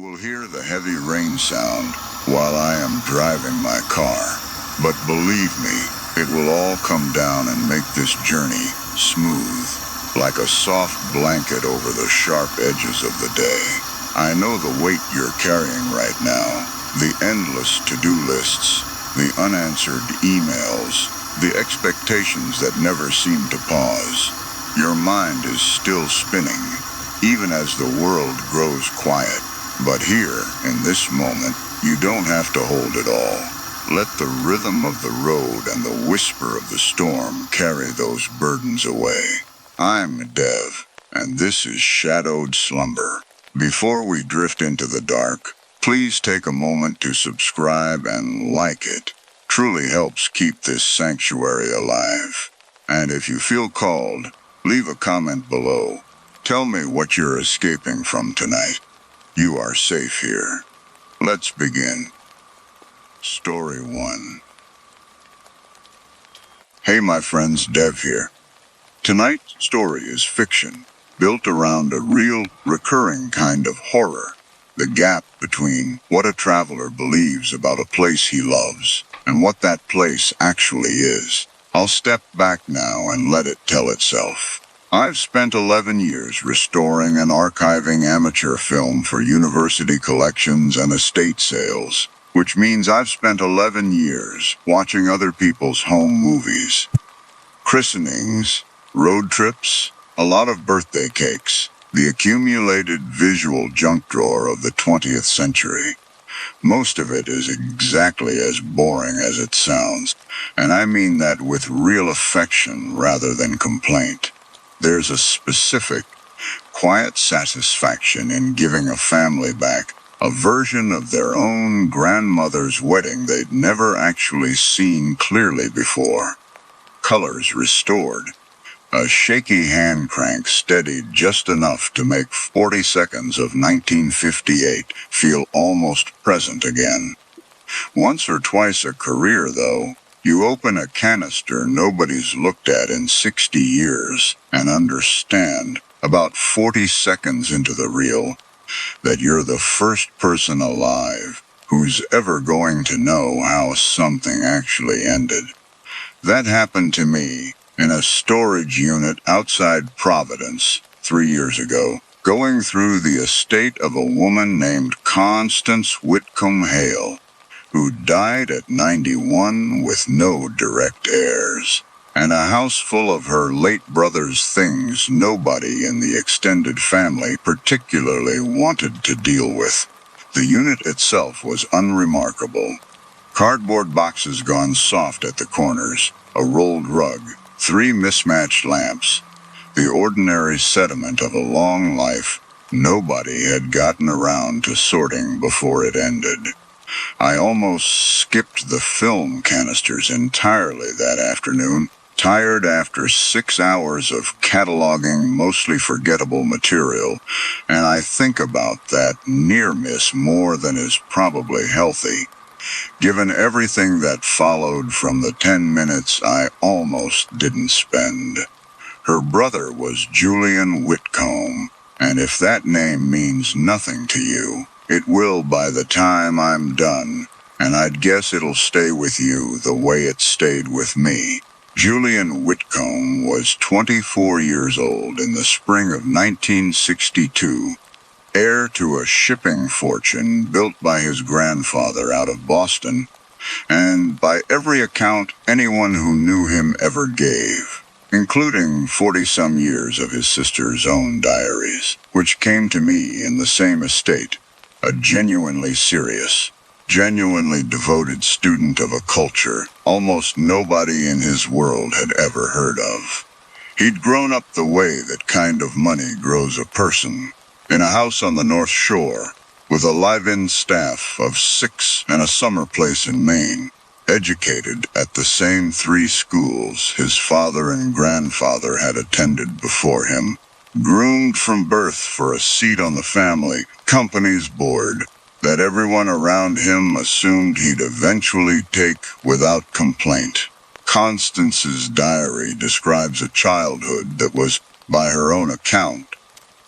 will hear the heavy rain sound while I am driving my car. But believe me, it will all come down and make this journey smooth, like a soft blanket over the sharp edges of the day. I know the weight you're carrying right now, the endless to-do lists, the unanswered emails, the expectations that never seem to pause. Your mind is still spinning, even as the world grows quiet. But here, in this moment, you don't have to hold it all. Let the rhythm of the road and the whisper of the storm carry those burdens away. I'm Dev, and this is Shadowed Slumber. Before we drift into the dark, please take a moment to subscribe and like it. Truly helps keep this sanctuary alive. And if you feel called, leave a comment below. Tell me what you're escaping from tonight. You are safe here. Let's begin. Story 1. Hey my friends, Dev here. Tonight's story is fiction, built around a real, recurring kind of horror. The gap between what a traveler believes about a place he loves and what that place actually is. I'll step back now and let it tell itself. I've spent 11 years restoring and archiving amateur film for university collections and estate sales, which means I've spent 11 years watching other people's home movies. Christenings, road trips, a lot of birthday cakes, the accumulated visual junk drawer of the 20th century. Most of it is exactly as boring as it sounds, and I mean that with real affection rather than complaint. There's a specific, quiet satisfaction in giving a family back a version of their own grandmother's wedding they'd never actually seen clearly before. Colors restored. A shaky hand crank steadied just enough to make 40 seconds of 1958 feel almost present again. Once or twice a career, though, you open a canister nobody's looked at in 60 years and understand, about 40 seconds into the reel, that you're the first person alive who's ever going to know how something actually ended. That happened to me in a storage unit outside Providence 3 years ago, going through the estate of a woman named Constance Whitcomb Hale, who died at 91 with no direct heirs, and a house full of her late brother's things nobody in the extended family particularly wanted to deal with. The unit itself was unremarkable. Cardboard boxes gone soft at the corners, a rolled rug, 3 mismatched lamps, the ordinary sediment of a long life nobody had gotten around to sorting before it ended. I almost skipped the film canisters entirely that afternoon, tired after 6 hours of cataloging mostly forgettable material, and I think about that near miss more than is probably healthy, given everything that followed from the 10 minutes I almost didn't spend. Her brother was Julian Whitcomb, and if that name means nothing to you, it will by the time I'm done, and I'd guess it'll stay with you the way it stayed with me. Julian Whitcomb was 24 years old in the spring of 1962, heir to a shipping fortune built by his grandfather out of Boston, and by every account anyone who knew him ever gave, including 40-some years of his sister's own diaries, which came to me in the same estate. A genuinely serious, genuinely devoted student of a culture almost nobody in his world had ever heard of. He'd grown up the way that kind of money grows a person, in a house on the North Shore, with a live-in staff of 6 and a summer place in Maine, educated at the same 3 schools his father and grandfather had attended before him, groomed from birth for a seat on the family company's board that everyone around him assumed he'd eventually take without complaint. Constance's diary describes a childhood that was, by her own account,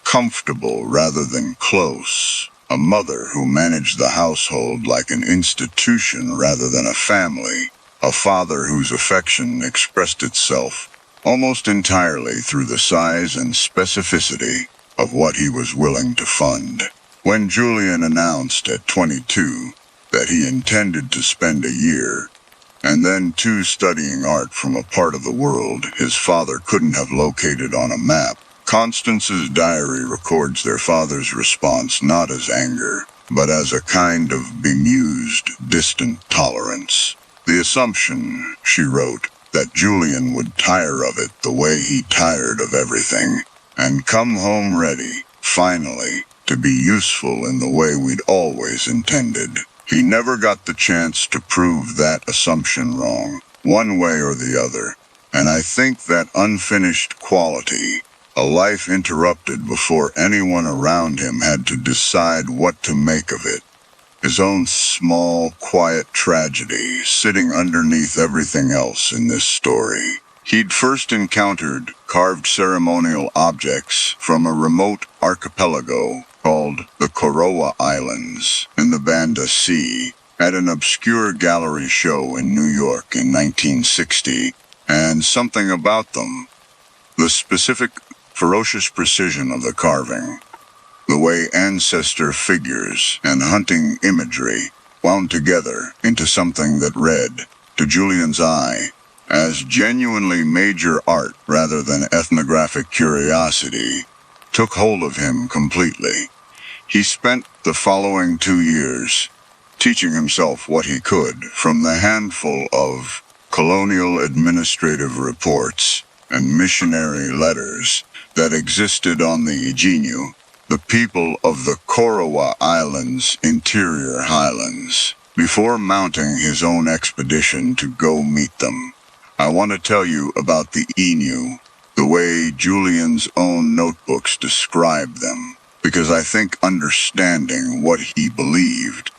comfortable rather than close. a mother who managed the household like an institution rather than a family, a father whose affection expressed itself almost entirely through the size and specificity of what he was willing to fund. When Julian announced at 22 that he intended to spend a year and then 2 studying art from a part of the world his father couldn't have located on a map, Constance's diary records their father's response not as anger, but as a kind of bemused, distant tolerance. The assumption, she wrote, that Julian would tire of it the way he tired of everything, and come home ready, finally, to be useful in the way we'd always intended. He never got the chance to prove that assumption wrong, one way or the other, and I think that unfinished quality, a life interrupted before anyone around him had to decide what to make of it, his own small, quiet tragedy sitting underneath everything else in this story. He'd first encountered carved ceremonial objects from a remote archipelago called the Korowa Islands in the Banda Sea at an obscure gallery show in New York in 1960, and something about them, the specific, ferocious precision of the carving, the way ancestor figures and hunting imagery wound together into something that read, to Julian's eye, as genuinely major art rather than ethnographic curiosity, took hold of him completely. He spent the following 2 years teaching himself what he could from the handful of colonial administrative reports and missionary letters that existed on the Ijinu, the people of the Korowa Islands' interior highlands, before mounting his own expedition to go meet them. I want to tell you about the Inu, the way Julian's own notebooks describe them, because I think understanding what he believed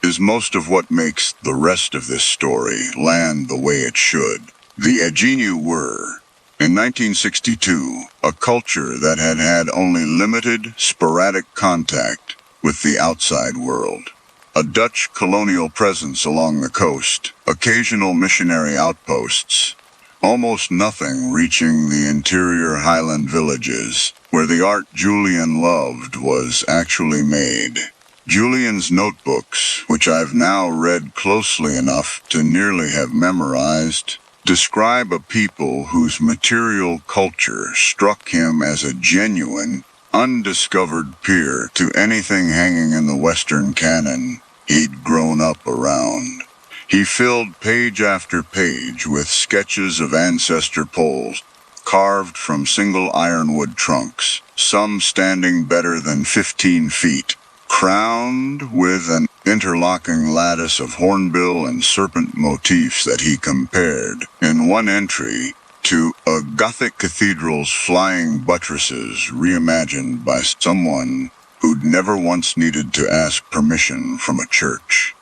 is most of what makes the rest of this story land the way it should. The Ijinu were, in 1962, a culture that had had only limited, sporadic contact with the outside world. A Dutch colonial presence along the coast, occasional missionary outposts, almost nothing reaching the interior highland villages, where the art Julian loved was actually made. Julian's notebooks, which I've now read closely enough to nearly have memorized, describe a people whose material culture struck him as a genuine, undiscovered peer to anything hanging in the Western canon he'd grown up around. He filled page after page with sketches of ancestor poles, carved from single ironwood trunks, some standing better than 15 feet, crowned with an interlocking lattice of hornbill and serpent motifs that he compared, in one entry, to a Gothic cathedral's flying buttresses reimagined by someone who'd never once needed to ask permission from a church.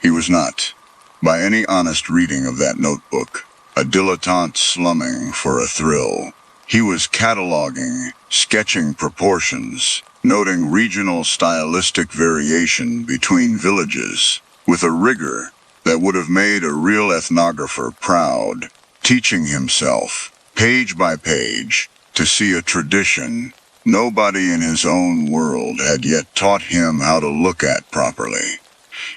He was not, by any honest reading of that notebook, a dilettante slumming for a thrill. He was cataloging, sketching proportions, noting regional stylistic variation between villages, with a rigor that would have made a real ethnographer proud, teaching himself, page by page, to see a tradition nobody in his own world had yet taught him how to look at properly.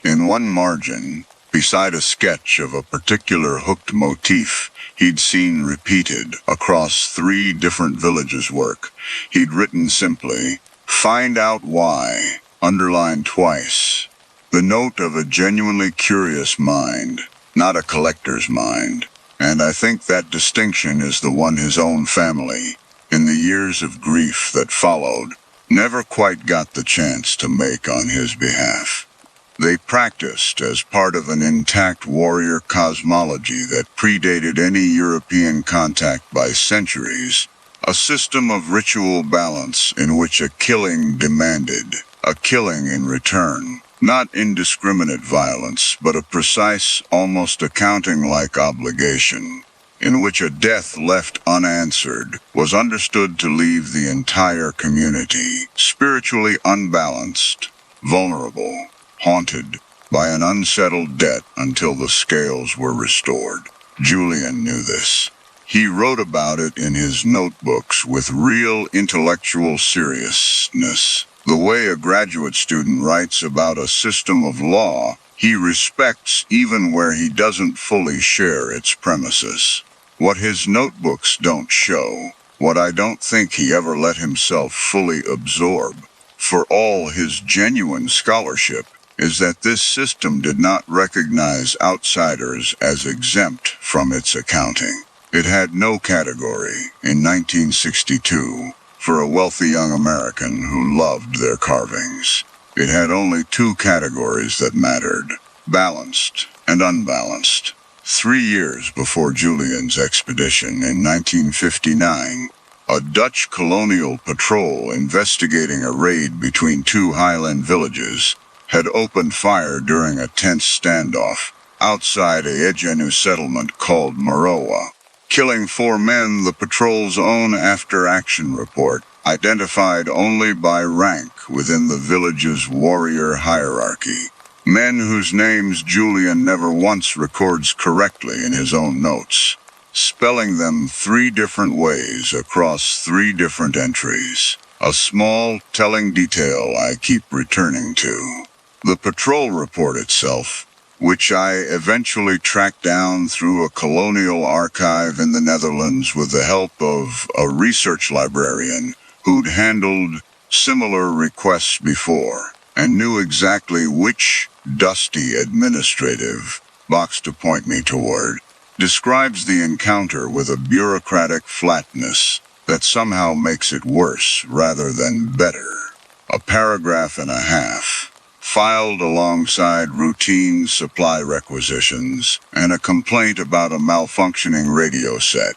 In one margin, beside a sketch of a particular hooked motif he'd seen repeated across 3 different villages' work, he'd written simply, "Find out why," underlined twice. The note of a genuinely curious mind, not a collector's mind. And I think that distinction is the one his own family, in the years of grief that followed, never quite got the chance to make on his behalf. They practiced as part of an intact warrior cosmology that predated any European contact by centuries, a system of ritual balance in which a killing demanded a killing in return, not indiscriminate violence, but a precise, almost accounting-like obligation. in which a death left unanswered was understood to leave the entire community spiritually unbalanced, vulnerable, haunted by an unsettled debt until the scales were restored. Julian knew this. He wrote about it in his notebooks with real intellectual seriousness. The way a graduate student writes about a system of law he respects even where he doesn't fully share its premises. What his notebooks don't show, what I don't think he ever let himself fully absorb, for all his genuine scholarship, is that this system did not recognize outsiders as exempt from its accounting. It had no category in 1962 for a wealthy young American who loved their carvings. It had only two categories that mattered: balanced and unbalanced. 3 years before Julian's expedition in 1959, a Dutch colonial patrol investigating a raid between two highland villages had opened fire during a tense standoff outside a Ejenu settlement called Maroa, killing 4 men. The patrol's own after-action report, identified only by rank within the village's warrior hierarchy. Men whose names Julian never once records correctly in his own notes, spelling them 3 different ways across 3 different entries. A small, telling detail I keep returning to. The patrol report itself, which I eventually tracked down through a colonial archive in the Netherlands with the help of a research librarian who'd handled similar requests before, and knew exactly which dusty administrative box to point me toward, describes the encounter with a bureaucratic flatness that somehow makes it worse rather than better. A paragraph and a half, filed alongside routine supply requisitions and a complaint about a malfunctioning radio set,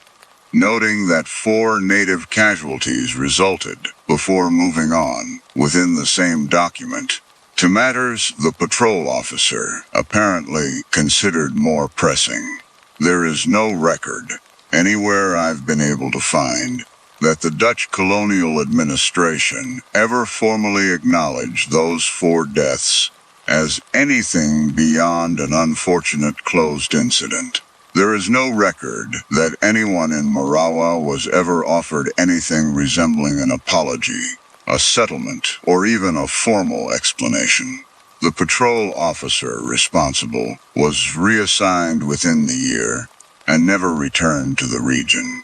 noting that 4 native casualties resulted before moving on within the same document to matters the patrol officer apparently considered more pressing. There is no record, anywhere I've been able to find, that the Dutch colonial administration ever formally acknowledged those 4 deaths as anything beyond an unfortunate closed incident. There is no record that anyone in Marawa was ever offered anything resembling an apology, a settlement, or even a formal explanation. The patrol officer responsible was reassigned within the year and never returned to the region,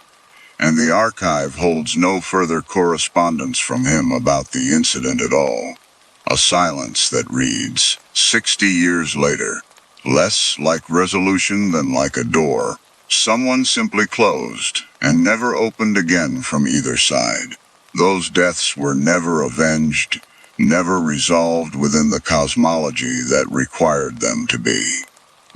and the archive holds no further correspondence from him about the incident at all. A silence that reads, 60 years later, less like resolution than like a door, someone simply closed and never opened again from either side. Those deaths were never avenged, never resolved within the cosmology that required them to be.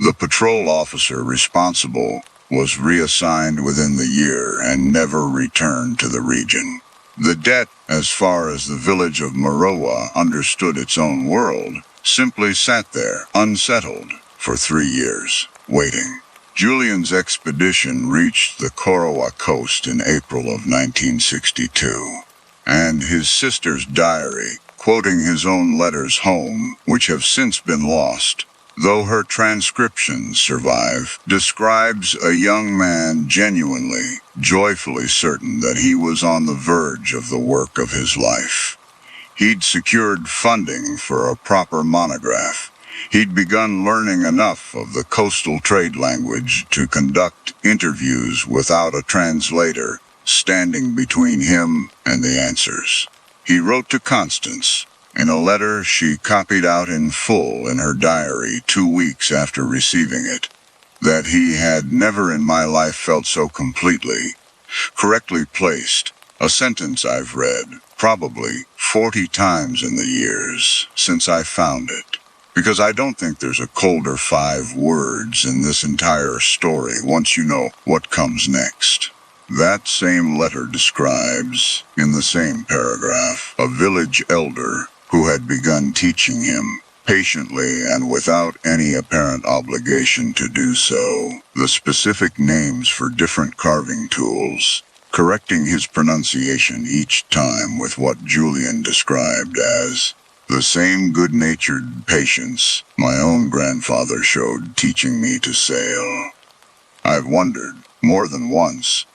The patrol officer responsible was reassigned within the year and never returned to the region. The debt, as far as the village of Maroa understood its own world, simply sat there, unsettled, for 3 years, waiting. Julian's expedition reached the Korowa coast in April of 1962, and his sister's diary, quoting his own letters home, which have since been lost, though her transcriptions survive, describes a young man genuinely, joyfully certain that he was on the verge of the work of his life. He'd secured funding for a proper monograph. He'd begun learning enough of the coastal trade language to conduct interviews without a translator standing between him and the answers. He wrote to Constance, in a letter she copied out in full in her diary 2 weeks after receiving it, that he had never in my life felt so completely, correctly placed, a sentence I've read probably 40 times in the years since I found it, because I don't think there's a colder 5 words in this entire story once you know what comes next. That same letter describes, in the same paragraph, a village elder who had begun teaching him patiently and without any apparent obligation to do so, the specific names for different carving tools, correcting his pronunciation each time with what Julian described as the same good-natured patience my own grandfather showed teaching me to sail. I've wondered, more than once,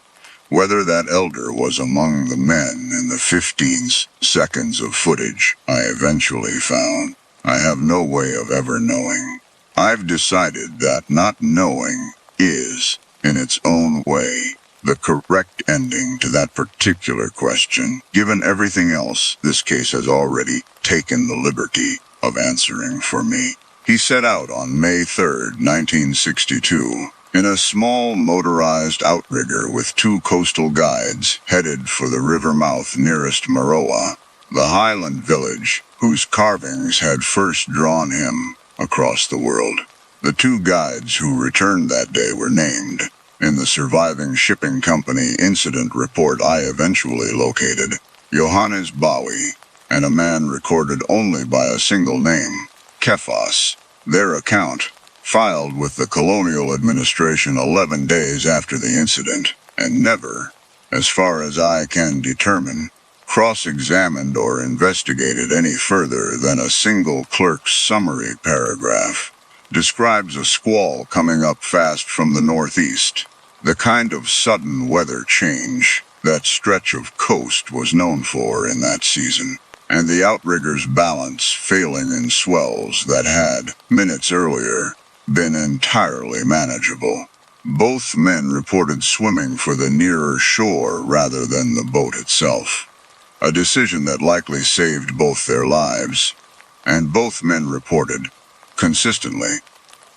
whether that elder was among the men in the 15 seconds of footage I eventually found. I have no way of ever knowing. I've decided that not knowing is, in its own way, the correct ending to that particular question, given everything else this case has already taken the liberty of answering for me. He set out on May 3rd, 1962, in a small motorized outrigger with 2 coastal guides headed for the river mouth nearest Maroa, the highland village whose carvings had first drawn him across the world. The 2 guides who returned that day were named in the surviving shipping company incident report I eventually located, Johannes Bowie, and a man recorded only by a single name, Kephas. Their account, filed with the colonial administration 11 days after the incident, and never, as far as I can determine, cross-examined or investigated any further than a single clerk's summary paragraph, describes a squall coming up fast from the northeast, the kind of sudden weather change that stretch of coast was known for in that season, and the outrigger's balance failing in swells that had, minutes earlier, been entirely manageable. Both men reported swimming for the nearer shore rather than the boat itself, a decision that likely saved both their lives, and both men reported, consistently,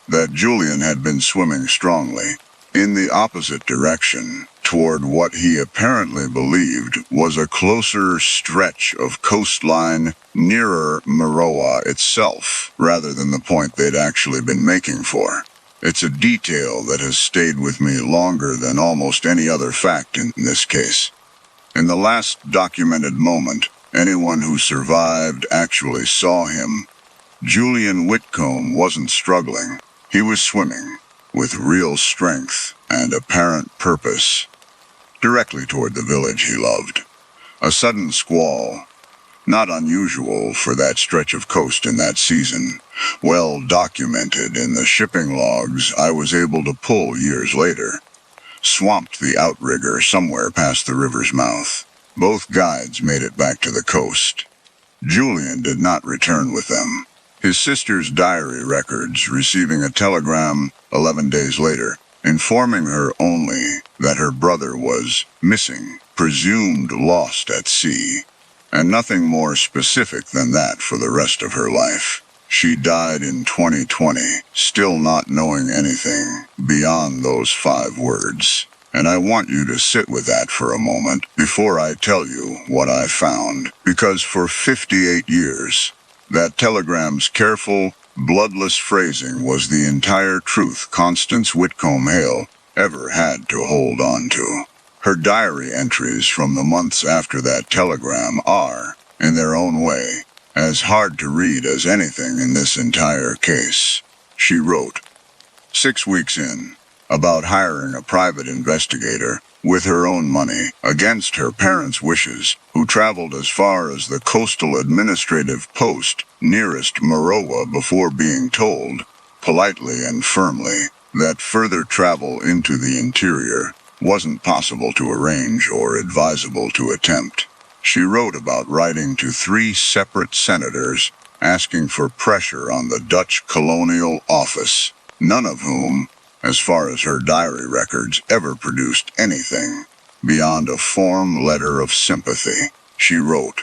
that Julian had been swimming strongly, in the opposite direction, toward what he apparently believed was a closer stretch of coastline nearer Maroa itself, rather than the point they'd actually been making for. It's a detail that has stayed with me longer than almost any other fact in this case. In the last documented moment, anyone who survived actually saw him. Julian Whitcomb wasn't struggling. He was swimming, with real strength and apparent purpose, directly toward the village he loved. A sudden squall, not unusual for that stretch of coast in that season, well documented in the shipping logs I was able to pull years later, swamped the outrigger somewhere past the river's mouth. Both guides made it back to the coast. Julian did not return with them. His sister's diary records receiving a telegram 11 days later, informing her only that her brother was missing, presumed lost at sea, and nothing more specific than that for the rest of her life. She died in 2020, still not knowing anything beyond those 5 words. And I want you to sit with that for a moment before I tell you what I found, because for 58 years, that telegram's careful, bloodless phrasing was the entire truth Constance Whitcomb Hale ever had to hold on to. Her diary entries from the months after that telegram are, in their own way, as hard to read as anything in this entire case. She wrote, 6 weeks in, about hiring a private investigator, with her own money, against her parents' wishes, who traveled as far as the coastal administrative post nearest Maroa before being told, politely and firmly, that further travel into the interior wasn't possible to arrange or advisable to attempt. She wrote about writing to 3 separate senators asking for pressure on the Dutch colonial office, none of whom, as far as her diary records, ever produced anything beyond a form letter of sympathy. She wrote,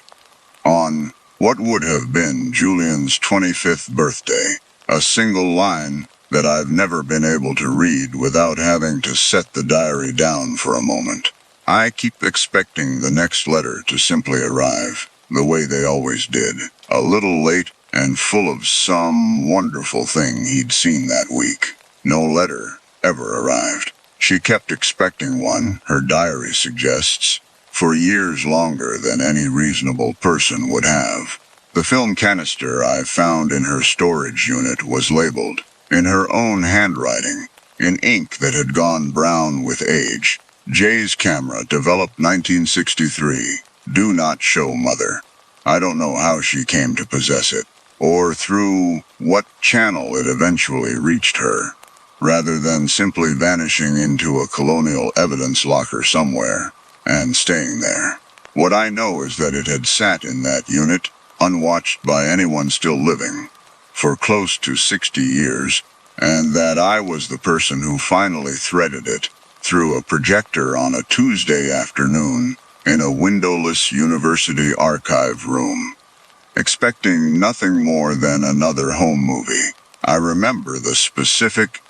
on what would have been Julian's 25th birthday, a single line that I've never been able to read without having to set the diary down for a moment. I keep expecting the next letter to simply arrive, the way they always did, a little late and full of some wonderful thing he'd seen that week. No letter ever arrived. She kept expecting one, her diary suggests, for years longer than any reasonable person would have. The film canister I found in her storage unit was labeled, in her own handwriting, in ink that had gone brown with age, Jay's camera, developed 1963. Do not show mother. I don't know how she came to possess it, or through what channel it eventually reached her, rather than simply vanishing into a colonial evidence locker somewhere and staying there. What I know is that it had sat in that unit, unwatched by anyone still living, for close to 60 years, and that I was the person who finally threaded it through a projector on a Tuesday afternoon in a windowless university archive room, expecting nothing more than another home movie. I remember the specific,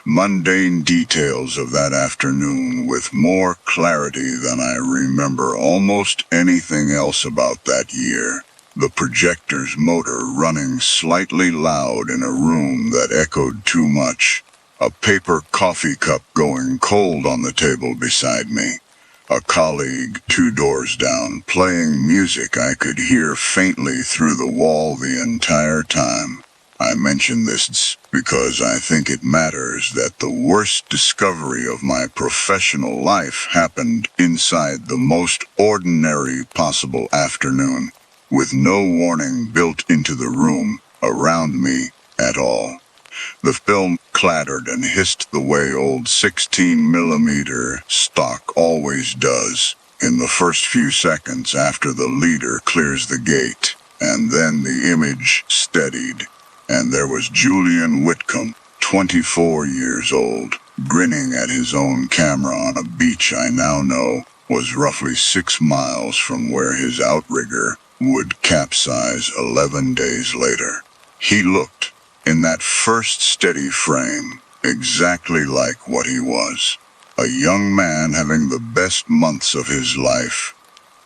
mundane details of that afternoon with more clarity than I remember almost anything else about that year. The projector's motor running slightly loud in a room that echoed too much. A paper coffee cup going cold on the table beside me. A colleague 2 doors down playing music I could hear faintly through the wall the entire time. I mention this because I think it matters that the worst discovery of my professional life happened inside the most ordinary possible afternoon, with no warning built into the room around me at all. The film clattered and hissed the way old 16mm stock always does in the first few seconds after the leader clears the gate, and then the image steadied, and there was Julian Whitcomb, 24 years old, grinning at his own camera on a beach I now know was roughly 6 miles from where his outrigger would capsize 11 days later. He looked, in that first steady frame, exactly like what he was. A young man having the best months of his life,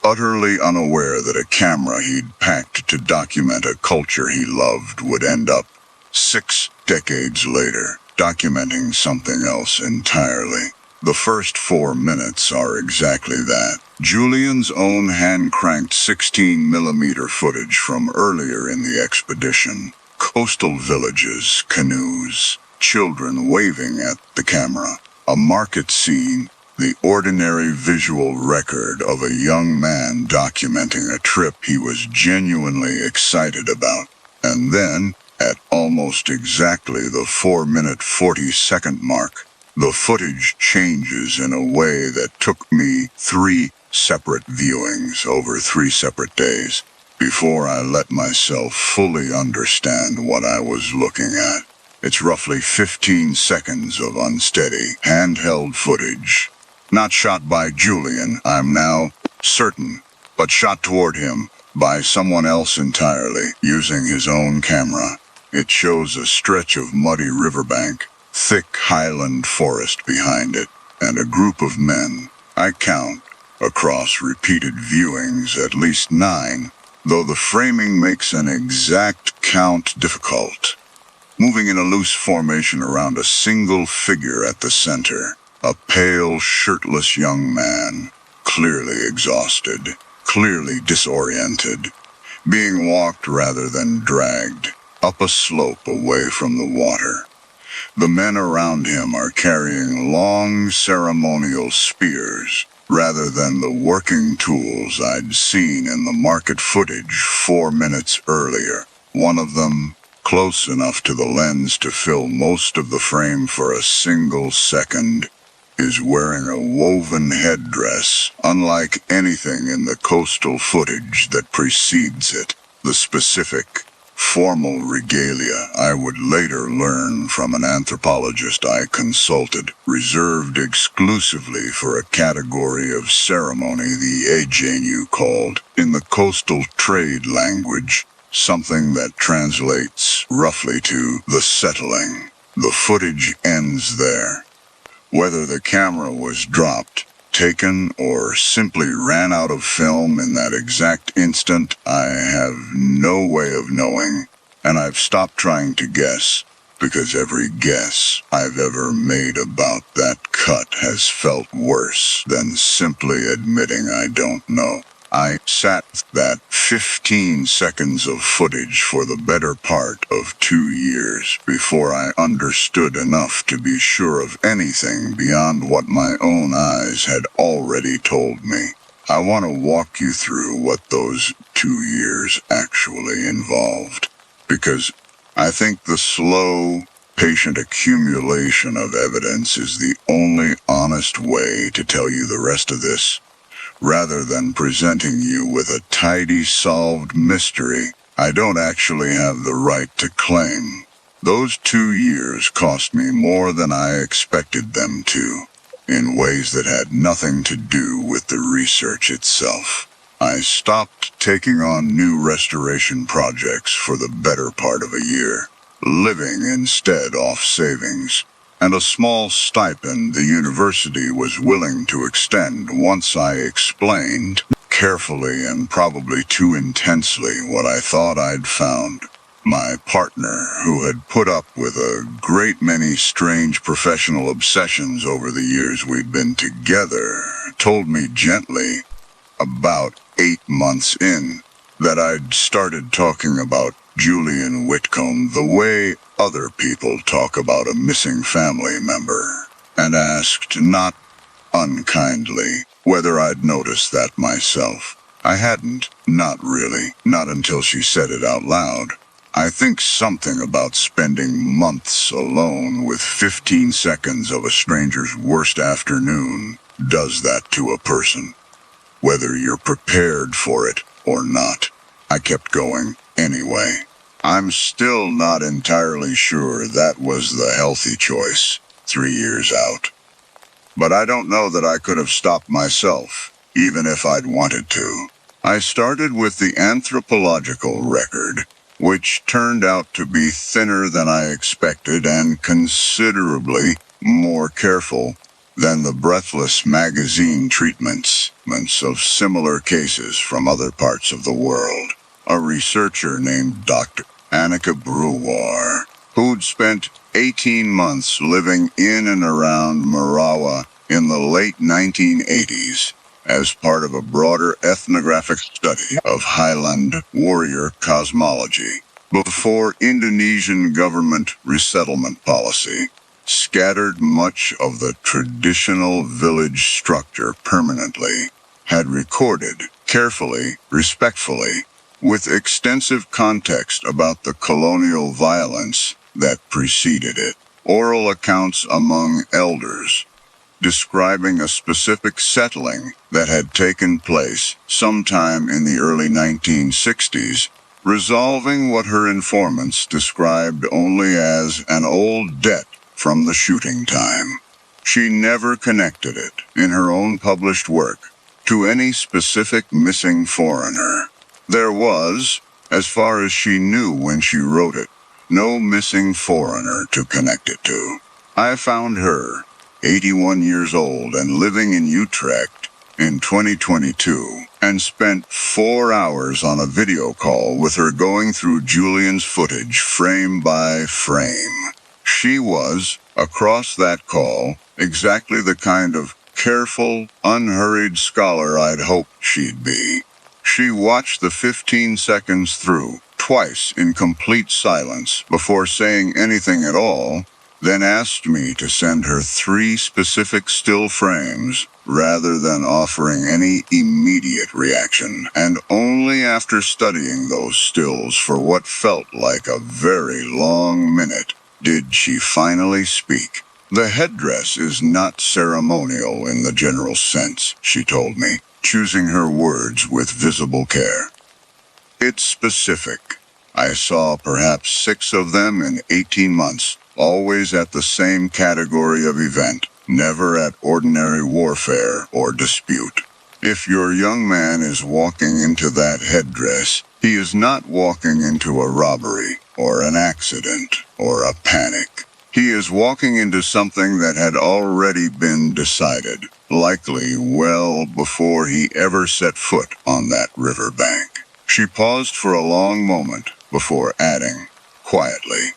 utterly unaware that a camera he'd packed to document a culture he loved would end up, 6 decades later, documenting something else entirely. The first 4 minutes are exactly that. Julian's own hand-cranked 16mm footage from earlier in the expedition. Coastal villages, canoes, children waving at the camera. A market scene, the ordinary visual record of a young man documenting a trip he was genuinely excited about. And then, at almost exactly the 4-minute 40-second mark, the footage changes in a way that took me 3 separate viewings over 3 separate days before I let myself fully understand what I was looking at. It's roughly 15 seconds of unsteady, handheld footage. Not shot by Julian, I'm now certain, but shot toward him by someone else entirely, using his own camera. It shows a stretch of muddy riverbank, thick highland forest behind it, and a group of men. I count, across repeated viewings, at least 9, though the framing makes an exact count difficult. Moving in a loose formation around a single figure at the center, a pale, shirtless young man, clearly exhausted, clearly disoriented, being walked rather than dragged, up a slope away from the water. The men around him are carrying long ceremonial spears, rather than the working tools I'd seen in the market footage 4 minutes earlier. One of them, close enough to the lens to fill most of the frame for a single second, is wearing a woven headdress, unlike anything in the coastal footage that precedes it. The specific, formal regalia, I would later learn from an anthropologist I consulted, reserved exclusively for a category of ceremony the Ejenu called, in the coastal trade language, something that translates roughly to the settling. The footage ends there. Whether the camera was dropped, taken, or simply ran out of film in that exact instant, I have no way of knowing, and I've stopped trying to guess, because every guess I've ever made about that cut has felt worse than simply admitting I don't know. I sat with that 15 seconds of footage for the better part of 2 years before I understood enough to be sure of anything beyond what my own eyes had already told me. I want to walk you through what those 2 years actually involved, because I think the slow, patient accumulation of evidence is the only honest way to tell you the rest of this, rather than presenting you with a tidy solved mystery I don't actually have the right to claim. Those 2 years cost me more than I expected them to, in ways that had nothing to do with the research itself. I stopped taking on new restoration projects for the better part of a year, living instead off savings and a small stipend the university was willing to extend once I explained, carefully and probably too intensely, what I thought I'd found. My partner, who had put up with a great many strange professional obsessions over the years we'd been together, told me gently, about 8 months in, that I'd started talking about Julian Whitcomb the way other people talk about a missing family member, and asked, not unkindly, whether I'd noticed that myself. I hadn't, not really, not until she said it out loud. I think something about spending months alone with 15 seconds of a stranger's worst afternoon does that to a person, whether you're prepared for it or not. I kept going anyway. I'm still not entirely sure that was the healthy choice, 3 years out. But I don't know that I could have stopped myself, even if I'd wanted to. I started with the anthropological record, which turned out to be thinner than I expected and considerably more careful than the breathless magazine treatments of similar cases from other parts of the world. A researcher named Dr. Annika Brewer, who'd spent 18 months living in and around Marawa in the late 1980s as part of a broader ethnographic study of highland warrior cosmology, before Indonesian government resettlement policy scattered much of the traditional village structure permanently, had recorded, carefully, respectfully, with extensive context about the colonial violence that preceded it. Oral accounts among elders, describing a specific settling that had taken place sometime in the early 1960s, resolving what her informants described only as an old debt from the shooting time. She never connected it, in her own published work, to any specific missing foreigner. There was, as far as she knew when she wrote it, no missing foreigner to connect it to. I found her, 81 years old and living in Utrecht, in 2022, and spent 4 hours on a video call with her going through Julian's footage frame by frame. She was, across that call, exactly the kind of careful, unhurried scholar I'd hoped she'd be. She watched the 15 seconds through, twice in complete silence, before saying anything at all, then asked me to send her 3 specific still frames, rather than offering any immediate reaction, and only after studying those stills for what felt like a very long minute did she finally speak. The headdress is not ceremonial in the general sense, she told me, choosing her words with visible care. It's specific. I saw perhaps 6 of them in 18 months, always at the same category of event, never at ordinary warfare or dispute. If your young man is walking into that headdress, he is not walking into a robbery, or an accident, or a panic. He is walking into something that had already been decided, likely well before he ever set foot on that riverbank. She paused for a long moment before adding, quietly,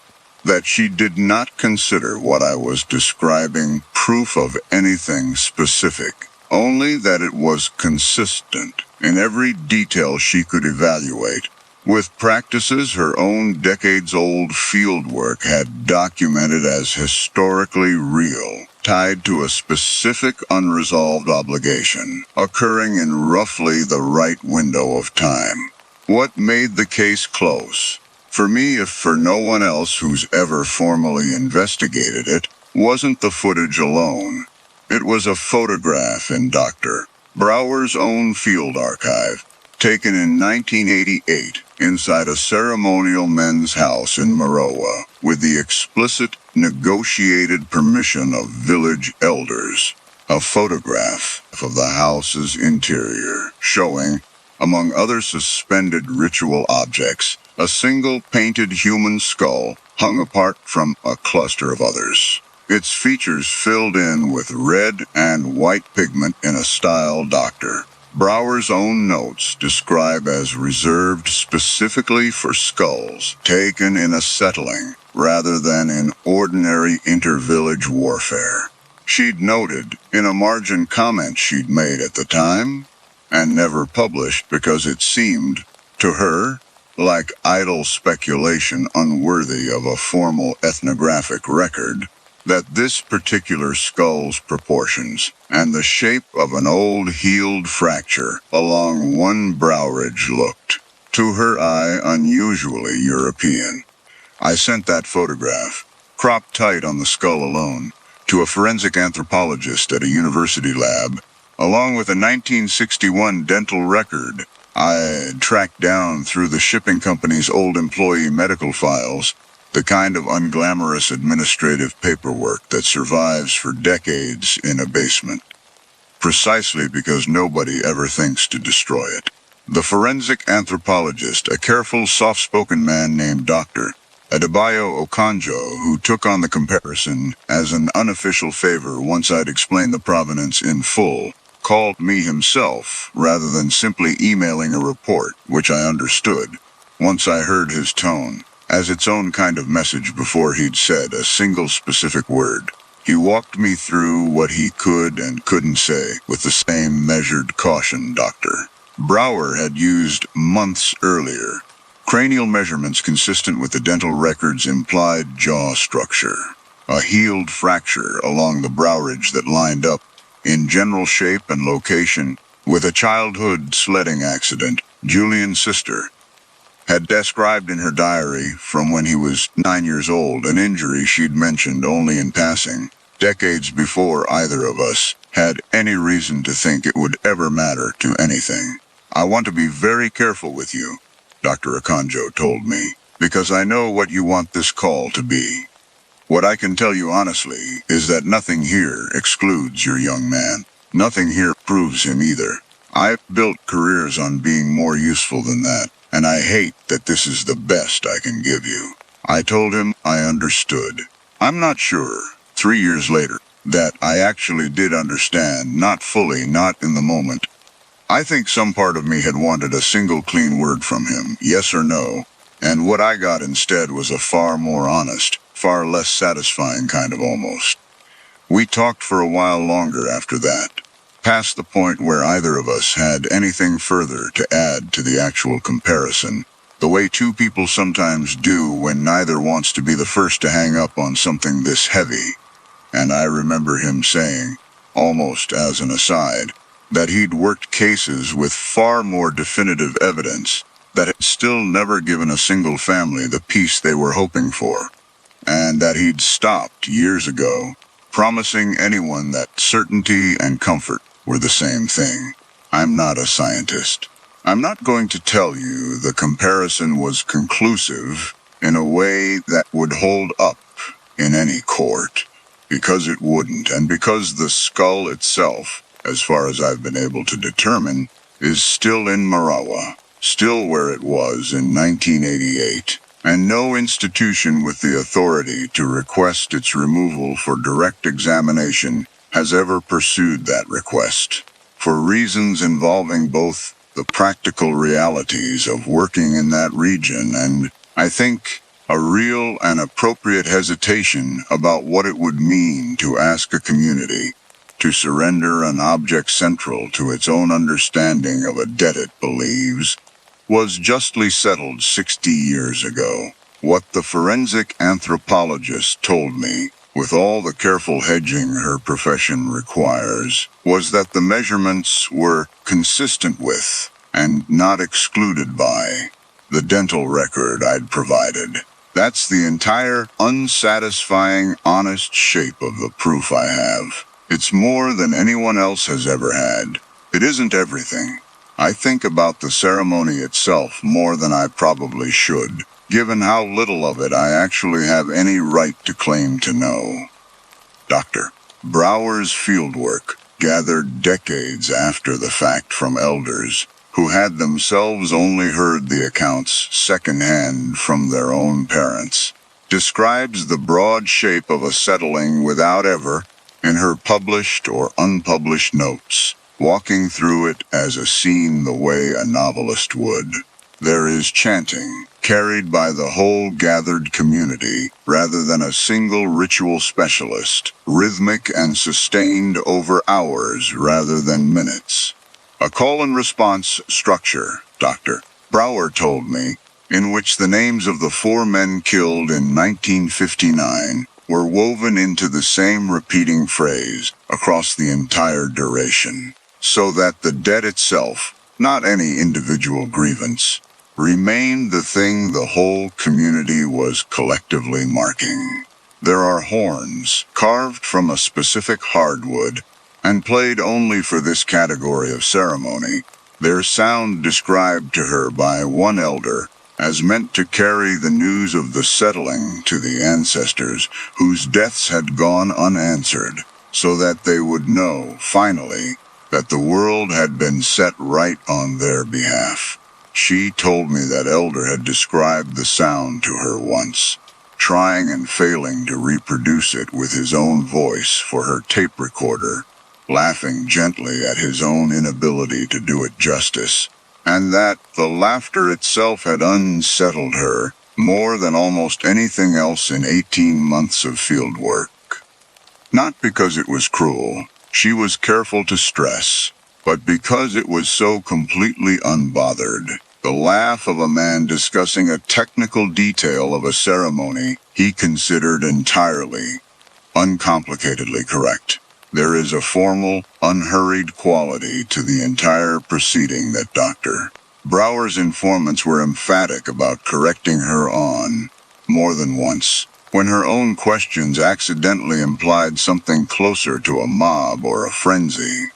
that she did not consider what I was describing proof of anything specific, only that it was consistent in every detail she could evaluate. With practices her own decades-old fieldwork had documented as historically real, tied to a specific unresolved obligation, occurring in roughly the right window of time. What made the case close? For me, if for no one else who's ever formally investigated it, wasn't the footage alone. It was a photograph in Dr. Brower's own field archive, taken in 1988 inside a ceremonial men's house in Maroa, with the explicit, negotiated permission of village elders. A photograph of the house's interior, showing, among other suspended ritual objects, a single painted human skull hung apart from a cluster of others. Its features filled in with red and white pigment in a style Dr. Brower's own notes describe as reserved specifically for skulls taken in a settling rather than in ordinary inter-village warfare. She'd noted in a margin comment she'd made at the time, and never published because it seemed, to her, like idle speculation unworthy of a formal ethnographic record, that this particular skull's proportions and the shape of an old healed fracture along one brow ridge looked, to her eye, unusually European. I sent that photograph, cropped tight on the skull alone, to a forensic anthropologist at a university lab, along with a 1961 dental record I tracked down through the shipping company's old employee medical files, the kind of unglamorous administrative paperwork that survives for decades in a basement, precisely because nobody ever thinks to destroy it. The forensic anthropologist, a careful, soft-spoken man named Dr. Adebayo Okonjo, who took on the comparison as an unofficial favor once I'd explained the provenance in full, called me himself rather than simply emailing a report, which I understood, once I heard his tone, as its own kind of message before he'd said a single specific word. He walked me through what he could and couldn't say with the same measured caution Dr. Brower had used months earlier. Cranial measurements consistent with the dental record's implied jaw structure. A healed fracture along the brow ridge that lined up, in general shape and location, with a childhood sledding accident Julian's sister had described in her diary from when he was 9 years old, an injury she'd mentioned only in passing, decades before either of us had any reason to think it would ever matter to anything. I want to be very careful with you, Dr. Akonjo told me, because I know what you want this call to be. What I can tell you honestly is that nothing here excludes your young man. Nothing here proves him either. I've built careers on being more useful than that, and I hate that this is the best I can give you. I told him I understood. I'm not sure, 3 years later, that I actually did understand, not fully, not in the moment. I think some part of me had wanted a single clean word from him, yes or no, and what I got instead was a far more honest, far less satisfying kind of almost. We talked for a while longer after that, past the point where either of us had anything further to add to the actual comparison, the way two people sometimes do when neither wants to be the first to hang up on something this heavy. And I remember him saying, almost as an aside, that he'd worked cases with far more definitive evidence that had still never given a single family the peace they were hoping for, and that he'd stopped years ago, promising anyone that certainty and comfort were the same thing. I'm not a scientist. I'm not going to tell you the comparison was conclusive in a way that would hold up in any court, because it wouldn't, and because the skull itself, as far as I've been able to determine, is still in Marawa, still where it was in 1988, and no institution with the authority to request its removal for direct examination has ever pursued that request, for reasons involving both the practical realities of working in that region and, I think, a real and appropriate hesitation about what it would mean to ask a community to surrender an object central to its own understanding of a debt it believes, was justly settled 60 years ago. What the forensic anthropologist told me, with all the careful hedging her profession requires, was that the measurements were consistent with, and not excluded by, the dental record I'd provided. That's the entire, unsatisfying, honest shape of the proof I have. It's more than anyone else has ever had. It isn't everything. I think about the ceremony itself more than I probably should, given how little of it I actually have any right to claim to know. Dr. Brower's fieldwork, gathered decades after the fact from elders who had themselves only heard the accounts secondhand from their own parents, describes the broad shape of a settling without ever, in her published or unpublished notes, walking through it as a scene the way a novelist would. There is chanting, carried by the whole gathered community, rather than a single ritual specialist, rhythmic and sustained over hours rather than minutes. A call-and-response structure, Dr. Brower told me, in which the names of the 4 men killed in 1959 were woven into the same repeating phrase across the entire duration, so that the debt itself, not any individual grievance, remained the thing the whole community was collectively marking. There are horns, carved from a specific hardwood, and played only for this category of ceremony, their sound described to her by one elder as meant to carry the news of the settling to the ancestors whose deaths had gone unanswered, so that they would know, finally, that the world had been set right on their behalf. She told me that elder had described the sound to her once, trying and failing to reproduce it with his own voice for her tape recorder, laughing gently at his own inability to do it justice, and that the laughter itself had unsettled her more than almost anything else in 18 months of field work. Not because it was cruel, she was careful to stress, but because it was so completely unbothered. The laugh of a man discussing a technical detail of a ceremony he considered entirely, uncomplicatedly correct. There is a formal, unhurried quality to the entire proceeding that Dr. Brower's informants were emphatic about correcting her on, more than once, when her own questions accidentally implied something closer to a mob or a frenzy.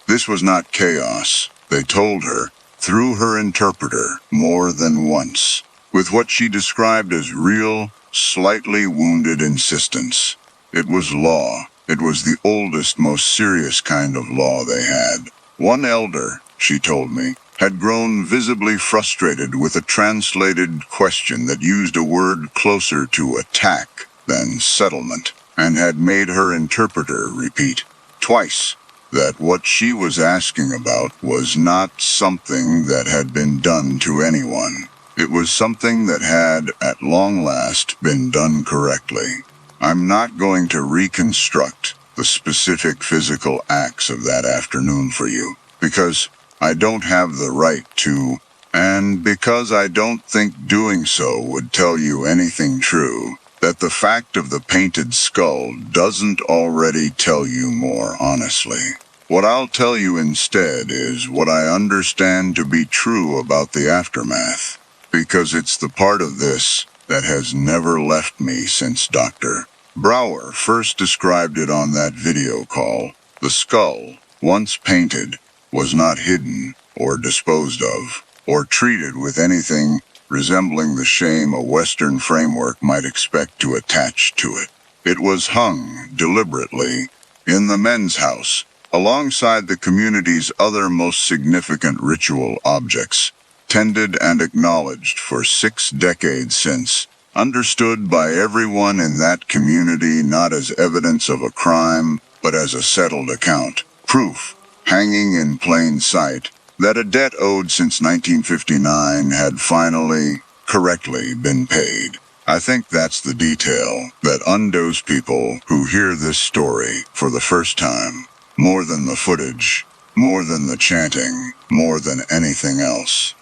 This was not chaos, they told her, through her interpreter, more than once, with what she described as real, slightly wounded insistence. It was law. It was the oldest, most serious kind of law they had. One elder, she told me, had grown visibly frustrated with a translated question that used a word closer to attack than settlement, and had made her interpreter repeat twice that what she was asking about was not something that had been done to anyone. It was something that had, at long last, been done correctly. I'm not going to reconstruct the specific physical acts of that afternoon for you, because I don't have the right to, and because I don't think doing so would tell you anything true, that the fact of the painted skull doesn't already tell you more honestly. What I'll tell you instead is what I understand to be true about the aftermath, because it's the part of this that has never left me since Dr. Brower first described it on that video call. The skull, once painted, was not hidden or disposed of, or treated with anything resembling the shame a Western framework might expect to attach to it. It was hung, deliberately, in the men's house, alongside the community's other most significant ritual objects, tended and acknowledged for 6 decades since, understood by everyone in that community not as evidence of a crime, but as a settled account, proof, hanging in plain sight, that a debt owed since 1959 had finally, correctly been paid. I think that's the detail that undoes people who hear this story for the first time. More than the footage, more than the chanting, more than anything else.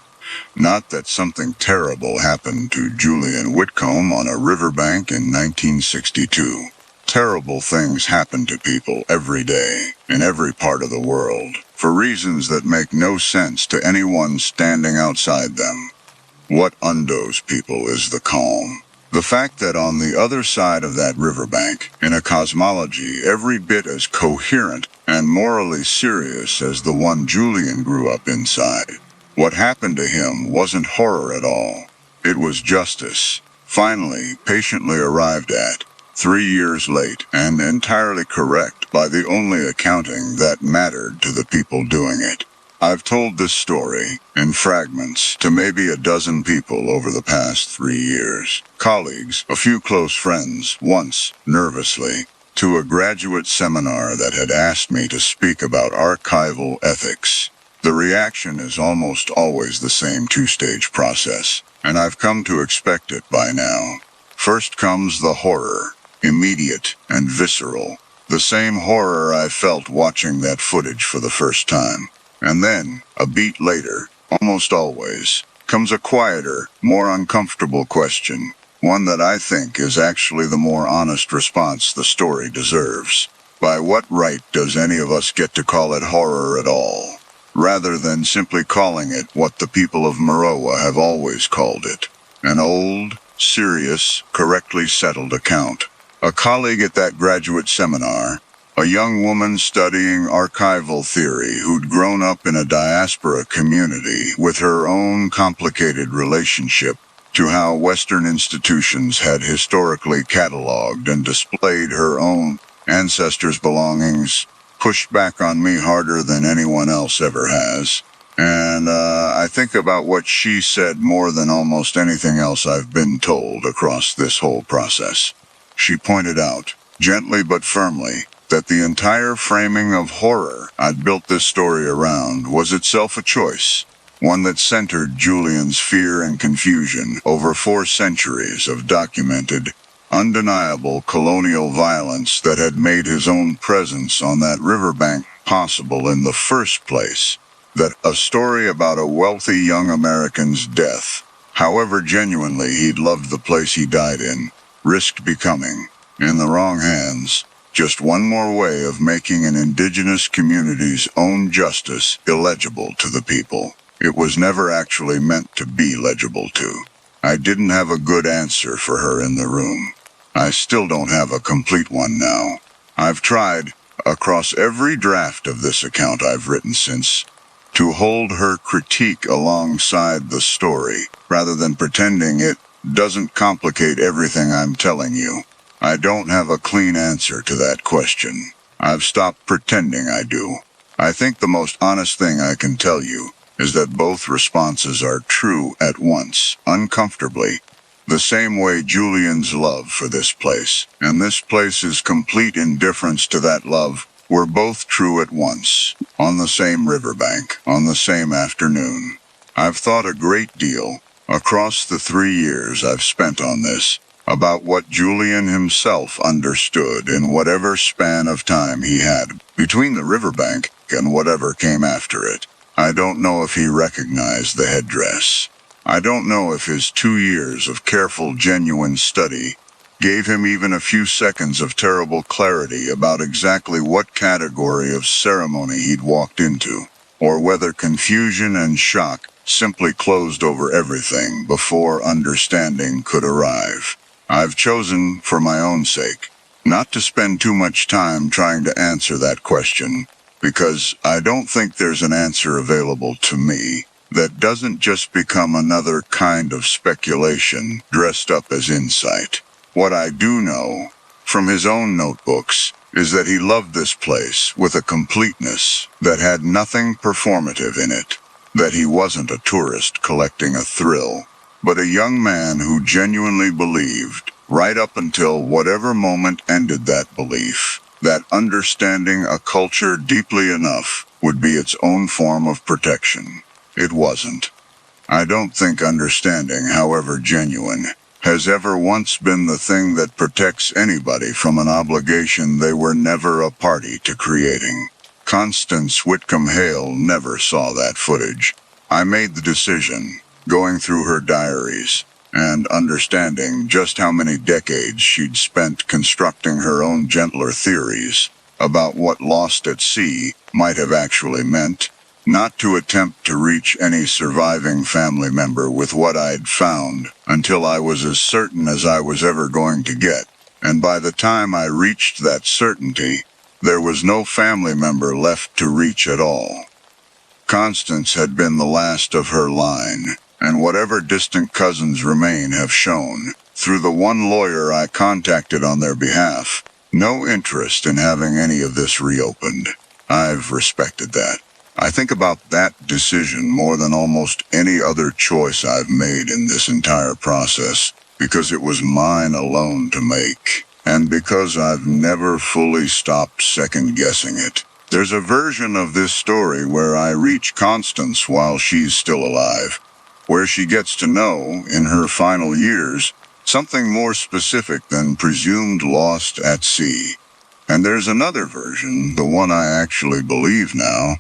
Not that something terrible happened to Julian Whitcomb on a riverbank in 1962. Terrible things happen to people every day, in every part of the world, for reasons that make no sense to anyone standing outside them. What undoes people is the calm. The fact that on the other side of that riverbank, in a cosmology every bit as coherent and morally serious as the one Julian grew up inside, what happened to him wasn't horror at all. It was justice, finally, patiently arrived at, 3 years late and entirely correct by the only accounting that mattered to the people doing it. I've told this story, in fragments, to maybe a dozen people over the past 3 years. Colleagues, a few close friends, once, nervously, to a graduate seminar that had asked me to speak about archival ethics. The reaction is almost always the same two-stage process, and I've come to expect it by now. First comes the horror, immediate and visceral, the same horror I felt watching that footage for the first time. And then, a beat later, almost always, comes a quieter, more uncomfortable question, one that I think is actually the more honest response the story deserves. By what right does any of us get to call it horror at all, rather than simply calling it what the people of Meroa have always called it? An old, serious, correctly settled account. A colleague at that graduate seminar, a young woman studying archival theory who'd grown up in a diaspora community with her own complicated relationship to how Western institutions had historically cataloged and displayed her own ancestors' belongings, pushed back on me harder than anyone else ever has. And I think about what she said more than almost anything else I've been told across this whole process. She pointed out, gently but firmly, that the entire framing of horror I'd built this story around was itself a choice, one that centered Julian's fear and confusion over 4 centuries of documented, undeniable colonial violence that had made his own presence on that riverbank possible in the first place. That a story about a wealthy young American's death, however genuinely he'd loved the place he died in, risked becoming, in the wrong hands, just one more way of making an indigenous community's own justice illegible to the people. It was never actually meant to be legible to. I didn't have a good answer for her in the room. I still don't have a complete one now. I've tried, across every draft of this account I've written since, to hold her critique alongside the story, rather than pretending it doesn't complicate everything I'm telling you. I don't have a clean answer to that question. I've stopped pretending I do. I think the most honest thing I can tell you is that both responses are true at once, uncomfortably. The same way Julian's love for this place, and this place's complete indifference to that love, were both true at once, on the same riverbank, on the same afternoon. I've thought a great deal, across the 3 years I've spent on this, about what Julian himself understood in whatever span of time he had between the riverbank and whatever came after it. I don't know if he recognized the headdress. I don't know if his 2 years of careful, genuine study gave him even a few seconds of terrible clarity about exactly what category of ceremony he'd walked into, or whether confusion and shock simply closed over everything before understanding could arrive. I've chosen, for my own sake, not to spend too much time trying to answer that question, because I don't think there's an answer available to me that doesn't just become another kind of speculation dressed up as insight. What I do know, from his own notebooks, is that he loved this place with a completeness that had nothing performative in it, that he wasn't a tourist collecting a thrill, but a young man who genuinely believed, right up until whatever moment ended that belief, that understanding a culture deeply enough would be its own form of protection. It wasn't. I don't think understanding, however genuine, has ever once been the thing that protects anybody from an obligation they were never a party to creating. Constance Whitcomb Hale never saw that footage. I made the decision, going through her diaries, and understanding just how many decades she'd spent constructing her own gentler theories about what lost at sea might have actually meant, not to attempt to reach any surviving family member with what I'd found until I was as certain as I was ever going to get. And by the time I reached that certainty, there was no family member left to reach at all. Constance had been the last of her line, and whatever distant cousins remain have shown, through the one lawyer I contacted on their behalf, no interest in having any of this reopened. I've respected that. I think about that decision more than almost any other choice I've made in this entire process, because it was mine alone to make, and because I've never fully stopped second-guessing it. There's a version of this story where I reach Constance while she's still alive, where she gets to know, in her final years, something more specific than presumed lost at sea. And there's another version, the one I actually believe now,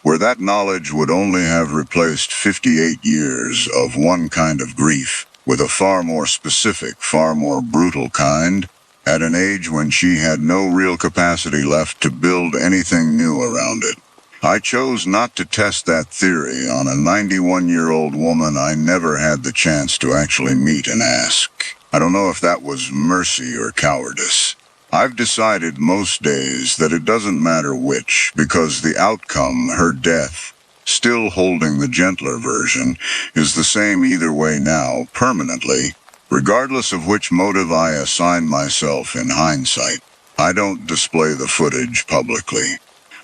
where that knowledge would only have replaced 58 years of one kind of grief with a far more specific, far more brutal kind, at an age when she had no real capacity left to build anything new around it. I chose not to test that theory on a 91-year-old woman I never had the chance to actually meet and ask. I don't know if that was mercy or cowardice. I've decided most days that it doesn't matter which, because the outcome, her death, still holding the gentler version, is the same either way now, permanently, regardless of which motive I assign myself in hindsight. I don't display the footage publicly.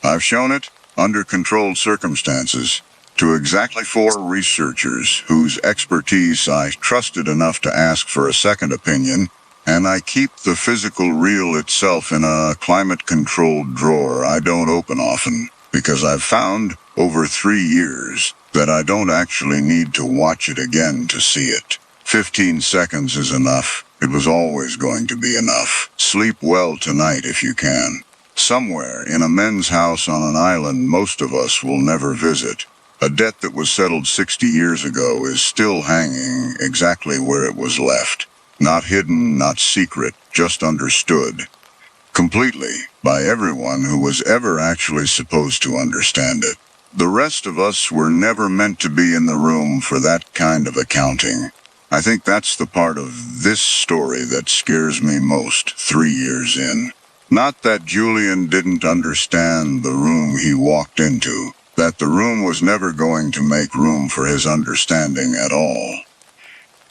I've shown it, under controlled circumstances, to exactly 4 researchers whose expertise I trusted enough to ask for a second opinion, and I keep the physical reel itself in a climate-controlled drawer I don't open often, because I've found, over 3 years, that I don't actually need to watch it again to see it. 15 seconds is enough. It was always going to be enough. Sleep well tonight if you can. Somewhere in a men's house on an island most of us will never visit, a debt that was settled 60 years ago is still hanging exactly where it was left. Not hidden, not secret, just understood. Completely, by everyone who was ever actually supposed to understand it. The rest of us were never meant to be in the room for that kind of accounting. I think that's the part of this story that scares me most 3 years in. Not that Julian didn't understand the room he walked into, that the room was never going to make room for his understanding at all.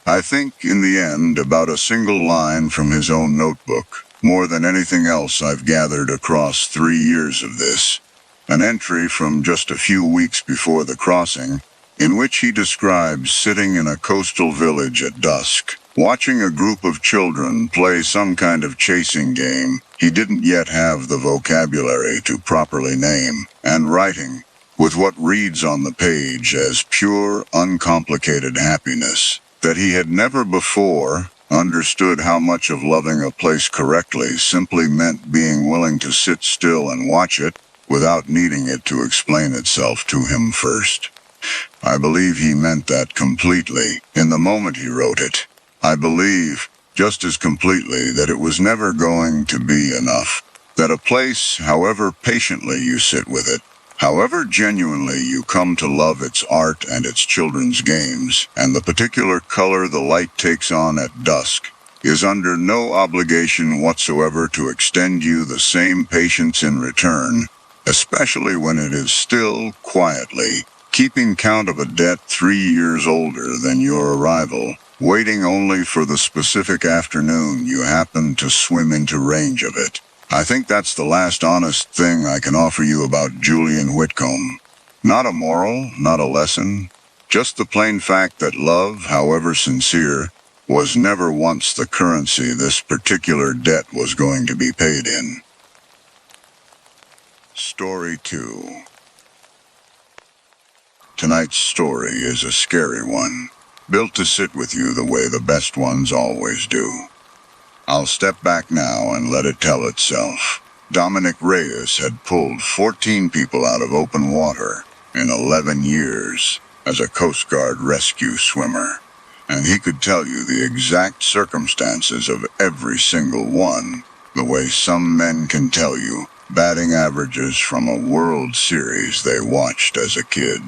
I think, in the end, about a single line from his own notebook, more than anything else I've gathered across 3 years of this. An entry from just a few weeks before the crossing, in which he describes sitting in a coastal village at dusk, watching a group of children play some kind of chasing game he didn't yet have the vocabulary to properly name, and writing, with what reads on the page as pure, uncomplicated happiness, that he had never before understood how much of loving a place correctly simply meant being willing to sit still and watch it without needing it to explain itself to him first. I believe he meant that completely in the moment he wrote it. I believe, just as completely, that it was never going to be enough. That a place, however patiently you sit with it, however genuinely you come to love its art and its children's games, and the particular color the light takes on at dusk, is under no obligation whatsoever to extend you the same patience in return, especially when it is still, quietly, keeping count of a debt 3 years older than your arrival, waiting only for the specific afternoon you happen to swim into range of it. I think that's the last honest thing I can offer you about Julian Whitcomb. Not a moral, not a lesson, just the plain fact that love, however sincere, was never once the currency this particular debt was going to be paid in. Story 2. Tonight's story is a scary one. built to sit with you the way the best ones always do. I'll step back now and let it tell itself. Dominic Reyes had pulled 14 people out of open water in 11 years as a Coast Guard rescue swimmer, and he could tell you the exact circumstances of every single one, the way some men can tell you batting averages from a World Series they watched as a kid.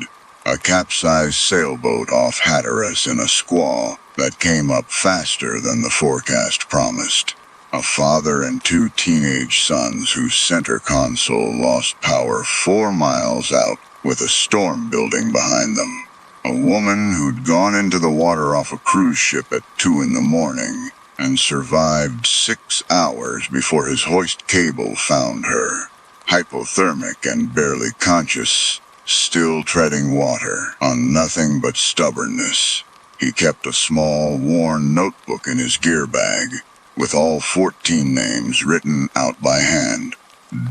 A capsized sailboat off Hatteras in a squall that came up faster than the forecast promised. A father and two teenage sons whose center console lost power 4 miles out with a storm building behind them. A woman who'd gone into the water off a cruise ship at 2 in the morning and survived 6 hours before his hoist cable found her. Hypothermic and barely conscious, still treading water on nothing but stubbornness. He kept a small, worn notebook in his gear bag, with all 14 names written out by hand,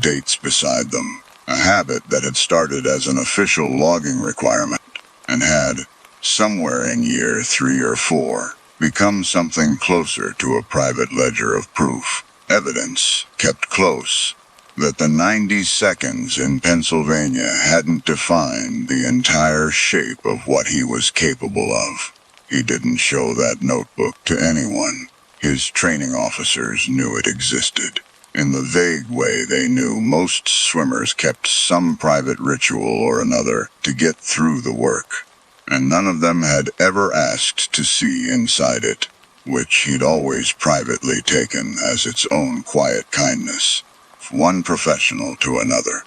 dates beside them, a habit that had started as an official logging requirement and had, somewhere in year 3 or 4, become something closer to a private ledger of proof, evidence kept close, that the 90 seconds in Pennsylvania hadn't defined the entire shape of what he was capable of. He didn't show that notebook to anyone. His training officers knew it existed. In the vague way they knew most swimmers kept some private ritual or another to get through the work, and none of them had ever asked to see inside it, which he'd always privately taken as its own quiet kindness, one professional to another,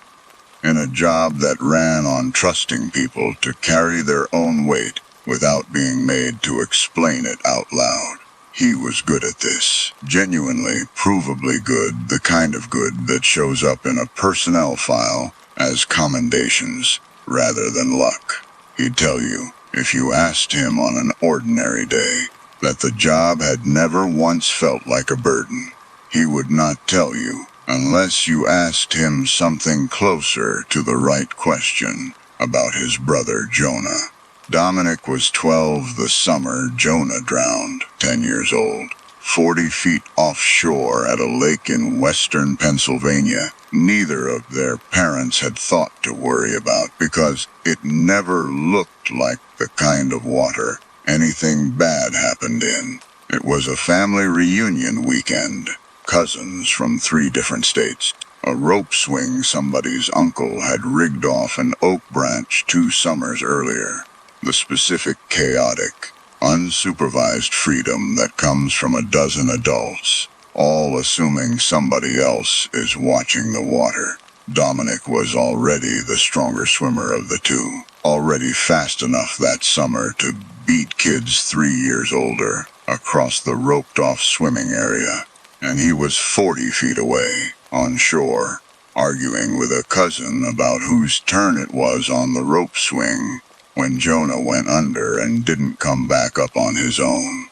in a job that ran on trusting people to carry their own weight without being made to explain it out loud. He was good at this, genuinely, provably good, the kind of good that shows up in a personnel file as commendations rather than luck. He'd tell you, if you asked him on an ordinary day, that the job had never once felt like a burden. He would not tell you unless you asked him something closer to the right question about his brother Jonah. Dominic was 12 the summer Jonah drowned, 10 years old, 40 feet offshore at a lake in western Pennsylvania. Neither of their parents had thought to worry about because it never looked like the kind of water anything bad happened in. It was a family reunion weekend. Cousins from 3 different states. A rope swing somebody's uncle had rigged off an oak branch 2 summers earlier. The specific chaotic, unsupervised freedom that comes from a dozen adults, all assuming somebody else is watching the water. Dominic was already the stronger swimmer of the two, already fast enough that summer to beat kids 3 years older across the roped-off swimming area. And he was 40 feet away, on shore, arguing with a cousin about whose turn it was on the rope swing when Jonah went under and didn't come back up on his own.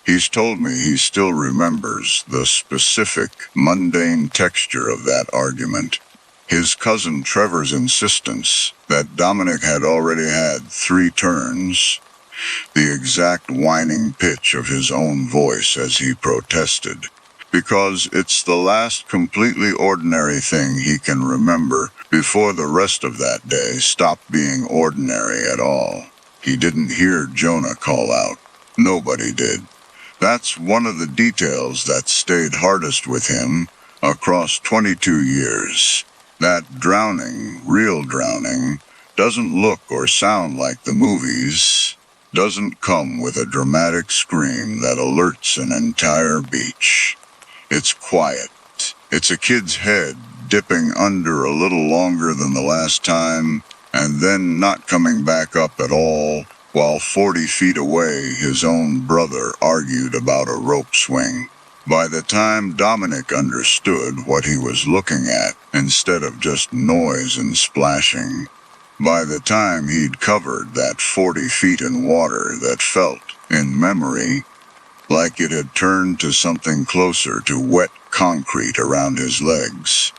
He's told me he still remembers the specific, mundane texture of that argument. His cousin Trevor's insistence that Dominic had already had 3 turns, the exact whining pitch of his own voice as he protested, because it's the last completely ordinary thing he can remember before the rest of that day stopped being ordinary at all. He didn't hear Jonah call out. Nobody did. That's one of the details that stayed hardest with him across 22 years. That drowning, real drowning, doesn't look or sound like the movies, doesn't come with a dramatic scream that alerts an entire beach. It's quiet. It's a kid's head dipping under a little longer than the last time, and then not coming back up at all, while 40 feet away his own brother argued about a rope swing. By the time Dominic understood what he was looking at, instead of just noise and splashing, by the time he'd covered that 40 feet in water that felt, in memory, like it had turned to something closer to wet concrete around his legs,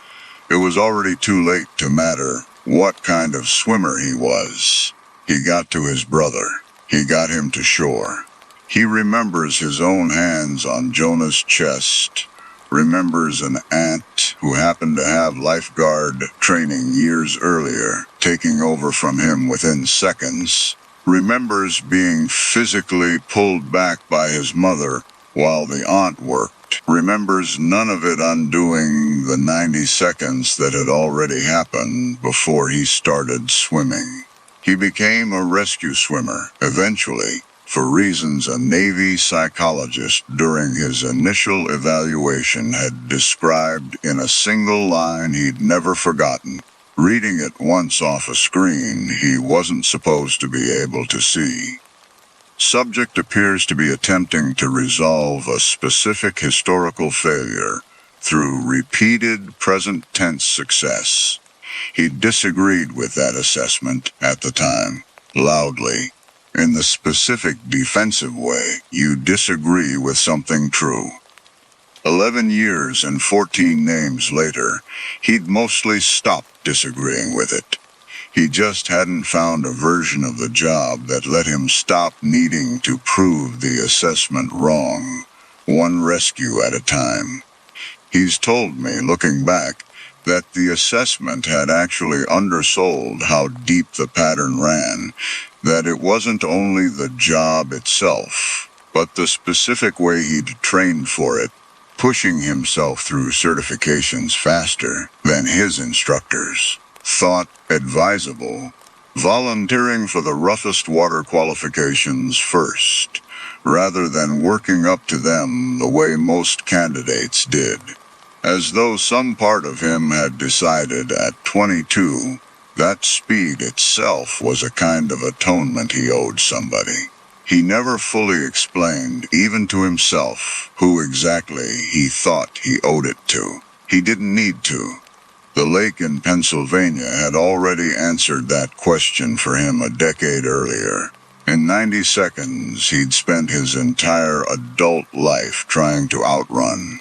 it was already too late to matter what kind of swimmer he was. He got to his brother. He got him to shore. He remembers his own hands on Jonah's chest, remembers an aunt who happened to have lifeguard training years earlier, taking over from him within seconds, remembers being physically pulled back by his mother while the aunt worked, remembers none of it undoing the 90 seconds that had already happened before he started swimming. He became a rescue swimmer, eventually, for reasons a Navy psychologist during his initial evaluation had described in a single line he'd never forgotten. Reading it once off a screen he wasn't supposed to be able to see. Subject appears to be attempting to resolve a specific historical failure through repeated present tense success. He disagreed with that assessment at the time, loudly. In the specific defensive way, you disagree with something true. 11 years and 14 names later, he'd mostly stopped disagreeing with it. He just hadn't found a version of the job that let him stop needing to prove the assessment wrong, one rescue at a time. He's told me, looking back, that the assessment had actually undersold how deep the pattern ran, that it wasn't only the job itself, but the specific way he'd trained for it, pushing himself through certifications faster than his instructors thought advisable, volunteering for the roughest water qualifications first, rather than working up to them the way most candidates did. As though some part of him had decided at 22 that speed itself was a kind of atonement he owed somebody. He never fully explained, even to himself, who exactly he thought he owed it to. He didn't need to. The lake in Pennsylvania had already answered that question for him a decade earlier. In 90 seconds, he'd spent his entire adult life trying to outrun.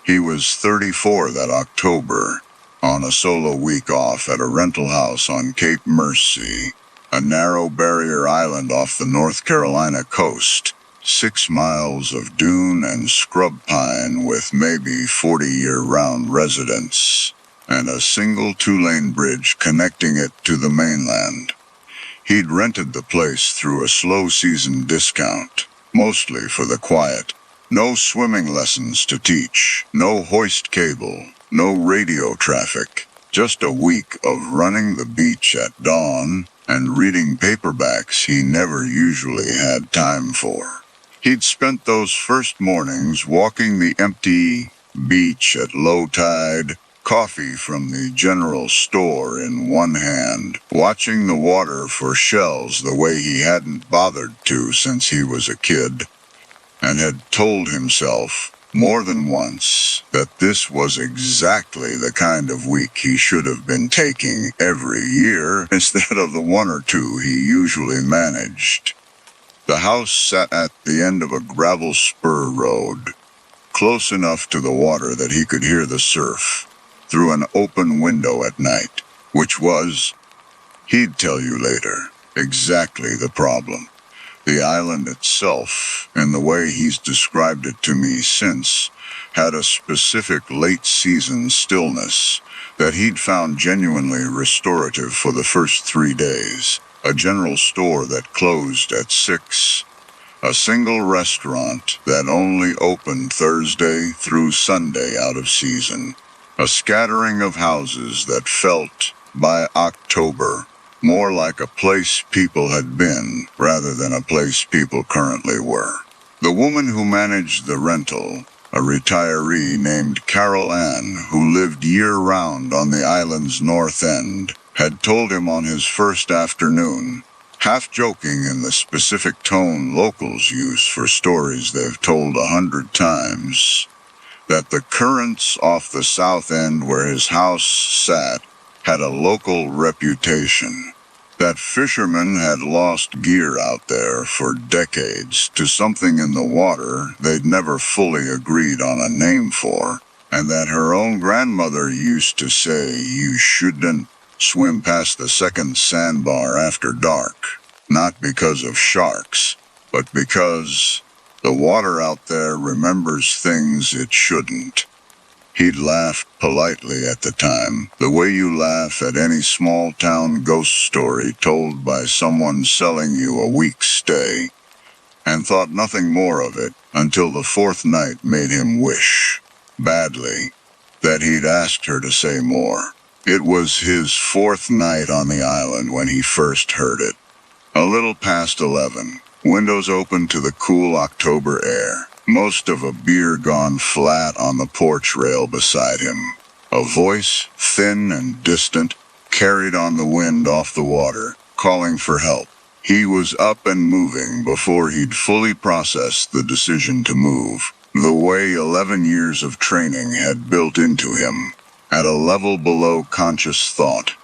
He was 34 that October, on a solo week off at a rental house on Cape Mercy, a narrow barrier island off the North Carolina coast, 6 miles of dune and scrub pine with maybe 40 year-round residents, and a single 2-lane bridge connecting it to the mainland. He'd rented the place through a slow-season discount, mostly for the quiet. No swimming lessons to teach, no hoist cable, no radio traffic, just a week of running the beach at dawn and reading paperbacks he never usually had time for. He'd spent those first mornings walking the empty beach at low tide, coffee from the general store in one hand, watching the water for shells the way he hadn't bothered to since he was a kid, and had told himself more than once that this was exactly the kind of week he should have been taking every year instead of the 1 or 2 he usually managed. The house sat at the end of a gravel spur road, close enough to the water that he could hear the surf through an open window at night, which was, he'd tell you later, exactly the problem. The island itself, in the way he's described it to me since, had a specific late-season stillness that he'd found genuinely restorative for the first 3 days. A general store that closed at 6. A single restaurant that only opened Thursday through Sunday out of season. A scattering of houses that felt, by October, more like a place people had been rather than a place people currently were. The woman who managed the rental, a retiree named Carol Ann who lived year-round on the island's north end, had told him on his first afternoon, half joking in the specific tone locals use for stories they've told 100 times, that the currents off the south end where his house sat had a local reputation, that fishermen had lost gear out there for decades to something in the water they'd never fully agreed on a name for, and that her own grandmother used to say you shouldn't swim past the second sandbar after dark. Not because of sharks, but because the water out there remembers things it shouldn't. He'd laughed politely at the time, the way you laugh at any small-town ghost story told by someone selling you a week's stay, and thought nothing more of it until the fourth night made him wish, badly, that he'd asked her to say more. It was his fourth night on the island when he first heard it. A little past 11, windows open to the cool October air, most of a beer gone flat on the porch rail beside him. A voice, thin and distant, carried on the wind off the water, calling for help. He was up and moving before he'd fully processed the decision to move, the way 11 years of training had built into him, at a level below conscious thought.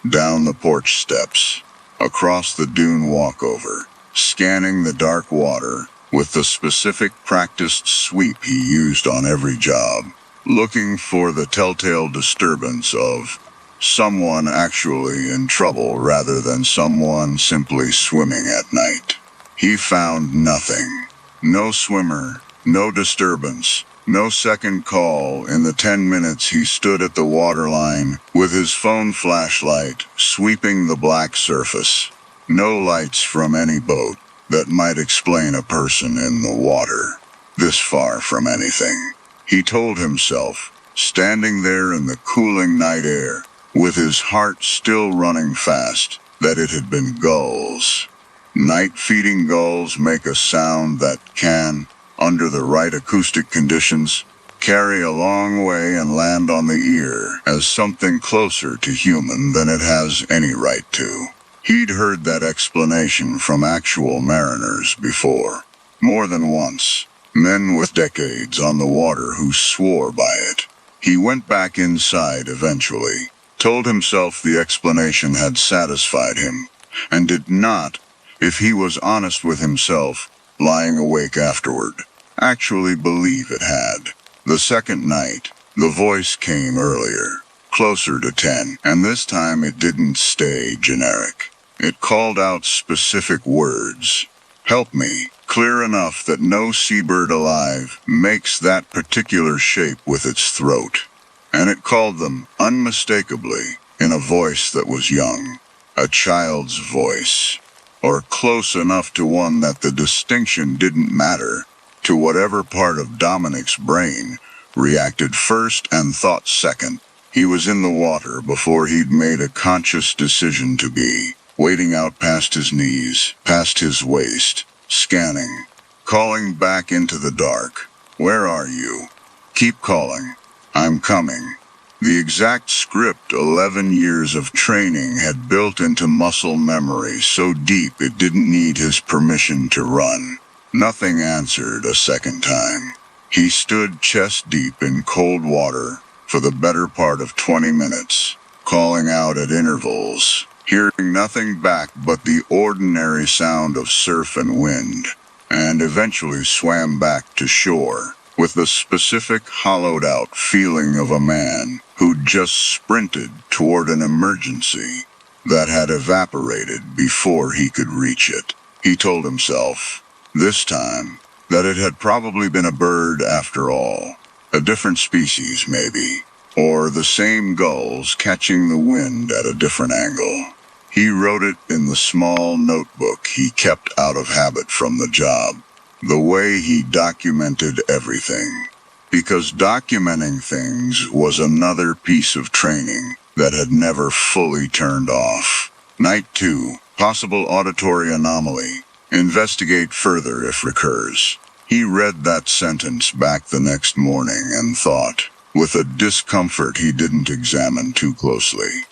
Down the porch steps, across the dune walkover, scanning the dark water with the specific practiced sweep he used on every job, looking for the telltale disturbance of someone actually in trouble rather than someone simply swimming at night. He found nothing. No swimmer, no disturbance, no second call in the 10 minutes he stood at the waterline with his phone flashlight sweeping the black surface. No lights from any boat that might explain a person in the water, this far from anything. He told himself, standing there in the cooling night air, with his heart still running fast, that it had been gulls. Night-feeding gulls make a sound that can, under the right acoustic conditions, carry a long way and land on the ear as something closer to human than it has any right to. He'd heard that explanation from actual mariners before, more than once, men with decades on the water who swore by it. He went back inside eventually, told himself the explanation had satisfied him, and did not, if he was honest with himself, lying awake afterward, actually believe it had. The second night, the voice came earlier, closer to 10, and this time it didn't stay generic. It called out specific words. Help me, clear enough that no seabird alive makes that particular shape with its throat. And it called them, unmistakably, in a voice that was young, a child's voice, or close enough to one that the distinction didn't matter, to whatever part of Dominic's brain reacted first and thought second. He was in the water before he'd made a conscious decision to be, wading out past his knees, past his waist, scanning, calling back into the dark. Where are you? Keep calling. I'm coming. The exact script 11 years of training had built into muscle memory so deep it didn't need his permission to run. Nothing answered a second time. He stood chest deep in cold water for the better part of 20 minutes, calling out at intervals, hearing nothing back but the ordinary sound of surf and wind, and eventually swam back to shore with the specific hollowed-out feeling of a man who'd just sprinted toward an emergency that had evaporated before he could reach it. He told himself, this time, that it had probably been a bird after all, a different species maybe, or the same gulls catching the wind at a different angle. He wrote it in the small notebook he kept out of habit from the job, the way he documented everything. Because documenting things was another piece of training that had never fully turned off. Night 2, possible auditory anomaly. Investigate further if recurs. He read that sentence back the next morning and thought, with a discomfort he didn't examine too closely,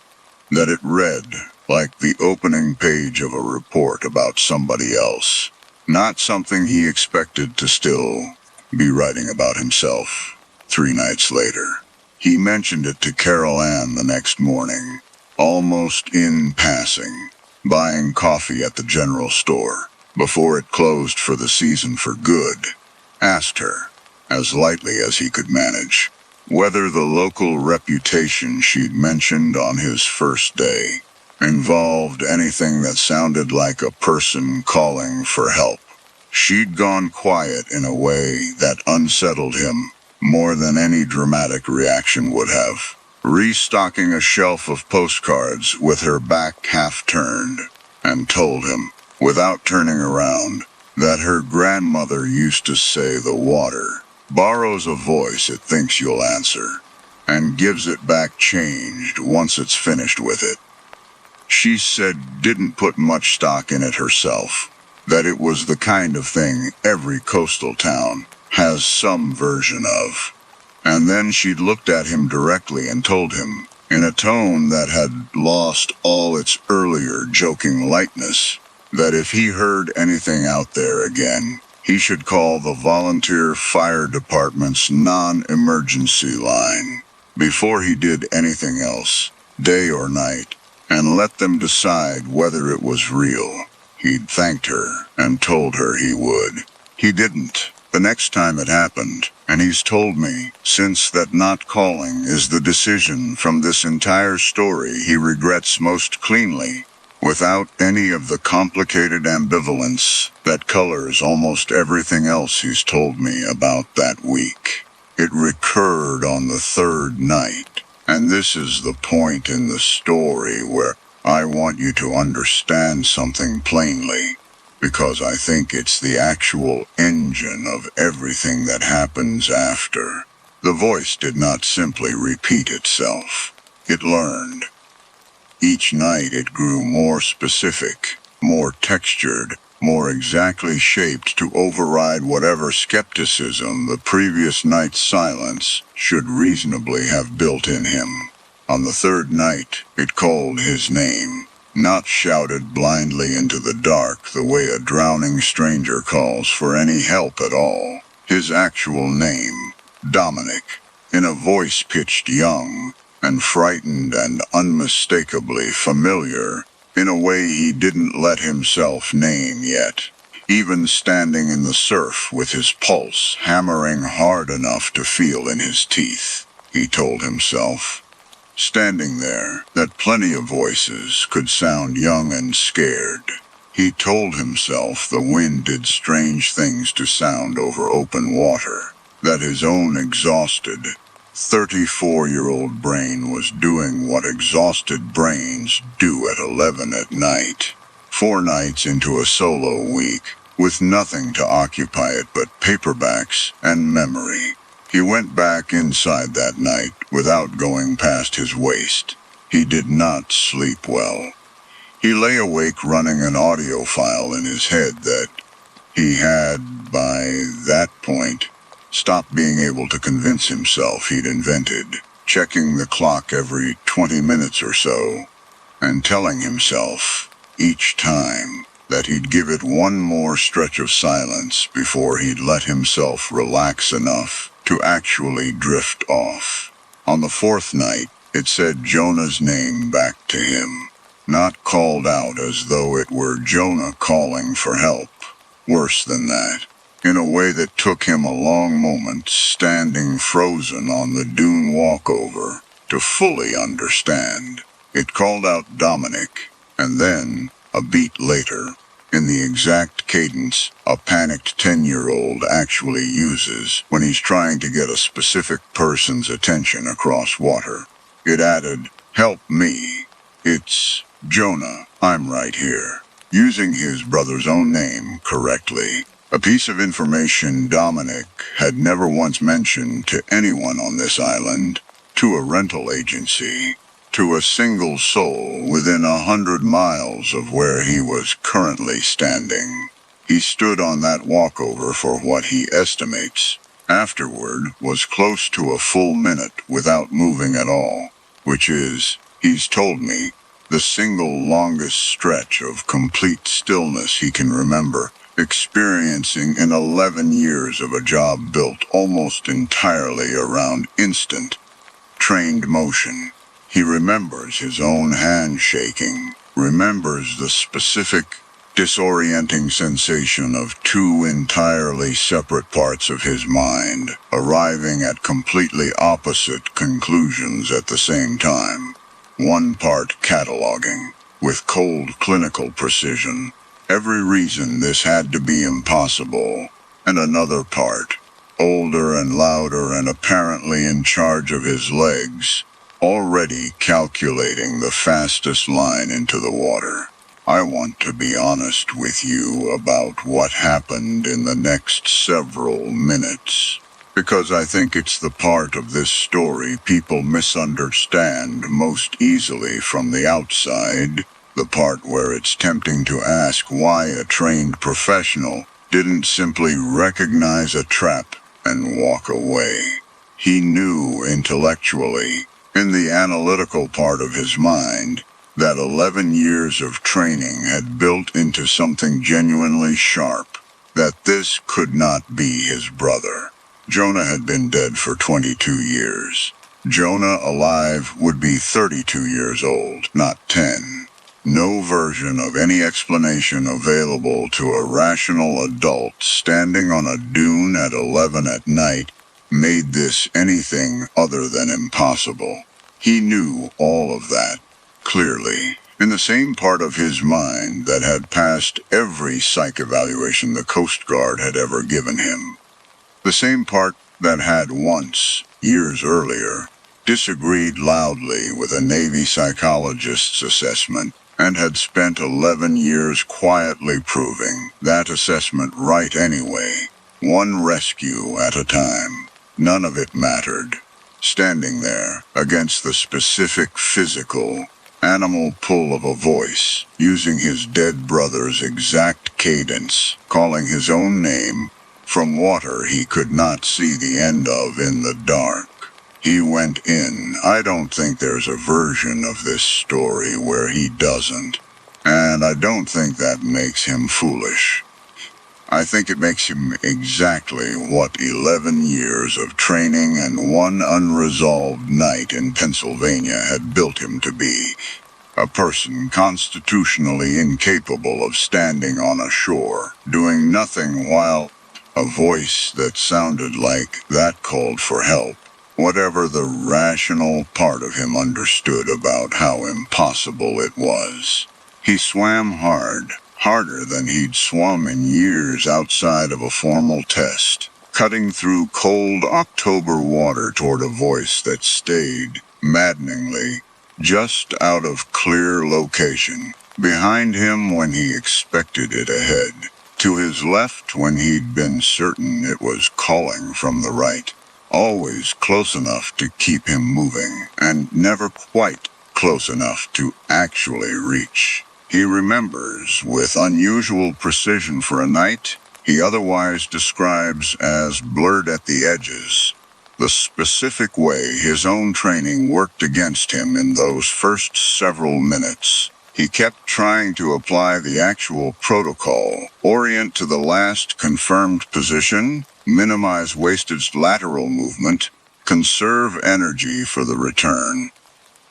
that it read like the opening page of a report about somebody else, not something he expected to still be writing about himself. 3 nights later, he mentioned it to Carol Ann the next morning, almost in passing, buying coffee at the general store before it closed for the season for good. Asked her, as lightly as he could manage, whether the local reputation she'd mentioned on his first day involved anything that sounded like a person calling for help. She'd gone quiet in a way that unsettled him more than any dramatic reaction would have, restocking a shelf of postcards with her back half turned, and told him, without turning around, that her grandmother used to say the water borrows a voice it thinks you'll answer, and gives it back changed once it's finished with it. She said didn't put much stock in it herself, that it was the kind of thing every coastal town has some version of. And then she'd looked at him directly and told him, in a tone that had lost all its earlier joking lightness, that if he heard anything out there again, he should call the volunteer fire department's non-emergency line before he did anything else, day or night, and let them decide whether it was real. He'd thanked her and told her he would. He didn't the next time it happened, and he's told me since that not calling is the decision from this entire story he regrets most cleanly, without any of the complicated ambivalence that colors almost everything else he's told me about that week. It recurred on the third night, and this is the point in the story where I want you to understand something plainly, because I think it's the actual engine of everything that happens after. The voice did not simply repeat itself. It learned. Each night it grew more specific, more textured, more exactly shaped to override whatever skepticism the previous night's silence should reasonably have built in him. On the third night, it called his name, not shouted blindly into the dark the way a drowning stranger calls for any help at all. His actual name, Dominic, in a voice pitched young and frightened and unmistakably familiar, in a way he didn't let himself name yet, even standing in the surf with his pulse hammering hard enough to feel in his teeth, he told himself. Standing there, that plenty of voices could sound young and scared. He told himself the wind did strange things to sound over open water, that his own exhausted, 34-year-old brain was doing what exhausted brains do at 11 at night. 4 nights into a solo week, with nothing to occupy it but paperbacks and memory. He went back inside that night without going past his waist. He did not sleep well. He lay awake running an audio file in his head that he had, by that point, stopped being able to convince himself he'd invented, checking the clock every 20 minutes or so, and telling himself, each time, that he'd give it one more stretch of silence before he'd let himself relax enough to actually drift off. On the 4th night, it said Jonah's name back to him, not called out as though it were Jonah calling for help. Worse than that, in a way that took him a long moment standing frozen on the dune walkover to fully understand. It called out Dominic, and then, a beat later, in the exact cadence a panicked 10-year-old actually uses when he's trying to get a specific person's attention across water. It added, "Help me. It's Jonah. I'm right here." Using his brother's own name correctly, a piece of information Dominic had never once mentioned to anyone on this island, to a rental agency, to a single soul within 100 miles of where he was currently standing. He stood on that walkover for what he estimates, afterward, was close to a full minute without moving at all, which is, he's told me, the single longest stretch of complete stillness he can remember experiencing in 11 years of a job built almost entirely around instant, trained motion. He remembers his own hand shaking, remembers the specific, disorienting sensation of 2 entirely separate parts of his mind, arriving at completely opposite conclusions at the same time. One part cataloging, with cold clinical precision. Every reason this had to be impossible. And another part, older and louder and apparently in charge of his legs, already calculating the fastest line into the water. I want to be honest with you about what happened in the next several minutes, because I think it's the part of this story people misunderstand most easily from the outside, the part where it's tempting to ask why a trained professional didn't simply recognize a trap and walk away. He knew intellectually, in the analytical part of his mind, that 11 years of training had built into something genuinely sharp, that this could not be his brother. Jonah had been dead for 22 years. Jonah, alive, would be 32 years old, not 10. No version of any explanation available to a rational adult standing on a dune at 11 at night made this anything other than impossible. He knew all of that, clearly, in the same part of his mind that had passed every psych evaluation the Coast Guard had ever given him. The same part that had once, years earlier, disagreed loudly with a Navy psychologist's assessment and had spent 11 years quietly proving that assessment right anyway, one rescue at a time. None of it mattered. Standing there, against the specific physical, animal pull of a voice, using his dead brother's exact cadence, calling his own name, from water he could not see the end of in the dark. He went in. I don't think there's a version of this story where he doesn't. And I don't think that makes him foolish. I think it makes him exactly what 11 years of training and one unresolved night in Pennsylvania had built him to be. A person constitutionally incapable of standing on a shore, doing nothing while a voice that sounded like that called for help. Whatever the rational part of him understood about how impossible it was. He swam hard, harder than he'd swum in years outside of a formal test, cutting through cold October water toward a voice that stayed, maddeningly, just out of clear location, behind him when he expected it ahead, to his left when he'd been certain it was calling from the right. Always close enough to keep him moving, and never quite close enough to actually reach. He remembers, with unusual precision for a night, he otherwise describes as blurred at the edges, the specific way his own training worked against him in those first several minutes. He kept trying to apply the actual protocol, orient to the last confirmed position, minimize wasted lateral movement, conserve energy for the return,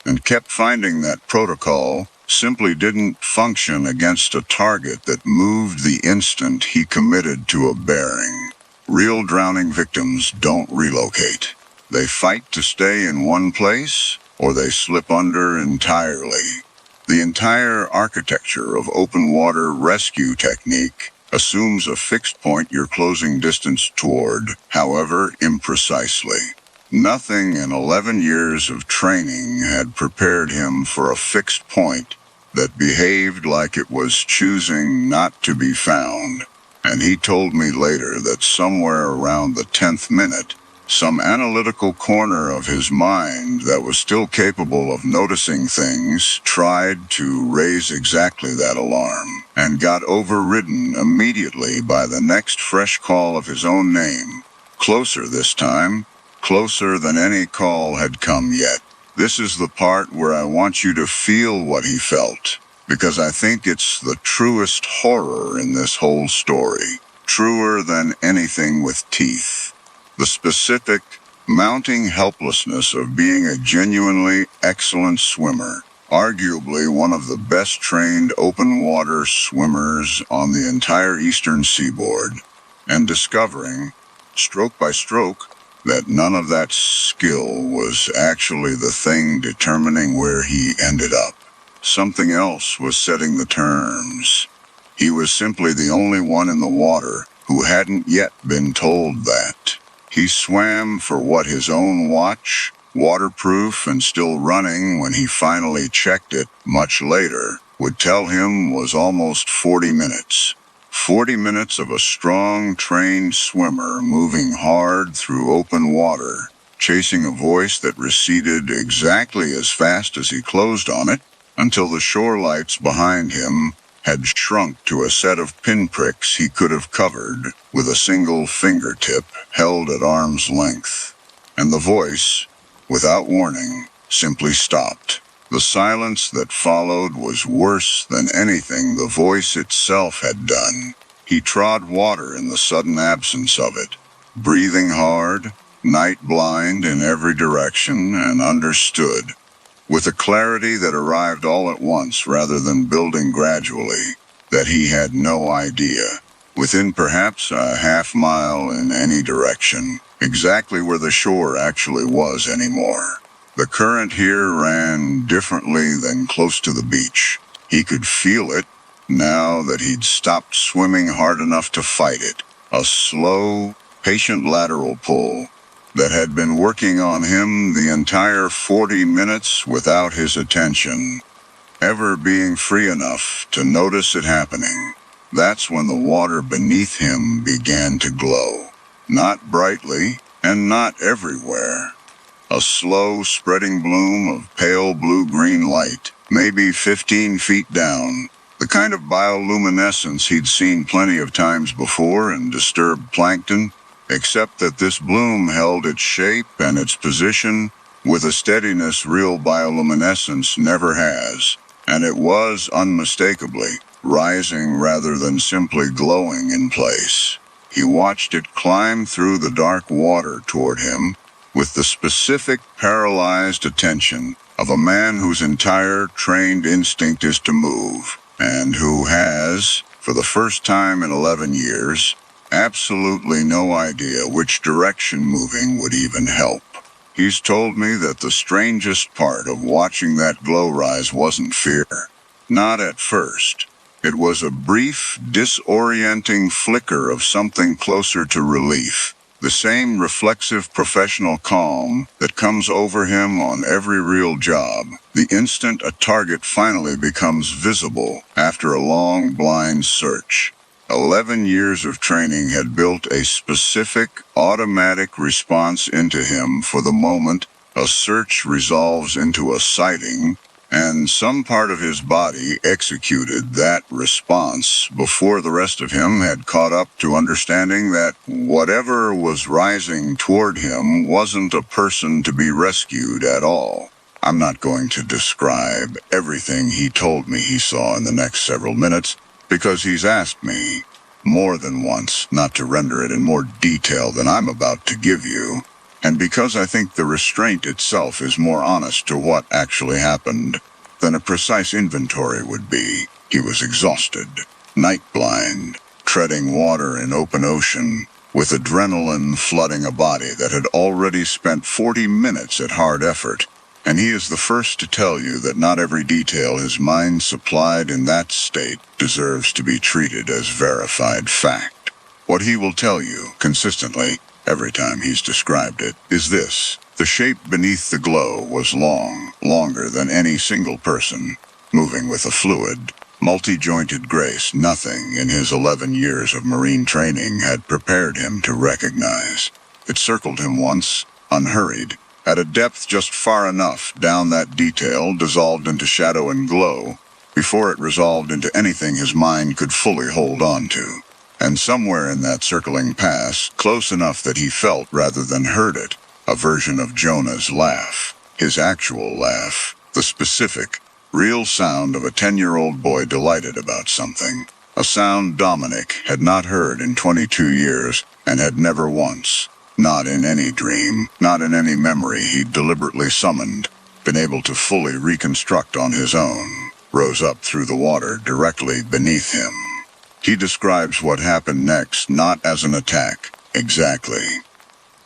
and kept finding that protocol simply didn't function against a target that moved the instant he committed to a bearing. Real drowning victims don't relocate. They fight to stay in one place, or they slip under entirely. The entire architecture of open water rescue technique assumes a fixed point you're closing distance toward, however imprecisely. Nothing in 11 years of training had prepared him for a fixed point that behaved like it was choosing not to be found. And he told me later that somewhere around the 10th minute, some analytical corner of his mind that was still capable of noticing things tried to raise exactly that alarm, and got overridden immediately by the next fresh call of his own name. Closer this time, closer than any call had come yet. This is the part where I want you to feel what he felt, because I think it's the truest horror in this whole story, truer than anything with teeth. The specific, mounting helplessness of being a genuinely excellent swimmer, arguably one of the best trained open water swimmers on the entire eastern seaboard, and discovering, stroke by stroke, that none of that skill was actually the thing determining where he ended up. something else was setting the terms. He was simply the only one in the water who hadn't yet been told that. He swam for what his own watch, waterproof and still running when he finally checked it much later, would tell him was almost 40 minutes. 40 minutes of a strong, trained swimmer moving hard through open water, chasing a voice that receded exactly as fast as he closed on it, until the shore lights behind him had shrunk to a set of pinpricks he could have covered with a single fingertip held at arm's length. And the voice, without warning, simply stopped. The silence that followed was worse than anything the voice itself had done. He trod water in the sudden absence of it, breathing hard, night-blind in every direction, and understood, with a clarity that arrived all at once rather than building gradually, that he had no idea, within perhaps a half-mile in any direction, exactly where the shore actually was anymore. The current here ran differently than close to the beach. He could feel it, now that he'd stopped swimming hard enough to fight it. A slow, patient lateral pull that had been working on him the entire 40 minutes without his attention ever being free enough to notice it happening. That's when the water beneath him began to glow. Not brightly, and not everywhere. A slow, spreading bloom of pale blue-green light, maybe 15 feet down, the kind of bioluminescence he'd seen plenty of times before in disturbed plankton, except that this bloom held its shape and its position with a steadiness real bioluminescence never has, and it was unmistakably rising rather than simply glowing in place. He watched it climb through the dark water toward him with the specific paralyzed attention of a man whose entire trained instinct is to move, and who has, for the first time in 11 years, absolutely no idea which direction moving would even help. He's told me that the strangest part of watching that glow rise wasn't fear. Not at first. It was a brief, disorienting flicker of something closer to relief. The same reflexive professional calm that comes over him on every real job, the instant a target finally becomes visible after a long, blind search. 11 years of training had built a specific, automatic response into him for the moment a search resolves into a sighting, and some part of his body executed that response before the rest of him had caught up to understanding that whatever was rising toward him wasn't a person to be rescued at all. I'm not going to describe everything he told me he saw in the next several minutes, because he's asked me more than once not to render it in more detail than I'm about to give you, and because I think the restraint itself is more honest to what actually happened than a precise inventory would be. He was exhausted, night-blind, treading water in open ocean, with adrenaline flooding a body that had already spent 40 minutes at hard effort. And he is the first to tell you that not every detail his mind supplied in that state deserves to be treated as verified fact. What he will tell you, consistently, every time he's described it, is this: the shape beneath the glow was long, longer than any single person, moving with a fluid, multi-jointed grace nothing in his 11 years of marine training had prepared him to recognize. It circled him once, unhurried, at a depth just far enough down that detail dissolved into shadow and glow before it resolved into anything his mind could fully hold on to. And somewhere in that circling pass, close enough that he felt rather than heard it, a version of Jonah's laugh, his actual laugh, the specific, real sound of a 10-year-old boy delighted about something, a sound Dominic had not heard in 22 years and had never once, not in any dream, not in any memory he'd deliberately summoned, been able to fully reconstruct on his own, rose up through the water directly beneath him. He describes what happened next not as an attack, exactly.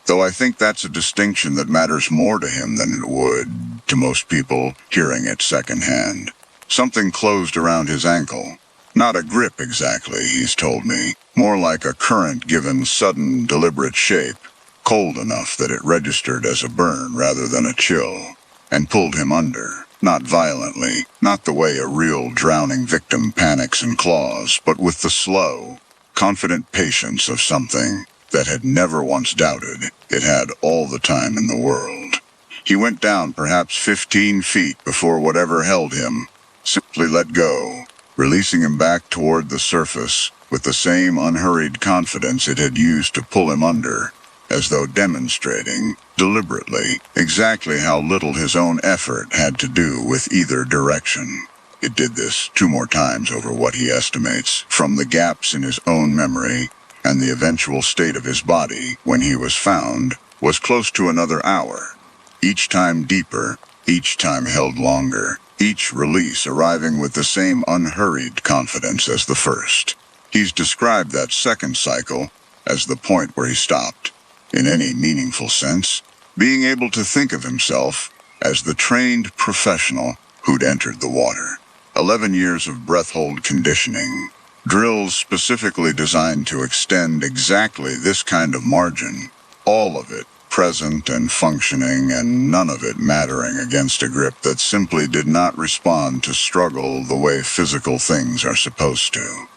Though I think that's a distinction that matters more to him than it would to most people hearing it secondhand. Something closed around his ankle. Not a grip exactly, he's told me. More like a current given sudden, deliberate shape. Cold enough that it registered as a burn rather than a chill. And pulled him under. Not violently. Not the way a real drowning victim panics and claws, but with the slow, confident patience of something that had never once doubted it had all the time in the world. He went down perhaps 15 feet before whatever held him simply let go, releasing him back toward the surface with the same unhurried confidence it had used to pull him under, as though demonstrating, deliberately, exactly how little his own effort had to do with either direction. It did this 2 more times over what he estimates, from the gaps in his own memory and the eventual state of his body when he was found, was close to another hour. Each time deeper, each time held longer, each release arriving with the same unhurried confidence as the first. He's described that second cycle as the point where he stopped, in any meaningful sense, being able to think of himself as the trained professional who'd entered the water. 11 years of breath-hold conditioning, drills specifically designed to extend exactly this kind of margin, all of it present and functioning, and none of it mattering against a grip that simply did not respond to struggle the way physical things are supposed to.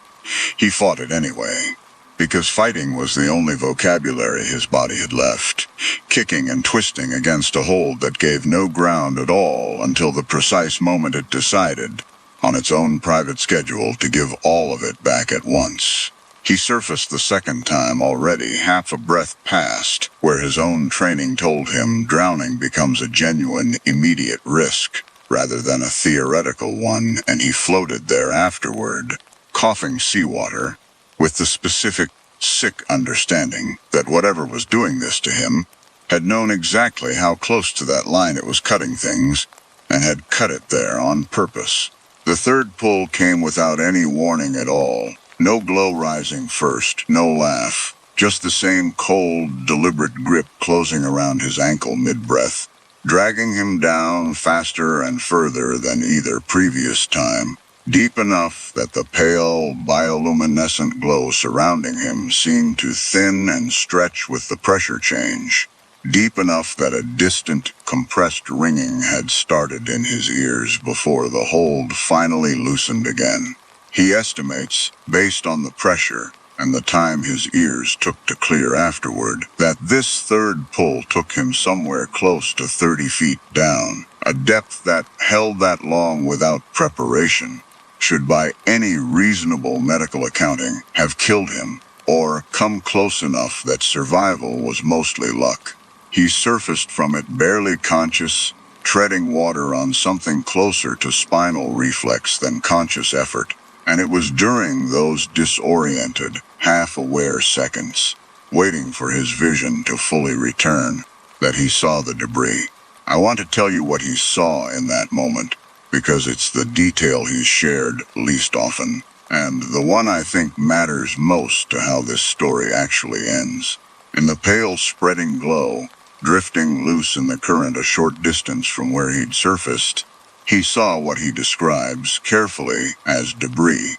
He fought it anyway, because fighting was the only vocabulary his body had left, kicking and twisting against a hold that gave no ground at all until the precise moment it decided, on its own private schedule, to give all of it back at once. He surfaced the second time already, half a breath past, where his own training told him drowning becomes a genuine, immediate risk, rather than a theoretical one, and he floated there afterward, coughing seawater, with the specific, sick understanding that whatever was doing this to him had known exactly how close to that line it was cutting things, and had cut it there on purpose. The third pull came without any warning at all. No glow rising first, no laugh, just the same cold, deliberate grip closing around his ankle mid-breath, dragging him down faster and further than either previous time, deep enough that the pale, bioluminescent glow surrounding him seemed to thin and stretch with the pressure change, deep enough that a distant, compressed ringing had started in his ears before the hold finally loosened again. He estimates, based on the pressure and the time his ears took to clear afterward, that this third pull took him somewhere close to 30 feet down, a depth that, held that long without preparation, should by any reasonable medical accounting have killed him, or come close enough that survival was mostly luck. He surfaced from it barely conscious, treading water on something closer to spinal reflex than conscious effort. And it was during those disoriented, half-aware seconds, waiting for his vision to fully return, that he saw the debris. I want to tell you what he saw in that moment, because it's the detail he's shared least often, and the one I think matters most to how this story actually ends. In the pale spreading glow, drifting loose in the current a short distance from where he'd surfaced, he saw what he describes carefully as debris,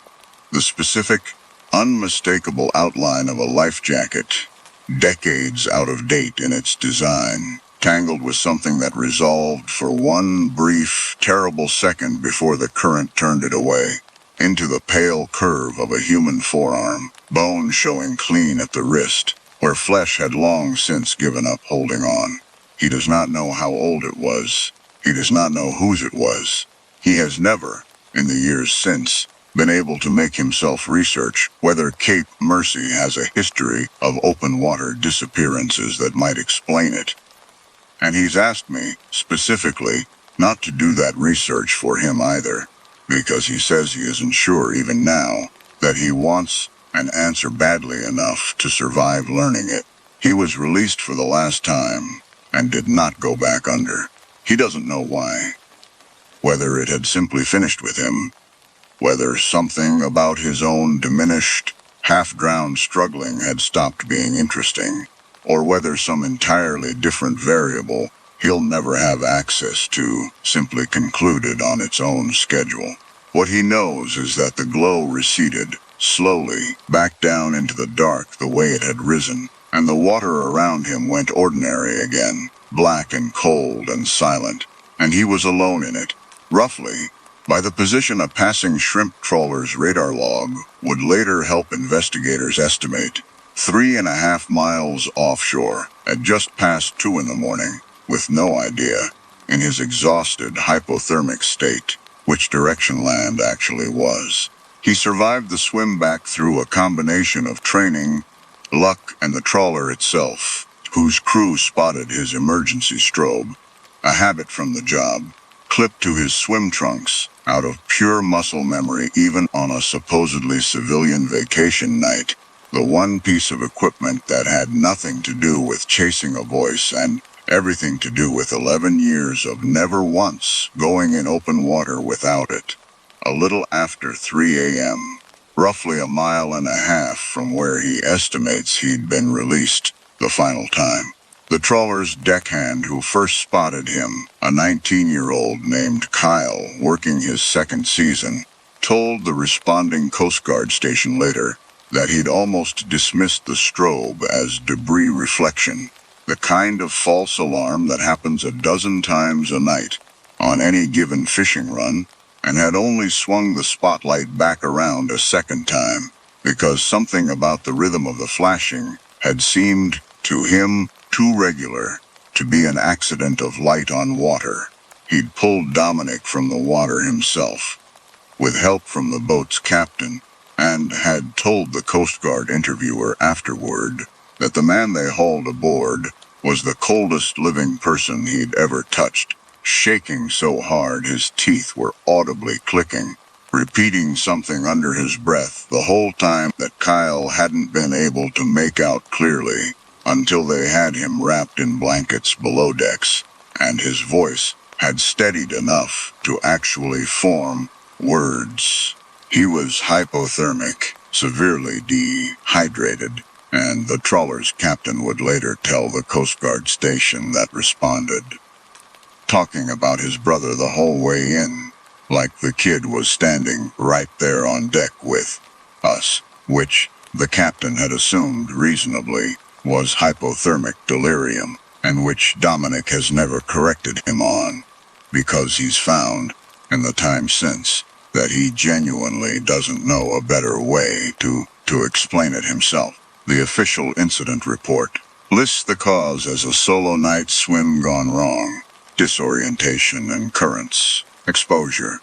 the specific, unmistakable outline of a life jacket, decades out of date in its design, tangled with something that resolved for one brief, terrible second before the current turned it away, into the pale curve of a human forearm, bone showing clean at the wrist, where flesh had long since given up holding on. He does not know how old it was. He does not know whose it was. He has never, in the years since, been able to make himself research whether Cape Mercy has a history of open water disappearances that might explain it. And he's asked me, specifically, not to do that research for him either, because he says he isn't sure even now that he wants an answer badly enough to survive learning it. He was released for the last time and did not go back under. He doesn't know why. Whether it had simply finished with him, whether something about his own diminished, half-drowned struggling had stopped being interesting, or whether some entirely different variable he'll never have access to simply concluded on its own schedule. What he knows is that the glow receded, slowly, back down into the dark the way it had risen, and the water around him went ordinary again, black and cold and silent, and he was alone in it. Roughly, by the position a passing shrimp trawler's radar log would later help investigators estimate, 3.5 miles offshore, at just past 2 in the morning, with no idea, in his exhausted, hypothermic state, which direction land actually was. He survived the swim back through a combination of training, luck, and the trawler itself, whose crew spotted his emergency strobe, a habit from the job, clipped to his swim trunks, out of pure muscle memory even on a supposedly civilian vacation night, the one piece of equipment that had nothing to do with chasing a voice and everything to do with 11 years of never once going in open water without it. A little after 3 a.m., roughly 1.5 miles from where he estimates he'd been released the final time, the trawler's deckhand who first spotted him, a 19-year-old named Kyle working his second season, told the responding Coast Guard station later that he'd almost dismissed the strobe as debris reflection, the kind of false alarm that happens a dozen times a night on any given fishing run, and had only swung the spotlight back around a second time because something about the rhythm of the flashing had seemed, to him, too regular to be an accident of light on water. He'd pulled Dominic from the water himself, with help from the boat's captain, and had told the Coast Guard interviewer afterward that the man they hauled aboard was the coldest living person he'd ever touched, shaking so hard his teeth were audibly clicking, repeating something under his breath the whole time that Kyle hadn't been able to make out clearly until they had him wrapped in blankets below decks, and his voice had steadied enough to actually form words. He was hypothermic, severely dehydrated, and the trawler's captain would later tell the Coast Guard station that responded, talking about his brother the whole way in, like the kid was standing right there on deck with us, which the captain had assumed reasonably was hypothermic delirium, and which Dominic has never corrected him on, because he's found, in the time since, that he genuinely doesn't know a better way to explain it himself. The official incident report lists the cause as a solo night swim gone wrong, disorientation and currents, exposure.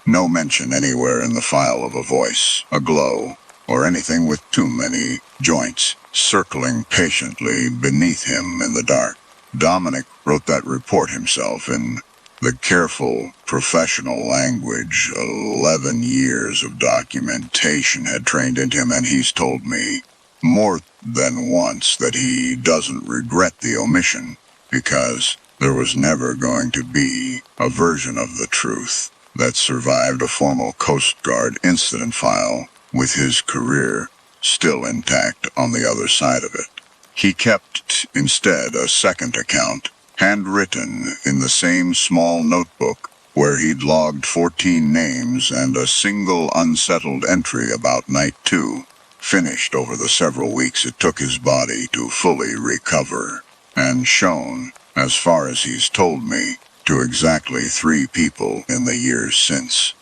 No mention anywhere in the file of a voice, a glow, or anything with too many joints circling patiently beneath him in the dark. Dominic wrote that report himself in the careful, professional language 11 years of documentation had trained into him, and he's told me more than once that he doesn't regret the omission, because there was never going to be a version of the truth that survived a formal Coast Guard incident file with his career still intact on the other side of it. He kept, instead, a second account, handwritten in the same small notebook where he'd logged 14 names and a single unsettled entry about night 2, finished over the several weeks it took his body to fully recover, and shown, as far as he's told me, to exactly 3 people in the years since.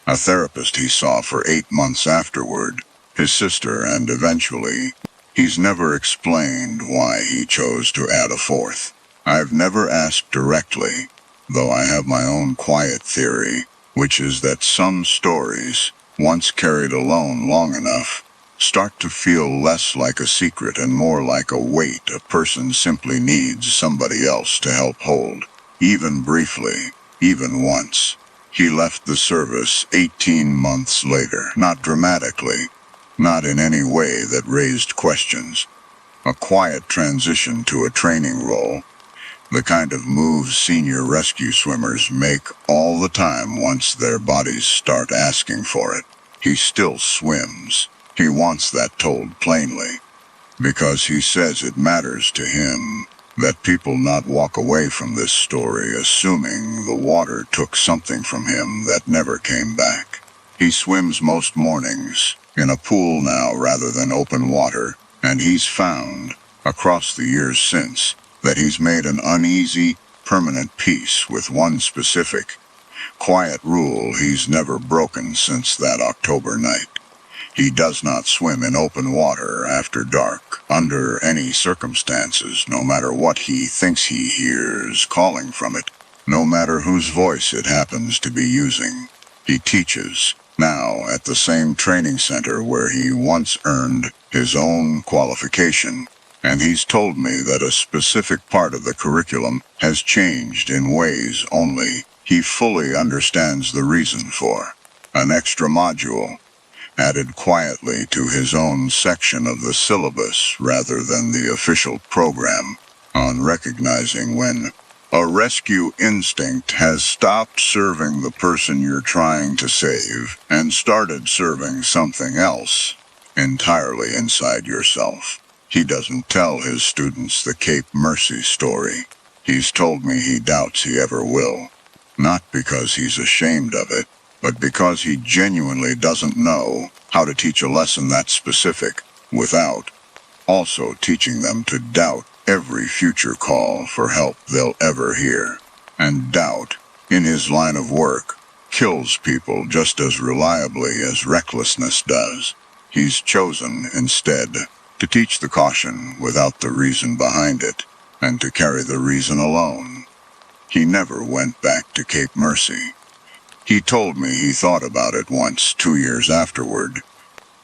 A therapist he saw for 8 months afterward, his sister, and eventually, he's never explained why he chose to add a 4th. I've never asked directly, though I have my own quiet theory, which is that some stories, once carried alone long enough, start to feel less like a secret and more like a weight a person simply needs somebody else to help hold, even briefly, even once. He left the service 18 months later, not dramatically, not in any way that raised questions. A quiet transition to a training role, the kind of moves senior rescue swimmers make all the time once their bodies start asking for it. He still swims. He wants that told plainly, because he says it matters to him, that people not walk away from this story assuming the water took something from him that never came back. He swims most mornings, in a pool now rather than open water, and he's found, across the years since, that he's made an uneasy, permanent peace with one specific, quiet rule he's never broken since that October night. He does not swim in open water after dark, under any circumstances, no matter what he thinks he hears calling from it, no matter whose voice it happens to be using. He teaches, now at the same training center where he once earned his own qualification, and he's told me that a specific part of the curriculum has changed in ways only he fully understands the reason for. An extra module, added quietly to his own section of the syllabus rather than the official program, on recognizing when a rescue instinct has stopped serving the person you're trying to save and started serving something else, entirely inside yourself. He doesn't tell his students the Cape Mercy story. He's told me he doubts he ever will. Not because he's ashamed of it, but because he genuinely doesn't know how to teach a lesson that specific without also teaching them to doubt every future call for help they'll ever hear. And doubt, in his line of work, kills people just as reliably as recklessness does. He's chosen, instead, to teach the caution without the reason behind it, and to carry the reason alone. He never went back to Cape Mercy. He told me he thought about it once, 2 years afterward,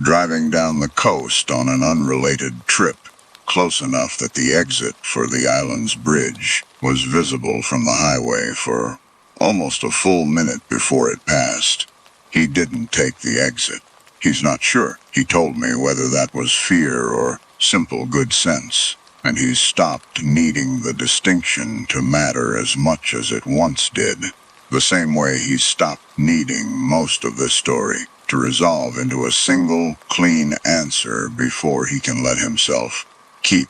driving down the coast on an unrelated trip, close enough that the exit for the island's bridge was visible from the highway for almost a full minute before it passed. He didn't take the exit. He's not sure, he told me, whether that was fear or simple good sense, and he's stopped needing the distinction to matter as much as it once did. The same way he stopped needing most of this story to resolve into a single, clean answer before he can let himself keep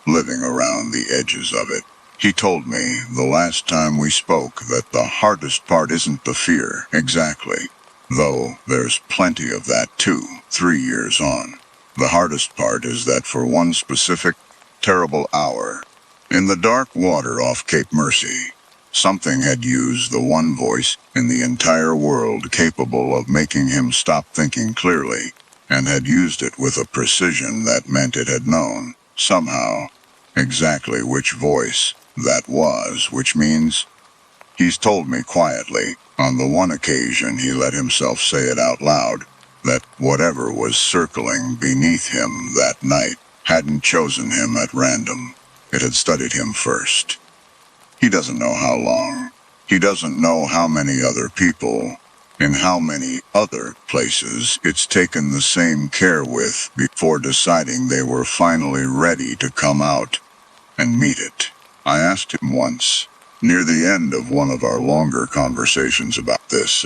living around the edges of it. He told me the last time we spoke that the hardest part isn't the fear, exactly, though there's plenty of that too, 3 years on. The hardest part is that for one specific, terrible hour, in the dark water off Cape Mercy, something had used the one voice in the entire world capable of making him stop thinking clearly, and had used it with a precision that meant it had known, somehow, exactly which voice that was, which means, he's told me quietly, on the one occasion he let himself say it out loud, that whatever was circling beneath him that night hadn't chosen him at random. It had studied him first. He doesn't know how long. He doesn't know how many other people, in how many other places it's taken the same care with before deciding they were finally ready to come out and meet it. I asked him once, near the end of one of our longer conversations about this,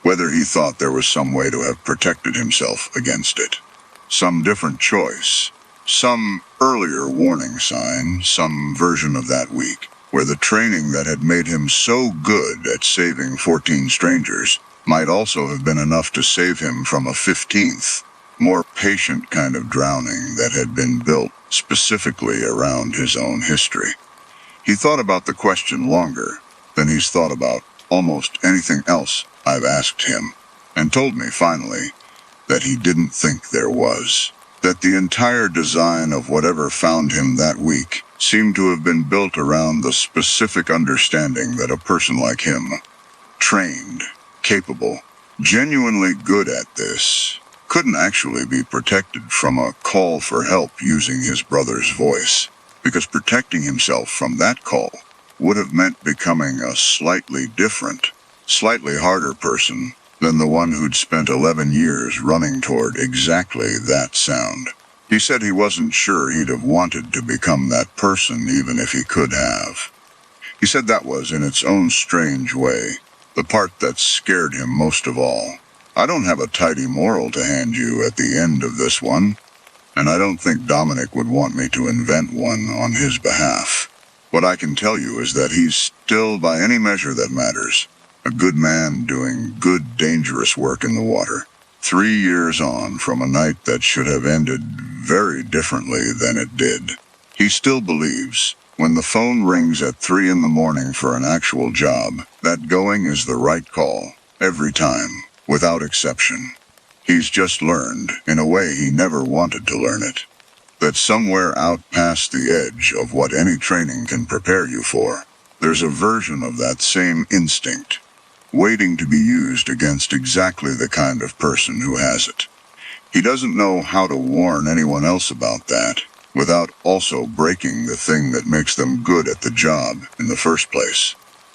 whether he thought there was some way to have protected himself against it. Some different choice. Some earlier warning sign, some version of that week, where the training that had made him so good at saving 14 strangers might also have been enough to save him from a 15th, more patient kind of drowning that had been built specifically around his own history. He thought about the question longer than he's thought about almost anything else I've asked him, and told me finally that he didn't think there was. That the entire design of whatever found him that week seemed to have been built around the specific understanding that a person like him, trained, capable, genuinely good at this, couldn't actually be protected from a call for help using his brother's voice, because protecting himself from that call would have meant becoming a slightly different, slightly harder person than the one who'd spent 11 years running toward exactly that sound. He said he wasn't sure he'd have wanted to become that person even if he could have. He said that was, in its own strange way, the part that scared him most of all. I don't have a tidy moral to hand you at the end of this one, and I don't think Dominic would want me to invent one on his behalf. What I can tell you is that he's still, by any measure that matters, a good man doing good, dangerous work in the water. 3 years on from a night that should have ended very differently than it did. He still believes, when the phone rings at 3 in the morning for an actual job, that going is the right call, every time, without exception. He's just learned, in a way he never wanted to learn it, that somewhere out past the edge of what any training can prepare you for, there's a version of that same instinct, waiting to be used against exactly the kind of person who has it. He doesn't know how to warn anyone else about that, without also breaking the thing that makes them good at the job in the first place.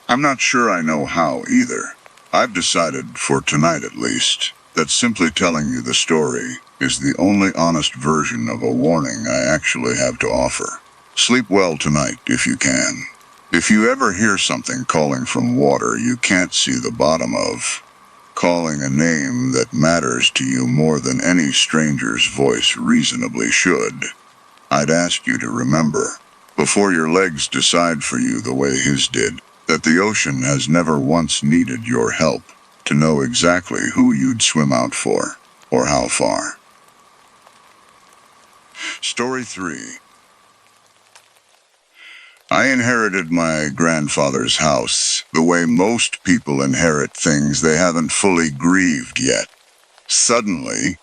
I'm not sure I know how either. I've decided, for tonight at least, that simply telling you the story is the only honest version of a warning I actually have to offer. Sleep well tonight if you can. If you ever hear something calling from water you can't see the bottom of, calling a name that matters to you more than any stranger's voice reasonably should, I'd ask you to remember, before your legs decide for you the way his did, that the ocean has never once needed your help to know exactly who you'd swim out for, or how far. Story 3. I inherited my grandfather's house the way most people inherit things they haven't fully grieved yet. Suddenly,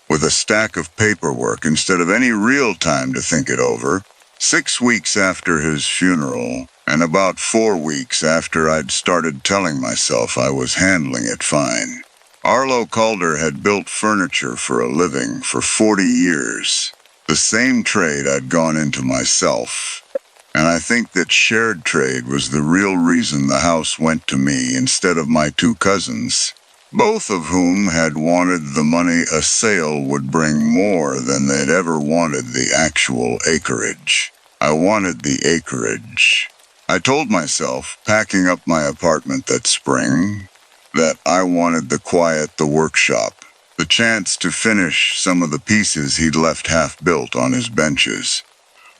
with a stack of paperwork instead of any real time to think it over, 6 weeks after his funeral, and about 4 weeks after I'd started telling myself I was handling it fine. Arlo Calder had built furniture for a living for 40 years, the same trade I'd gone into myself, and I think that shared trade was the real reason the house went to me instead of my 2 cousins, both of whom had wanted the money a sale would bring more than they'd ever wanted the actual acreage. I wanted the acreage. I told myself, packing up my apartment that spring, that I wanted the quiet, the workshop, the chance to finish some of the pieces he'd left half-built on his benches.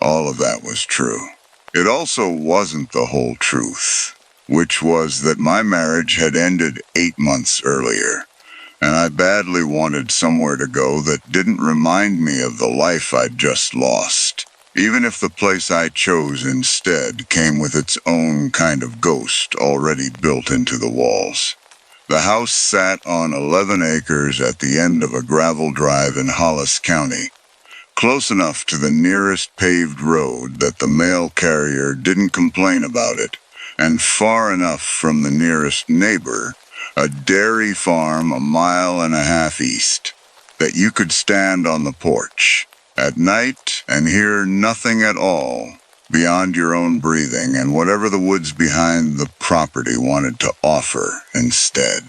All of that was true. It also wasn't the whole truth, which was that my marriage had ended 8 months earlier, and I badly wanted somewhere to go that didn't remind me of the life I'd just lost, even if the place I chose instead came with its own kind of ghost already built into the walls. The house sat on 11 acres at the end of a gravel drive in Hollis County, close enough to the nearest paved road that the mail carrier didn't complain about it, and far enough from the nearest neighbor, a dairy farm 1.5 miles east, that you could stand on the porch at night and hear nothing at all beyond your own breathing and whatever the woods behind the property wanted to offer instead.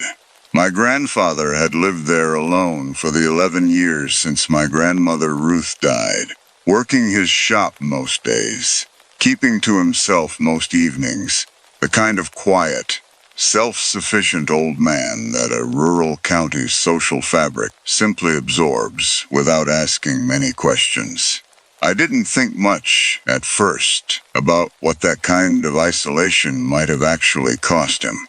My grandfather had lived there alone for the 11 years since my grandmother Ruth died, working his shop most days, keeping to himself most evenings, the kind of quiet, self-sufficient old man that a rural county's social fabric simply absorbs without asking many questions. I didn't think much, at first, about what that kind of isolation might have actually cost him.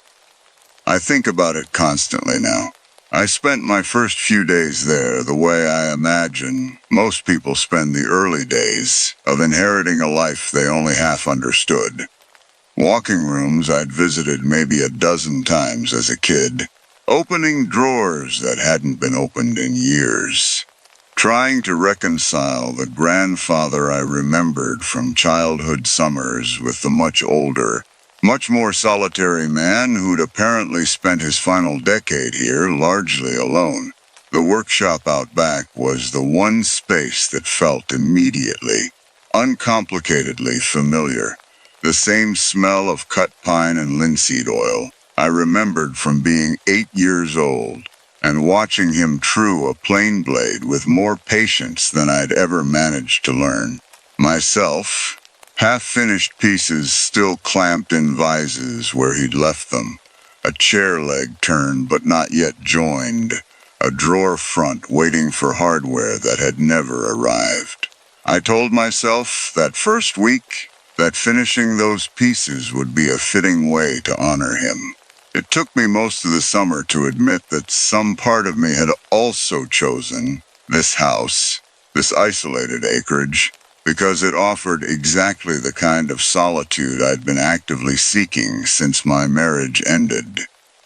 I think about it constantly now. I spent my first few days there the way I imagine most people spend the early days of inheriting a life they only half understood. Walking rooms I'd visited maybe a dozen times as a kid, opening drawers that hadn't been opened in years, trying to reconcile the grandfather I remembered from childhood summers with the much older, much more solitary man who'd apparently spent his final decade here largely alone. The workshop out back was the one space that felt immediately, uncomplicatedly familiar. The same smell of cut pine and linseed oil I remembered from being 8 years old and watching him true a plane blade with more patience than I'd ever managed to learn. Myself, half-finished pieces still clamped in vises where he'd left them, a chair leg turned but not yet joined, a drawer front waiting for hardware that had never arrived. I told myself that first week that finishing those pieces would be a fitting way to honor him. It took me most of the summer to admit that some part of me had also chosen this house, this isolated acreage, because it offered exactly the kind of solitude I'd been actively seeking since my marriage ended.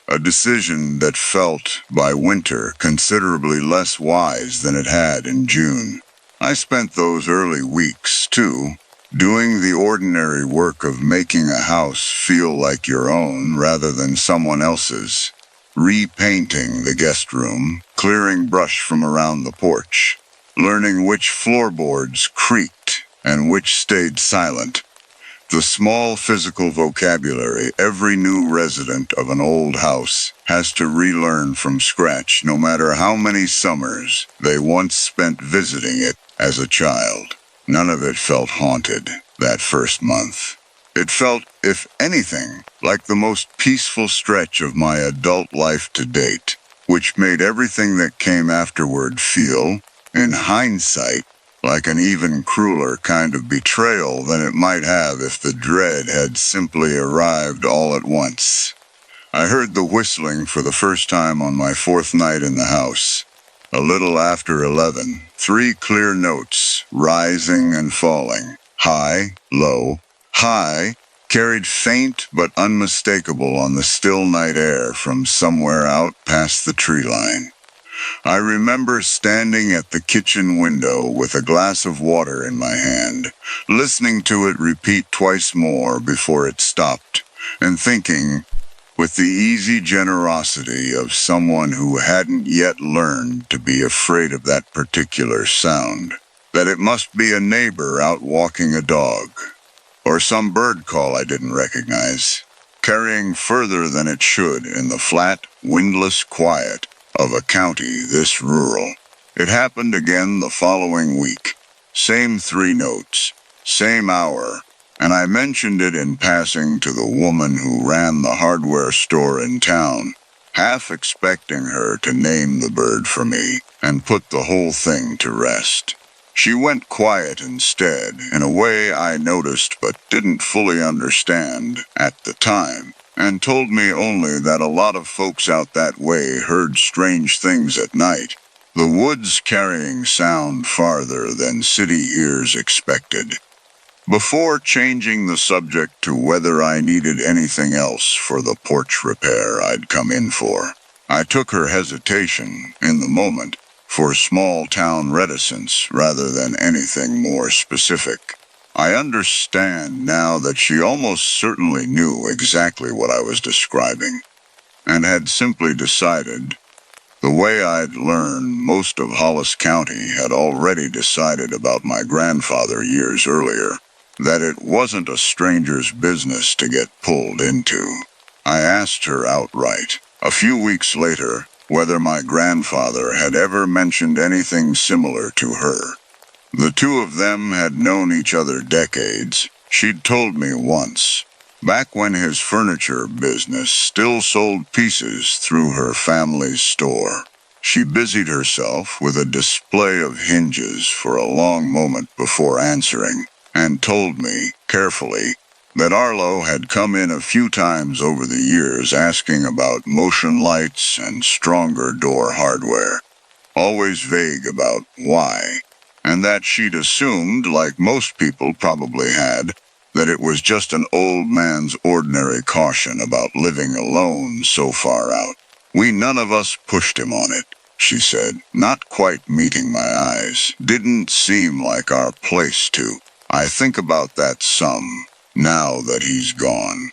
A decision that felt, by winter, considerably less wise than it had in June. I spent those early weeks, too, doing the ordinary work of making a house feel like your own rather than someone else's. Repainting the guest room, clearing brush from around the porch, learning which floorboards creaked and which stayed silent. The small physical vocabulary every new resident of an old house has to relearn from scratch, no matter how many summers they once spent visiting it as a child. None of it felt haunted that first month. It felt, if anything, like the most peaceful stretch of my adult life to date, which made everything that came afterward feel, in hindsight, like an even crueler kind of betrayal than it might have if the dread had simply arrived all at once. I heard the whistling for the first time on my fourth night in the house. A little after 11, 3 clear notes, rising and falling, high, low, high, carried faint but unmistakable on the still night air from somewhere out past the tree line. I remember standing at the kitchen window with a glass of water in my hand, listening to it repeat twice more before it stopped, and thinking, with the easy generosity of someone who hadn't yet learned to be afraid of that particular sound, that it must be a neighbor out walking a dog, or some bird call I didn't recognize, carrying further than it should in the flat, windless quiet of a county this rural. It happened again the following week. Same 3 notes, same hour, and I mentioned it in passing to the woman who ran the hardware store in town, half expecting her to name the bird for me and put the whole thing to rest. She went quiet instead, in a way I noticed but didn't fully understand at the time, and told me only that a lot of folks out that way heard strange things at night, the woods carrying sound farther than city ears expected. Before changing the subject to whether I needed anything else for the porch repair I'd come in for, I took her hesitation, in the moment, for small-town reticence rather than anything more specific. I understand now that she almost certainly knew exactly what I was describing, and had simply decided, the way I'd learned most of Hollis County had already decided about my grandfather years earlier, that it wasn't a stranger's business to get pulled into. I asked her outright, a few weeks later, whether my grandfather had ever mentioned anything similar to her. The 2 of them had known each other decades, she'd told me once, back when his furniture business still sold pieces through her family's store. She busied herself with a display of hinges for a long moment before answering, and told me, carefully, that Arlo had come in a few times over the years asking about motion lights and stronger door hardware, always vague about why, and that she'd assumed, like most people probably had, that it was just an old man's ordinary caution about living alone so far out. We none of us pushed him on it, she said, not quite meeting my eyes. Didn't seem like our place to. I think about that some, now that he's gone.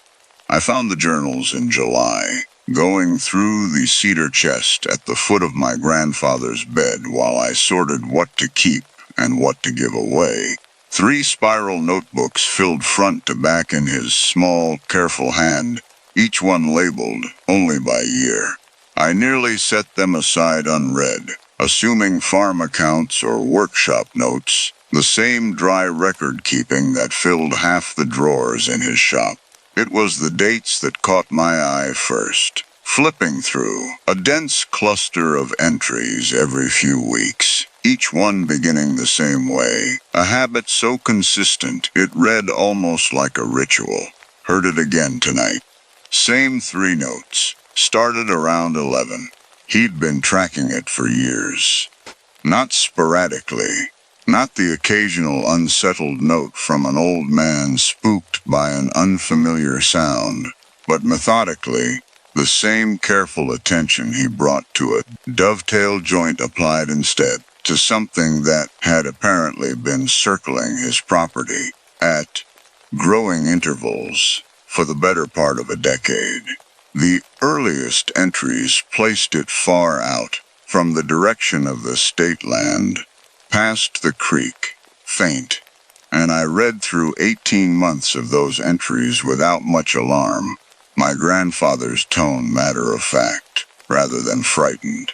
I found the journals in July, going through the cedar chest at the foot of my grandfather's bed while I sorted what to keep and what to give away. 3 spiral notebooks filled front to back in his small, careful hand, each one labeled only by year. I nearly set them aside unread, assuming farm accounts or workshop notes, the same dry record-keeping that filled half the drawers in his shop. It was the dates that caught my eye first. Flipping through, a dense cluster of entries every few weeks, each one beginning the same way, a habit so consistent it read almost like a ritual. Heard it again tonight. Same 3 notes, started around 11. He'd been tracking it for years. Not sporadically, not the occasional unsettled note from an old man spooked by an unfamiliar sound, but methodically, the same careful attention he brought to a dovetail joint applied instead to something that had apparently been circling his property at growing intervals for the better part of a decade. The earliest entries placed it far out from the direction of the state land, past the creek, faint, and I read through 18 months of those entries without much alarm, my grandfather's tone matter-of-fact, rather than frightened.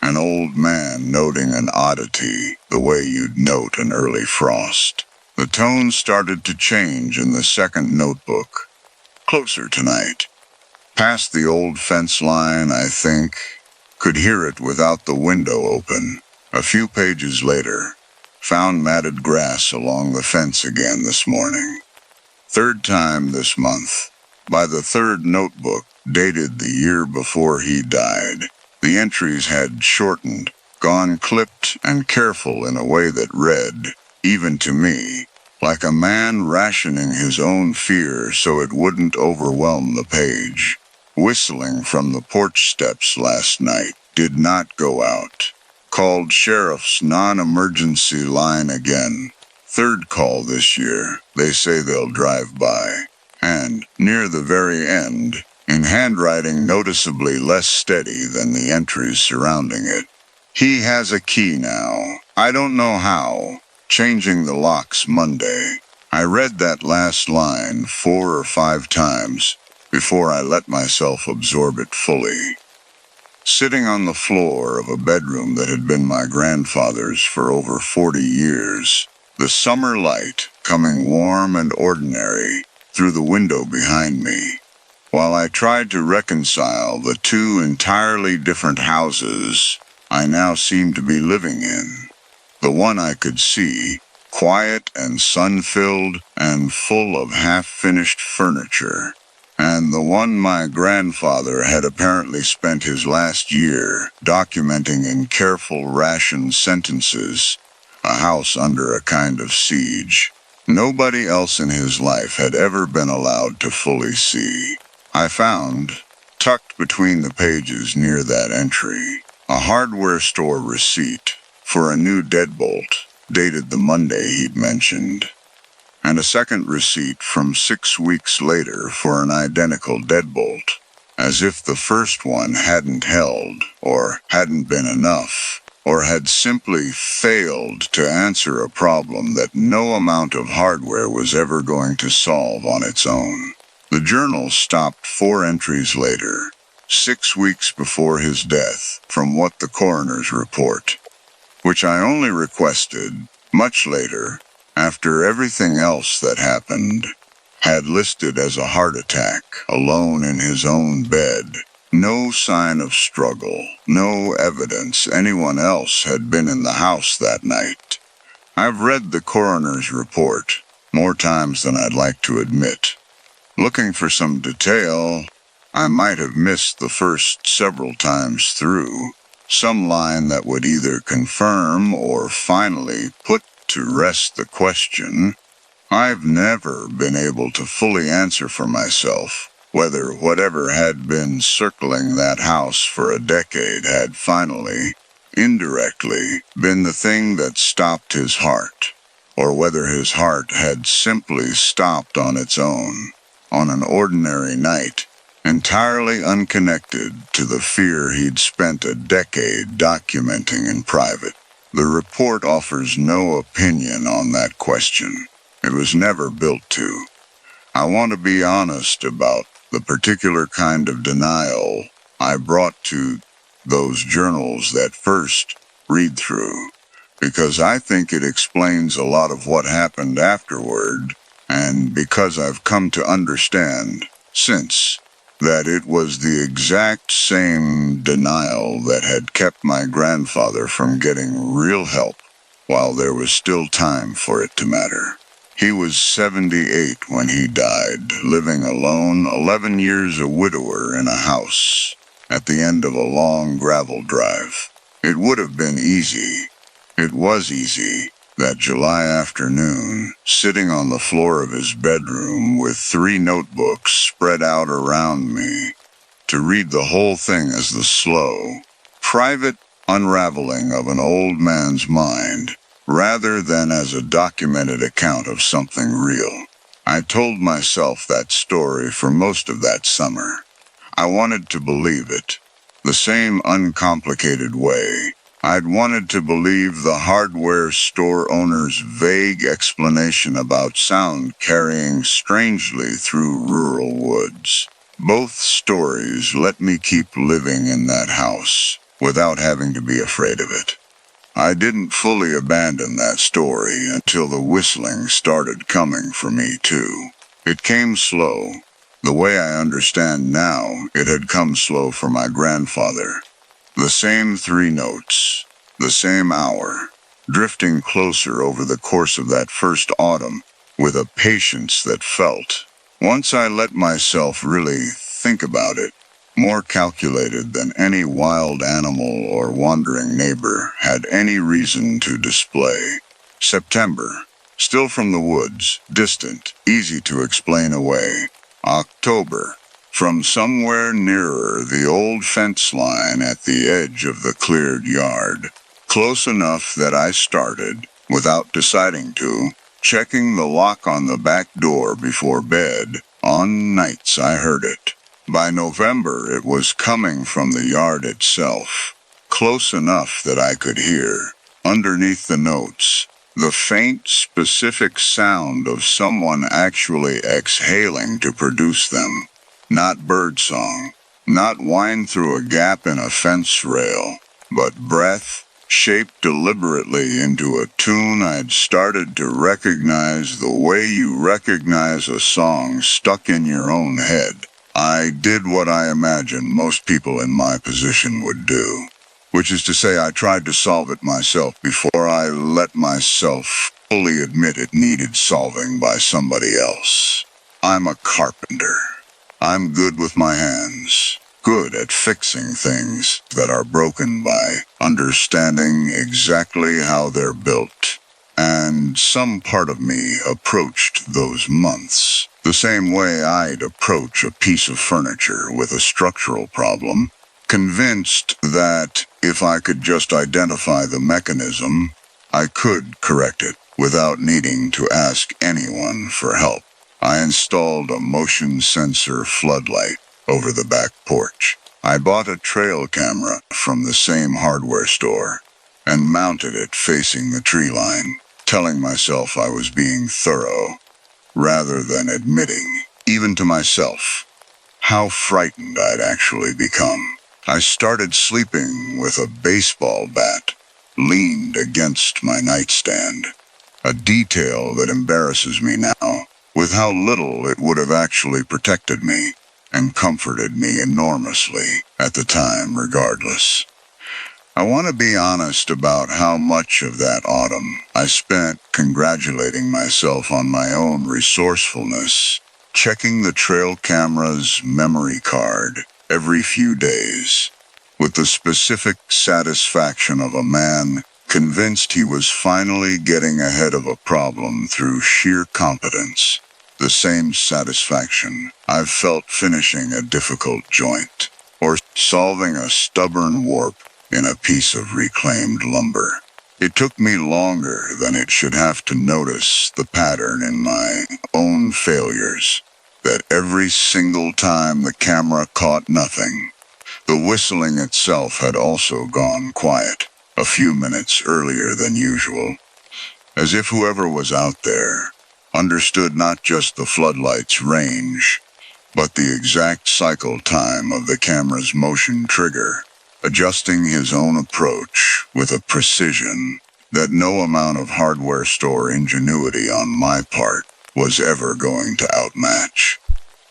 An old man noting an oddity, the way you'd note an early frost. The tone started to change in the second notebook. Closer tonight. Past the old fence line, I think. Could hear it without the window open. A few pages later, found matted grass along the fence again this morning. 3rd time this month. By the 3rd notebook, dated the year before he died, the entries had shortened, gone clipped and careful in a way that read, even to me, like a man rationing his own fear so it wouldn't overwhelm the page. Whistling from the porch steps last night, did not go out. Called sheriff's non-emergency line again. 3rd call this year, they say they'll drive by. And, near the very end, in handwriting noticeably less steady than the entries surrounding it. He has a key now. I don't know how. Changing the locks Monday. I read that last line 4 or 5 times before I let myself absorb it fully. Sitting on the floor of a bedroom that had been my grandfather's for over 40 years, the summer light coming warm and ordinary through the window behind me, while I tried to reconcile the 2 entirely different houses I now seemed to be living in. The one I could see, quiet and sun-filled and full of half-finished furniture, and the one my grandfather had apparently spent his last year documenting in careful rationed sentences, a house under a kind of siege. Nobody else in his life had ever been allowed to fully see. I found, tucked between the pages near that entry, a hardware store receipt for a new deadbolt, dated the Monday he'd mentioned, and a second receipt from 6 weeks later for an identical deadbolt, as if the first one hadn't held, or hadn't been enough, or had simply failed to answer a problem that no amount of hardware was ever going to solve on its own. The journal stopped 4 entries later, 6 weeks before his death, from what the coroner's report, which I only requested, much later, after everything else that happened, had listed as a heart attack, alone in his own bed. No sign of struggle, no evidence anyone else had been in the house that night. I've read the coroner's report more times than I'd like to admit. Looking for some detail, I might have missed the first several times through, some line that would either confirm or finally put to rest the question. I've never been able to fully answer for myself whether whatever had been circling that house for a decade had finally, indirectly, been the thing that stopped his heart, or whether his heart had simply stopped on its own, on an ordinary night, entirely unconnected to the fear he'd spent a decade documenting in private. The report offers no opinion on that question. It was never built to. I want to be honest about the particular kind of denial I brought to those journals that first read-through, because I think it explains a lot of what happened afterward, and because I've come to understand, since, that it was the exact same denial that had kept my grandfather from getting real help while there was still time for it to matter. He was 78 when he died, living alone, 11 years a widower in a house at the end of a long gravel drive. It would have been easy. It was easy that July afternoon, sitting on the floor of his bedroom with 3 notebooks spread out around me, to read the whole thing as the slow, private unraveling of an old man's mind, rather than as a documented account of something real. I told myself that story for most of that summer. I wanted to believe it, the same uncomplicated way I'd wanted to believe the hardware store owner's vague explanation about sound carrying strangely through rural woods. Both stories let me keep living in that house without having to be afraid of it. I didn't fully abandon that story until the whistling started coming for me too. It came slow. The way I understand now, it had come slow for my grandfather. The same 3 notes, the same hour, drifting closer over the course of that first autumn, with a patience that felt, once I let myself really think about it, more calculated than any wild animal or wandering neighbor had any reason to display. September, still from the woods, distant, easy to explain away. October, from somewhere nearer the old fence line at the edge of the cleared yard, close enough that I started, without deciding to, checking the lock on the back door before bed, on nights I heard it. By November it was coming from the yard itself, close enough that I could hear, underneath the notes, the faint, specific sound of someone actually exhaling to produce them. Not birdsong, not whine through a gap in a fence rail, but breath, shaped deliberately into a tune I'd started to recognize the way you recognize a song stuck in your own head. I did what I imagine most people in my position would do, which is to say I tried to solve it myself before I let myself fully admit it needed solving by somebody else. I'm a carpenter. I'm good with my hands, good at fixing things that are broken by understanding exactly how they're built. And some part of me approached those months the same way I'd approach a piece of furniture with a structural problem, convinced that if I could just identify the mechanism, I could correct it without needing to ask anyone for help. I installed a motion sensor floodlight over the back porch. I bought a trail camera from the same hardware store and mounted it facing the tree line, telling myself I was being thorough, rather than admitting, even to myself, how frightened I'd actually become. I started sleeping with a baseball bat leaned against my nightstand, a detail that embarrasses me now, with how little it would have actually protected me and comforted me enormously at the time regardless. I want to be honest about how much of that autumn I spent congratulating myself on my own resourcefulness, checking the trail camera's memory card every few days, with the specific satisfaction of a man convinced he was finally getting ahead of a problem through sheer competence. The same satisfaction I've felt finishing a difficult joint, or solving a stubborn warp in a piece of reclaimed lumber. It took me longer than it should have to notice the pattern in my own failures, that every single time the camera caught nothing, the whistling itself had also gone quiet, a few minutes earlier than usual, as if whoever was out there understood not just the floodlight's range, but the exact cycle time of the camera's motion trigger, adjusting his own approach with a precision that no amount of hardware store ingenuity on my part was ever going to outmatch.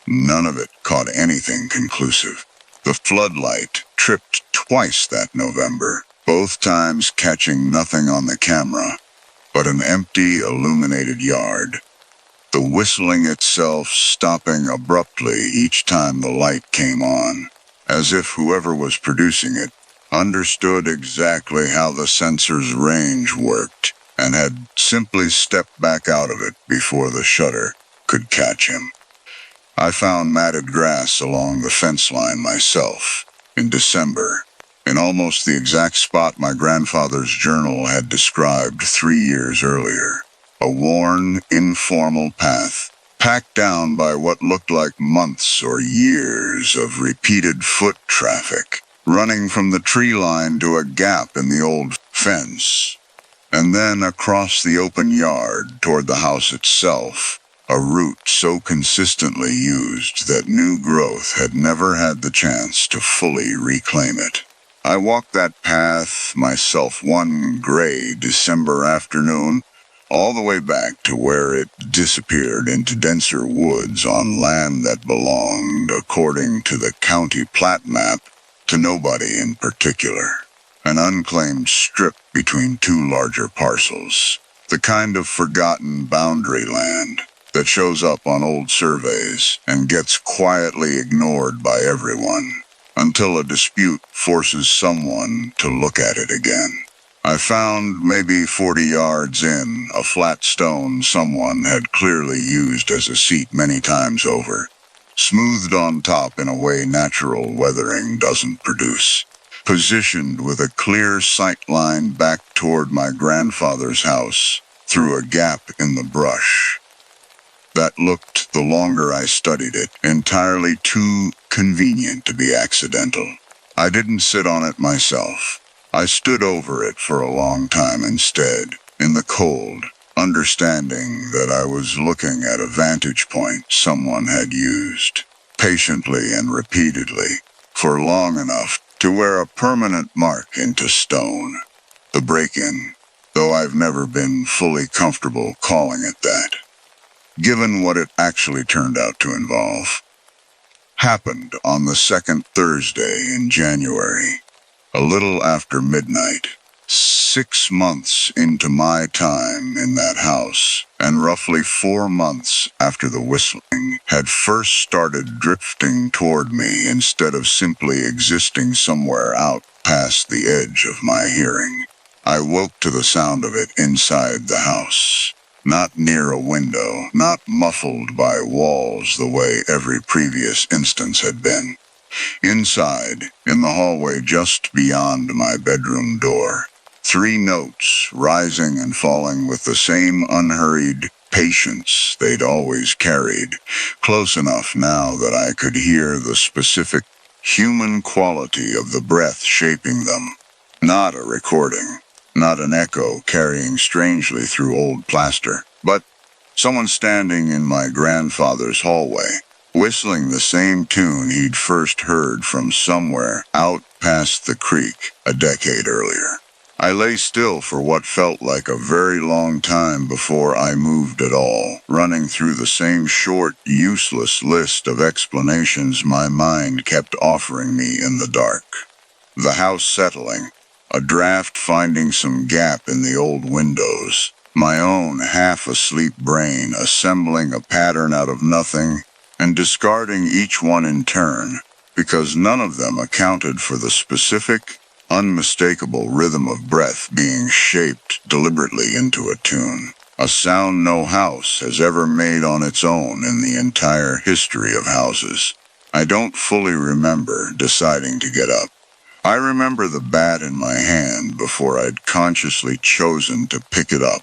none of it caught anything conclusive. The floodlight tripped twice that November, both times catching nothing on the camera but an empty, illuminated yard. The whistling itself stopping abruptly each time the light came on, as if whoever was producing it understood exactly how the sensor's range worked and had simply stepped back out of it before the shutter could catch him. I found matted grass along the fence line myself, in December, in almost the exact spot my grandfather's journal had described 3 years earlier. A worn, informal path, packed down by what looked like months or years of repeated foot traffic, running from the tree line to a gap in the old fence, and then across the open yard toward the house itself, a route so consistently used that new growth had never had the chance to fully reclaim it. I walked that path myself one gray December afternoon, all the way back to where it disappeared into denser woods on land that belonged, according to the county plat map, to nobody in particular. An unclaimed strip between two larger parcels, the kind of forgotten boundary land that shows up on old surveys and gets quietly ignored by everyone until a dispute forces someone to look at it again. I found, maybe 40 yards in, a flat stone someone had clearly used as a seat many times over, smoothed on top in a way natural weathering doesn't produce, positioned with a clear sight line back toward my grandfather's house through a gap in the brush that looked, the longer I studied it, entirely too convenient to be accidental. I didn't sit on it myself. I stood over it for a long time instead, in the cold, understanding that I was looking at a vantage point someone had used, patiently and repeatedly, for long enough to wear a permanent mark into stone. The break-in, though I've never been fully comfortable calling it that, given what it actually turned out to involve, happened on the second Thursday in January, a little after midnight, 6 months into my time in that house, and roughly 4 months after the whistling had first started drifting toward me instead of simply existing somewhere out past the edge of my hearing. I woke to the sound of it inside the house. Not near a window, not muffled by walls the way every previous instance had been. Inside, in the hallway just beyond my bedroom door, 3 notes rising and falling with the same unhurried patience they'd always carried, close enough now that I could hear the specific human quality of the breath shaping them. Not a recording. Not an echo carrying strangely through old plaster, but someone standing in my grandfather's hallway, whistling the same tune he'd first heard from somewhere out past the creek a decade earlier. I lay still for what felt like a very long time before I moved at all, running through the same short, useless list of explanations my mind kept offering me in the dark. The house settling, a draft finding some gap in the old windows, my own half-asleep brain assembling a pattern out of nothing and discarding each one in turn, because none of them accounted for the specific, unmistakable rhythm of breath being shaped deliberately into a tune, a sound no house has ever made on its own in the entire history of houses. I don't fully remember deciding to get up. I remember the bat in my hand before I'd consciously chosen to pick it up.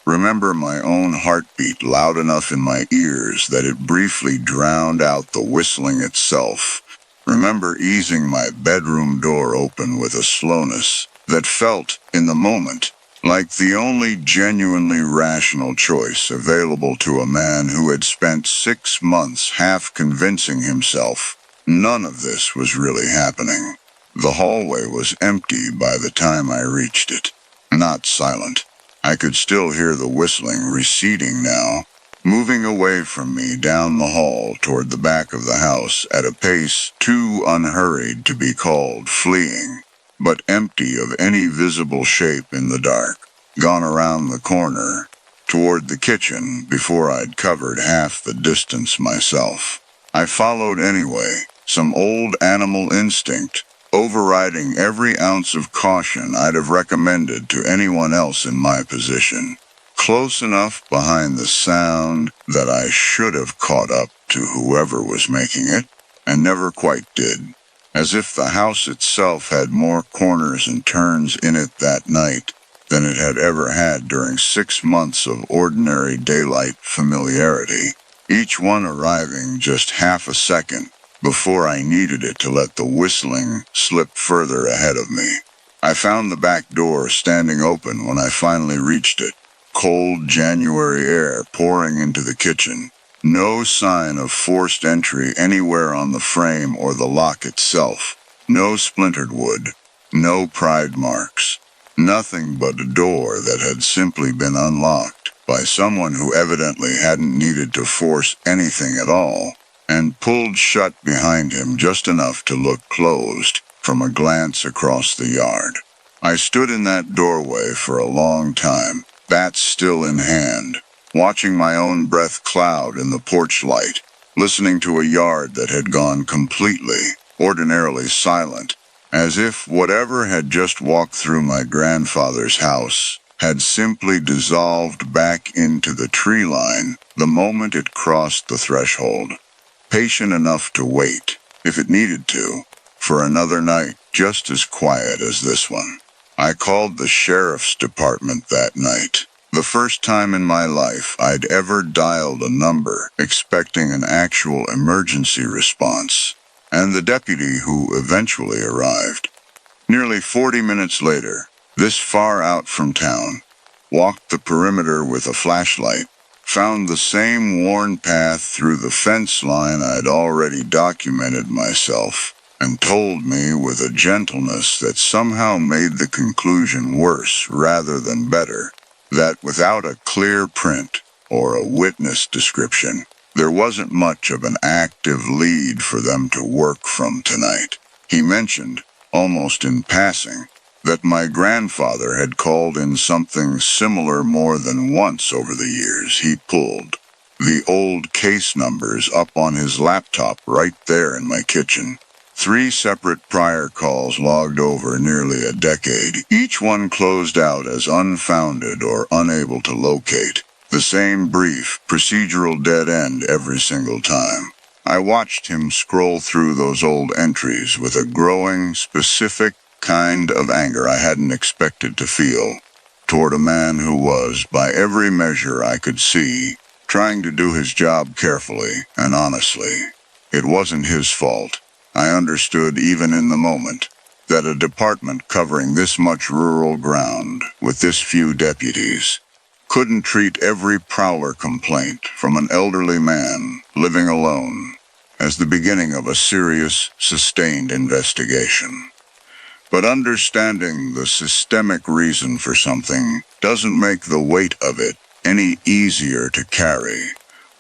Remember my own heartbeat loud enough in my ears that it briefly drowned out the whistling itself. Remember easing my bedroom door open with a slowness that felt, in the moment, like the only genuinely rational choice available to a man who had spent 6 months half convincing himself none of this was really happening. The hallway was empty by the time I reached it. Not silent. I could still hear the whistling receding now, moving away from me down the hall toward the back of the house at a pace too unhurried to be called fleeing, but empty of any visible shape in the dark. Gone around the corner, toward the kitchen before I'd covered half the distance myself. I followed anyway, some old animal instinct, overriding every ounce of caution I'd have recommended to anyone else in my position. Close enough behind the sound that I should have caught up to whoever was making it, and never quite did. As if the house itself had more corners and turns in it that night than it had ever had during 6 months of ordinary daylight familiarity, each one arriving just half a second before I needed it to let the whistling slip further ahead of me. I found the back door standing open when I finally reached it. Cold January air pouring into the kitchen. No sign of forced entry anywhere on the frame or the lock itself. No splintered wood. No pride marks. Nothing but a door that had simply been unlocked by someone who evidently hadn't needed to force anything at all, and pulled shut behind him just enough to look closed from a glance across the yard. I stood in that doorway for a long time, bat still in hand, watching my own breath cloud in the porch light, listening to a yard that had gone completely, ordinarily silent, as if whatever had just walked through my grandfather's house had simply dissolved back into the tree line the moment it crossed the threshold. Patient enough to wait, if it needed to, for another night just as quiet as this one. I called the sheriff's department that night. The first time in my life I'd ever dialed a number expecting an actual emergency response, and the deputy who eventually arrived, nearly 40 minutes later, this far out from town, walked the perimeter with a flashlight, found the same worn path through the fence line I'd already documented myself, and told me with a gentleness that somehow made the conclusion worse rather than better, that without a clear print or a witness description, there wasn't much of an active lead for them to work from tonight. He mentioned, almost in passing, that my grandfather had called in something similar more than once over the years. He pulled the old case numbers up on his laptop right there in my kitchen. 3 separate prior calls logged over nearly a decade, each one closed out as unfounded or unable to locate. The same brief, procedural dead end every single time. I watched him scroll through those old entries with a growing, specific kind of anger I hadn't expected to feel, toward a man who was, by every measure I could see, trying to do his job carefully and honestly. It wasn't his fault. I understood even in the moment that a department covering this much rural ground with this few deputies couldn't treat every prowler complaint from an elderly man living alone as the beginning of a serious, sustained investigation. But understanding the systemic reason for something doesn't make the weight of it any easier to carry.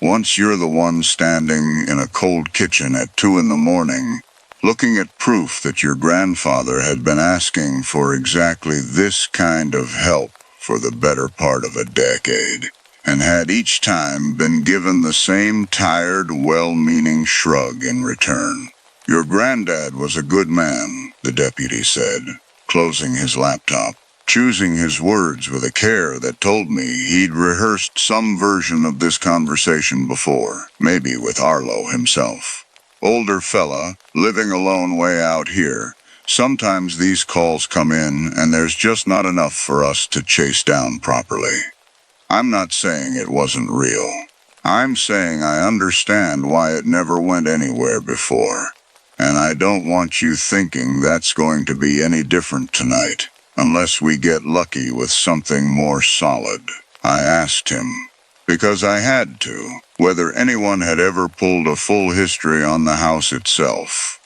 Once you're the one standing in a cold kitchen at 2 a.m, looking at proof that your grandfather had been asking for exactly this kind of help for the better part of a decade, and had each time been given the same tired, well-meaning shrug in return. Your granddad was a good man, the deputy said, closing his laptop, choosing his words with a care that told me he'd rehearsed some version of this conversation before, maybe with Arlo himself. Older fella, living alone way out here. Sometimes these calls come in and there's just not enough for us to chase down properly. I'm not saying it wasn't real. I'm saying I understand why it never went anywhere before. And I don't want you thinking that's going to be any different tonight, unless we get lucky with something more solid. I asked him, because I had to, whether anyone had ever pulled a full history on the house itself.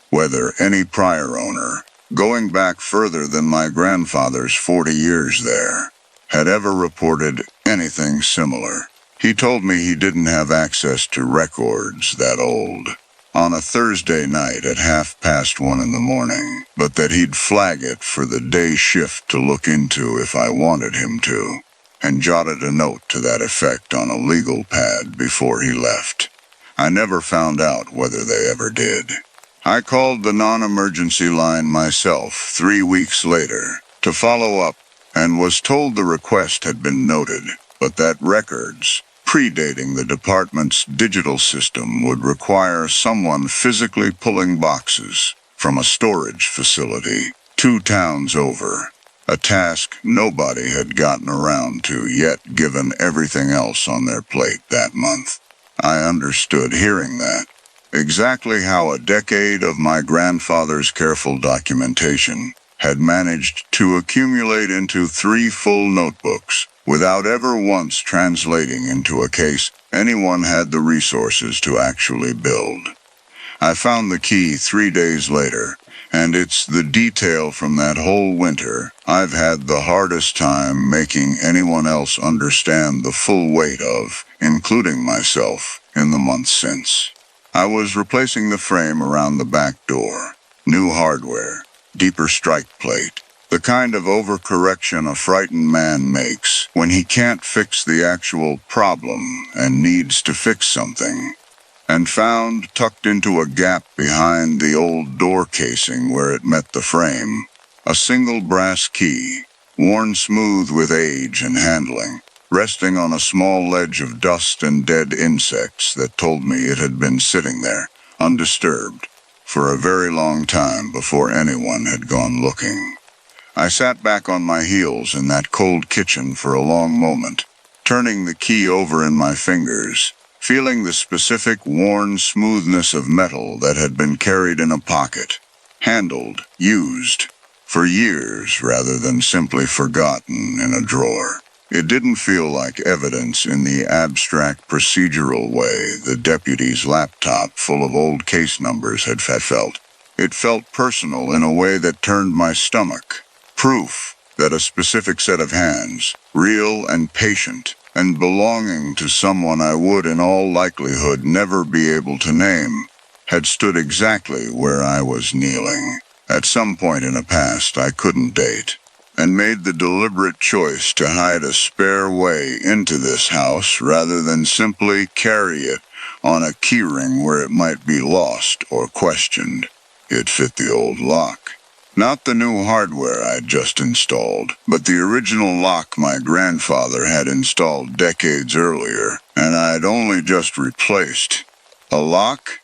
Whether any prior owner, going back further than my grandfather's 40 years there, had ever reported anything similar. He told me he didn't have access to records that old on a Thursday night at 1:30 in the morning, but that he'd flag it for the day shift to look into if I wanted him to, and jotted a note to that effect on a legal pad before he left. I never found out whether they ever did. I called the non-emergency line myself 3 weeks later to follow up and was told the request had been noted, but that records predating the department's digital system would require someone physically pulling boxes from a storage facility 2 towns over, a task nobody had gotten around to yet given everything else on their plate that month. I understood hearing that. Exactly how a decade of my grandfather's careful documentation had managed to accumulate into 3 full notebooks without ever once translating into a case anyone had the resources to actually build. I found the key 3 days later, and it's the detail from that whole winter I've had the hardest time making anyone else understand the full weight of, including myself, in the months since. I was replacing the frame around the back door. New hardware, deeper strike plate, the kind of overcorrection a frightened man makes when he can't fix the actual problem and needs to fix something. And found, tucked into a gap behind the old door casing where it met the frame, a single brass key, worn smooth with age and handling, resting on a small ledge of dust and dead insects that told me it had been sitting there, undisturbed, for a very long time before anyone had gone looking. I sat back on my heels in that cold kitchen for a long moment, turning the key over in my fingers, feeling the specific worn smoothness of metal that had been carried in a pocket, handled, used, for years rather than simply forgotten in a drawer. It didn't feel like evidence in the abstract procedural way the deputy's laptop full of old case numbers had felt. It felt personal in a way that turned my stomach. Proof that a specific set of hands, real and patient, and belonging to someone I would in all likelihood never be able to name, had stood exactly where I was kneeling, at some point in a past I couldn't date, and made the deliberate choice to hide a spare way into this house rather than simply carry it on a keyring where it might be lost or questioned. It fit the old lock. Not the new hardware I'd just installed, but the original lock my grandfather had installed decades earlier, and I'd only just replaced. A lock?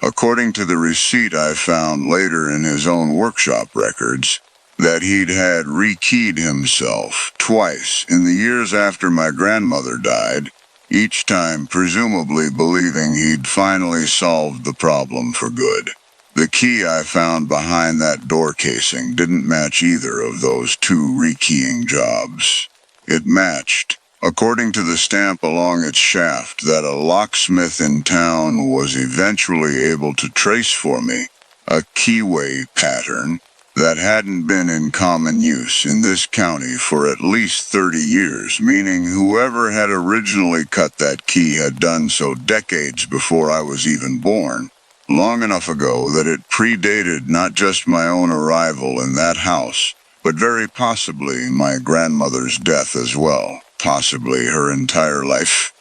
According to the receipt I found later in his own workshop records, that he'd had rekeyed himself twice in the years after my grandmother died, each time presumably believing he'd finally solved the problem for good. The key I found behind that door casing didn't match either of those 2 rekeying jobs. It matched, according to the stamp along its shaft that a locksmith in town was eventually able to trace for me, a keyway pattern that hadn't been in common use in this county for at least 30 years, meaning whoever had originally cut that key had done so decades before I was even born. Long enough ago that it predated not just my own arrival in that house, but very possibly my grandmother's death as well, possibly her entire life.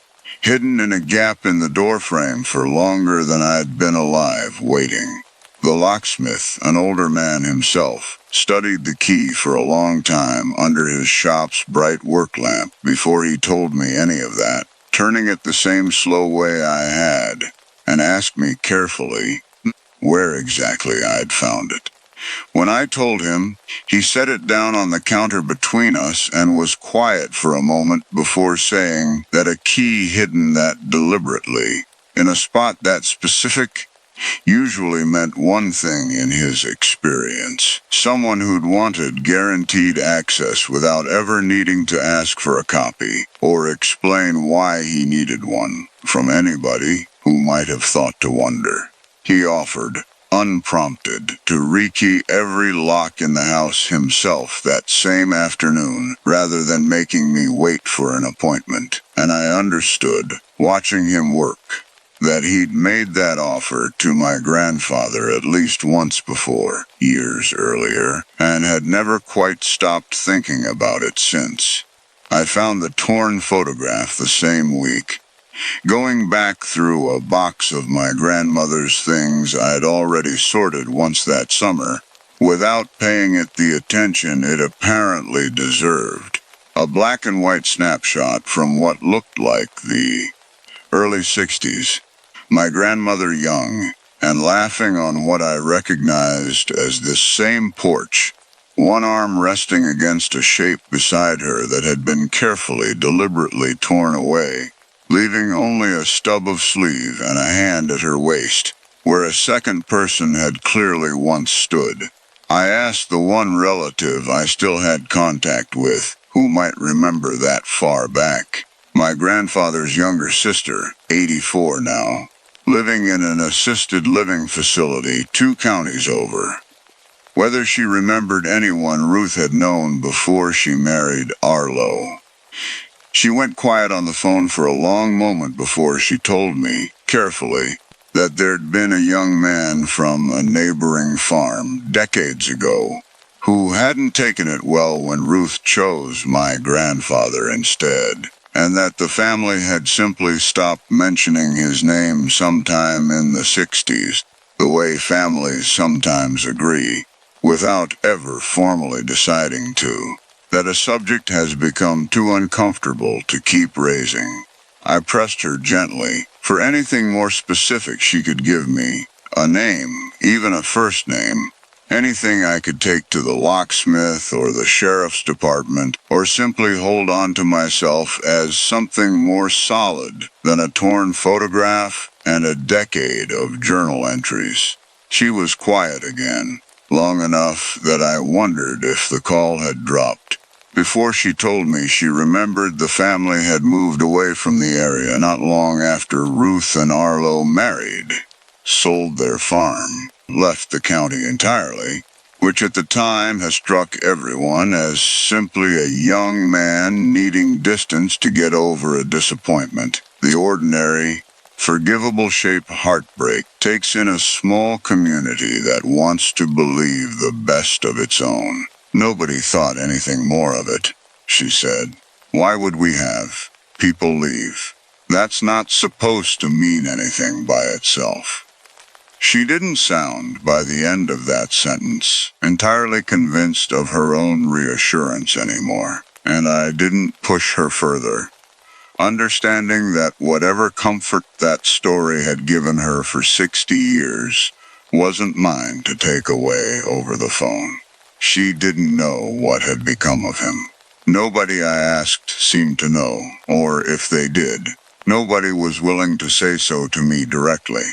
Hidden in a gap in the doorframe for longer than I'd been alive, waiting. The locksmith, an older man himself, studied the key for a long time under his shop's bright work lamp before he told me any of that, turning it the same slow way I had, and asked me carefully where exactly I'd found it. When I told him, he set it down on the counter between us and was quiet for a moment before saying that a key hidden that deliberately, in a spot that specific, usually meant one thing in his experience: someone who'd wanted guaranteed access without ever needing to ask for a copy or explain why he needed one from anybody who might have thought to wonder. He offered, unprompted, to rekey every lock in the house himself that same afternoon, rather than making me wait for an appointment. And I understood, watching him work, that he'd made that offer to my grandfather at least once before, years earlier, and had never quite stopped thinking about it since. I found the torn photograph the same week, going back through a box of my grandmother's things I'd already sorted once that summer, without paying it the attention it apparently deserved. A black and white snapshot from what looked like the early 60s. My grandmother young, and laughing on what I recognized as this same porch, one arm resting against a shape beside her that had been carefully, deliberately torn away, leaving only a stub of sleeve and a hand at her waist, where a second person had clearly once stood. I asked the one relative I still had contact with, who might remember that far back. My grandfather's younger sister, 84 now, living in an assisted living facility 2 counties over. Whether she remembered anyone Ruth had known before she married Arlo. She went quiet on the phone for a long moment before she told me, carefully, that there'd been a young man from a neighboring farm decades ago who hadn't taken it well when Ruth chose my grandfather instead, and that the family had simply stopped mentioning his name sometime in the 60s, the way families sometimes agree, without ever formally deciding to, that a subject has become too uncomfortable to keep raising. I pressed her gently for anything more specific she could give me, a name, even a first name, anything I could take to the locksmith or the sheriff's department, or simply hold on to myself as something more solid than a torn photograph and a decade of journal entries. She was quiet again, long enough that I wondered if the call had dropped. Before she told me she remembered the family had moved away from the area not long after Ruth and Arlo married, sold their farm, left the county entirely, which at the time has struck everyone as simply a young man needing distance to get over a disappointment. The ordinary, forgivable shape heartbreak takes in a small community that wants to believe the best of its own. Nobody thought anything more of it, she said. Why would we have people leave? That's not supposed to mean anything by itself. She didn't sound, by the end of that sentence, entirely convinced of her own reassurance anymore, and I didn't push her further, understanding that whatever comfort that story had given her for 60 years wasn't mine to take away over the phone. She didn't know what had become of him. Nobody I asked seemed to know, or if they did, nobody was willing to say so to me directly.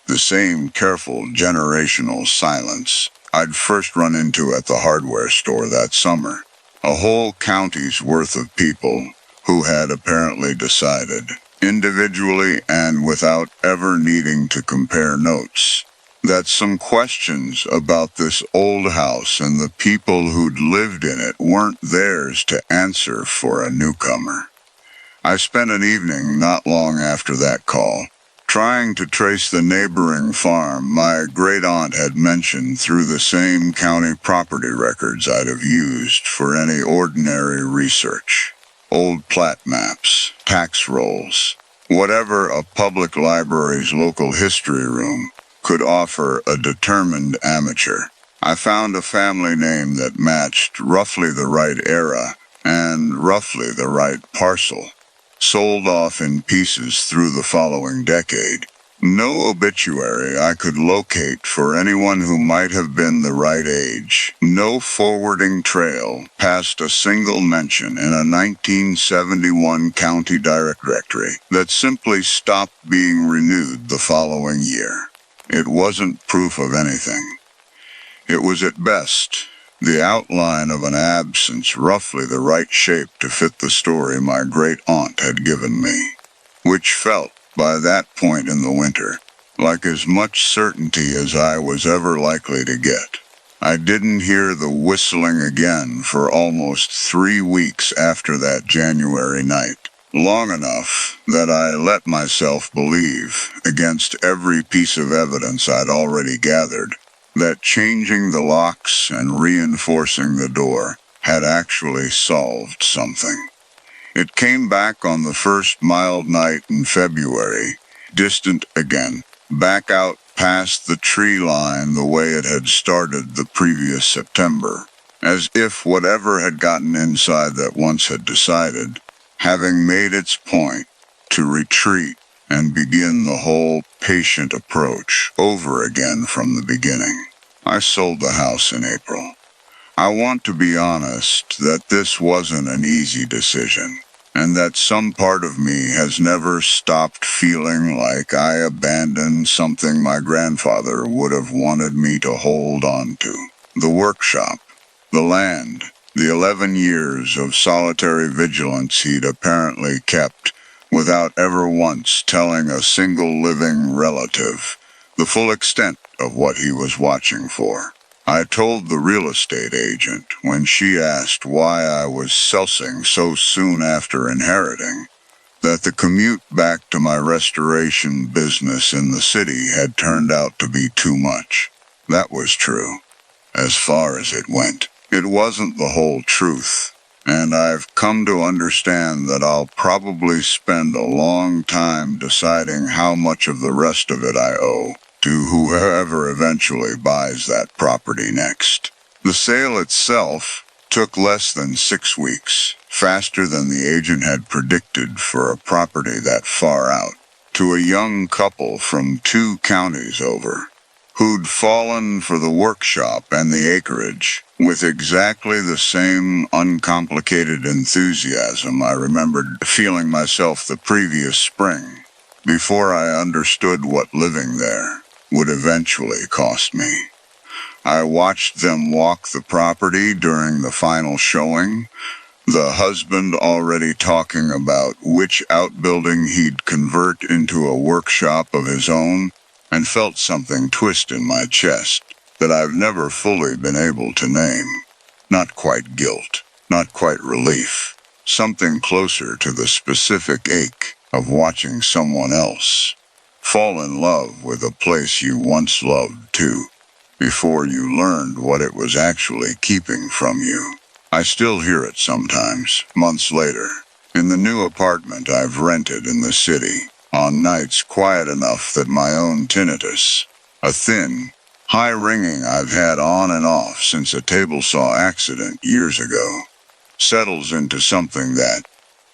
The same careful generational silence I'd first run into at the hardware store that summer. A whole county's worth of people who had apparently decided, individually and without ever needing to compare notes, that some questions about this old house and the people who'd lived in it weren't theirs to answer for a newcomer. I spent an evening not long after that call, trying to trace the neighboring farm my great-aunt had mentioned through the same county property records I'd have used for any ordinary research. Old plat maps, tax rolls, whatever a public library's local history room could offer a determined amateur. I found a family name that matched roughly the right era and roughly the right parcel, sold off in pieces through the following decade. No obituary I could locate for anyone who might have been the right age. No forwarding trail past a single mention in a 1971 county directory that simply stopped being renewed the following year. It wasn't proof of anything. It was at best the outline of an absence roughly the right shape to fit the story my great-aunt had given me, which felt, by that point in the winter, like as much certainty as I was ever likely to get. I didn't hear the whistling again for almost 3 weeks after that January night, long enough that I let myself believe, against every piece of evidence I'd already gathered, that changing the locks and reinforcing the door had actually solved something. It came back on the first mild night in February, distant again, back out past the tree line the way it had started the previous September, as if whatever had gotten inside that once had decided, having made its point, to retreat and begin the whole patient approach over again from the beginning. I sold the house in April. I want to be honest that this wasn't an easy decision, and that some part of me has never stopped feeling like I abandoned something my grandfather would have wanted me to hold on to. The workshop, the land, the 11 years of solitary vigilance he'd apparently kept without ever once telling a single living relative the full extent of what he was watching for. I told the real estate agent when she asked why I was selling so soon after inheriting that the commute back to my restoration business in the city had turned out to be too much. That was true, as far as it went. It wasn't the whole truth, and I've come to understand that I'll probably spend a long time deciding how much of the rest of it I owe to whoever eventually buys that property next. The sale itself took less than 6 weeks, faster than the agent had predicted for a property that far out, to a young couple from 2 counties over, who'd fallen for the workshop and the acreage with exactly the same uncomplicated enthusiasm I remembered feeling myself the previous spring, before I understood what living there would eventually cost me. I watched them walk the property during the final showing, the husband already talking about which outbuilding he'd convert into a workshop of his own, and felt something twist in my chest that I've never fully been able to name. Not quite guilt, not quite relief, something closer to the specific ache of watching someone else fall in love with a place you once loved too, before you learned what it was actually keeping from you. I still hear it sometimes, months later, in the new apartment I've rented in the city, on nights quiet enough that my own tinnitus, a thin, high ringing I've had on and off since a table saw accident years ago, settles into something that,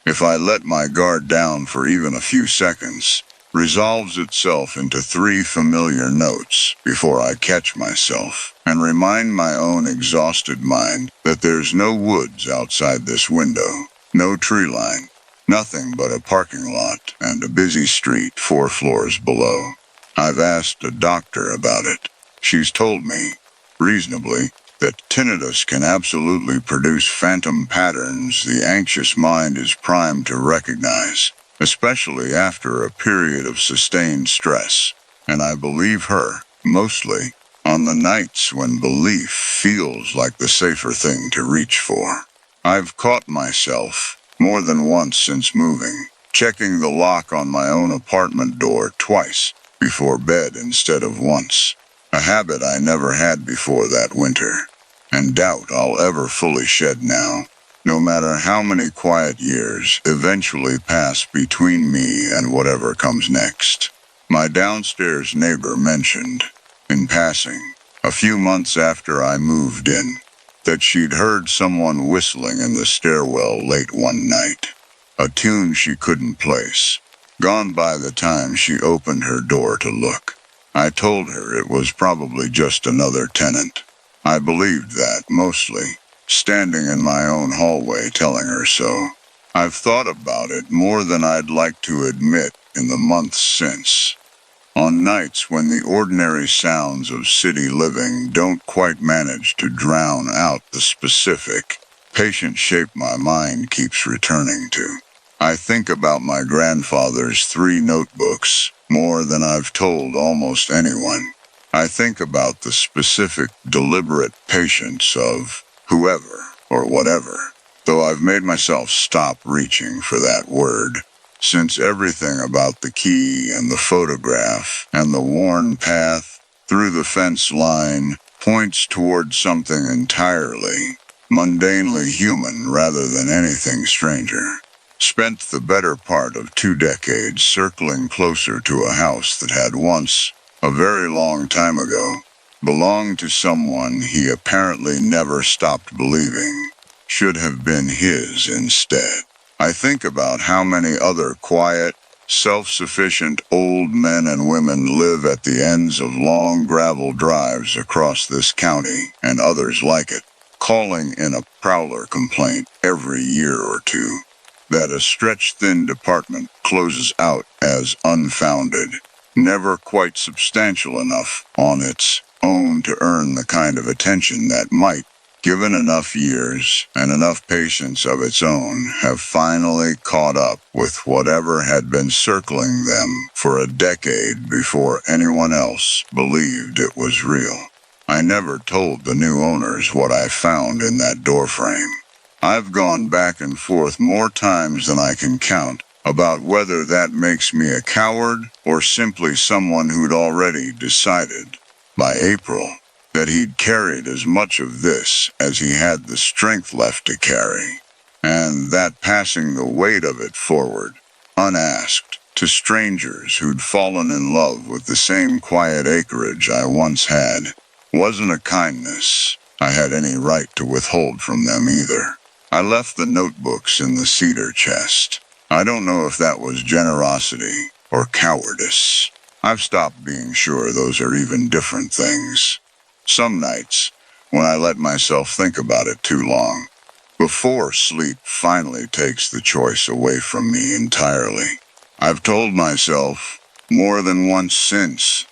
if I let my guard down for even a few seconds, resolves itself into 3 familiar notes before I catch myself and remind my own exhausted mind that there's no woods outside this window, no tree line, nothing but a parking lot and a busy street 4 floors below. I've asked a doctor about it. She's told me, reasonably, that tinnitus can absolutely produce phantom patterns the anxious mind is primed to recognize, especially after a period of sustained stress, and I believe her, mostly, on the nights when belief feels like the safer thing to reach for. I've caught myself, more than once since moving, checking the lock on my own apartment door twice before bed instead of once, a habit I never had before that winter, and doubt I'll ever fully shed now, no matter how many quiet years eventually pass between me and whatever comes next. My downstairs neighbor mentioned, in passing, a few months after I moved in, that she'd heard someone whistling in the stairwell late one night, a tune she couldn't place, gone by the time she opened her door to look. I told her it was probably just another tenant. I believed that, mostly, standing in my own hallway telling her so. I've thought about it more than I'd like to admit in the months since. On nights when the ordinary sounds of city living don't quite manage to drown out the specific, patient shape my mind keeps returning to. I think about my grandfather's 3 notebooks, more than I've told almost anyone. I think about the specific, deliberate patience of whoever or whatever, though I've made myself stop reaching for that word, since everything about the key and the photograph and the worn path through the fence line points toward something entirely, mundanely human rather than anything stranger. Spent the better part of 2 decades circling closer to a house that had once, a very long time ago, belonged to someone he apparently never stopped believing should have been his instead. I think about how many other quiet, self-sufficient old men and women live at the ends of long gravel drives across this county and others like it, calling in a prowler complaint every year or two that a stretched-thin department closes out as unfounded, never quite substantial enough on its own to earn the kind of attention that might, given enough years and enough patience of its own, have finally caught up with whatever had been circling them for a decade before anyone else believed it was real. I never told the new owners what I found in that doorframe. I've gone back and forth more times than I can count about whether that makes me a coward or simply someone who'd already decided, by April, that he'd carried as much of this as he had the strength left to carry, and that passing the weight of it forward, unasked, to strangers who'd fallen in love with the same quiet acreage I once had, wasn't a kindness I had any right to withhold from them either. I left the notebooks in the cedar chest. I don't know if that was generosity or cowardice. I've stopped being sure those are even different things. Some nights, when I let myself think about it too long, before sleep finally takes the choice away from me entirely, I've told myself, more than once since,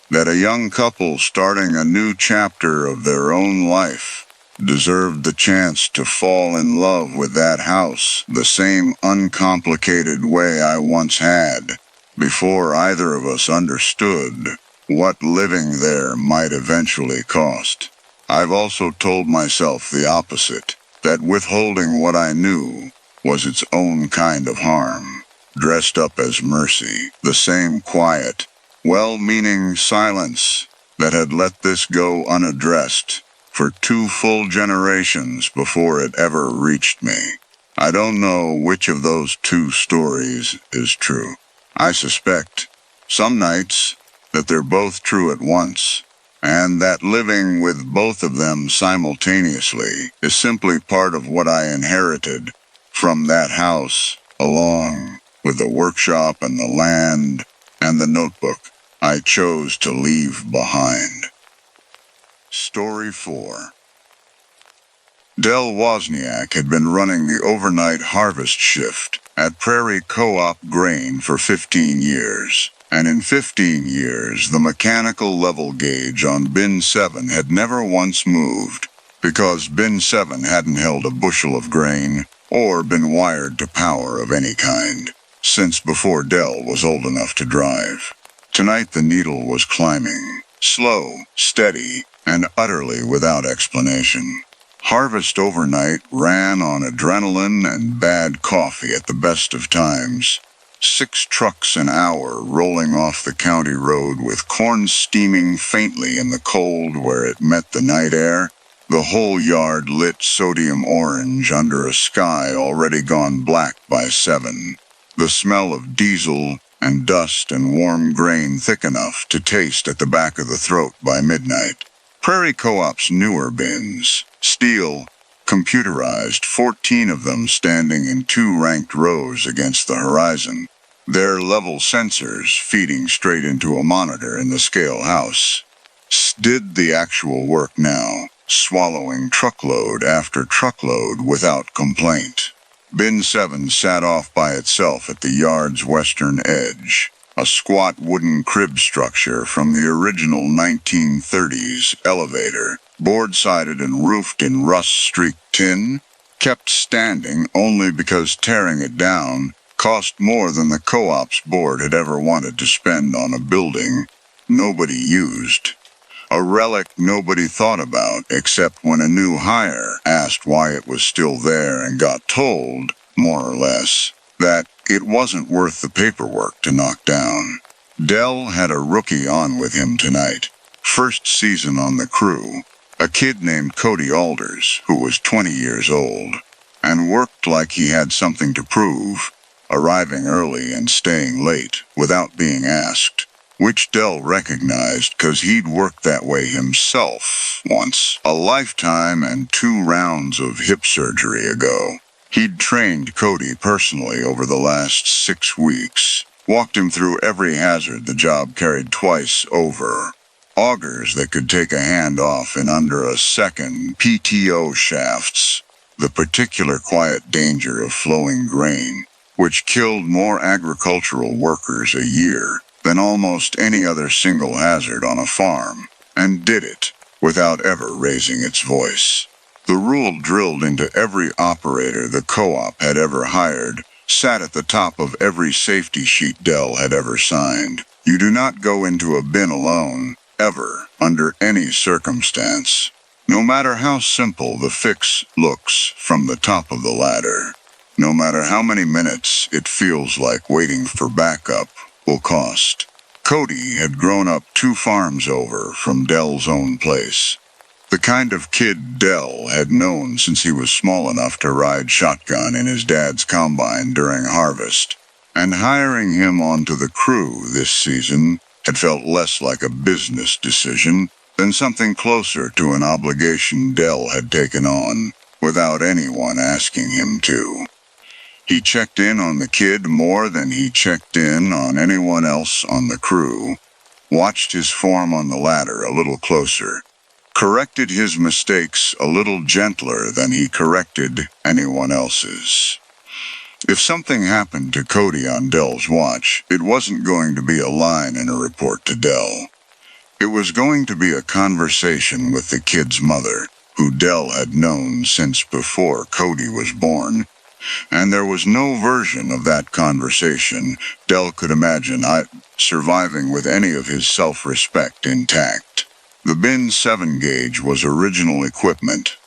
that a young couple starting a new chapter of their own life deserved the chance to fall in love with that house the same uncomplicated way I once had, before either of us understood what living there might eventually cost. I've also told myself the opposite, that withholding what I knew was its own kind of harm, dressed up as mercy, the same quiet, well-meaning silence that had let this go unaddressed for 2 full generations before it ever reached me. I don't know which of those 2 stories is true. I suspect, some nights, that they're both true at once, and that living with both of them simultaneously is simply part of what I inherited from that house, along with the workshop and the land and the notebook I chose to leave behind. Story 4. Del Wozniak had been running the overnight harvest shift at Prairie Co-op Grain for 15 years, and in 15 years the mechanical level gauge on Bin 7 had never once moved, because Bin 7 hadn't held a bushel of grain or been wired to power of any kind, since before Del was old enough to drive. Tonight the needle was climbing, slow, steady, and utterly without explanation. Harvest overnight ran on adrenaline and bad coffee at the best of times. 6 trucks an hour rolling off the county road with corn steaming faintly in the cold where it met the night air, the whole yard lit sodium orange under a sky already gone black by 7. The smell of diesel and dust and warm grain thick enough to taste at the back of the throat by midnight. Prairie Co-op's newer bins, steel, computerized, 14 of them standing in 2 ranked rows against the horizon, their level sensors feeding straight into a monitor in the scale house, did the actual work now, swallowing truckload after truckload without complaint. Bin 7 sat off by itself at the yard's western edge, a squat wooden crib structure from the original 1930s elevator, board-sided and roofed in rust-streaked tin, kept standing only because tearing it down cost more than the co-op's board had ever wanted to spend on a building nobody used. A relic nobody thought about except when a new hire asked why it was still there and got told, more or less, that it wasn't worth the paperwork to knock down. Dell had a rookie on with him tonight, first season on the crew, a kid named Cody Alders, who was 20 years old, and worked like he had something to prove, arriving early and staying late without being asked, which Dell recognized because he'd worked that way himself once, a lifetime and 2 rounds of hip surgery ago. He'd trained Cody personally over the last 6 weeks, walked him through every hazard the job carried twice over. Augers that could take a hand off in under a second, PTO shafts, the particular quiet danger of flowing grain, which killed more agricultural workers a year than almost any other single hazard on a farm, and did it without ever raising its voice. The rule drilled into every operator the co-op had ever hired sat at the top of every safety sheet Dell had ever signed. You do not go into a bin alone, ever, under any circumstance, no matter how simple the fix looks from the top of the ladder, no matter how many minutes it feels like waiting for backup will cost. Cody had grown up 2 farms over from Dell's own place. The kind of kid Dell had known since he was small enough to ride shotgun in his dad's combine during harvest, and hiring him onto the crew this season had felt less like a business decision than something closer to an obligation Dell had taken on without anyone asking him to. He checked in on the kid more than he checked in on anyone else on the crew, watched his form on the ladder a little closer, corrected his mistakes a little gentler than he corrected anyone else's. If something happened to Cody on Dell's watch, it wasn't going to be a line in a report to Dell. It was going to be a conversation with the kid's mother, who Dell had known since before Cody was born, and there was no version of that conversation Dell could imagine surviving with any of his self-respect intact. The bin 7 gauge was original equipment,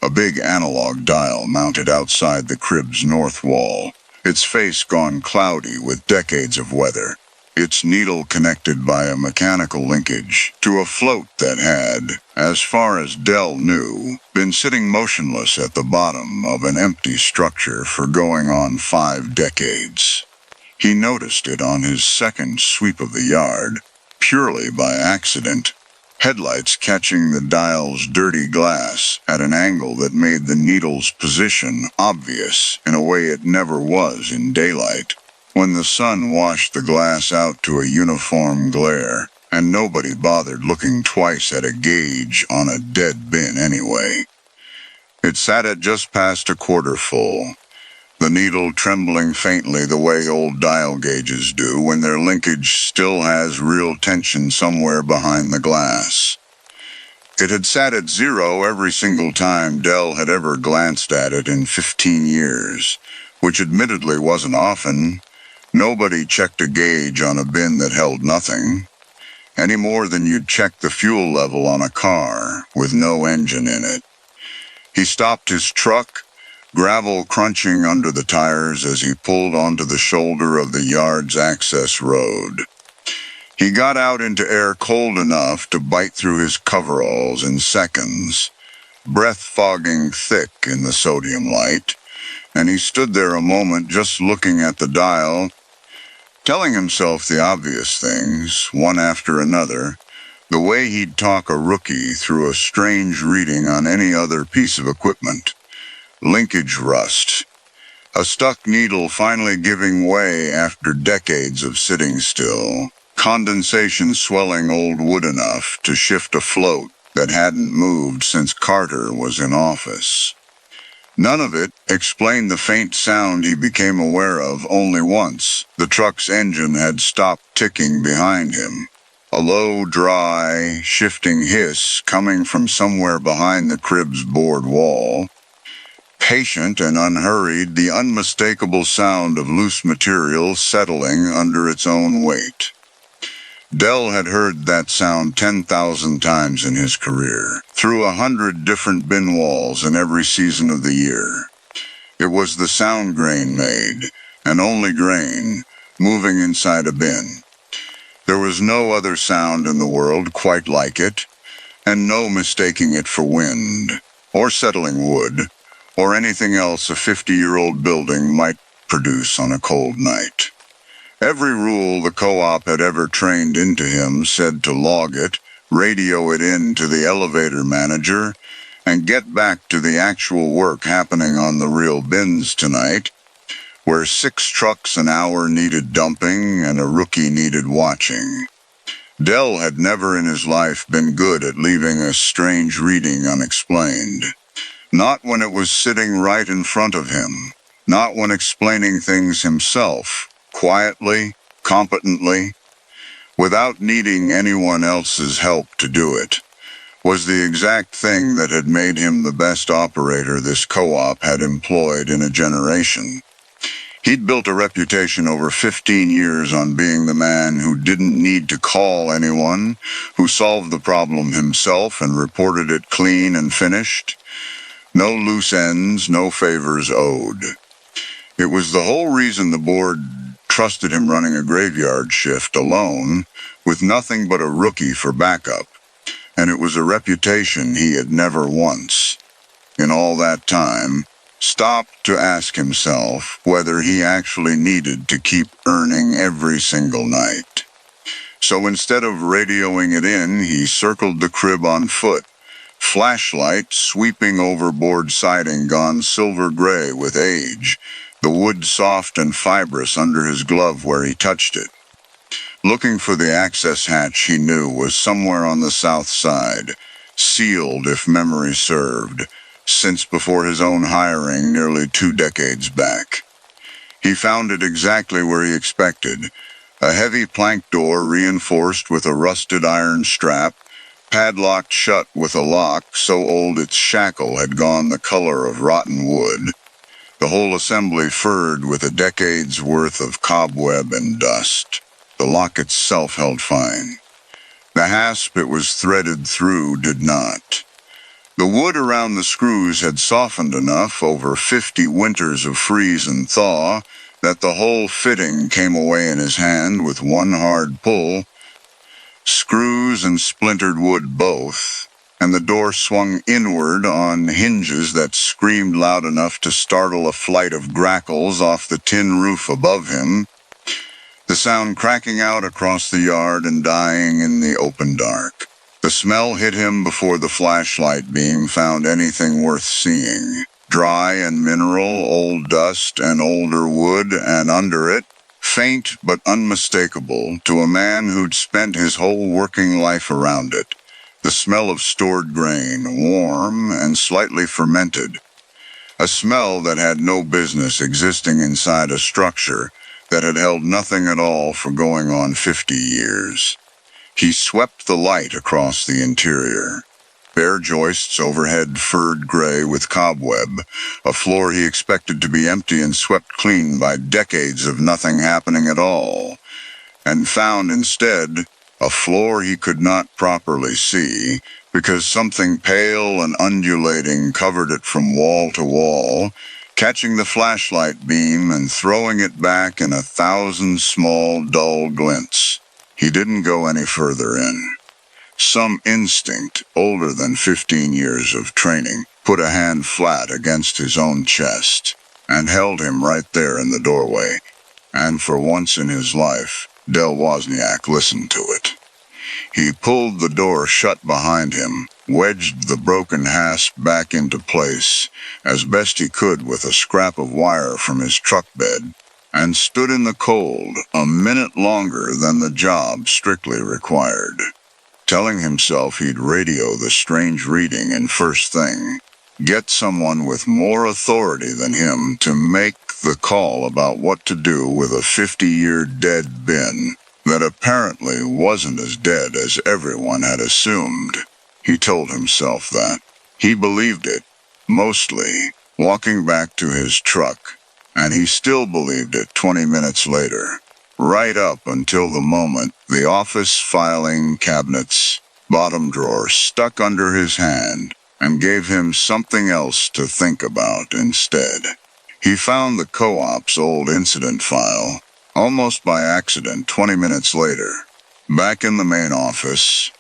a big analog dial mounted outside the crib's north wall, its face gone cloudy with decades of weather, its needle connected by a mechanical linkage to a float that had, as far as Dell knew, been sitting motionless at the bottom of an empty structure for going on 5 decades. He noticed it on his second sweep of the yard, purely by accident, headlights catching the dial's dirty glass at an angle that made the needle's position obvious in a way it never was in daylight, when the sun washed the glass out to a uniform glare, and nobody bothered looking twice at a gauge on a dead bin anyway. It sat at just past a quarter full, the needle trembling faintly the way old dial gauges do when their linkage still has real tension somewhere behind the glass. It had sat at 0 every single time Dell had ever glanced at it in 15 years, which admittedly wasn't often. Nobody checked a gauge on a bin that held nothing, any more than you'd check the fuel level on a car with no engine in it. He stopped his truck, gravel crunching under the tires as he pulled onto the shoulder of the yard's access road. He got out into air cold enough to bite through his coveralls in seconds, breath fogging thick in the sodium light, and he stood there a moment just looking at the dial, telling himself the obvious things, one after another, the way he'd talk a rookie through a strange reading on any other piece of equipment. Linkage rust, a stuck needle finally giving way after decades of sitting still, condensation swelling old wood enough to shift a float that hadn't moved since Carter was in office. None of it explained the faint sound he became aware of only once the truck's engine had stopped ticking behind him, a low, dry, shifting hiss coming from somewhere behind the crib's board wall. Patient and unhurried, the unmistakable sound of loose material settling under its own weight. Dell had heard that sound 10,000 times in his career, through 100 different bin walls in every season of the year. It was the sound grain made, and only grain, moving inside a bin. There was no other sound in the world quite like it, and no mistaking it for wind, or settling wood, or anything else a 50-year-old building might produce on a cold night. Every rule the co-op had ever trained into him said to log it, radio it in to the elevator manager, and get back to the actual work happening on the real bins tonight, where 6 trucks an hour needed dumping and a rookie needed watching. Dell had never in his life been good at leaving a strange reading unexplained. Not when it was sitting right in front of him. Not when explaining things himself, quietly, competently, without needing anyone else's help to do it, was the exact thing that had made him the best operator this co-op had employed in a generation. He'd built a reputation over 15 years on being the man who didn't need to call anyone, who solved the problem himself and reported it clean and finished. No loose ends, no favors owed. It was the whole reason the board trusted him running a graveyard shift alone, with nothing but a rookie for backup, and it was a reputation he had never once, in all that time, stopped to ask himself whether he actually needed to keep earning every single night. So instead of radioing it in, he circled the crib on foot, flashlight sweeping over board siding gone silver gray with age, the wood soft and fibrous under his glove where he touched it. Looking for the access hatch he knew was somewhere on the south side, sealed if memory served, since before his own hiring nearly 2 decades back. He found it exactly where he expected, a heavy plank door reinforced with a rusted iron strap, padlocked shut with a lock so old its shackle had gone the color of rotten wood, the whole assembly furred with a decade's worth of cobweb and dust. The lock itself held fine. The hasp it was threaded through did not. The wood around the screws had softened enough over 50 winters of freeze and thaw that the whole fitting came away in his hand with one hard pull, screws and splintered wood both, and the door swung inward on hinges that screamed loud enough to startle a flight of grackles off the tin roof above him, the sound cracking out across the yard and dying in the open dark. The smell hit him before the flashlight beam found anything worth seeing. Dry and mineral, old dust and older wood, and under it, faint but unmistakable to a man who'd spent his whole working life around it, the smell of stored grain, warm and slightly fermented. A smell that had no business existing inside a structure that had held nothing at all for going on 50 years. He swept the light across the interior. Bare joists overhead furred gray with cobweb, a floor he expected to be empty and swept clean by decades of nothing happening at all, and found instead a floor he could not properly see because something pale and undulating covered it from wall to wall, catching the flashlight beam and throwing it back in 1,000 small, dull glints. He didn't go any further in. Some instinct, older than 15 years of training, put a hand flat against his own chest and held him right there in the doorway. And for once in his life, Del Wozniak listened to it. He pulled the door shut behind him, wedged the broken hasp back into place, as best he could with a scrap of wire from his truck bed, and stood in the cold a minute longer than the job strictly required, telling himself he'd radio the strange reading and first thing, get someone with more authority than him to make the call about what to do with a 50-year dead bin that apparently wasn't as dead as everyone had assumed. He told himself that. He believed it, mostly, walking back to his truck, and he still believed it 20 minutes later, right up until the moment the office filing cabinet's bottom drawer stuck under his hand and gave him something else to think about instead. He found the co-op's old incident file, almost by accident 20 minutes later, back in the main office,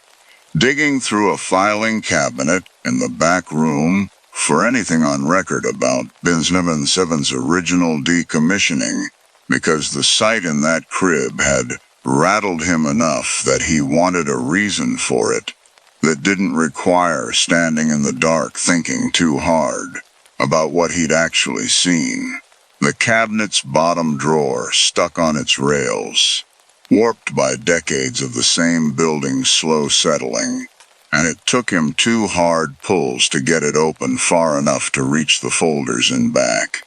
digging through a filing cabinet in the back room for anything on record about Benjamin Seven's original decommissioning, because the sight in that crib had rattled him enough that he wanted a reason for it that didn't require standing in the dark thinking too hard about what he'd actually seen. The cabinet's bottom drawer stuck on its rails, warped by decades of the same building's slow settling, and it took him 2 hard pulls to get it open far enough to reach the folders in back.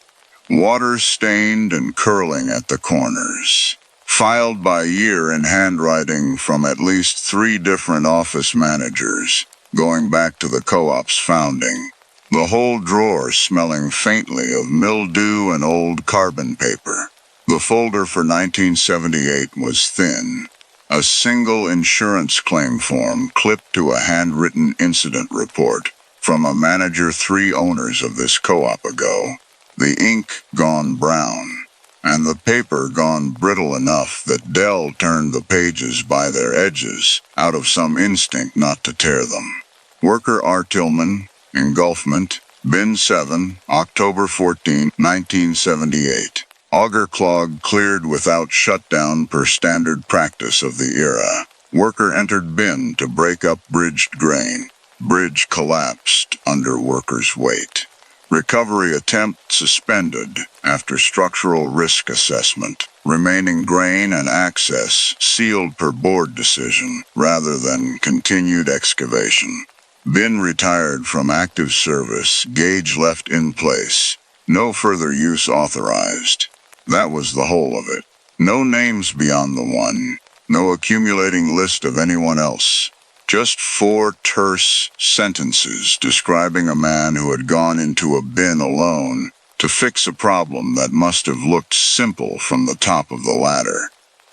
Water-stained and curling at the corners, filed by year in handwriting from at least 3 different office managers, going back to the co-op's founding. The whole drawer smelling faintly of mildew and old carbon paper. The folder for 1978 was thin, a single insurance claim form clipped to a handwritten incident report from a manager 3 owners of this co-op ago. The ink gone brown, and the paper gone brittle enough that Dell turned the pages by their edges out of some instinct not to tear them. Worker R. Tillman, Engulfment, Bin 7, October 14, 1978. Auger clog cleared without shutdown per standard practice of the era. Worker entered bin to break up bridged grain. Bridge collapsed under worker's weight. Recovery attempt suspended after structural risk assessment. Remaining grain and access sealed per board decision rather than continued excavation. Bin retired from active service, gauge left in place. No further use authorized. That was the whole of it. No names beyond the one. No accumulating list of anyone else. Just 4 terse sentences describing a man who had gone into a bin alone to fix a problem that must have looked simple from the top of the ladder,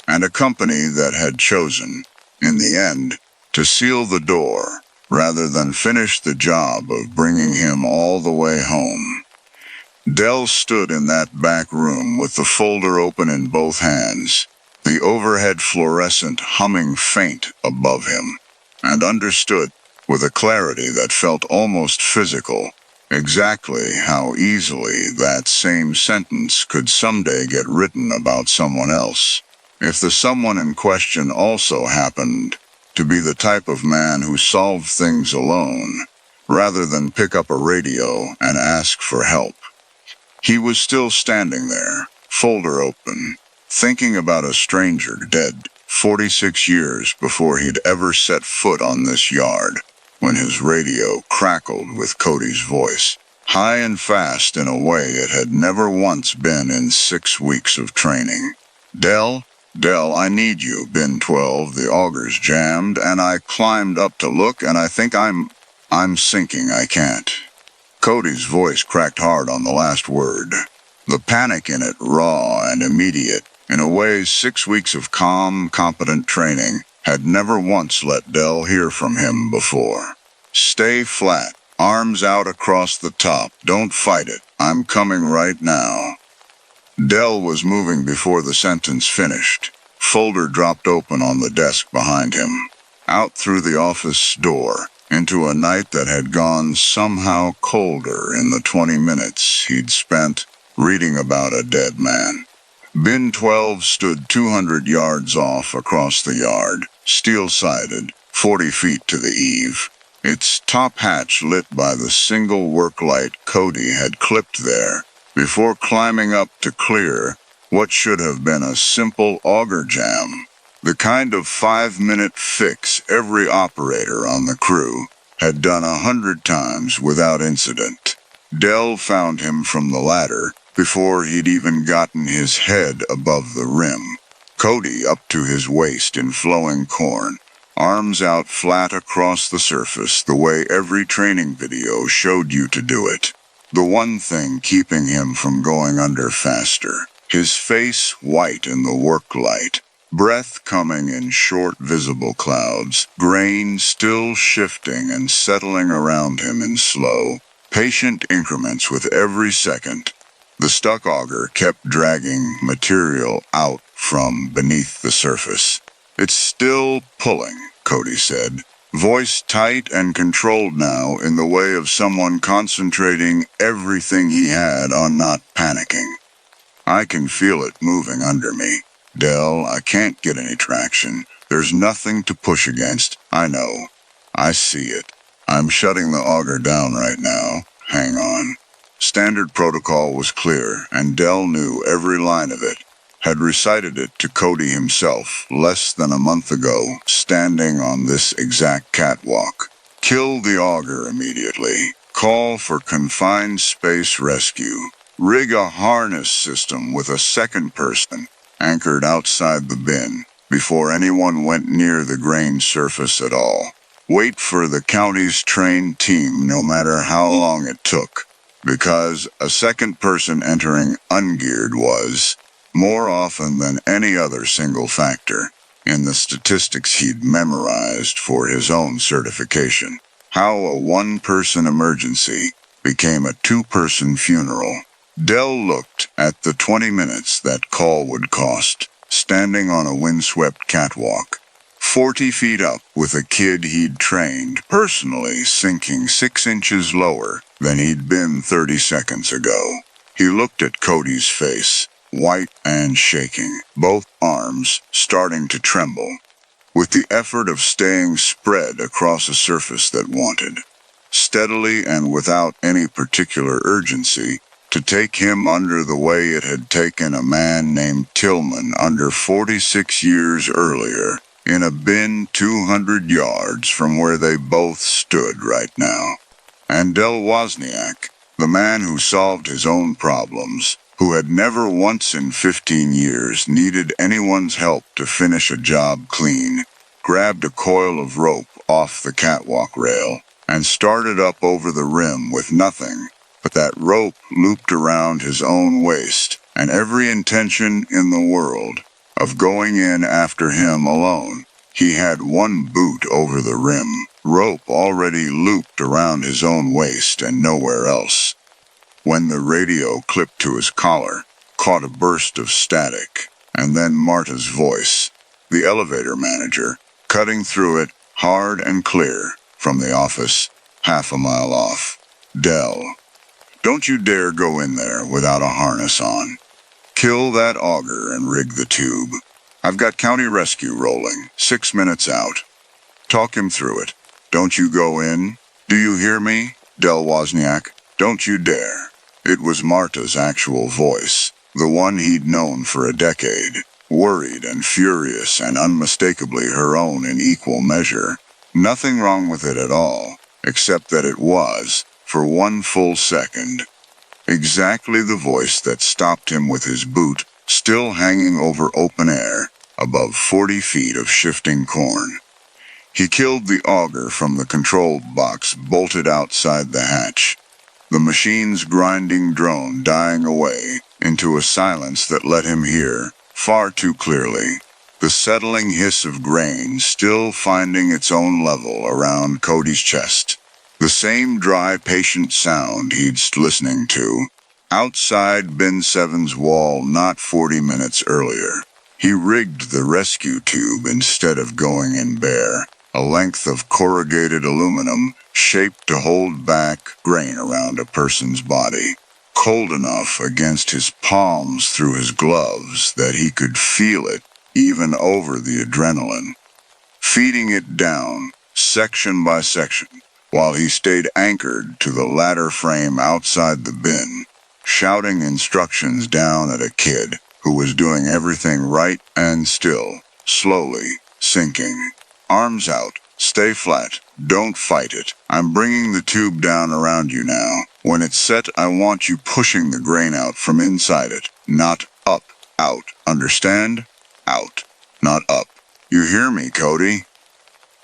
and a company that had chosen, in the end, to seal the door rather than finish the job of bringing him all the way home. Dell stood in that back room with the folder open in both hands, the overhead fluorescent humming faint above him, and understood, with a clarity that felt almost physical, exactly how easily that same sentence could someday get written about someone else, if the someone in question also happened to be the type of man who solved things alone, rather than pick up a radio and ask for help. He was still standing there, folder open, thinking about a stranger dead 46 years before he'd ever set foot on this yard, when his radio crackled with Cody's voice, high and fast in a way it had never once been in 6 weeks of training. Dell, I need you, bin 12, the augers jammed, and I climbed up to look, and I think I'm sinking, I can't. Cody's voice cracked hard on the last word, the panic in it raw and immediate, in a way 6 weeks of calm, competent training had never once let Dell hear from him before. Stay flat, arms out across the top, don't fight it, I'm coming right now. Dell was moving before the sentence finished. Folder dropped open on the desk behind him. Out through the office door, into a night that had gone somehow colder in the 20 minutes he'd spent reading about a dead man. Bin 12 stood 200 yards off across the yard, steel-sided, 40 feet to the eave, its top hatch lit by the single work light Cody had clipped there, before climbing up to clear what should have been a simple auger jam, the kind of 5-minute fix every operator on the crew had done 100 times without incident. Dell found him from the ladder before he'd even gotten his head above the rim. Cody up to his waist in flowing corn, arms out flat across the surface the way every training video showed you to do it. the one thing keeping him from going under faster. His face white in the work light, breath coming in short visible clouds, grain still shifting and settling around him in slow, patient increments with every second. The stuck auger kept dragging material out from beneath the surface. "It's still pulling," Cody said, voice tight and controlled now in the way of someone concentrating everything he had on not panicking. "I can feel it moving under me. Del, I can't get any traction. There's nothing to push against. I know. I see it. I'm shutting the auger down right now. Hang on." Standard protocol was clear, and Del knew every line of it. Had recited it to Cody himself less than a month ago, standing on this exact catwalk. "Kill the auger immediately. Call for confined space rescue. Rig a harness system with a second person anchored outside the bin before anyone went near the grain surface at all. Wait for the county's trained team no matter how long it took, because a second person entering ungeared was, more often than any other single factor, in the statistics he'd memorized for his own certification, how a one-person emergency became a two-person funeral. Del looked at the 20 minutes that call would cost, standing on a windswept catwalk, 40 feet up with a kid he'd trained personally sinking 6 inches lower than he'd been 30 seconds ago. He looked at Cody's face, white and shaking, both arms starting to tremble, with the effort of staying spread across a surface that wanted, steadily and without any particular urgency, to take him under the way it had taken a man named Tillman under 46 years earlier, in a bin 200 yards from where they both stood right now. And Del Wozniak, the man who solved his own problems, who had never once in 15 years needed anyone's help to finish a job clean, grabbed a coil of rope off the catwalk rail and started up over the rim with nothing but that rope looped around his own waist and every intention in the world of going in after him alone. He had one boot over the rim, rope already looped around his own waist and nowhere else. When the radio clipped to his collar, caught a burst of static, and then Marta's voice, the elevator manager, cutting through it hard and clear from the office, half a mile off. "Del, don't you dare go in there without a harness on. Kill that auger and rig the tube. I've got county rescue rolling, 6 minutes out. Talk him through it. Don't you go in. Do you hear me, Del Wozniak? Don't you dare." It was Marta's actual voice, the one he'd known for a decade, worried and furious and unmistakably her own in equal measure. Nothing wrong with it at all, except that it was, for one full second, exactly the voice that stopped him with his boot still hanging over open air, above 40 feet of shifting corn. He killed the auger from the control box bolted outside the hatch, the machine's grinding drone dying away into a silence that let him hear, far too clearly, the settling hiss of grain still finding its own level around Cody's chest. The same dry, patient sound he'd listening to, outside Bin 7's wall not 40 minutes earlier. He rigged the rescue tube instead of going in bare, a length of corrugated aluminum shaped to hold back grain around a person's body, cold enough against his palms through his gloves that he could feel it even over the adrenaline, feeding it down, section by section, while he stayed anchored to the ladder frame outside the bin, shouting instructions down at a kid who was doing everything right and still, slowly, sinking. "Arms out, stay flat, don't fight it. I'm bringing the tube down around you now. When it's set, I want you pushing the grain out from inside it, not up, out, understand? Out, not up. You hear me, Cody?"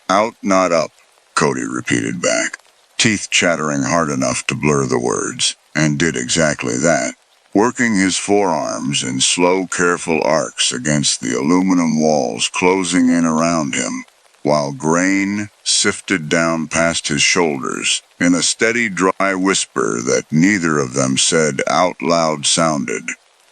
"Out, not up," Cody repeated back, teeth chattering hard enough to blur the words. and did exactly that, working his forearms in slow, careful arcs against the aluminum walls closing in around him, while grain sifted down past his shoulders in a steady, dry whisper that neither of them said out loud sounded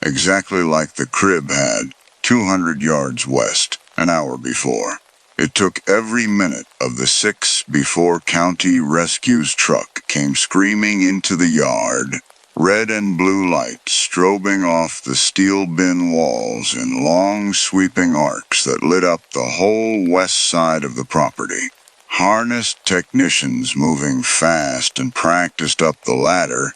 exactly like the crib had 200 yards west an hour before. It took every minute of the 6 before County Rescue's truck came screaming into the yard, red and blue lights strobing off the steel bin walls in long sweeping arcs that lit up the whole west side of the property. Harnessed technicians moving fast and practiced up the ladder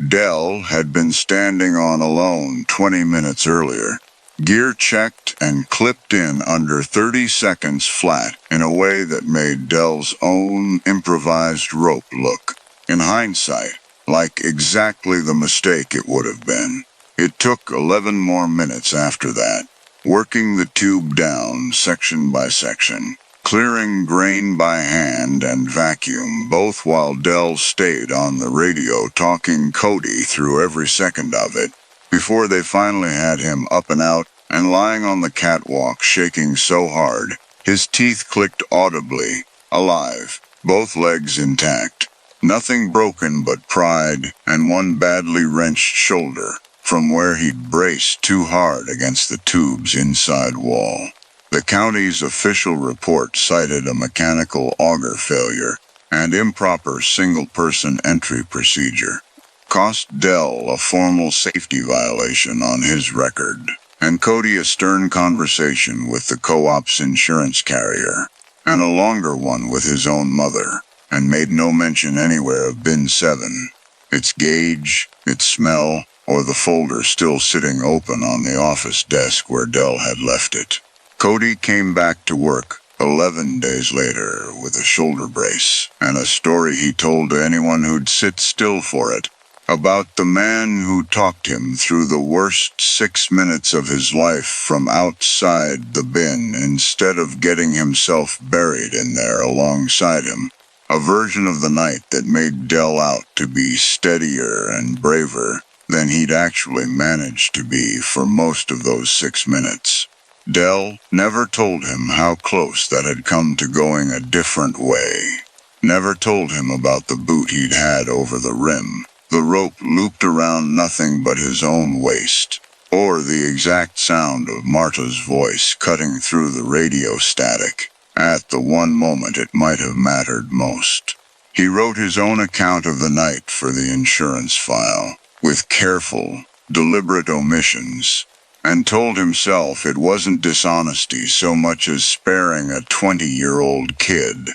Dell had been standing on alone 20 minutes earlier. Gear checked and clipped in under 30 seconds flat in a way that made Dell's own improvised rope look, in hindsight, like exactly the mistake it would have been. It took 11 more minutes after that, working the tube down section by section, clearing grain by hand and vacuum, both while Dell stayed on the radio talking Cody through every second of it, before they finally had him up and out and lying on the catwalk shaking so hard, his teeth clicked audibly, alive, both legs intact. Nothing broken but pride and one badly wrenched shoulder from where he'd braced too hard against the tube's inside wall. The county's official report cited a mechanical auger failure and improper single-person entry procedure. Cost Dell a formal safety violation on his record, and Cody a stern conversation with the co-op's insurance carrier, and a longer one with his own mother, and made no mention anywhere of bin 7, its gauge, its smell, or the folder still sitting open on the office desk where Dell had left it. Cody came back to work 11 days later with a shoulder brace and a story he told to anyone who'd sit still for it, about the man who talked him through the worst 6 minutes of his life from outside the bin instead of getting himself buried in there alongside him. A version of the night that made Dell out to be steadier and braver than he'd actually managed to be for most of those 6 minutes. Dell never told him how close that had come to going a different way. Never told him about the boot he'd had over the rim, the rope looped around nothing but his own waist, or the exact sound of Marta's voice cutting through the radio static at the one moment it might have mattered most. He wrote his own account of the night for the insurance file, with careful, deliberate omissions, and told himself it wasn't dishonesty so much as sparing a 20-year-old kid,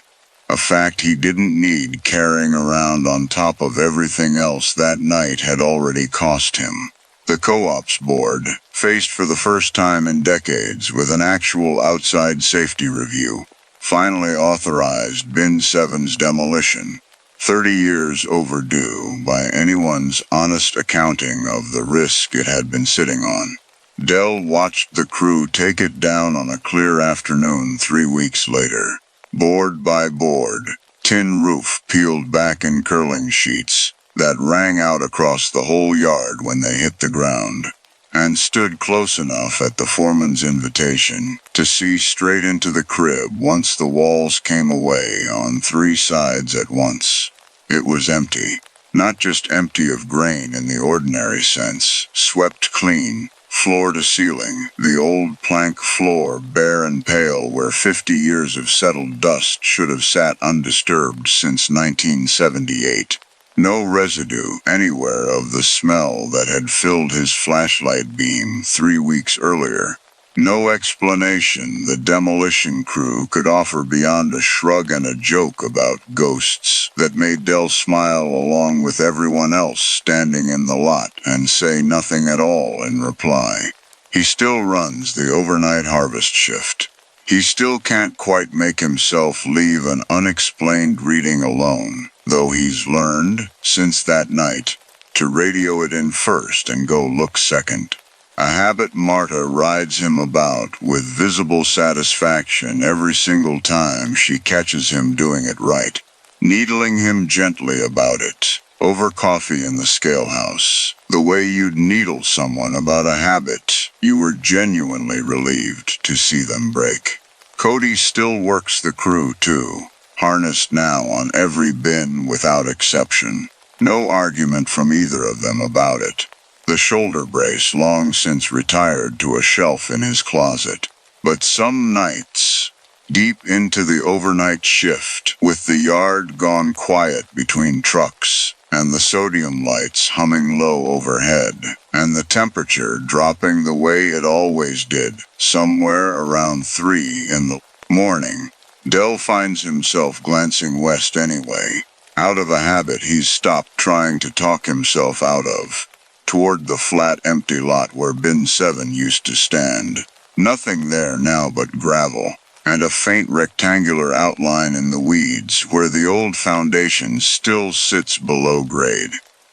a fact he didn't need carrying around on top of everything else that night had already cost him. The co-ops board, faced for the first time in decades with an actual outside safety review, finally authorized Bin 7's demolition, 30 years overdue by anyone's honest accounting of the risk it had been sitting on. Dell watched the crew take it down on a clear afternoon 3 weeks later, board by board, tin roof peeled back in curling sheets that rang out across the whole yard when they hit the ground, and stood close enough at the foreman's invitation to see straight into the crib once the walls came away on 3 sides at once. It was empty, not just empty of grain in the ordinary sense, swept clean, floor to ceiling, the old plank floor bare and pale where 50 years of settled dust should have sat undisturbed since 1978. No residue anywhere of the smell that had filled his flashlight beam 3 weeks earlier. No explanation the demolition crew could offer beyond a shrug and a joke about ghosts that made Dell smile along with everyone else standing in the lot and say nothing at all in reply. He still runs the overnight harvest shift. He still can't quite make himself leave an unexplained reading alone, though he's learned, since that night, to radio it in first and go look second. A habit Marta rides him about with visible satisfaction every single time she catches him doing it right, needling him gently about it, over coffee in the scale house, the way you'd needle someone about a habit you were genuinely relieved to see them break. Cody still works the crew too, harnessed now on every bin without exception. No argument from either of them about it. The shoulder brace long since retired to a shelf in his closet. But some nights, deep into the overnight shift, with the yard gone quiet between trucks, and the sodium lights humming low overhead, and the temperature dropping the way it always did, somewhere around 3 in the morning, Del finds himself glancing west anyway, out of a habit he's stopped trying to talk himself out of, toward the flat empty lot where bin 7 used to stand. Nothing there now but gravel, and a faint rectangular outline in the weeds where the old foundation still sits below grade.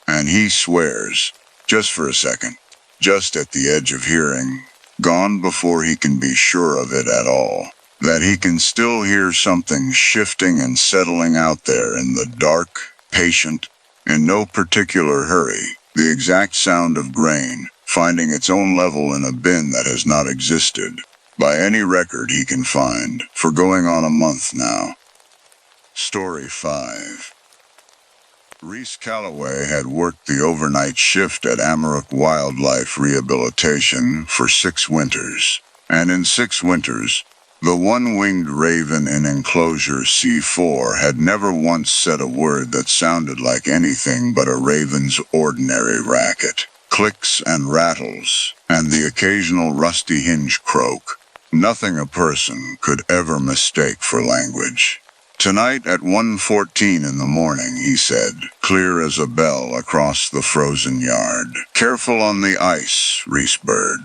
And he swears, just for a second, just at the edge of hearing, gone before he can be sure of it at all, that he can still hear something shifting and settling out there in the dark, patient, in no particular hurry, the exact sound of grain, finding its own level in a bin that has not existed, by any record he can find, for going on a month now. Story 5. Reese Calloway had worked the overnight shift at Amarook Wildlife Rehabilitation for 6 winters, and in 6 winters, the one-winged raven in enclosure C4 had never once said a word that sounded like anything but a raven's ordinary racket. Clicks and rattles, and the occasional rusty hinge croak. Nothing a person could ever mistake for language. Tonight at 1:14 in the morning, he said, clear as a bell across the frozen yard. Careful on the ice, Reese Bird.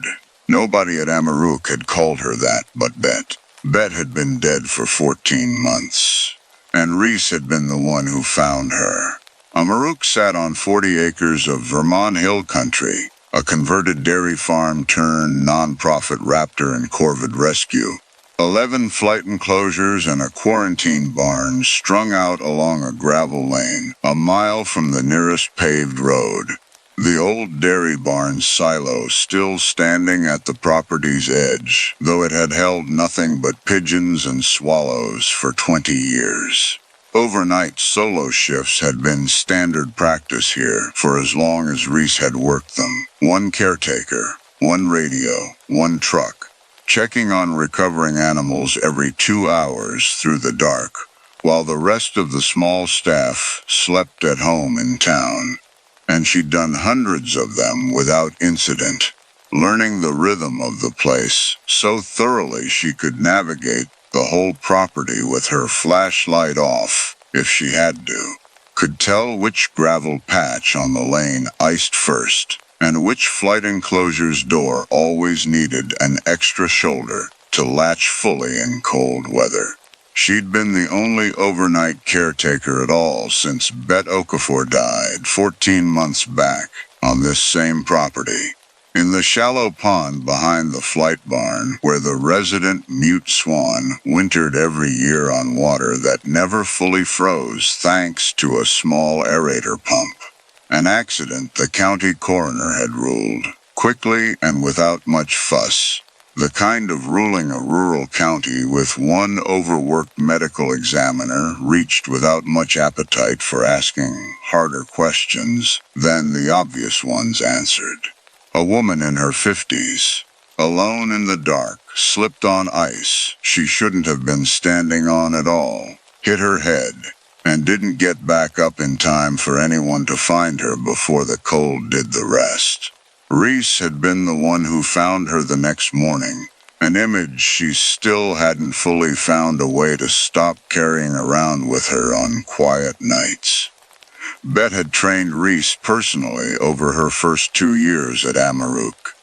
Nobody at Amarook had called her that but Bet. Bet had been dead for 14 months, and Reese had been the one who found her. Amarook sat on 40 acres of Vermont hill country, a converted dairy farm turned non-profit raptor and corvid rescue. 11 flight enclosures and a quarantine barn strung out along a gravel lane, a mile from the nearest paved road. The old dairy barn silo still standing at the property's edge, though it had held nothing but pigeons and swallows for 20 years. Overnight solo shifts had been standard practice here for as long as Reese had worked them. 1 caretaker, 1 radio, 1 truck, checking on recovering animals every 2 hours through the dark, while the rest of the small staff slept at home in town. And she'd done hundreds of them without incident, learning the rhythm of the place so thoroughly she could navigate the whole property with her flashlight off, if she had to. Could tell which gravel patch on the lane iced first, and which flight enclosure's door always needed an extra shoulder to latch fully in cold weather. She'd been the only overnight caretaker at all since Bet Okafor died 14 months back on this same property. In the shallow pond behind the flight barn, where the resident mute swan wintered every year on water that never fully froze thanks to a small aerator pump. An accident the county coroner had ruled, quickly and without much fuss. The kind of ruling a rural county with 1 overworked medical examiner reached without much appetite for asking harder questions than the obvious ones answered. A woman in her 50s, alone in the dark, slipped on ice she shouldn't have been standing on at all, hit her head, and didn't get back up in time for anyone to find her before the cold did the rest. Reese had been the one who found her the next morning, an image she still hadn't fully found a way to stop carrying around with her on quiet nights. Bet had trained Reese personally over her first 2 years at Amarook,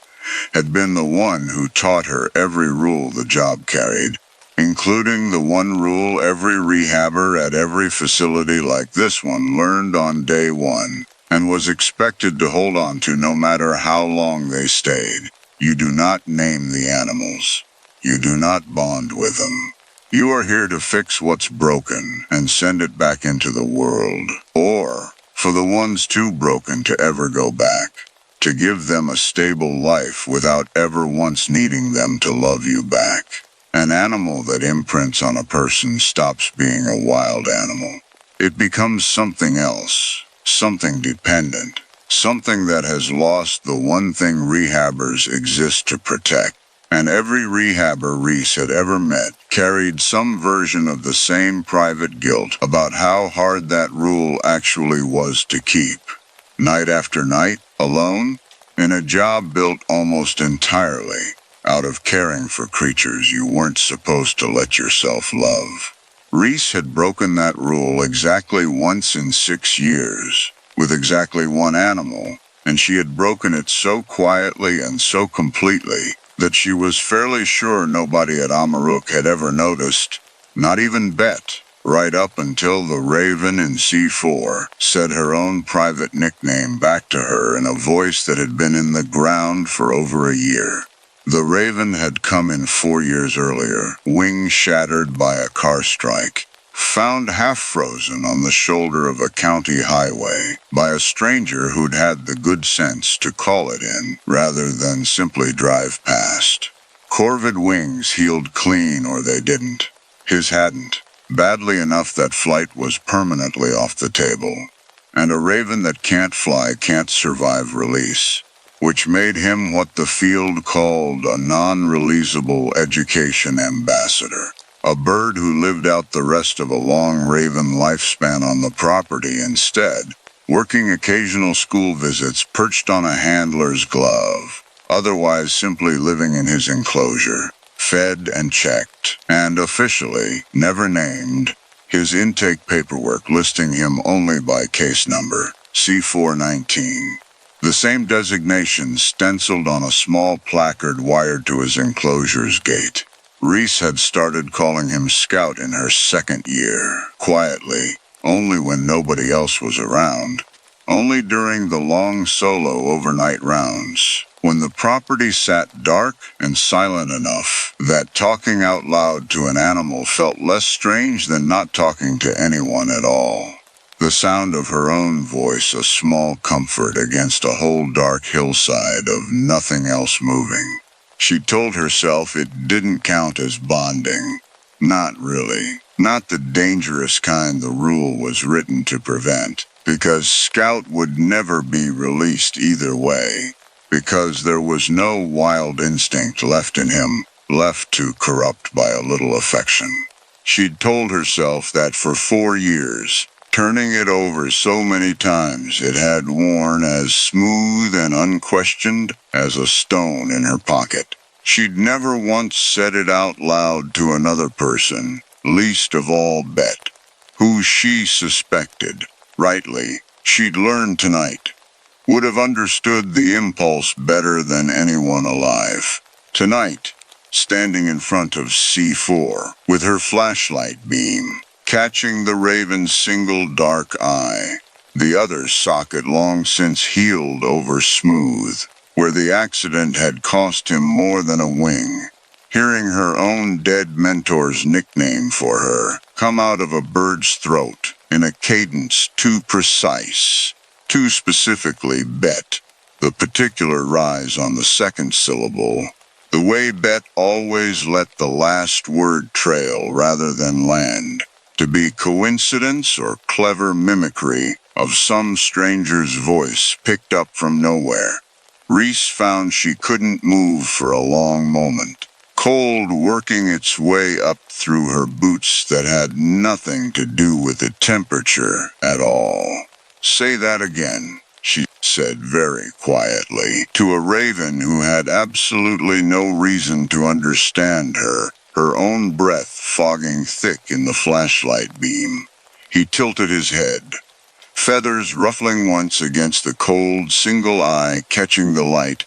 had been the one who taught her every rule the job carried, including the one rule every rehabber at every facility like this one learned on day 1, and was expected to hold on to no matter how long they stayed. You do not name the animals. You do not bond with them. You are here to fix what's broken and send it back into the world, or for the ones too broken to ever go back, to give them a stable life without ever once needing them to love you back. An animal that imprints on a person stops being a wild animal. It becomes something else, something dependent, something that has lost the one thing rehabbers exist to protect. And every rehabber Reese had ever met carried some version of the same private guilt about how hard that rule actually was to keep. Night after night, alone, in a job built almost entirely out of caring for creatures you weren't supposed to let yourself love. Reese had broken that rule exactly once in 6 years, with exactly one animal, and she had broken it so quietly and so completely that she was fairly sure nobody at Amaruk had ever noticed, not even Bet, right up until the Raven in C4 said her own private nickname back to her in a voice that had been in the ground for over a year. The Raven had come in 4 years earlier, wings shattered by a car strike, found half frozen on the shoulder of a county highway by a stranger who'd had the good sense to call it in rather than simply drive past. Corvid wings healed clean or they didn't. His hadn't, badly enough that flight was permanently off the table. And a raven that can't fly can't survive release, which made him what the field called a non-releasable education ambassador. A bird who lived out the rest of a long raven lifespan on the property instead, working occasional school visits perched on a handler's glove, otherwise simply living in his enclosure, fed and checked, and officially never named, his intake paperwork listing him only by case number, C419. The same designation stenciled on a small placard wired to his enclosure's gate. Reese had started calling him Scout in her 2nd year, quietly, only when nobody else was around, only during the long solo overnight rounds, when the property sat dark and silent enough that talking out loud to an animal felt less strange than not talking to anyone at all. The sound of her own voice a small comfort against a whole dark hillside of nothing else moving. She told herself it didn't count as bonding. Not really. Not the dangerous kind the rule was written to prevent, because Scout would never be released either way, because there was no wild instinct left in him, left to corrupt by a little affection. She'd told herself that for 4 years, turning it over so many times it had worn as smooth and unquestioned as a stone in her pocket. She'd never once said it out loud to another person, least of all Bet, who she suspected, rightly, she'd learned tonight, would have understood the impulse better than anyone alive. Tonight, standing in front of C4, with her flashlight beam, catching the raven's single dark eye, the other socket long since healed over smooth, where the accident had cost him more than a wing, hearing her own dead mentor's nickname for her come out of a bird's throat in a cadence too precise, too specifically Bet, the particular rise on the 2nd syllable, the way Bet always let the last word trail rather than land, to be coincidence or clever mimicry of some stranger's voice picked up from nowhere. Reese found she couldn't move for a long moment, cold working its way up through her boots that had nothing to do with the temperature at all. "Say that again," she said very quietly to a raven who had absolutely no reason to understand her, her own breath fogging thick in the flashlight beam. He tilted his head, feathers ruffling once against the cold single eye catching the light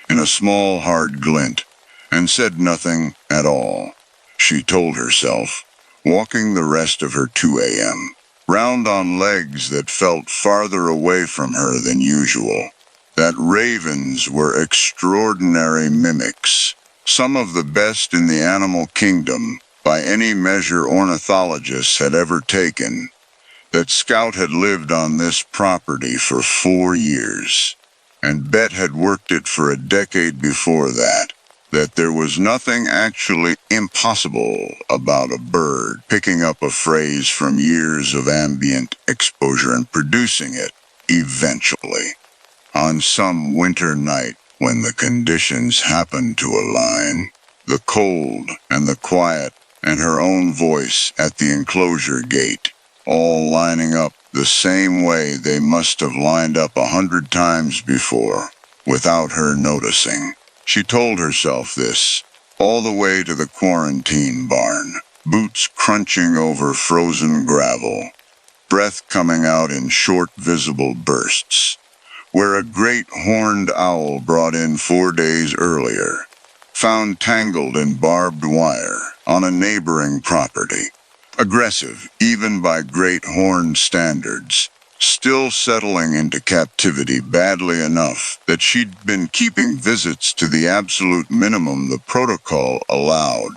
in a small hard glint, and said nothing at all. She told herself, walking the rest of her 2 a.m., round on legs that felt farther away from her than usual, that ravens were extraordinary mimics, some of the best in the animal kingdom by any measure ornithologists had ever taken, that Scout had lived on this property for 4 years, and Bet had worked it for a decade before that, that there was nothing actually impossible about a bird picking up a phrase from years of ambient exposure and producing it, eventually. On some winter night, when the conditions happened to align, the cold and the quiet and her own voice at the enclosure gate, all lining up the same way they must have lined up 100 times before, without her noticing. She told herself this, all the way to the quarantine barn, boots crunching over frozen gravel, breath coming out in short visible bursts, where a great horned owl brought in 4 days earlier, found tangled in barbed wire on a neighboring property. Aggressive, even by great horned standards, still settling into captivity badly enough that she'd been keeping visits to the absolute minimum the protocol allowed.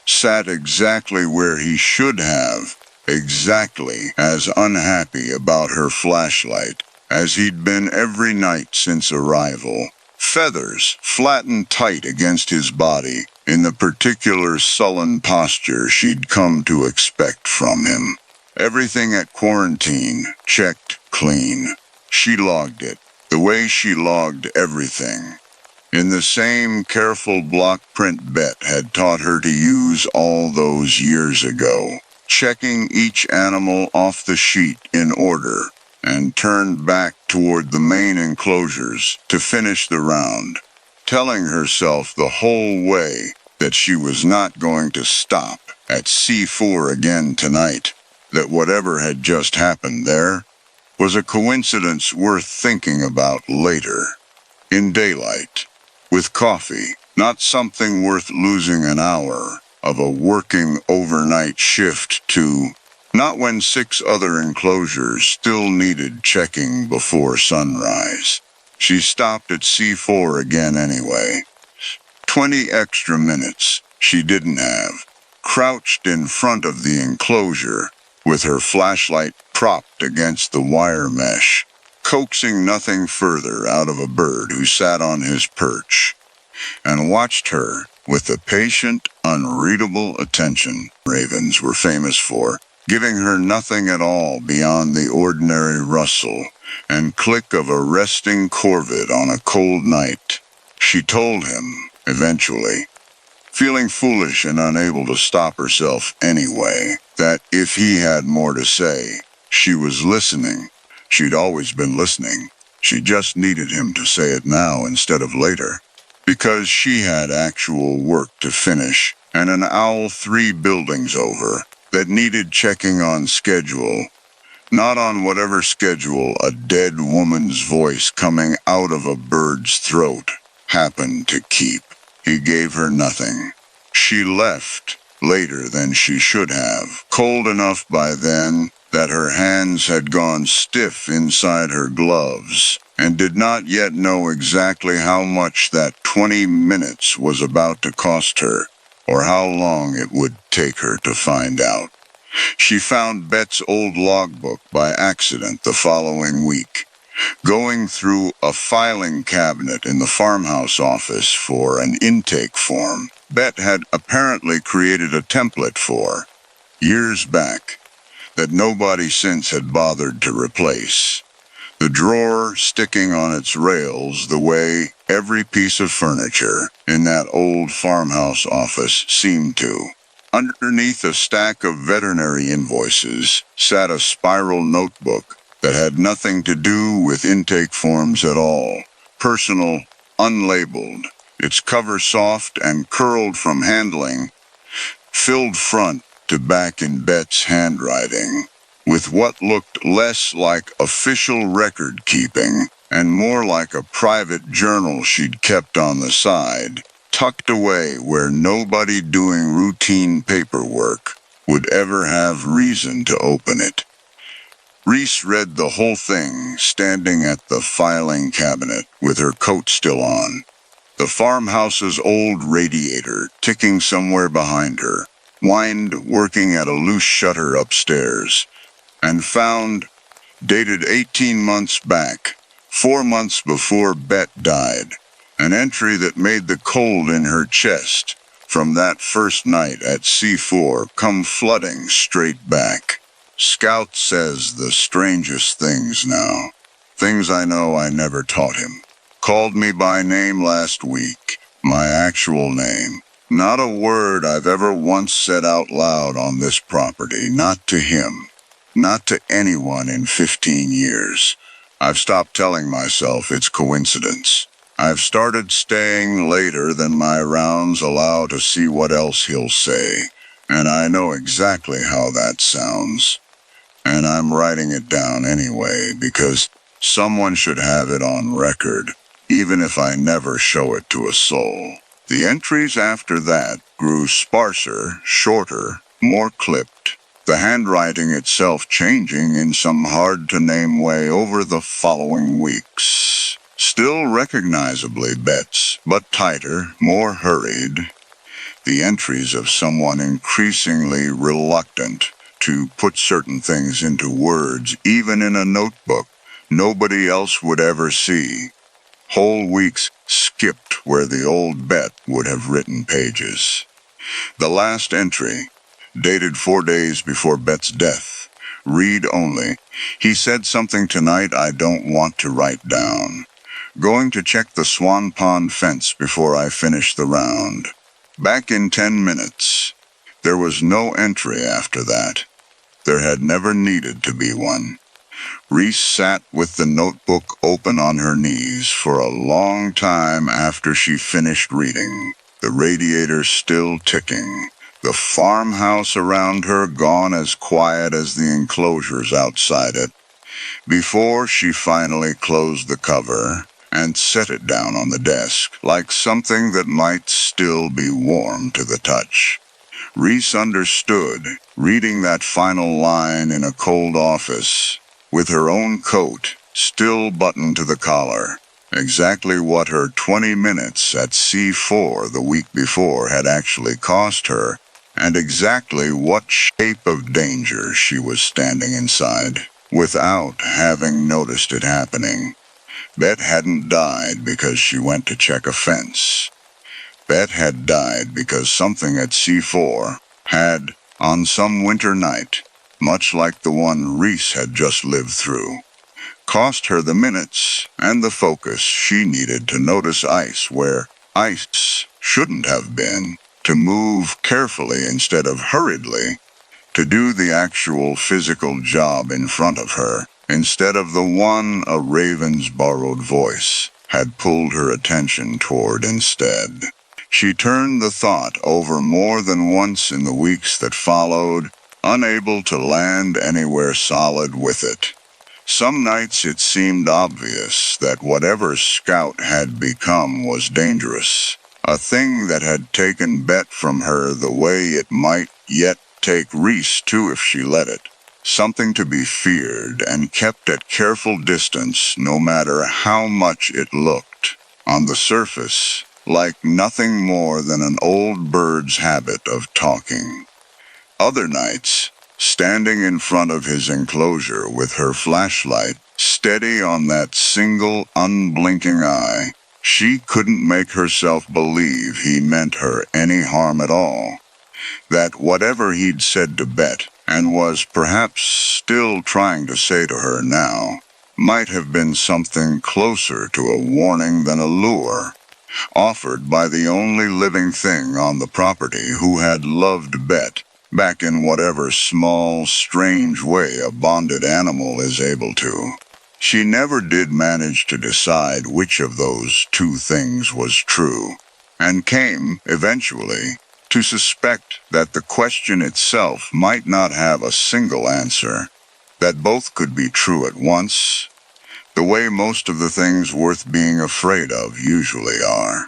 Sat exactly where he should have, exactly as unhappy about her flashlight as he'd been every night since arrival. Feathers flattened tight against his body in the particular sullen posture she'd come to expect from him. Everything at quarantine checked clean. She logged it, the way she logged everything, in the same careful block print Bet had taught her to use all those years ago, checking each animal off the sheet in order, and turned back toward the main enclosures to finish the round, telling herself the whole way that she was not going to stop at C4 again tonight, that whatever had just happened there was a coincidence worth thinking about later, in daylight, with coffee, not something worth losing an hour of a working overnight shift to, not when 6 other enclosures still needed checking before sunrise. She stopped at C4 again anyway. 20 extra minutes she didn't have, crouched in front of the enclosure with her flashlight propped against the wire mesh, coaxing nothing further out of a bird who sat on his perch, and watched her with the patient, unreadable attention ravens were famous for, giving her nothing at all beyond the ordinary rustle and click of a resting corvid on a cold night. She told him, eventually, feeling foolish and unable to stop herself anyway, that if he had more to say, she was listening. She'd always been listening. She just needed him to say it now instead of later, because she had actual work to finish and an owl 3 buildings over that needed checking on schedule, not on whatever schedule a dead woman's voice coming out of a bird's throat happened to keep. He gave her nothing. She left later than she should have, cold enough by then that her hands had gone stiff inside her gloves, and did not yet know exactly how much that 20 minutes was about to cost her, or how long it would take her to find out. She found Bet's old logbook by accident the following week, going through a filing cabinet in the farmhouse office for an intake form Bet had apparently created a template for, years back, that nobody since had bothered to replace. The drawer sticking on its rails the way every piece of furniture in that old farmhouse office seemed to. Underneath a stack of veterinary invoices sat a spiral notebook that had nothing to do with intake forms at all. Personal, unlabeled, its cover soft and curled from handling, filled front to back in Bet's handwriting, with what looked less like official record keeping and more like a private journal she'd kept on the side, tucked away where nobody doing routine paperwork would ever have reason to open it. Reese read the whole thing, standing at the filing cabinet with her coat still on, the farmhouse's old radiator ticking somewhere behind her, wind working at a loose shutter upstairs, and found, dated 18 months back, 4 months before Bet died, an entry that made the cold in her chest from that first night at C4 come flooding straight back. Scout says the strangest things now. Things I know I never taught him. Called me by name last week, my actual name. Not a word I've ever once said out loud on this property, not to him, not to anyone in 15 years. I've stopped telling myself it's coincidence. I've started staying later than my rounds allow to see what else he'll say, and I know exactly how that sounds. And I'm writing it down anyway, because someone should have it on record, even if I never show it to a soul. The entries after that grew sparser, shorter, more clipped, the handwriting itself changing in some hard-to-name way over the following weeks. Still recognizably Bet's, but tighter, more hurried. The entries of someone increasingly reluctant to put certain things into words, even in a notebook nobody else would ever see. Whole weeks skipped where the old Bet would have written pages. The last entry, dated 4 days before Bet's death, read only, he said something tonight I don't want to write down. Going to check the Swan Pond fence before I finish the round. Back in 10 minutes. There was no entry after that. There had never needed to be one. Reese sat with the notebook open on her knees for a long time after she finished reading, the radiator still ticking, the farmhouse around her gone as quiet as the enclosures outside it, before she finally closed the cover and set it down on the desk like something that might still be warm to the touch. Reese understood, reading that final line in a cold office, with her own coat still buttoned to the collar, exactly what her 20 minutes at C4 the week before had actually cost her, and exactly what shape of danger she was standing inside, without having noticed it happening. Bet hadn't died because she went to check a fence. Bet had died because something at C4 had, on some winter night, much like the one Reese had just lived through, cost her the minutes and the focus she needed to notice ice where ice shouldn't have been, to move carefully instead of hurriedly, to do the actual physical job in front of her, instead of the one a raven's borrowed voice had pulled her attention toward instead. She turned the thought over more than once in the weeks that followed, unable to land anywhere solid with it. Some nights it seemed obvious that whatever Scout had become was dangerous, a thing that had taken Bet from her the way it might yet take Reese too if she let it. Something to be feared and kept at careful distance no matter how much it looked, on the surface, like nothing more than an old bird's habit of talking. Other nights, standing in front of his enclosure with her flashlight steady on that single unblinking eye, she couldn't make herself believe he meant her any harm at all. That whatever he'd said to Bet, and was perhaps still trying to say to her now, might have been something closer to a warning than a lure, offered by the only living thing on the property who had loved Bet, back in whatever small, strange way a bonded animal is able to. She never did manage to decide which of those two things was true, and came, eventually, to suspect that the question itself might not have a single answer, that both could be true at once, the way most of the things worth being afraid of usually are.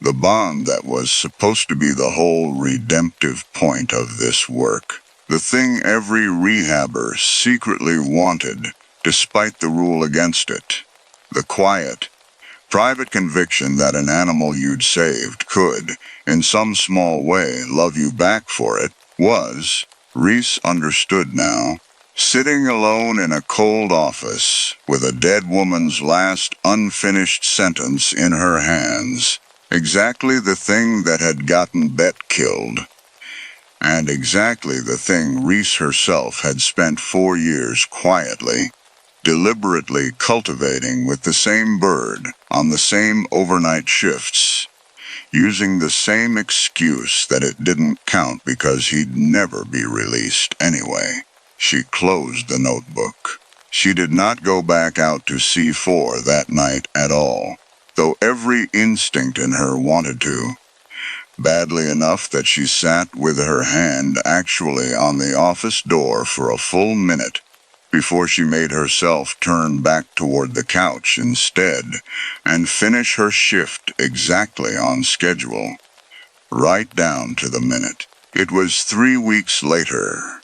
The bond that was supposed to be the whole redemptive point of this work, the thing every rehabber secretly wanted, despite the rule against it, the quiet, private conviction that an animal you'd saved could, in some small way, love you back for it, was, Reese understood now, Sitting alone in a cold office, with a dead woman's last unfinished sentence in her hands. Exactly the thing that had gotten Bet killed. And exactly the thing Reese herself had spent 4 years quietly, deliberately cultivating with the same bird, on the same overnight shifts, using the same excuse that it didn't count because he'd never be released anyway. She closed the notebook. She did not go back out to C4 that night at all, though every instinct in her wanted to. Badly enough that she sat with her hand actually on the office door for a full minute before she made herself turn back toward the couch instead and finish her shift exactly on schedule, right down to the minute. It was 3 weeks later,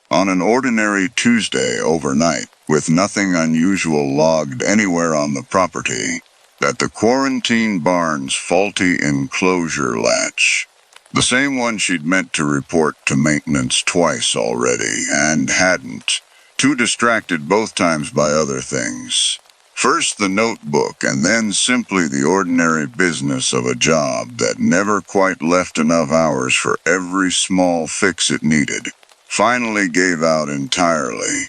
on an ordinary Tuesday overnight, with nothing unusual logged anywhere on the property, that the quarantine barn's faulty enclosure latch, the same one she'd meant to report to maintenance twice already and hadn't, too distracted both times by other things. First the notebook and then simply the ordinary business of a job that never quite left enough hours for every small fix it needed, finally gave out entirely,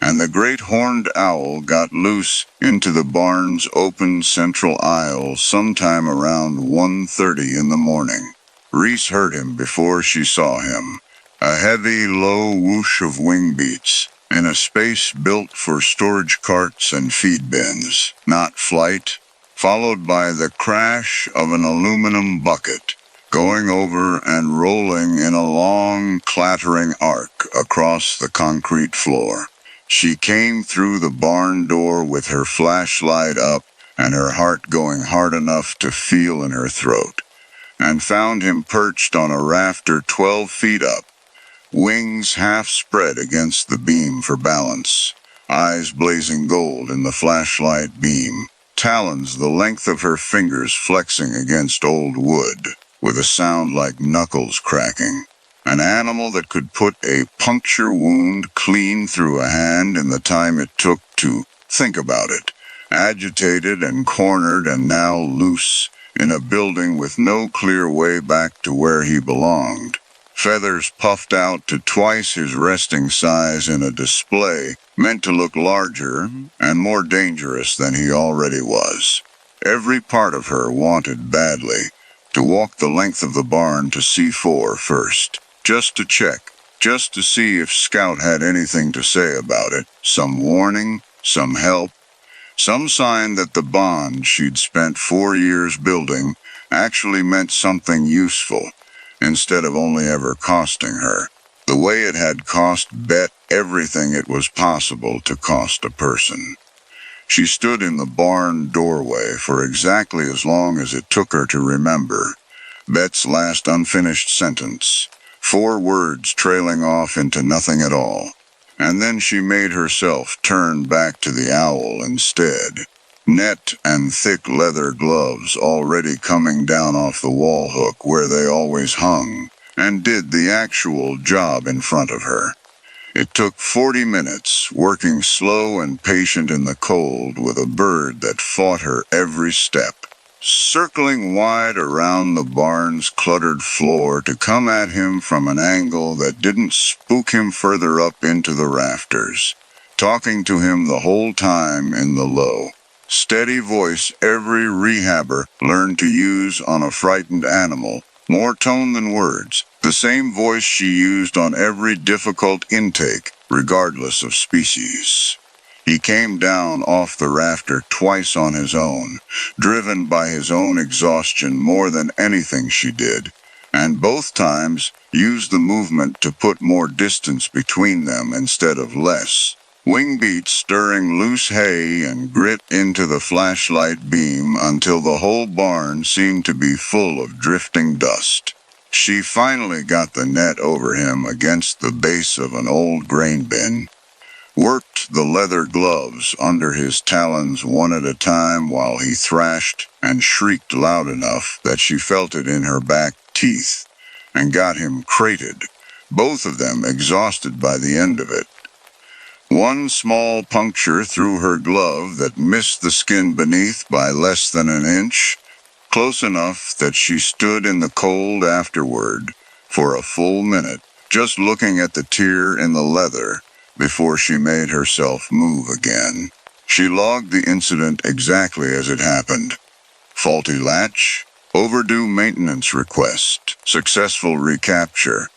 and the great horned owl got loose into the barn's open central aisle sometime around 1:30 in the morning. Reese heard him before she saw him, a heavy, low whoosh of wing beats, in a space built for storage carts and feed bins, not flight, followed by the crash of an aluminum bucket, going over and rolling in a long, clattering arc across the concrete floor. She came through the barn door with her flashlight up and her heart going hard enough to feel in her throat, and found him perched on a rafter 12 feet up, wings half spread against the beam for balance, eyes blazing gold in the flashlight beam, talons the length of her fingers flexing against old wood, with a sound like knuckles cracking. An animal that could put a puncture wound clean through a hand in the time it took to think about it, agitated and cornered and now loose in a building with no clear way back to where he belonged. Feathers puffed out to twice his resting size in a display meant to look larger and more dangerous than he already was. Every part of her wanted badly to walk the length of the barn to C4 first, just to check, just to see if Scout had anything to say about it, some warning, some help, some sign that the bond she'd spent 4 years building actually meant something useful, instead of only ever costing her, the way it had cost Bet everything it was possible to cost a person. She stood in the barn doorway for exactly as long as it took her to remember Bet's last unfinished sentence, 4 words trailing off into nothing at all, and then she made herself turn back to the owl instead. Net and thick leather gloves already coming down off the wall hook where they always hung, and did the actual job in front of her. It took 40 minutes, working slow and patient in the cold with a bird that fought her every step, circling wide around the barn's cluttered floor to come at him from an angle that didn't spook him further up into the rafters, talking to him the whole time in the low, steady voice every rehabber learned to use on a frightened animal, more tone than words, the same voice she used on every difficult intake, regardless of species. He came down off the rafter twice on his own, driven by his own exhaustion more than anything she did, and both times used the movement to put more distance between them instead of less. Wing beats stirring loose hay and grit into the flashlight beam until the whole barn seemed to be full of drifting dust. She finally got the net over him against the base of an old grain bin, worked the leather gloves under his talons one at a time while he thrashed and shrieked loud enough that she felt it in her back teeth, and got him crated, both of them exhausted by the end of it. One small puncture through her glove that missed the skin beneath by less than an inch, close enough that she stood in the cold afterward for a full minute, just looking at the tear in the leather before she made herself move again. She logged the incident exactly as it happened. Faulty latch, overdue maintenance request, successful recapture.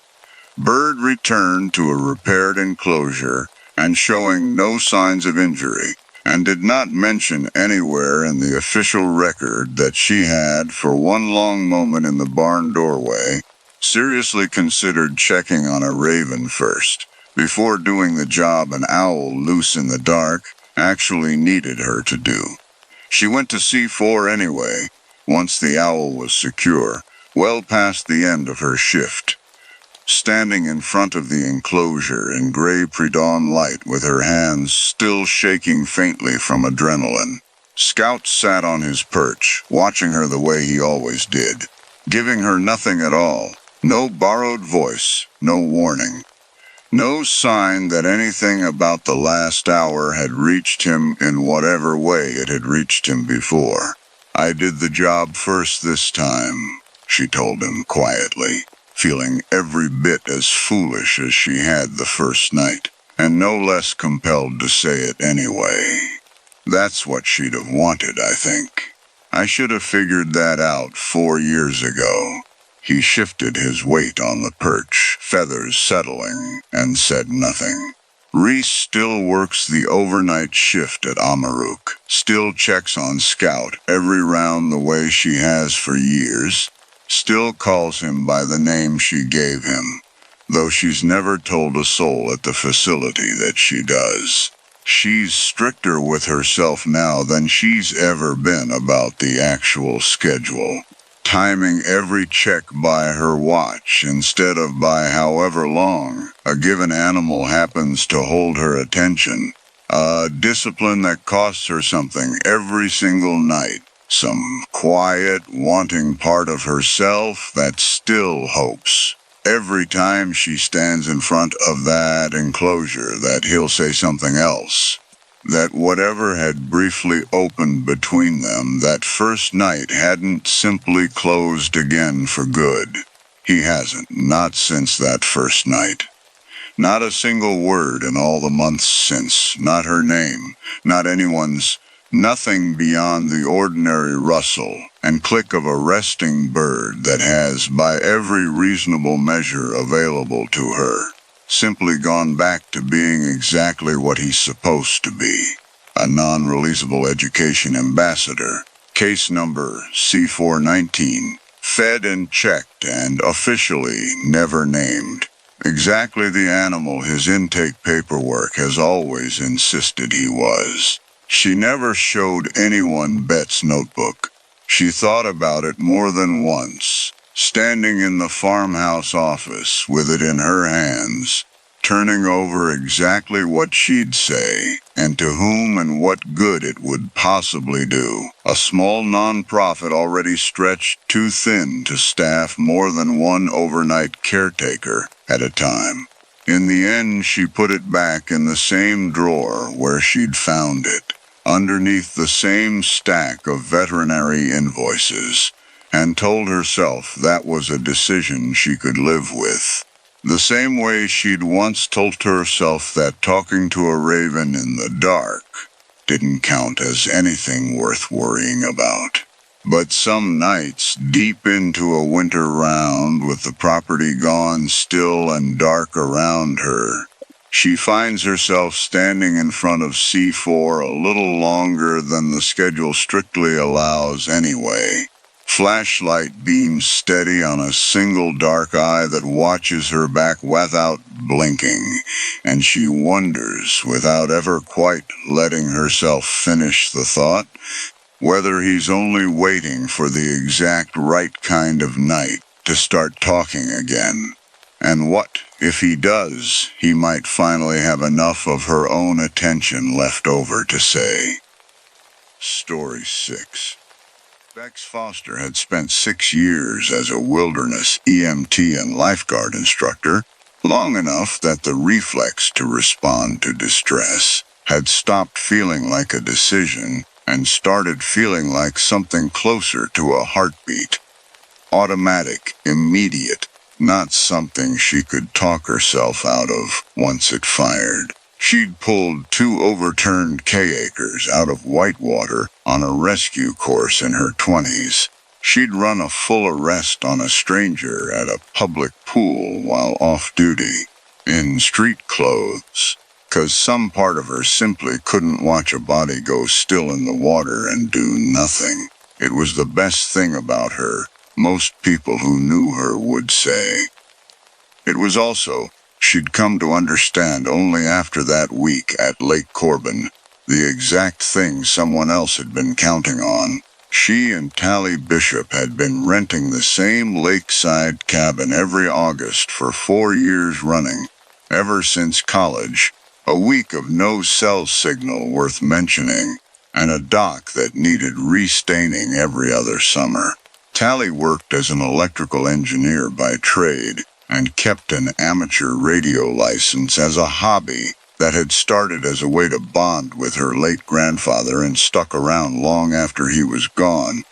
Bird returned to a repaired enclosure and showing no signs of injury, and did not mention anywhere in the official record that she had, for one long moment in the barn doorway, seriously considered checking on a raven first, before doing the job an owl loose in the dark actually needed her to do. She went to C4 anyway, once the owl was secure, well past the end of her shift. Standing in front of the enclosure in gray pre-dawn light with her hands still shaking faintly from adrenaline, Scout sat on his perch, watching her the way he always did, giving her nothing at all, no borrowed voice, no warning. No sign that anything about the last hour had reached him in whatever way it had reached him before. "I did the job first this time," she told him quietly, feeling every bit as foolish as she had the first night, and no less compelled to say it anyway. That's what she'd have wanted, I think. I should have figured that out 4 years ago. He shifted his weight on the perch, feathers settling, and said nothing. Reese still works the overnight shift at Amaruk, still checks on Scout every round the way she has for years, still calls him by the name she gave him, though she's never told a soul at the facility that she does. She's stricter with herself now than she's ever been about the actual schedule, timing every check by her watch instead of by however long a given animal happens to hold her attention. A discipline that costs her something every single night. Some quiet, wanting part of herself that still hopes, every time she stands in front of that enclosure, that he'll say something else. That whatever had briefly opened between them that first night hadn't simply closed again for good. He hasn't, not since that first night. Not a single word in all the months since, not her name, not anyone's, nothing beyond the ordinary rustle and click of a resting bird that has, by every reasonable measure available to her, simply gone back to being exactly what he's supposed to be, a non-releasable education ambassador. Case number C419, fed and checked and officially never named. Exactly the animal his intake paperwork has always insisted he was. She never showed anyone Bet's notebook. She thought about it more than once, standing in the farmhouse office with it in her hands, turning over exactly what she'd say, and to whom and what good it would possibly do. A small non-profit already stretched too thin to staff more than one overnight caretaker at a time. In the end, she put it back in the same drawer where she'd found it, underneath the same stack of veterinary invoices, and told herself that was a decision she could live with. The same way she'd once told herself that talking to a raven in the dark didn't count as anything worth worrying about. But some nights, deep into a winter round with the property gone still and dark around her, she finds herself standing in front of C4 a little longer than the schedule strictly allows anyway. Flashlight beams steady on a single dark eye that watches her back without blinking, and she wonders, without ever quite letting herself finish the thought, whether he's only waiting for the exact right kind of night to start talking again. And what, if he does, he might finally have enough of her own attention left over to say. Story 6. Bex Foster had spent 6 years as a wilderness EMT and lifeguard instructor, long enough that the reflex to respond to distress had stopped feeling like a decision and started feeling like something closer to a heartbeat. Automatic, immediate, not something she could talk herself out of once it fired. She'd pulled 2 overturned kayakers out of Whitewater on a rescue course in her 20s. She'd run a full arrest on a stranger at a public pool while off-duty, in street clothes, 'cause some part of her simply couldn't watch a body go still in the water and do nothing. It was the best thing about her, most people who knew her would say. It was also, she'd come to understand only after that week at Lake Corbin, the exact thing someone else had been counting on. She and Tally Bishop had been renting the same lakeside cabin every August for 4 years running, ever since college, a week of no cell signal worth mentioning, and a dock that needed restaining every other summer. Tally worked as an electrical engineer by trade and kept an amateur radio license as a hobby that had started as a way to bond with her late grandfather and stuck around long after he was gone.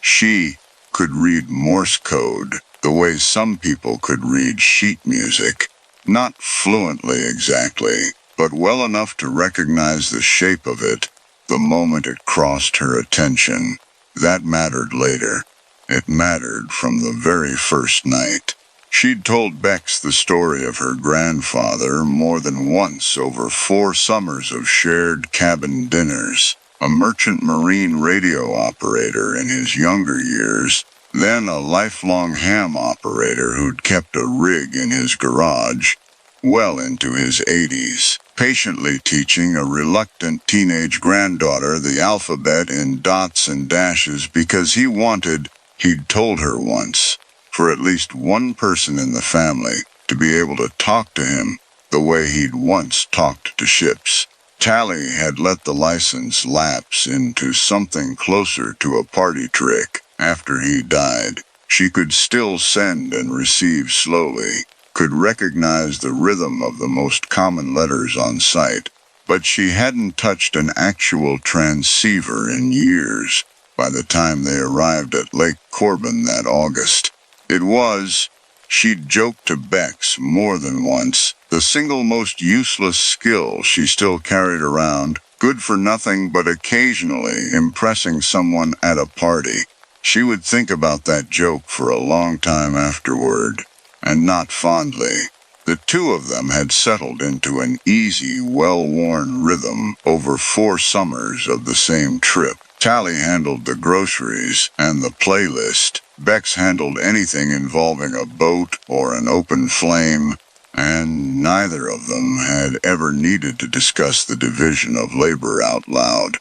She could read Morse code the way some people could read sheet music, not fluently exactly, but well enough to recognize the shape of it the moment it crossed her attention. That mattered later. It mattered from the very first night. She'd told Bex the story of her grandfather more than once over 4 summers of shared cabin dinners, a merchant marine radio operator in his younger years, then a lifelong ham operator who'd kept a rig in his garage, well into his 80s, patiently teaching a reluctant teenage granddaughter the alphabet in dots and dashes because he'd told her once, for at least one person in the family to be able to talk to him the way he'd once talked to ships. Tally had let the license lapse into something closer to a party trick after he died. She could still send and receive slowly, could recognize the rhythm of the most common letters on sight, but she hadn't touched an actual transceiver in years by the time they arrived at Lake Corbin that August. It was, she'd joked to Bex more than once, the single most useless skill she still carried around, good for nothing but occasionally impressing someone at a party. She would think about that joke for a long time afterward, and not fondly. The 2 of them had settled into an easy, well-worn rhythm over 4 summers of the same trip. Tally handled the groceries and the playlist. Bex handled anything involving a boat or an open flame, and neither of them had ever needed to discuss the division of labor out loud.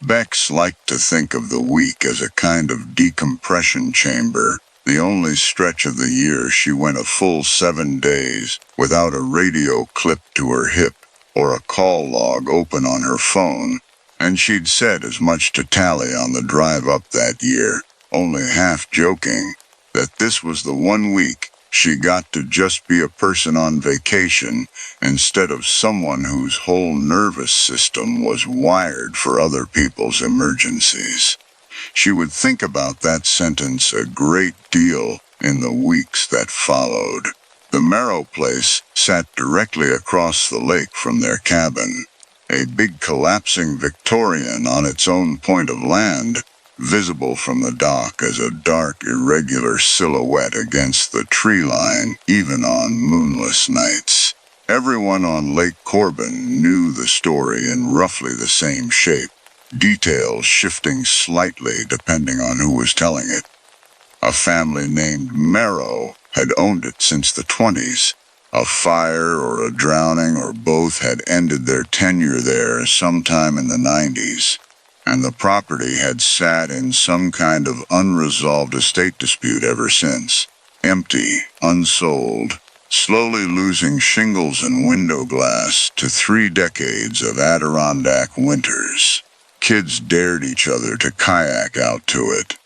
Bex liked to think of the week as a kind of decompression chamber, the only stretch of the year she went a full 7 days without a radio clipped to her hip or a call log open on her phone, and she'd said as much to Tally on the drive up that year, only half joking, that this was the one week she got to just be a person on vacation instead of someone whose whole nervous system was wired for other people's emergencies. She would think about that sentence a great deal in the weeks that followed. The Merrow place sat directly across the lake from their cabin, a big collapsing Victorian on its own point of land, visible from the dock as a dark, irregular silhouette against the tree line, even on moonless nights. Everyone on Lake Corbin knew the story in roughly the same shape, details shifting slightly depending on who was telling it. A family named Merrow had owned it since the 20s. A fire or a drowning or both had ended their tenure there sometime in the 90s, and the property had sat in some kind of unresolved estate dispute ever since. Empty, unsold, slowly losing shingles and window glass to 3 decades of Adirondack winters. Kids dared each other to kayak out to it.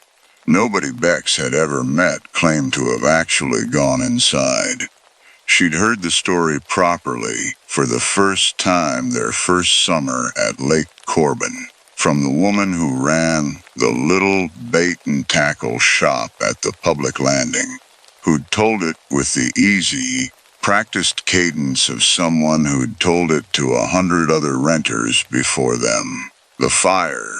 Nobody Bex had ever met claimed to have actually gone inside. She'd heard the story properly for the first time their first summer at Lake Corbin, from the woman who ran the little bait and tackle shop at the public landing, who'd told it with the easy, practiced cadence of someone who'd told it to 100 other renters before them. The fire,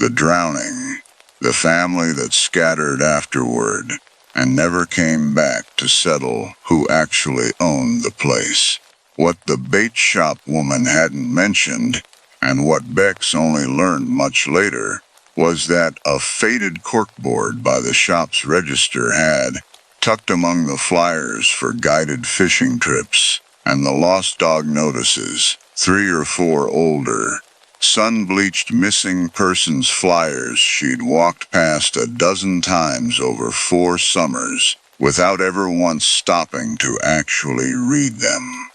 the drowning, the family that scattered afterward and never came back to settle who actually owned the place. What the bait shop woman hadn't mentioned, and what Bex only learned much later, was that a faded corkboard by the shop's register had, tucked among the flyers for guided fishing trips and the lost dog notices, 3 or 4 older, sun-bleached missing persons flyers she'd walked past a dozen times over 4 summers without ever once stopping to actually read them.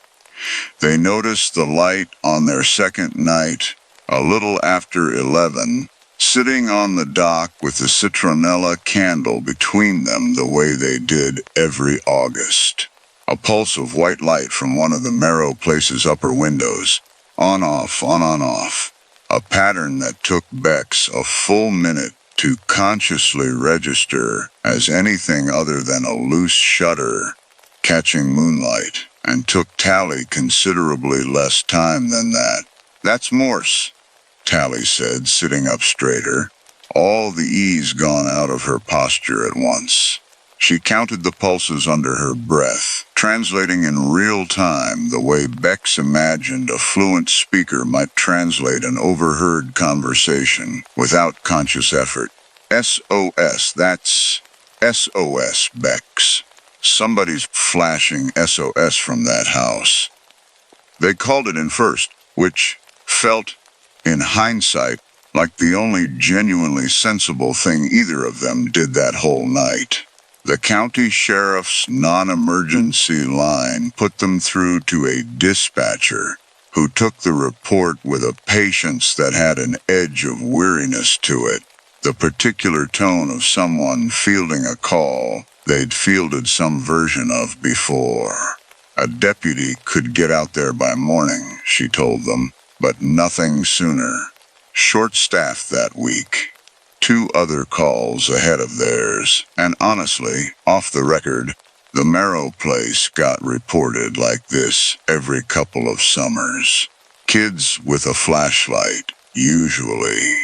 They noticed the light on their second night, a little after 11, sitting on the dock with the citronella candle between them the way they did every August. A pulse of white light from one of the Merrow Place's upper windows, on-off, on-off. A pattern that took Bex a full minute to consciously register as anything other than a loose shutter catching moonlight, and took Tally considerably less time than that. "That's Morse," Tally said, sitting up straighter, all the ease gone out of her posture at once. She counted the pulses under her breath, translating in real time the way Bex imagined a fluent speaker might translate an overheard conversation without conscious effort. SOS, that's SOS, Bex. Somebody's flashing SOS from that house. They called it in first, which felt, in hindsight, like the only genuinely sensible thing either of them did that whole night. The county sheriff's non-emergency line put them through to a dispatcher who took the report with a patience that had an edge of weariness to it, the particular tone of someone fielding a call they'd fielded some version of before. A deputy could get out there by morning, she told them, but nothing sooner. Short-staffed that week. 2 other calls ahead of theirs, and honestly, off the record, the Merrow Place got reported like this every couple of summers. Kids with a flashlight, usually.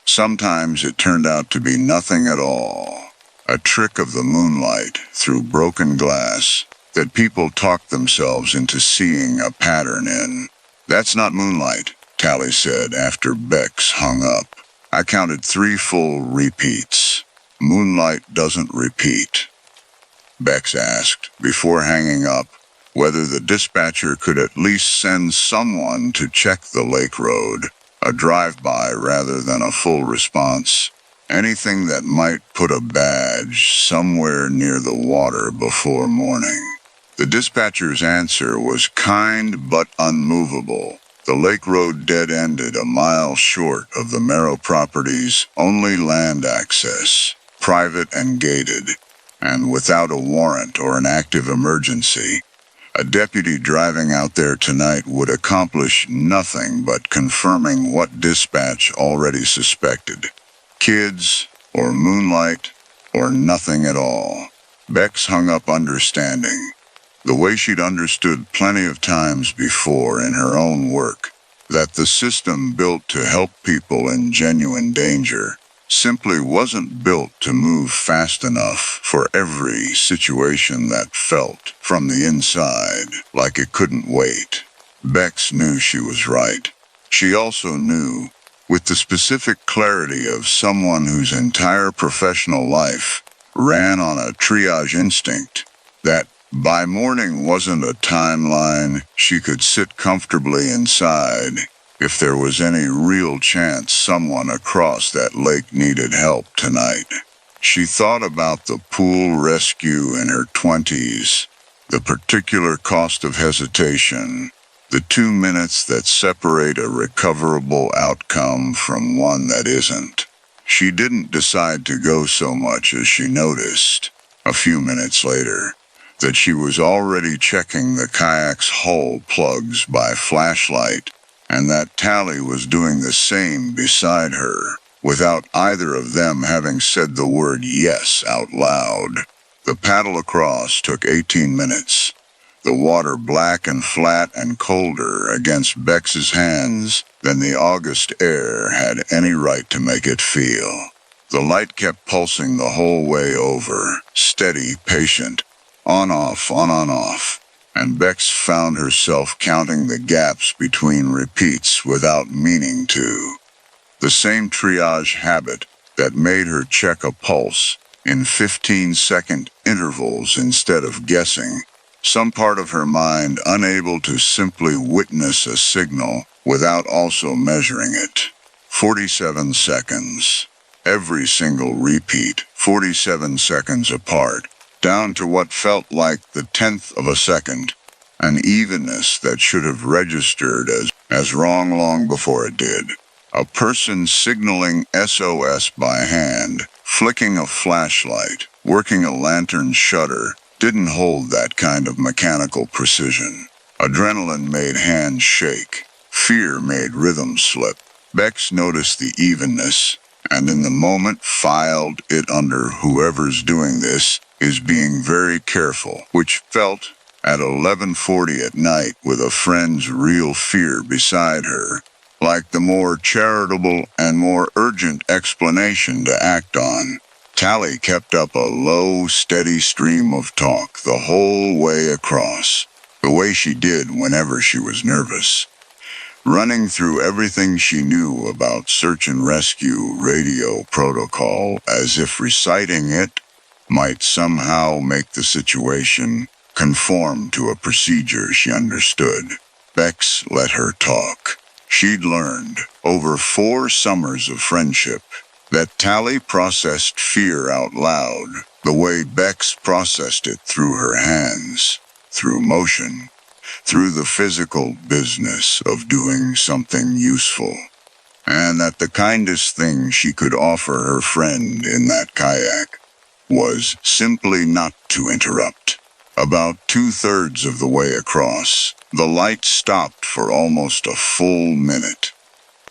Sometimes it turned out to be nothing at all. A trick of the moonlight through broken glass that people talked themselves into seeing a pattern in. "That's not moonlight," Tally said after Bex hung up. I counted 3 full repeats. "Moonlight doesn't repeat." Bex asked, before hanging up, whether the dispatcher could at least send someone to check the lake road, a drive-by rather than a full response. Anything that might put a badge somewhere near the water before morning. The dispatcher's answer was kind but unmovable. The lake road dead-ended a mile short of the Merrow property's only land access, private and gated, and without a warrant or an active emergency. A deputy driving out there tonight would accomplish nothing but confirming what dispatch already suspected. Kids, or moonlight, or nothing at all. Bex hung up understanding, the way she'd understood plenty of times before in her own work, that the system built to help people in genuine danger simply wasn't built to move fast enough for every situation that felt, from the inside, like it couldn't wait. Bex knew she was right. She also knew, with the specific clarity of someone whose entire professional life ran on a triage instinct, that by morning wasn't a timeline she could sit comfortably inside if there was any real chance someone across that lake needed help tonight. She thought about the pool rescue in her 20s, the particular cost of hesitation, the 2 minutes that separate a recoverable outcome from one that isn't. She didn't decide to go so much as she noticed, a few minutes later, that she was already checking the kayak's hull plugs by flashlight, and that Tally was doing the same beside her, without either of them having said the word yes out loud. The paddle across took 18 minutes, the water black and flat and colder against Bex's hands than the August air had any right to make it feel. The light kept pulsing the whole way over, steady, patient, on-off, on-on-off, and Bex found herself counting the gaps between repeats without meaning to. The same triage habit that made her check a pulse in 15-second intervals instead of guessing, some part of her mind unable to simply witness a signal without also measuring it. 47 seconds. Every single repeat, 47 seconds apart, down to what felt like the 10th of a second, an evenness that should have registered as wrong long before it did. A person signaling SOS by hand, flicking a flashlight, working a lantern shutter, didn't hold that kind of mechanical precision. Adrenaline made hands shake. Fear made rhythm slip. Bex noticed the evenness, and in the moment filed it under whoever's doing this is being very careful, which felt, at 11:40 at night with a friend's real fear beside her, like the more charitable and more urgent explanation to act on. Tally kept up a low, steady stream of talk the whole way across, the way she did whenever she was nervous, running through everything she knew about search and rescue radio protocol as if reciting it might somehow make the situation conform to a procedure she understood. Bex let her talk. She'd learned, over 4 summers of friendship, that Tally processed fear out loud, the way Bex processed it through her hands, through motion, through the physical business of doing something useful, and that the kindest thing she could offer her friend in that kayak was simply not to interrupt. About 2/3 of the way across, the light stopped for almost a full minute,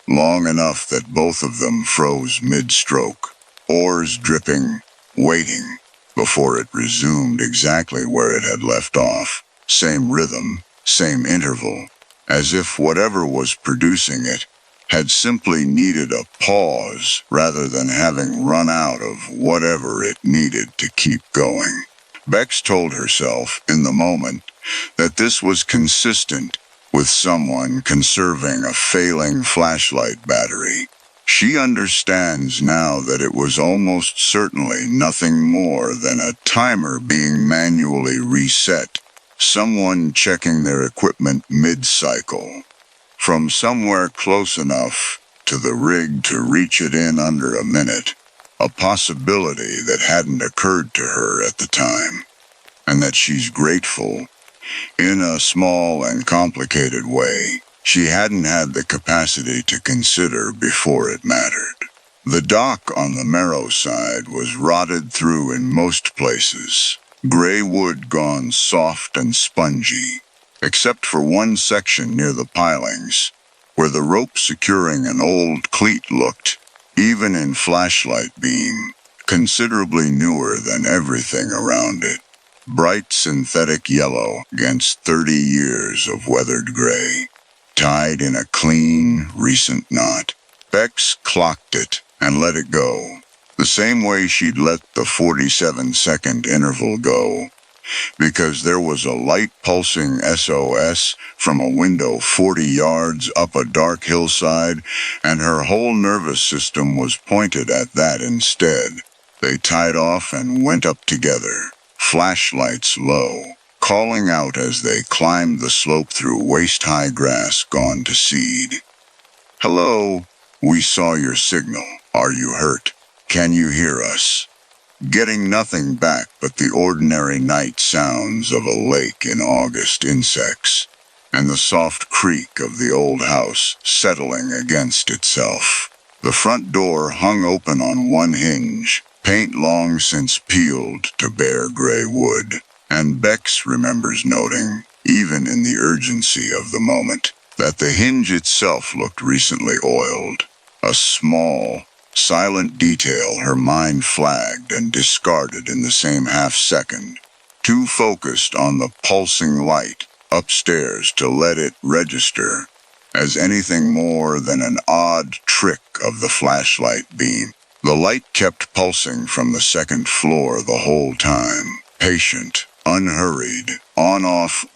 long enough that both of them froze mid-stroke, oars dripping, waiting, before it resumed exactly where it had left off, same rhythm, same interval, as if whatever was producing it had simply needed a pause rather than having run out of whatever it needed to keep going. Bex told herself in the moment that this was consistent with someone conserving a failing flashlight battery. She understands now that it was almost certainly nothing more than a timer being manually reset, someone checking their equipment mid-cycle, from somewhere close enough to the rig to reach it in under a minute, a possibility that hadn't occurred to her at the time, and that she's grateful, in a small and complicated way, she hadn't had the capacity to consider before it mattered. The dock on the Merrow side was rotted through in most places, gray wood gone soft and spongy, except for one section near the pilings, where the rope securing an old cleat looked, even in flashlight beam, considerably newer than everything around it. Bright synthetic yellow against 30 years of weathered gray, tied in a clean, recent knot. Bex clocked it and let it go, the same way she'd let the 47-second interval go, because there was a light pulsing SOS from a window 40 yards up a dark hillside, and her whole nervous system was pointed at that instead. They tied off and went up together, flashlights low, calling out as they climbed the slope through waist-high grass gone to seed. "Hello, we saw your signal. Are you hurt? Can you hear us?" Getting nothing back but the ordinary night sounds of a lake in August insects, and the soft creak of the old house settling against itself. The front door hung open on one hinge, paint long since peeled to bare gray wood. And Bex remembers noting, even in the urgency of the moment, that the hinge itself looked recently oiled. A small, silent detail her mind flagged and discarded in the same half-second, too focused on the pulsing light upstairs to let it register as anything more than an odd trick of the flashlight beam. The light kept pulsing from the second floor the whole time, patient, unhurried, on-off,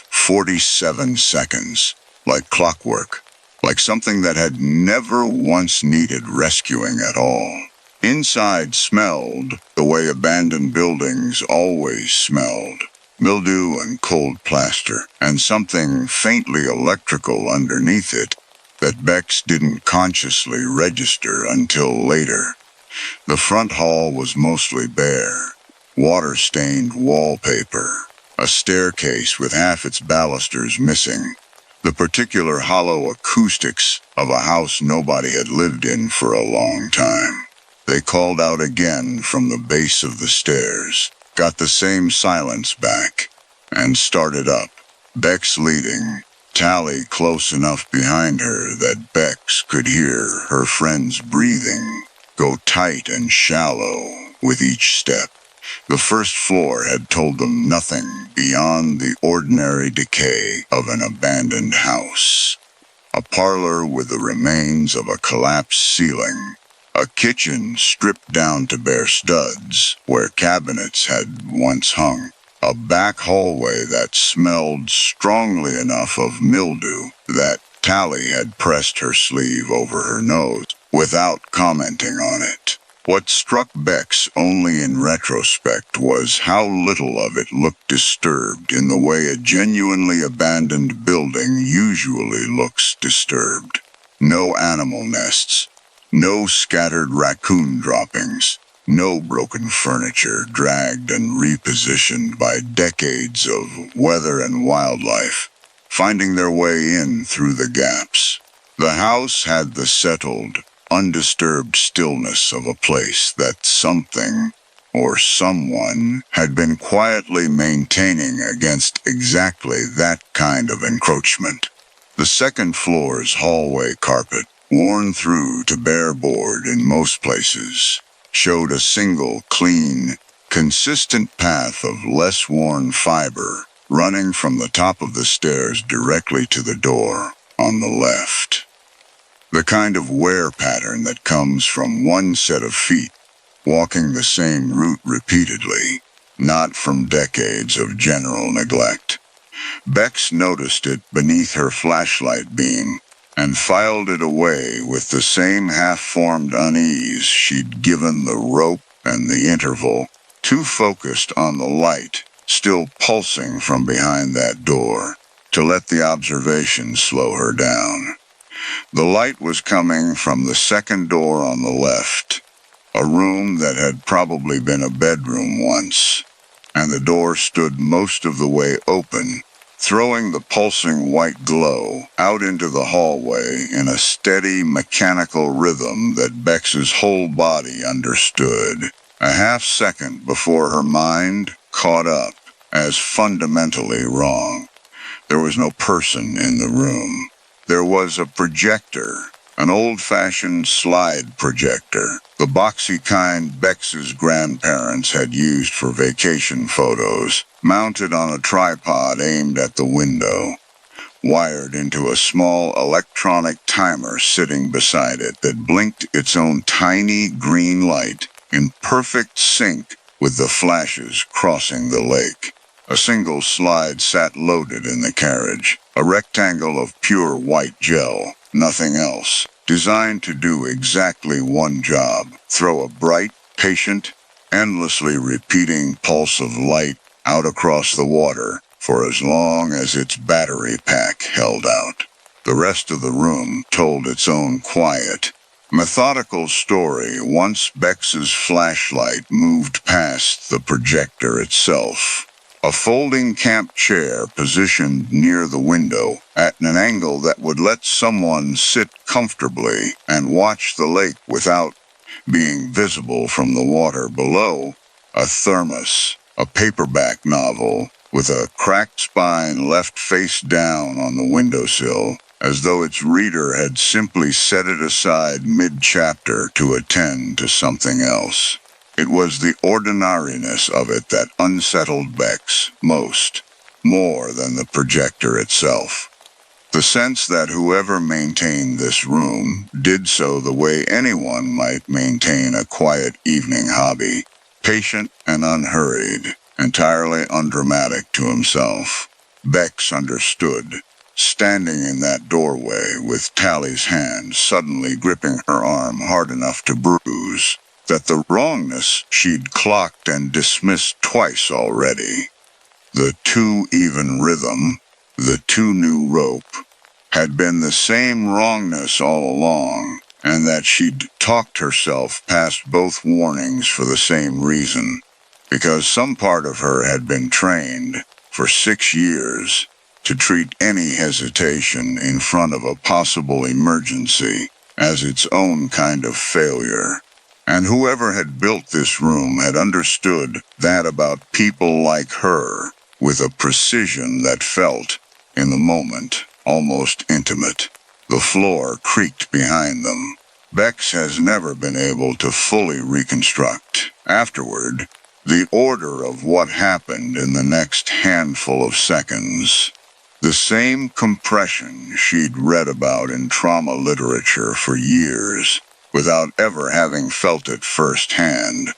47 seconds, like clockwork, like something that had never once needed rescuing at all. Inside smelled the way abandoned buildings always smelled. Mildew and cold plaster, and something faintly electrical underneath it that Bex didn't consciously register until later. The front hall was mostly bare, water-stained wallpaper, a staircase with half its balusters missing, the particular hollow acoustics of a house nobody had lived in for a long time. They called out again from the base of the stairs, got the same silence back, and started up, Bex leading, Tally close enough behind her that Bex could hear her friend's breathing go tight and shallow with each step. The first floor had told them nothing beyond the ordinary decay of an abandoned house. A parlor with the remains of a collapsed ceiling, a kitchen stripped down to bare studs where cabinets had once hung, a back hallway that smelled strongly enough of mildew that Tally had pressed her sleeve over her nose without commenting on it. What struck Bex only in retrospect was how little of it looked disturbed in the way a genuinely abandoned building usually looks disturbed. No animal nests, no scattered raccoon droppings, no broken furniture dragged and repositioned by decades of weather and wildlife, finding their way in through the gaps. The house had the settled, undisturbed stillness of a place that something or someone had been quietly maintaining against exactly that kind of encroachment. The second floor's hallway carpet, worn through to bare board in most places, showed a single, clean, consistent path of less worn fiber running from the top of the stairs directly to the door on the left. The kind of wear pattern that comes from one set of feet walking the same route repeatedly, not from decades of general neglect. Bex noticed it beneath her flashlight beam and filed it away with the same half-formed unease she'd given the rope and the interval, too focused on the light, still pulsing from behind that door, to let the observation slow her down. The light was coming from the second door on the left, a room that had probably been a bedroom once, and the door stood most of the way open, throwing the pulsing white glow out into the hallway in a steady mechanical rhythm that Bex's whole body understood, a half-second before her mind caught up as fundamentally wrong. There was no person in the room. There was a projector, an old-fashioned slide projector, the boxy kind Bex's grandparents had used for vacation photos, mounted on a tripod aimed at the window, wired into a small electronic timer sitting beside it that blinked its own tiny green light in perfect sync with the flashes crossing the lake. A single slide sat loaded in the carriage, a rectangle of pure white gel, nothing else, designed to do exactly one job: throw a bright, patient, endlessly repeating pulse of light out across the water for as long as its battery pack held out. The rest of the room told its own quiet, methodical story once Bex's flashlight moved past the projector itself. A folding camp chair positioned near the window at an angle that would let someone sit comfortably and watch the lake without being visible from the water below. A thermos, a paperback novel with a cracked spine left face down on the windowsill, as though its reader had simply set it aside mid-chapter to attend to something else. It was the ordinariness of it that unsettled Bex most, more than the projector itself. The sense that whoever maintained this room did so the way anyone might maintain a quiet evening hobby, patient and unhurried, entirely undramatic to himself. Bex understood, standing in that doorway with Tally's hand suddenly gripping her arm hard enough to bruise, that the wrongness she'd clocked and dismissed twice already, the too-even rhythm, the too-new rope, had been the same wrongness all along, and that she'd talked herself past both warnings for the same reason, because some part of her had been trained, for 6 years, to treat any hesitation in front of a possible emergency as its own kind of failure. And whoever had built this room had understood that about people like her, with a precision that felt, in the moment, almost intimate. The floor creaked behind them. Bex has never been able to fully reconstruct, afterward, the order of what happened in the next handful of seconds. The same compression she'd read about in trauma literature for years, without ever having felt it firsthand.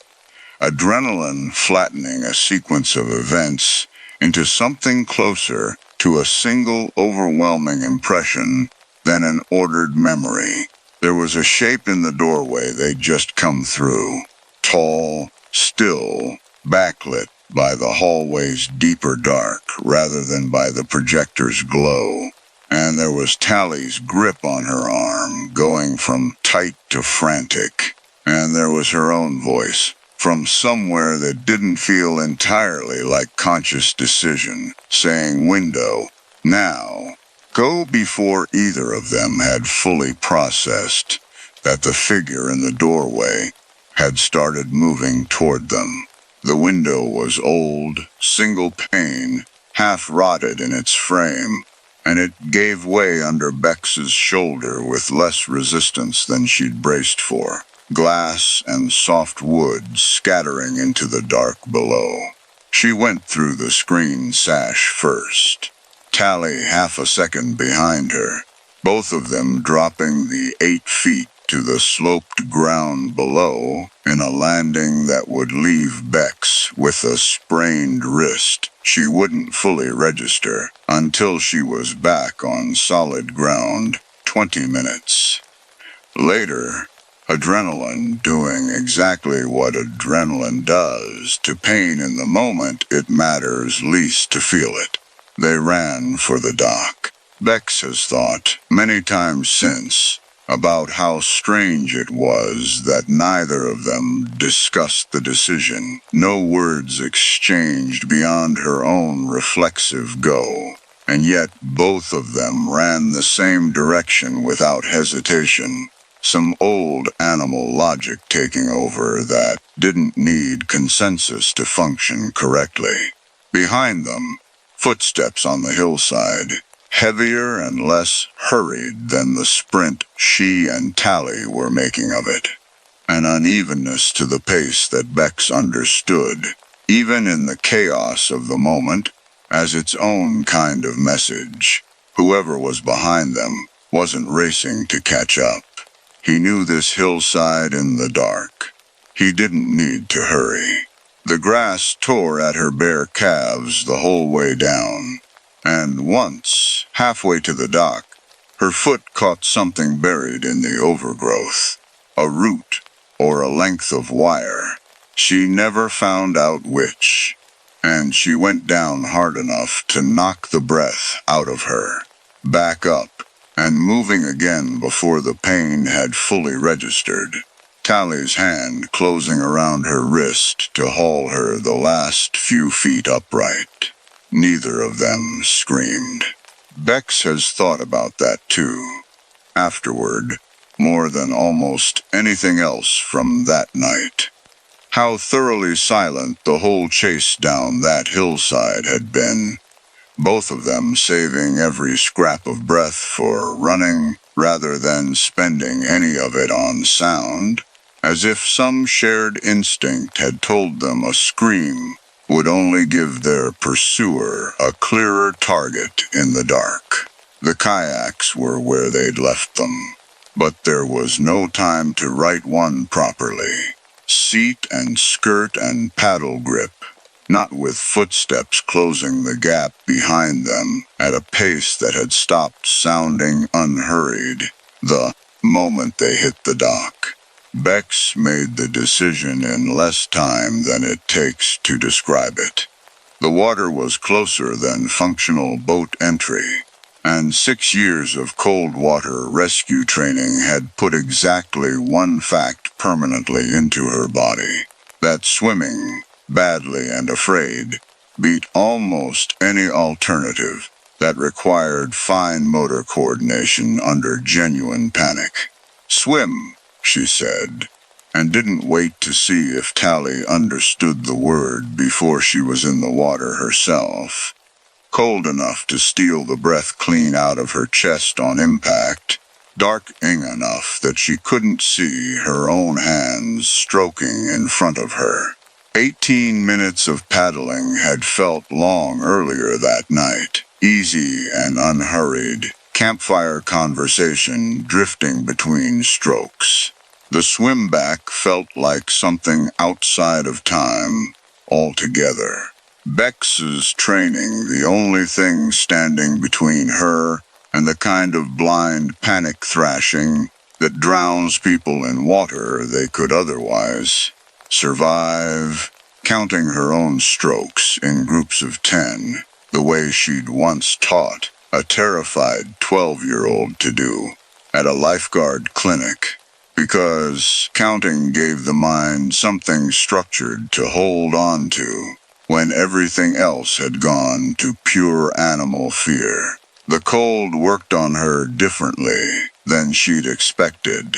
Adrenaline flattening a sequence of events into something closer to a single overwhelming impression than an ordered memory. There was a shape in the doorway they'd just come through, tall, still, backlit by the hallway's deeper dark rather than by the projector's glow. And there was Tally's grip on her arm, going from tight to frantic. And there was her own voice, from somewhere that didn't feel entirely like conscious decision, saying window, now. Go before either of them had fully processed that the figure in the doorway had started moving toward them. The window was old, single pane, half rotted in its frame, and it gave way under Bex's shoulder with less resistance than she'd braced for, glass and soft wood scattering into the dark below. She went through the screen sash first, Tally half a second behind her, both of them dropping the 8 feet to the sloped ground below in a landing that would leave Bex with a sprained wrist she wouldn't fully register until she was back on solid ground 20 minutes later. Adrenaline doing exactly what adrenaline does to pain in the moment it matters least to feel it. They ran for the dock. Bex has thought, many times since, about how strange it was that neither of them discussed the decision, no words exchanged beyond her own reflexive go, and yet both of them ran the same direction without hesitation. Some old animal logic taking over that didn't need consensus to function correctly. Behind them, footsteps on the hillside, heavier and less hurried than the sprint she and Tally were making of it. An unevenness to the pace that Bex understood, even in the chaos of the moment, as its own kind of message. Whoever was behind them wasn't racing to catch up. He knew this hillside in the dark. He didn't need to hurry. The grass tore at her bare calves the whole way down, and once, halfway to the dock, her foot caught something buried in the overgrowth, a root or a length of wire. She never found out which, and she went down hard enough to knock the breath out of her, back up, and moving again before the pain had fully registered. Tally's hand closing around her wrist to haul her the last few feet upright. Neither of them screamed. Bex has thought about that too. Afterward, more than almost anything else from that night. How thoroughly silent the whole chase down that hillside had been, both of them saving every scrap of breath for running rather than spending any of it on sound, as if some shared instinct had told them a scream would only give their pursuer a clearer target in the dark. The kayaks were where they'd left them, but there was no time to right one properly. Seat and skirt and paddle grip, not with footsteps closing the gap behind them at a pace that had stopped sounding unhurried the moment they hit the dock. Bex made the decision in less time than it takes to describe it. The water was closer than functional boat entry, and 6 years of cold water rescue training had put exactly one fact permanently into her body: that swimming, badly and afraid, beat almost any alternative that required fine motor coordination under genuine panic. "Swim," she said, and didn't wait to see if Tally understood the word before she was in the water herself. Cold enough to steal the breath clean out of her chest on impact, dark-ing enough that she couldn't see her own hands stroking in front of her. 18 minutes of paddling had felt long earlier that night, easy and unhurried, campfire conversation drifting between strokes. The swim back felt like something outside of time altogether. Bex's training, the only thing standing between her and the kind of blind panic thrashing that drowns people in water they could otherwise survive, counting her own strokes in groups of 10, the way she'd once taught a terrified 12-year-old to do at a lifeguard clinic, because counting gave the mind something structured to hold on to when everything else had gone to pure animal fear. The cold worked on her differently than she'd expected,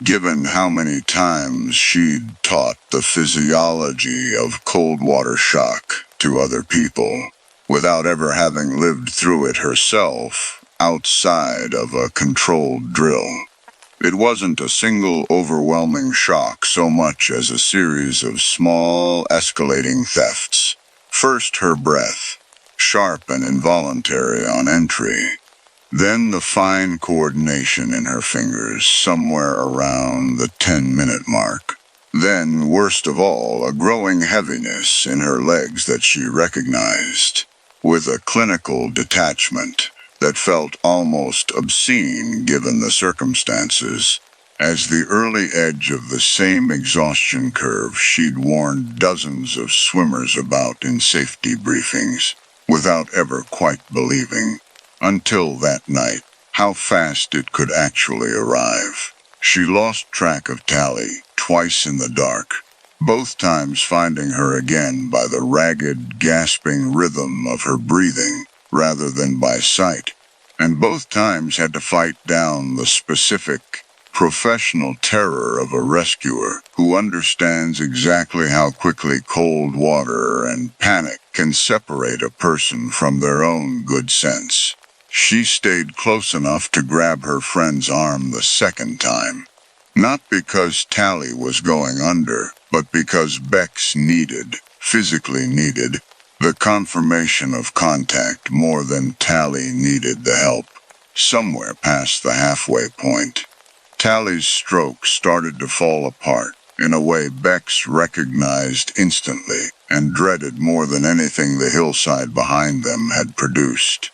given how many times she'd taught the physiology of cold water shock to other people, without ever having lived through it herself outside of a controlled drill. It wasn't a single overwhelming shock so much as a series of small, escalating thefts. First her breath, sharp and involuntary on entry. Then the fine coordination in her fingers somewhere around the 10-minute mark. Then, worst of all, a growing heaviness in her legs that she recognized, with a clinical detachment that felt almost obscene given the circumstances, as the early edge of the same exhaustion curve she'd warned dozens of swimmers about in safety briefings, without ever quite believing, until that night, how fast it could actually arrive. She lost track of Tally twice in the dark, both times finding her again by the ragged, gasping rhythm of her breathing rather than by sight, and both times had to fight down the specific, professional terror of a rescuer who understands exactly how quickly cold water and panic can separate a person from their own good sense. She stayed close enough to grab her friend's arm the second time, not because Tally was going under, but because Bex physically needed, the confirmation of contact more than Tally needed the help. Somewhere past the halfway point, Tally's stroke started to fall apart in a way Bex recognized instantly and dreaded more than anything the hillside behind them had produced.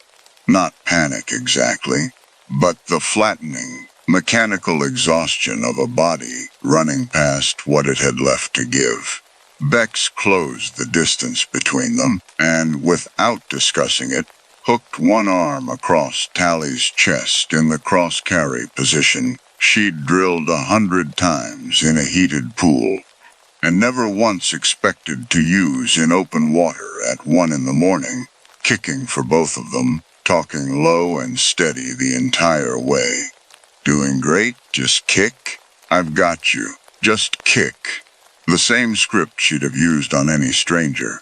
Not panic exactly, but the flattening, mechanical exhaustion of a body running past what it had left to give. Bex closed the distance between them and, without discussing it, hooked one arm across Tally's chest in the cross-carry position she'd drilled 100 times in a heated pool, and never once expected to use in open water at 1 in the morning, kicking for both of them, talking low and steady the entire way. "Doing great, just kick. I've got you. Just kick." The same script she'd have used on any stranger,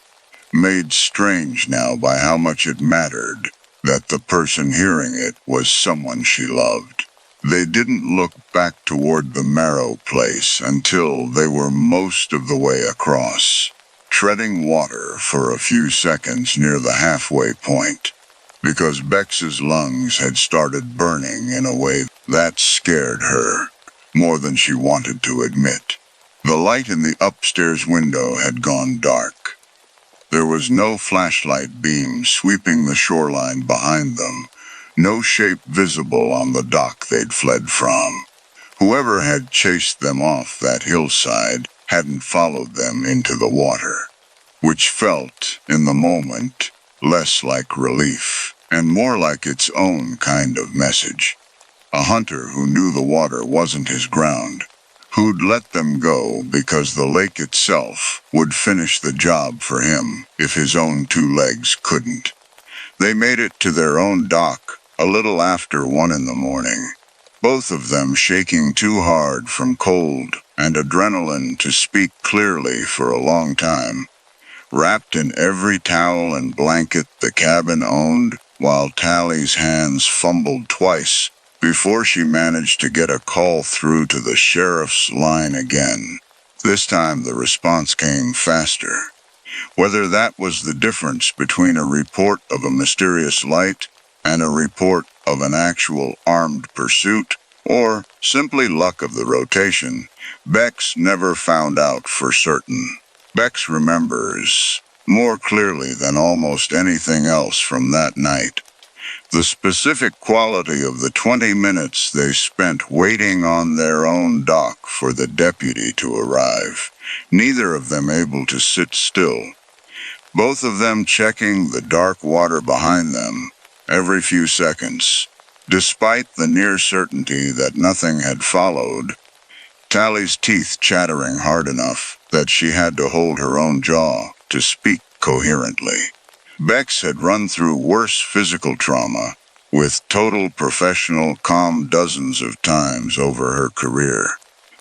made strange now by how much it mattered that the person hearing it was someone she loved. They didn't look back toward the Marrow place until they were most of the way across, treading water for a few seconds near the halfway point, because Bex's lungs had started burning in a way that scared her more than she wanted to admit. The light in the upstairs window had gone dark. There was no flashlight beam sweeping the shoreline behind them, no shape visible on the dock they'd fled from. Whoever had chased them off that hillside hadn't followed them into the water, which felt, in the moment, less like relief and more like its own kind of message. A hunter who knew the water wasn't his ground, who'd let them go because the lake itself would finish the job for him if his own two legs couldn't. They made it to their own dock a little after 1 in the morning, both of them shaking too hard from cold and adrenaline to speak clearly for a long time, wrapped in every towel and blanket the cabin owned, while Tally's hands fumbled twice before she managed to get a call through to the sheriff's line again. This time the response came faster. Whether that was the difference between a report of a mysterious light and a report of an actual armed pursuit, or simply luck of the rotation, Bex never found out for certain. Bex remembers, more clearly than almost anything else from that night, the specific quality of the 20 minutes they spent waiting on their own dock for the deputy to arrive, neither of them able to sit still, both of them checking the dark water behind them every few seconds, despite the near certainty that nothing had followed, Tally's teeth chattering hard enough that she had to hold her own jaw to speak coherently. Bex had run through worse physical trauma with total professional calm dozens of times over her career,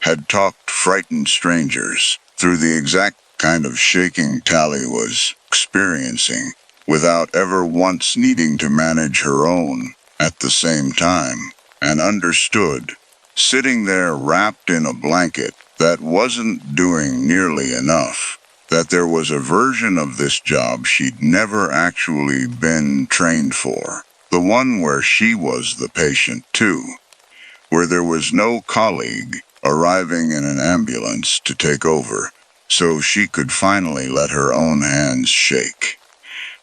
had talked frightened strangers through the exact kind of shaking Tally was experiencing without ever once needing to manage her own at the same time, and understood, sitting there wrapped in a blanket that wasn't doing nearly enough, that there was a version of this job she'd never actually been trained for, the one where she was the patient too, where there was no colleague arriving in an ambulance to take over, so she could finally let her own hands shake.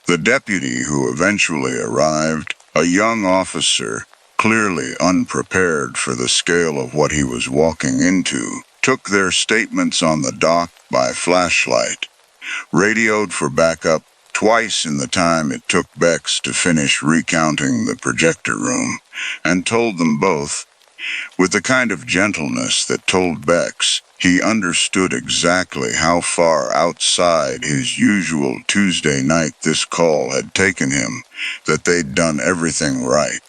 The deputy who eventually arrived, a young officer, clearly unprepared for the scale of what he was walking into, took their statements on the dock by flashlight, radioed for backup twice in the time it took Bex to finish recounting the projector room, and told them both, with the kind of gentleness that told Bex he understood exactly how far outside his usual Tuesday night this call had taken him, that they'd done everything right.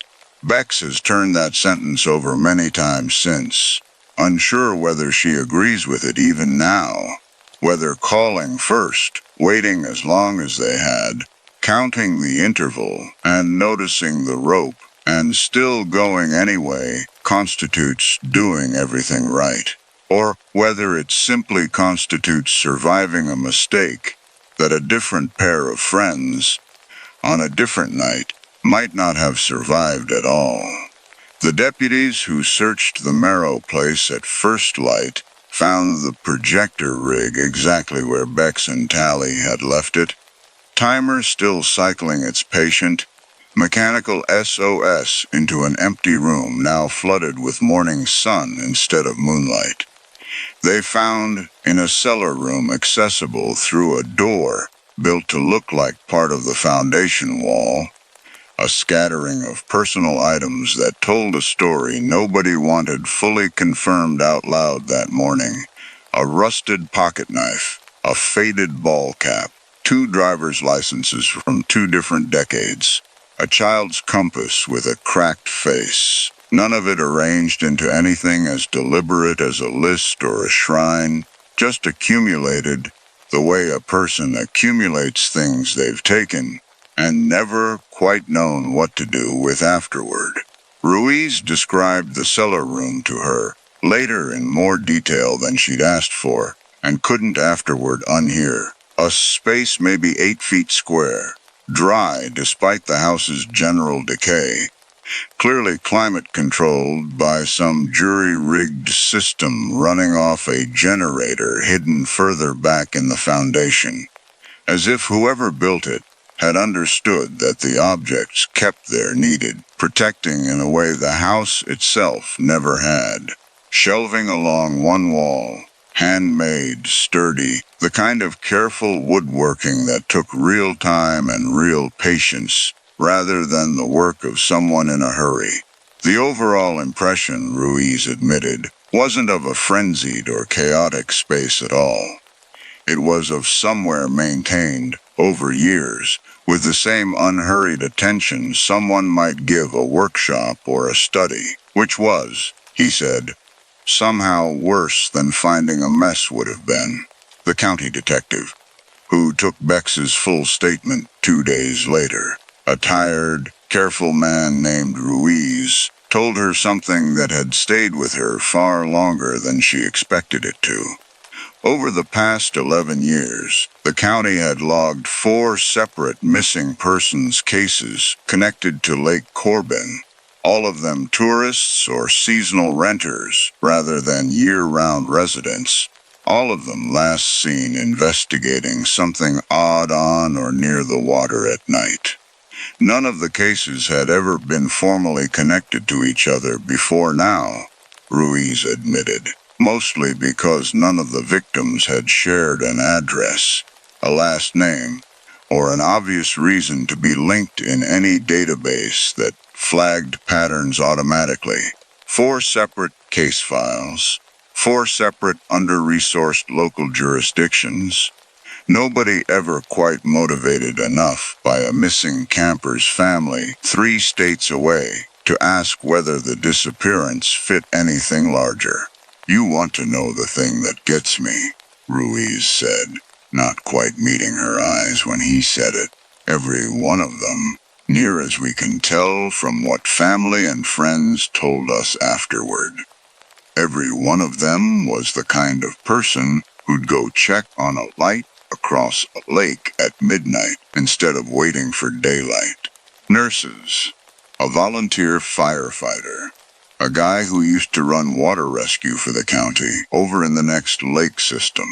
Bex has turned that sentence over many times since, unsure whether she agrees with it even now, whether calling first, waiting as long as they had, counting the interval and noticing the rope, and still going anyway constitutes doing everything right, or whether it simply constitutes surviving a mistake that a different pair of friends, on a different night, might not have survived at all. The deputies who searched the Marrow place at first light found the projector rig exactly where Bex and Tally had left it, timer still cycling its patient, mechanical SOS into an empty room now flooded with morning sun instead of moonlight. They found, in a cellar room accessible through a door built to look like part of the foundation wall, a scattering of personal items that told a story nobody wanted fully confirmed out loud that morning. A rusted pocket knife, a faded ball cap, 2 driver's licenses from 2 different decades, a child's compass with a cracked face, none of it arranged into anything as deliberate as a list or a shrine, just accumulated the way a person accumulates things they've taken and never quite known what to do with afterward. Ruiz described the cellar room to her later in more detail than she'd asked for, and couldn't afterward unhear. A space maybe 8 feet square, dry despite the house's general decay, clearly climate-controlled by some jury-rigged system running off a generator hidden further back in the foundation, as if whoever built it had understood that the objects kept there needed protecting in a way the house itself never had. Shelving along one wall, handmade, sturdy, the kind of careful woodworking that took real time and real patience, rather than the work of someone in a hurry. The overall impression, Ruiz admitted, wasn't of a frenzied or chaotic space at all. It was of somewhere maintained, over years, with the same unhurried attention someone might give a workshop or a study, which was, he said, somehow worse than finding a mess would have been. The county detective, who took Bex's full statement 2 days later, a tired, careful man named Ruiz, told her something that had stayed with her far longer than she expected it to. Over the past 11 years, the county had logged 4 separate missing persons cases connected to Lake Corbin, all of them tourists or seasonal renters rather than year-round residents, all of them last seen investigating something odd on or near the water at night. None of the cases had ever been formally connected to each other before now, Ruiz admitted, mostly because none of the victims had shared an address, a last name, or an obvious reason to be linked in any database that flagged patterns automatically. 4 separate case files, 4 separate under-resourced local jurisdictions. Nobody ever quite motivated enough by a missing camper's family 3 states away to ask whether the disappearance fit anything larger. "You want to know the thing that gets me," Ruiz said, not quite meeting her eyes when he said it. "Every one of them, near as we can tell from what family and friends told us afterward. Every one of them was the kind of person who'd go check on a light across a lake at midnight instead of waiting for daylight. Nurses, a volunteer firefighter, a guy who used to run water rescue for the county over in the next lake system.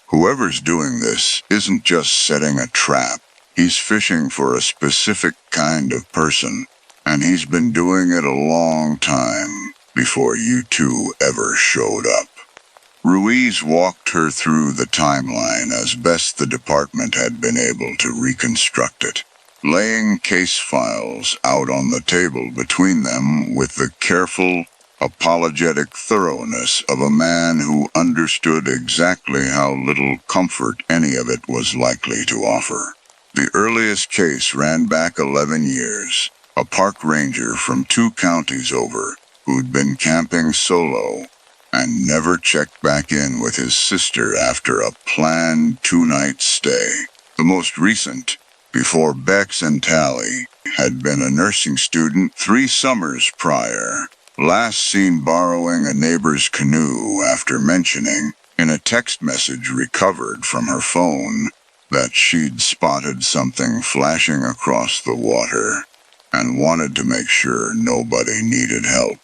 Whoever's doing this isn't just setting a trap. He's fishing for a specific kind of person, and he's been doing it a long time before you two ever showed up." Ruiz walked her through the timeline as best the department had been able to reconstruct it, laying case files out on the table between them with the careful, apologetic thoroughness of a man who understood exactly how little comfort any of it was likely to offer. The earliest case ran back 11 years, a park ranger from 2 counties over who'd been camping solo and never checked back in with his sister after a planned 2-night stay. The most recent, before Bex and Tally, had been a nursing student 3 summers prior, last seen borrowing a neighbor's canoe after mentioning, in a text message recovered from her phone, that she'd spotted something flashing across the water and wanted to make sure nobody needed help.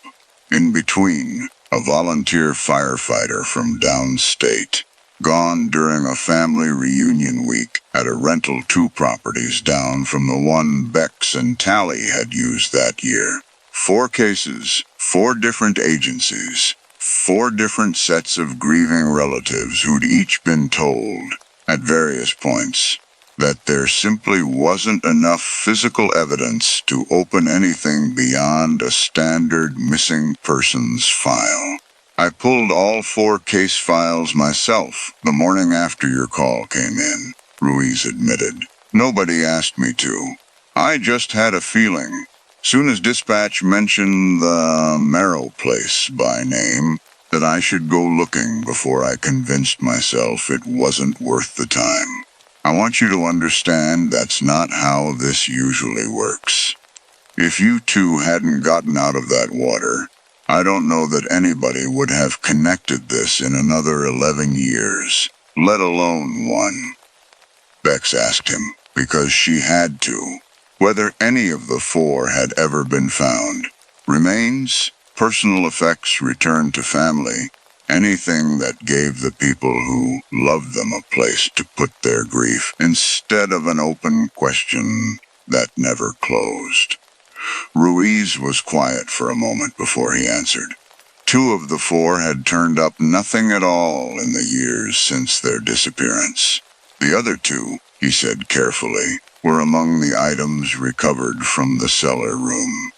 In between, a volunteer firefighter from downstate, gone during a family reunion week at a rental 2 properties down from the one Bex and Tally had used that year. 4 cases, 4 different agencies, 4 different sets of grieving relatives who'd each been told, at various points, that there simply wasn't enough physical evidence to open anything beyond a standard missing persons file. "I pulled all 4 case files myself the morning after your call came in," Ruiz admitted. "Nobody asked me to. I just had a feeling. Soon as dispatch mentioned the Marrow place by name, that I should go looking before I convinced myself it wasn't worth the time. I want you to understand that's not how this usually works. If you two hadn't gotten out of that water, I don't know that anybody would have connected this in another 11 years, let alone one. Bex asked him, because she had to. Whether any of the four had ever been found. Remains, personal effects returned to family, anything that gave the people who loved them a place to put their grief instead of an open question that never closed. Ruiz was quiet for a moment before he answered. Two of the four had turned up nothing at all in the years since their disappearance. The other two, he said carefully, were among the items recovered from the cellar room.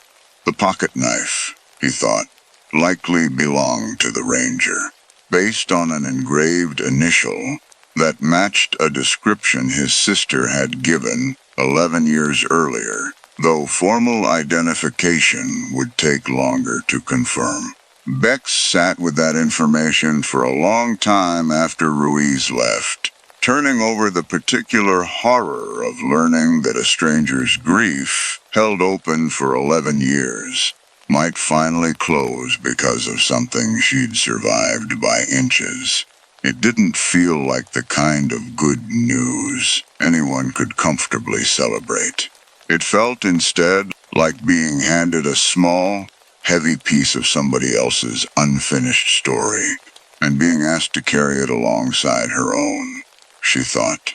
The pocket knife, he thought, likely belonged to the ranger, based on an engraved initial that matched a description his sister had given 11 years earlier, though formal identification would take longer to confirm. Bex sat with that information for a long time after Ruiz left, turning over the particular horror of learning that a stranger's grief, held open for 11 years, might finally close because of something she'd survived by inches. It didn't feel like the kind of good news anyone could comfortably celebrate. It felt instead like being handed a small, heavy piece of somebody else's unfinished story, and being asked to carry it alongside her own, she thought.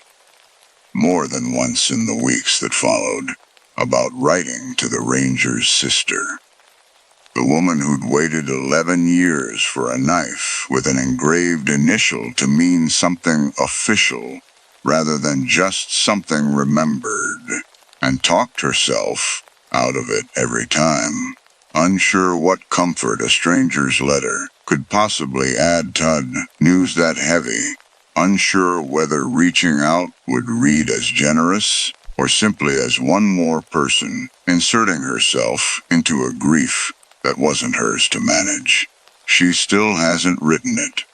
More than once in the weeks that followed, about writing to the ranger's sister. The woman who'd waited 11 years for a knife with an engraved initial to mean something official, rather than just something remembered, and talked herself out of it every time. Unsure what comfort a stranger's letter could possibly add to news that heavy, unsure whether reaching out would read as generous or simply as one more person inserting herself into a grief that wasn't hers to manage. She still hasn't written it.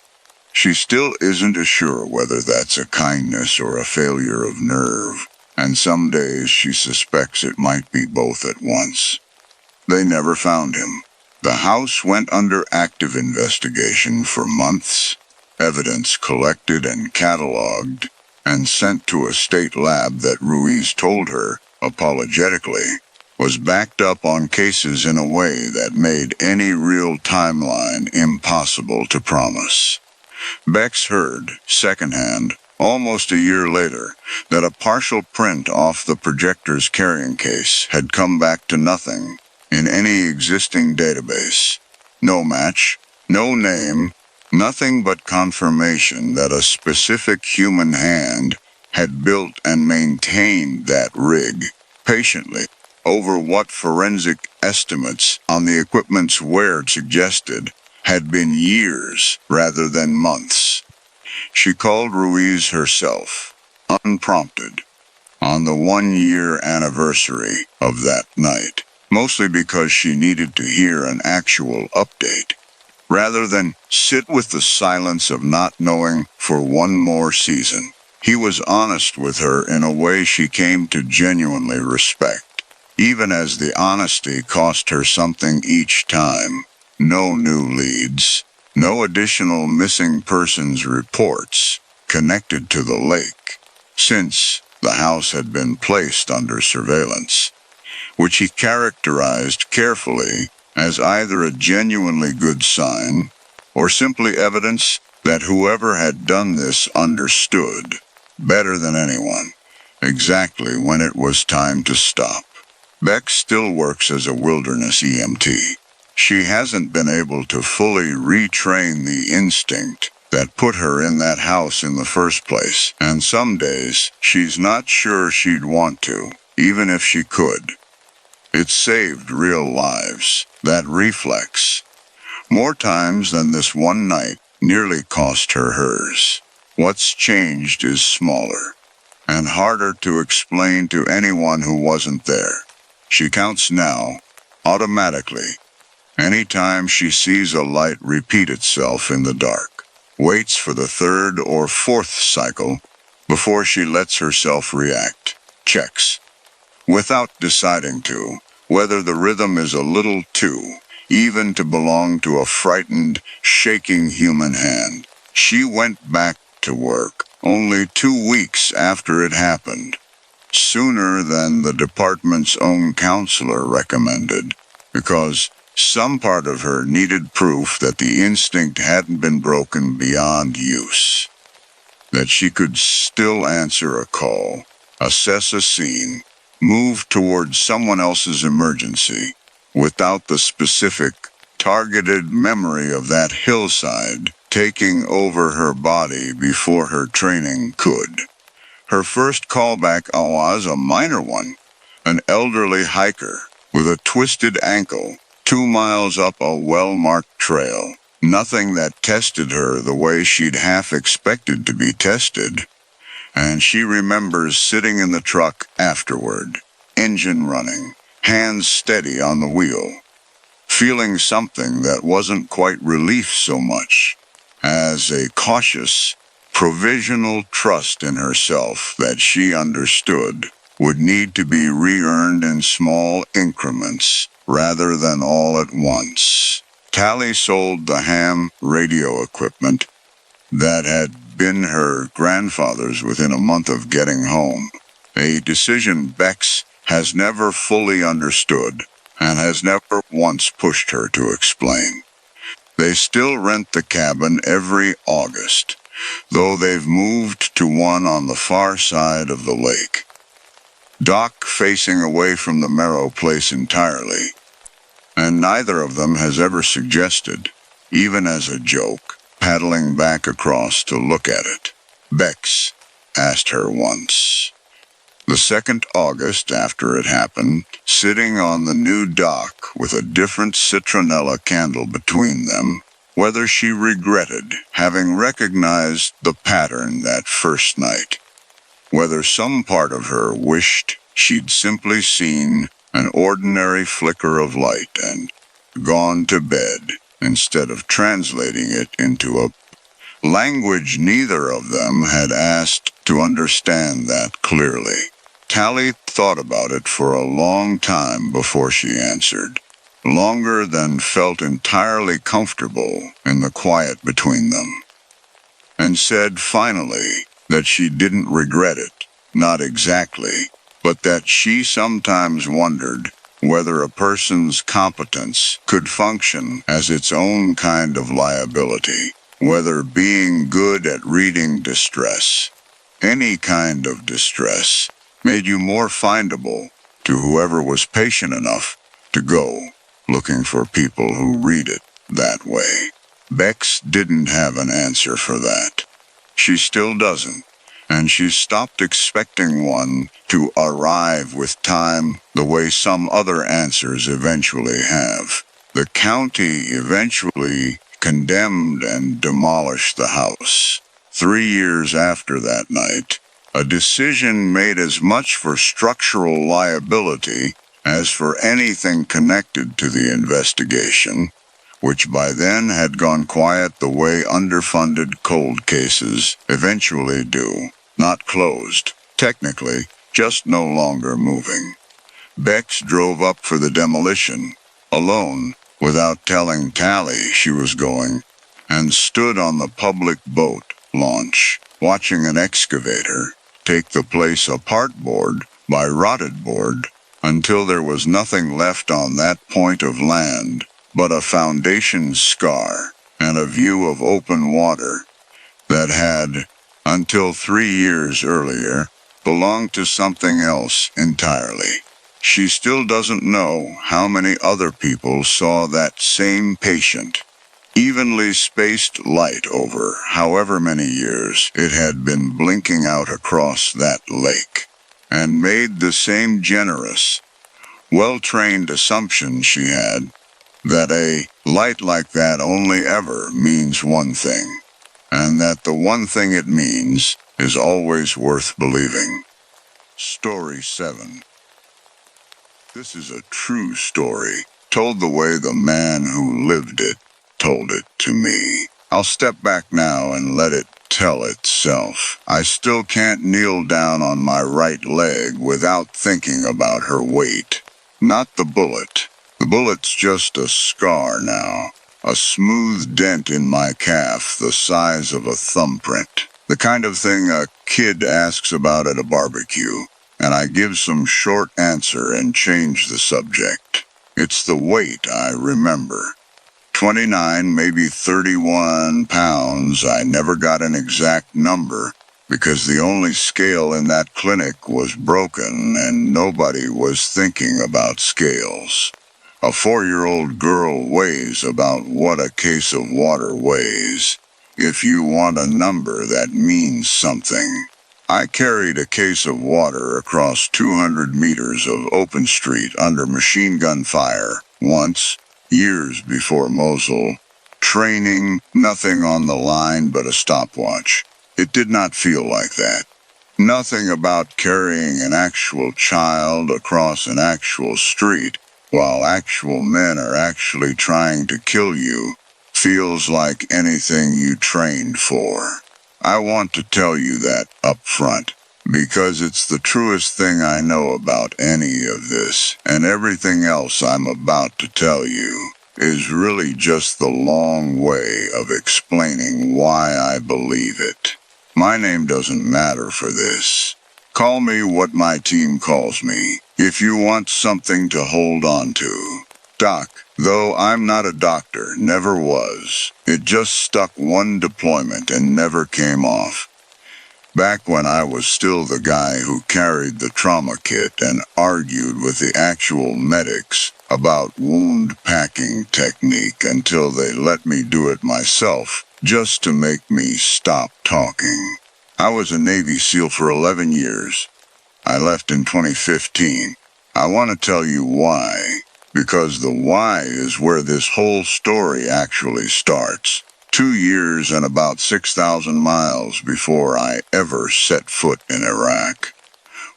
She still isn't sure whether that's a kindness or a failure of nerve, and some days she suspects it might be both at once. They never found him. The house went under active investigation for months, evidence collected and cataloged, and sent to a state lab that Ruiz told her, apologetically, was backed up on cases in a way that made any real timeline impossible to promise. Bex heard, secondhand, almost a year later, that a partial print off the projector's carrying case had come back to nothing in any existing database. No match, no name, nothing but confirmation that a specific human hand had built and maintained that rig, patiently, over what forensic estimates on the equipment's wear suggested had been years rather than months. She called Ruiz herself, unprompted, on the 1-year anniversary of that night, mostly because she needed to hear an actual update, rather than sit with the silence of not knowing for one more season. He was honest with her in a way she came to genuinely respect, even as the honesty cost her something each time. No new leads, no additional missing persons reports connected to the lake, since the house had been placed under surveillance, which he characterized carefully as either a genuinely good sign or simply evidence that whoever had done this understood, better than anyone, exactly when it was time to stop. Beck still works as a wilderness EMT. She hasn't been able to fully retrain the instinct that put her in that house in the first place, and some days she's not sure she'd want to, even if she could. It saved real lives, that reflex. More times than this one night nearly cost her hers. What's changed is smaller, and harder to explain to anyone who wasn't there. She counts now, automatically, Anytime she sees a light repeat itself in the dark, waits for the third or fourth cycle before she lets herself react, checks, without deciding to, whether the rhythm is a little too even to belong to a frightened, shaking human hand. She went back to work only 2 weeks after it happened, sooner than the department's own counselor recommended, because some part of her needed proof that the instinct hadn't been broken beyond use, that she could still answer a call, assess a scene, move towards someone else's emergency, without the specific, targeted memory of that hillside taking over her body before her training could. Her first callback was a minor one, an elderly hiker with a twisted ankle, 2 miles up a well-marked trail. Nothing that tested her the way she'd half expected to be tested. And she remembers sitting in the truck afterward, engine running, hands steady on the wheel, feeling something that wasn't quite relief so much as a cautious, provisional trust in herself that she understood would need to be re-earned in small increments rather than all at once. Tally sold the ham radio equipment that had been her grandfather's within a month of getting home, a decision Bex has never fully understood and has never once pushed her to explain. They still rent the cabin every August, though they've moved to one on the far side of the lake. Dock facing away from the Merrow place entirely, and neither of them has ever suggested, even as a joke, paddling back across to look at it. Bex asked her once, the second August after it happened, sitting on the new dock with a different citronella candle between them, whether she regretted having recognized the pattern that first night, whether some part of her wished she'd simply seen an ordinary flicker of light and gone to bed instead of translating it into a language neither of them had asked to understand that clearly. Tally thought about it for a long time before she answered, longer than felt entirely comfortable in the quiet between them, and said finally that she didn't regret it, not exactly, but that she sometimes wondered whether a person's competence could function as its own kind of liability, whether being good at reading distress, any kind of distress, made you more findable to whoever was patient enough to go looking for people who read it that way. Bex didn't have an answer for that. She still doesn't, and she's stopped expecting one to arrive with time the way some other answers eventually have. The county eventually condemned and demolished the house. 3 years after that night, a decision made as much for structural liability as for anything connected to the investigation, which by then had gone quiet the way underfunded cold cases eventually do, not closed, technically, just no longer moving. Bex drove up for the demolition, alone, without telling Tally she was going, and stood on the public boat launch, watching an excavator take the place apart board by rotted board until there was nothing left on that point of land but a foundation scar and a view of open water that had, until 3 years earlier, belonged to something else entirely. She still doesn't know how many other people saw that same patient, evenly spaced light over however many years it had been blinking out across that lake, and made the same generous, well-trained assumption she had that a light like that only ever means one thing, and that the one thing it means is always worth believing. Story 7. This is a true story told the way the man who lived it told it to me. I'll step back now and let it tell itself. I still can't kneel down on my right leg without thinking about her weight. Not the bullet. The bullet's just a scar now. A smooth dent in my calf the size of a thumbprint. The kind of thing a kid asks about at a barbecue, and I give some short answer and change the subject. It's the weight I remember. 29, maybe 31 pounds. I never got an exact number because the only scale in that clinic was broken and nobody was thinking about scales. A 4-year-old girl weighs about what a case of water weighs. If you want a number, that means something. I carried a case of water across 200 meters of open street under machine gun fire once, years before Mosul. Training, nothing on the line but a stopwatch. It did not feel like that. Nothing about carrying an actual child across an actual street while actual men are actually trying to kill you feels like anything you trained for. I want to tell you that up front, because it's the truest thing I know about any of this, and everything else I'm about to tell you is really just the long way of explaining why I believe it. My name doesn't matter for this. Call me what my team calls me, if you want something to hold on to. Doc, though I'm not a doctor, never was. It just stuck one deployment and never came off. Back when I was still the guy who carried the trauma kit and argued with the actual medics about wound packing technique until they let me do it myself, just to make me stop talking. I was a Navy SEAL for 11 years. I left in 2015. I want to tell you why, because the why is where this whole story actually starts. 2 years and about 6,000 miles before I ever set foot in Iraq.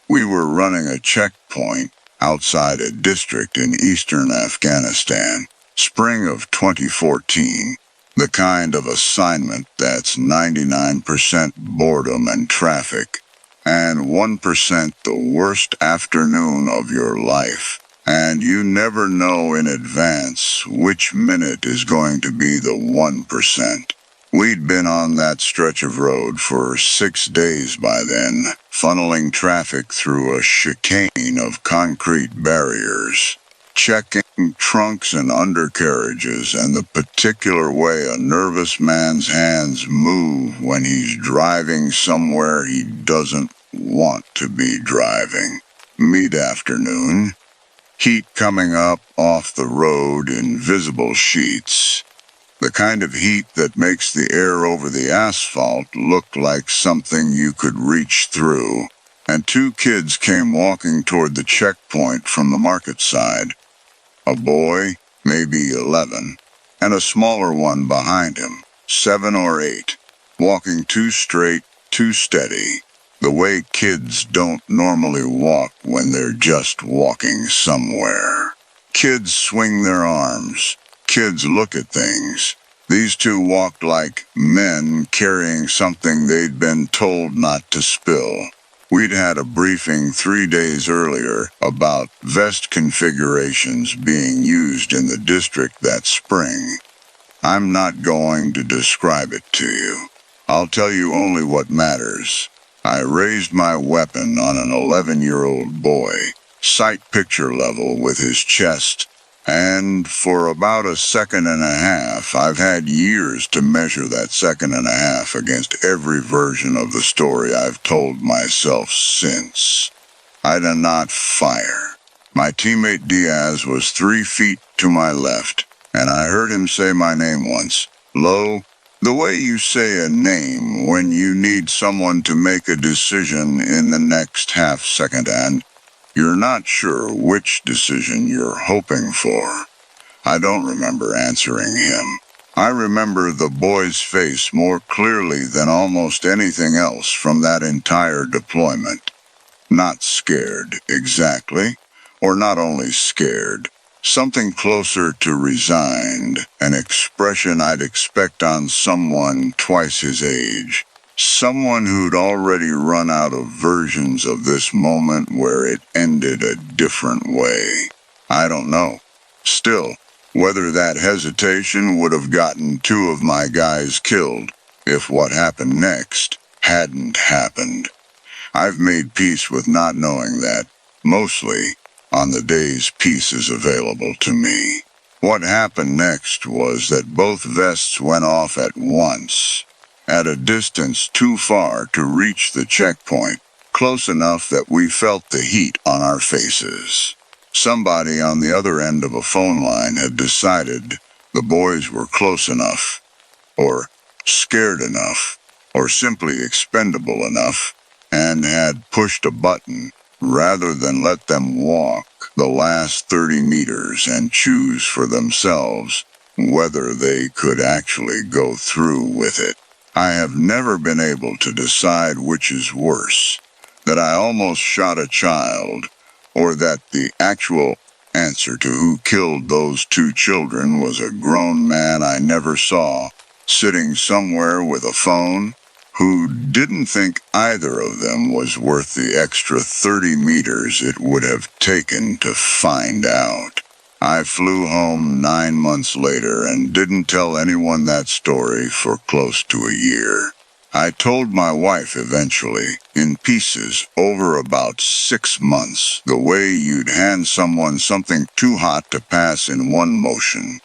We were running a checkpoint outside a district in eastern Afghanistan, spring of 2014. The kind of assignment that's 99% boredom and traffic, and 1% the worst afternoon of your life. And you never know in advance which minute is going to be the 1%. We'd been on that stretch of road for 6 days by then, funneling traffic through a chicane of concrete barriers, checking trunks and undercarriages and the particular way a nervous man's hands move when he's driving somewhere he doesn't want to be driving. Mid-afternoon. Heat coming up off the road in visible sheets. The kind of heat that makes the air over the asphalt look like something you could reach through. And 2 kids came walking toward the checkpoint from the market side. A boy, maybe 11, and a smaller one behind him, 7 or 8, walking too straight, too steady. The way kids don't normally walk when they're just walking somewhere. Kids swing their arms. Kids look at things. These 2 walked like men carrying something they'd been told not to spill. We'd had a briefing 3 days earlier about vest configurations being used in the district that spring. I'm not going to describe it to you. I'll tell you only what matters. I raised my weapon on an 11-year-old boy, sight picture level with his chest, and for about a second and a half, I've had years to measure that second and a half against every version of the story I've told myself since. I did not fire. My teammate Diaz was 3 feet to my left, and I heard him say my name once, low, the way you say a name when you need someone to make a decision in the next half second and you're not sure which decision you're hoping for. I don't remember answering him. I remember the boy's face more clearly than almost anything else from that entire deployment. Not scared, exactly, or not only scared, Something closer to resigned, an expression I'd expect on someone twice his age. Someone who'd already run out of versions of this moment where it ended a different way. I don't know. Still, whether that hesitation would have gotten two of my guys killed if what happened next hadn't happened. I've made peace with not knowing that, mostly, on the days peace is available to me. What happened next was that both vests went off at once, at a distance too far to reach the checkpoint, close enough that we felt the heat on our faces. Somebody on the other end of a phone line had decided the boys were close enough, or scared enough, or simply expendable enough, and had pushed a button rather than let them walk the last 30 meters and choose for themselves whether they could actually go through with it. I have never been able to decide which is worse, that I almost shot a child, or that the actual answer to who killed those two children was a grown man I never saw, sitting somewhere with a phone, who didn't think either of them was worth the extra 30 meters it would have taken to find out. I flew home 9 months later and didn't tell anyone that story for close to a year. I told my wife eventually, in pieces, over about 6 months, the way you'd hand someone something too hot to pass in one motion.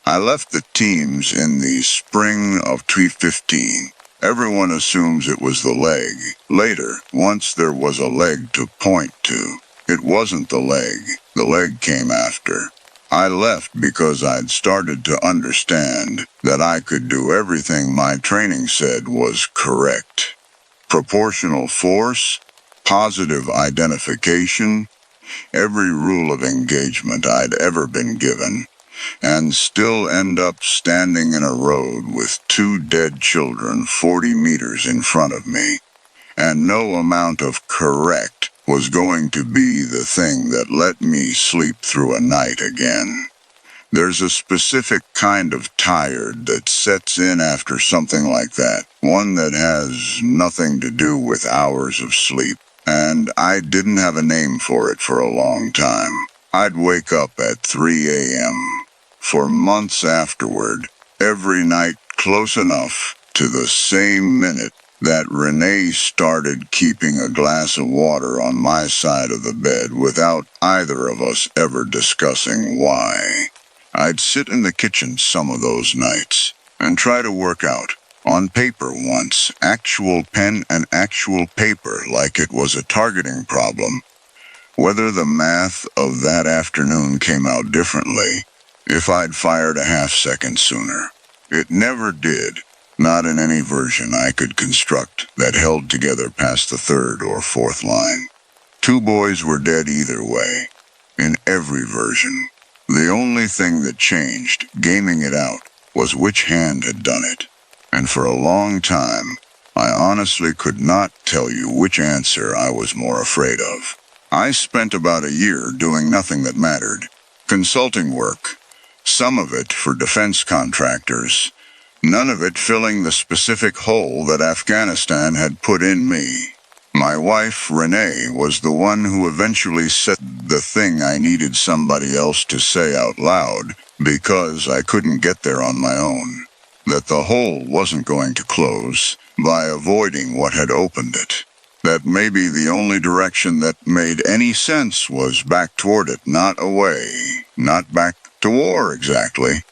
I left the teams in the spring of 2015. Everyone assumes it was the leg. Later, once there was a leg to point to, it wasn't the leg. The leg came after. I left because I'd started to understand that I could do everything my training said was correct. Proportional force, positive identification, every rule of engagement I'd ever been given, and still end up standing in a road with two dead children 40 meters in front of me. And no amount of correct was going to be the thing that let me sleep through a night again. There's a specific kind of tired that sets in after something like that, one that has nothing to do with hours of sleep, and I didn't have a name for it for a long time. I'd wake up at 3 a.m. for months afterward, every night close enough to the same minute that Renee started keeping a glass of water on my side of the bed without either of us ever discussing why. I'd sit in the kitchen some of those nights and try to work out, on paper once, actual pen and actual paper like it was a targeting problem, whether the math of that afternoon came out differently if I'd fired a half-second sooner. It never did, not in any version I could construct that held together past the third or fourth line. Two boys were dead either way, in every version. The only thing that changed, gaming it out, was which hand had done it. And for a long time, I honestly could not tell you which answer I was more afraid of. I spent about a year doing nothing that mattered. Consulting work, some of it for defense contractors, none of it filling the specific hole that Afghanistan had put in me. My wife, Renee, was the one who eventually said the thing I needed somebody else to say out loud because I couldn't get there on my own. That the hole wasn't going to close by avoiding what had opened it. That maybe the only direction that made any sense was back toward it, not away. Not back to war exactly,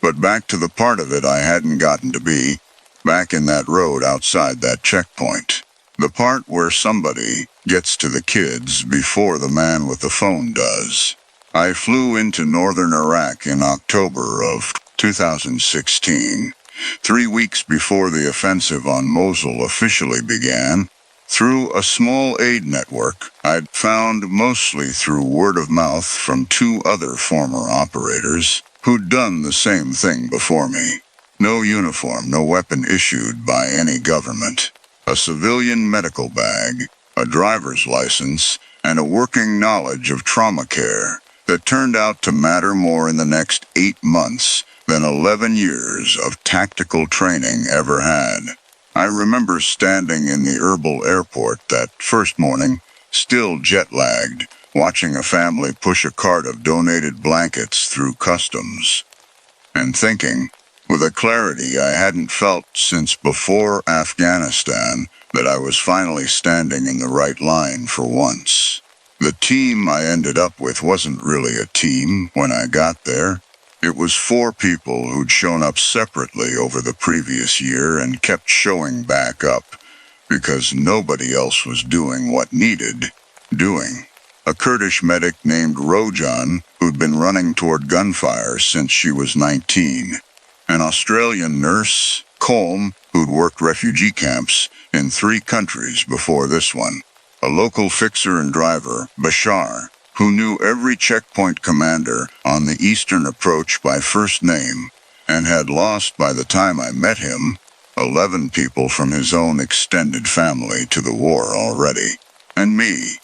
but back to the part of it I hadn't gotten to be, back in that road outside that checkpoint. The part where somebody gets to the kids before the man with the phone does. I flew into northern Iraq in October of 2016, 3 weeks before the offensive on Mosul officially began, through a small aid network I'd found mostly through word of mouth from two other former operators who'd done the same thing before me. No uniform, no weapon issued by any government. A civilian medical bag, a driver's license, and a working knowledge of trauma care, that turned out to matter more in the next 8 months than 11 years of tactical training ever had. I remember standing in the Herbal Airport that first morning, still jet-lagged, watching a family push a cart of donated blankets through customs, and thinking, with a clarity I hadn't felt since before Afghanistan, that I was finally standing in the right line for once. The team I ended up with wasn't really a team when I got there. It was 4 people who'd shown up separately over the previous year and kept showing back up because nobody else was doing what needed doing. A Kurdish medic named Rojan, who'd been running toward gunfire since she was 19. An Australian nurse, Colm, who'd worked refugee camps in 3 countries before this one. A local fixer and driver, Bashar, who knew every checkpoint commander on the eastern approach by first name, and had lost by the time I met him 11 people from his own extended family to the war already. And me.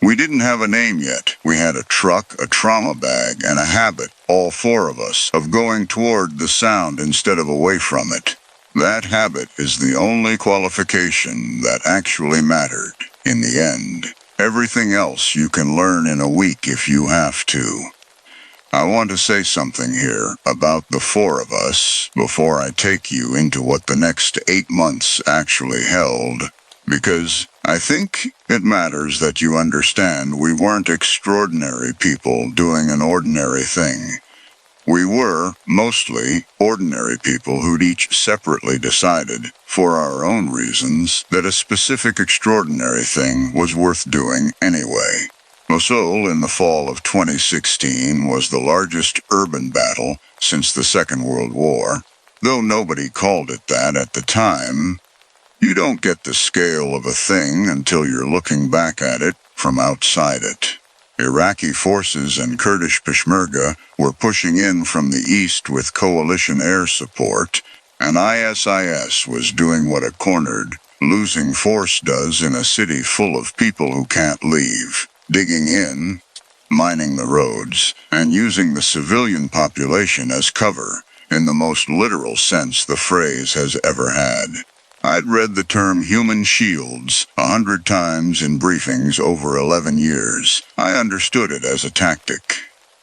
We didn't have a name yet. We had a truck, a trauma bag, and a habit, all 4 of us, of going toward the sound instead of away from it. That habit is the only qualification that actually mattered in the end. Everything else you can learn in a week if you have to. I want to say something here about the 4 of us before I take you into what the next 8 months actually held, because I think it matters that you understand we weren't extraordinary people doing an ordinary thing. We were, mostly, ordinary people who'd each separately decided, for our own reasons, that a specific extraordinary thing was worth doing anyway. Mosul in the fall of 2016 was the largest urban battle since the Second World War. Though nobody called it that at the time, you don't get the scale of a thing until you're looking back at it from outside it. Iraqi forces and Kurdish Peshmerga were pushing in from the east with coalition air support, and ISIS was doing what a cornered, losing force does in a city full of people who can't leave, digging in, mining the roads, and using the civilian population as cover, in the most literal sense the phrase has ever had. I'd read the term human shields 100 times in briefings over 11 years. I understood it as a tactic.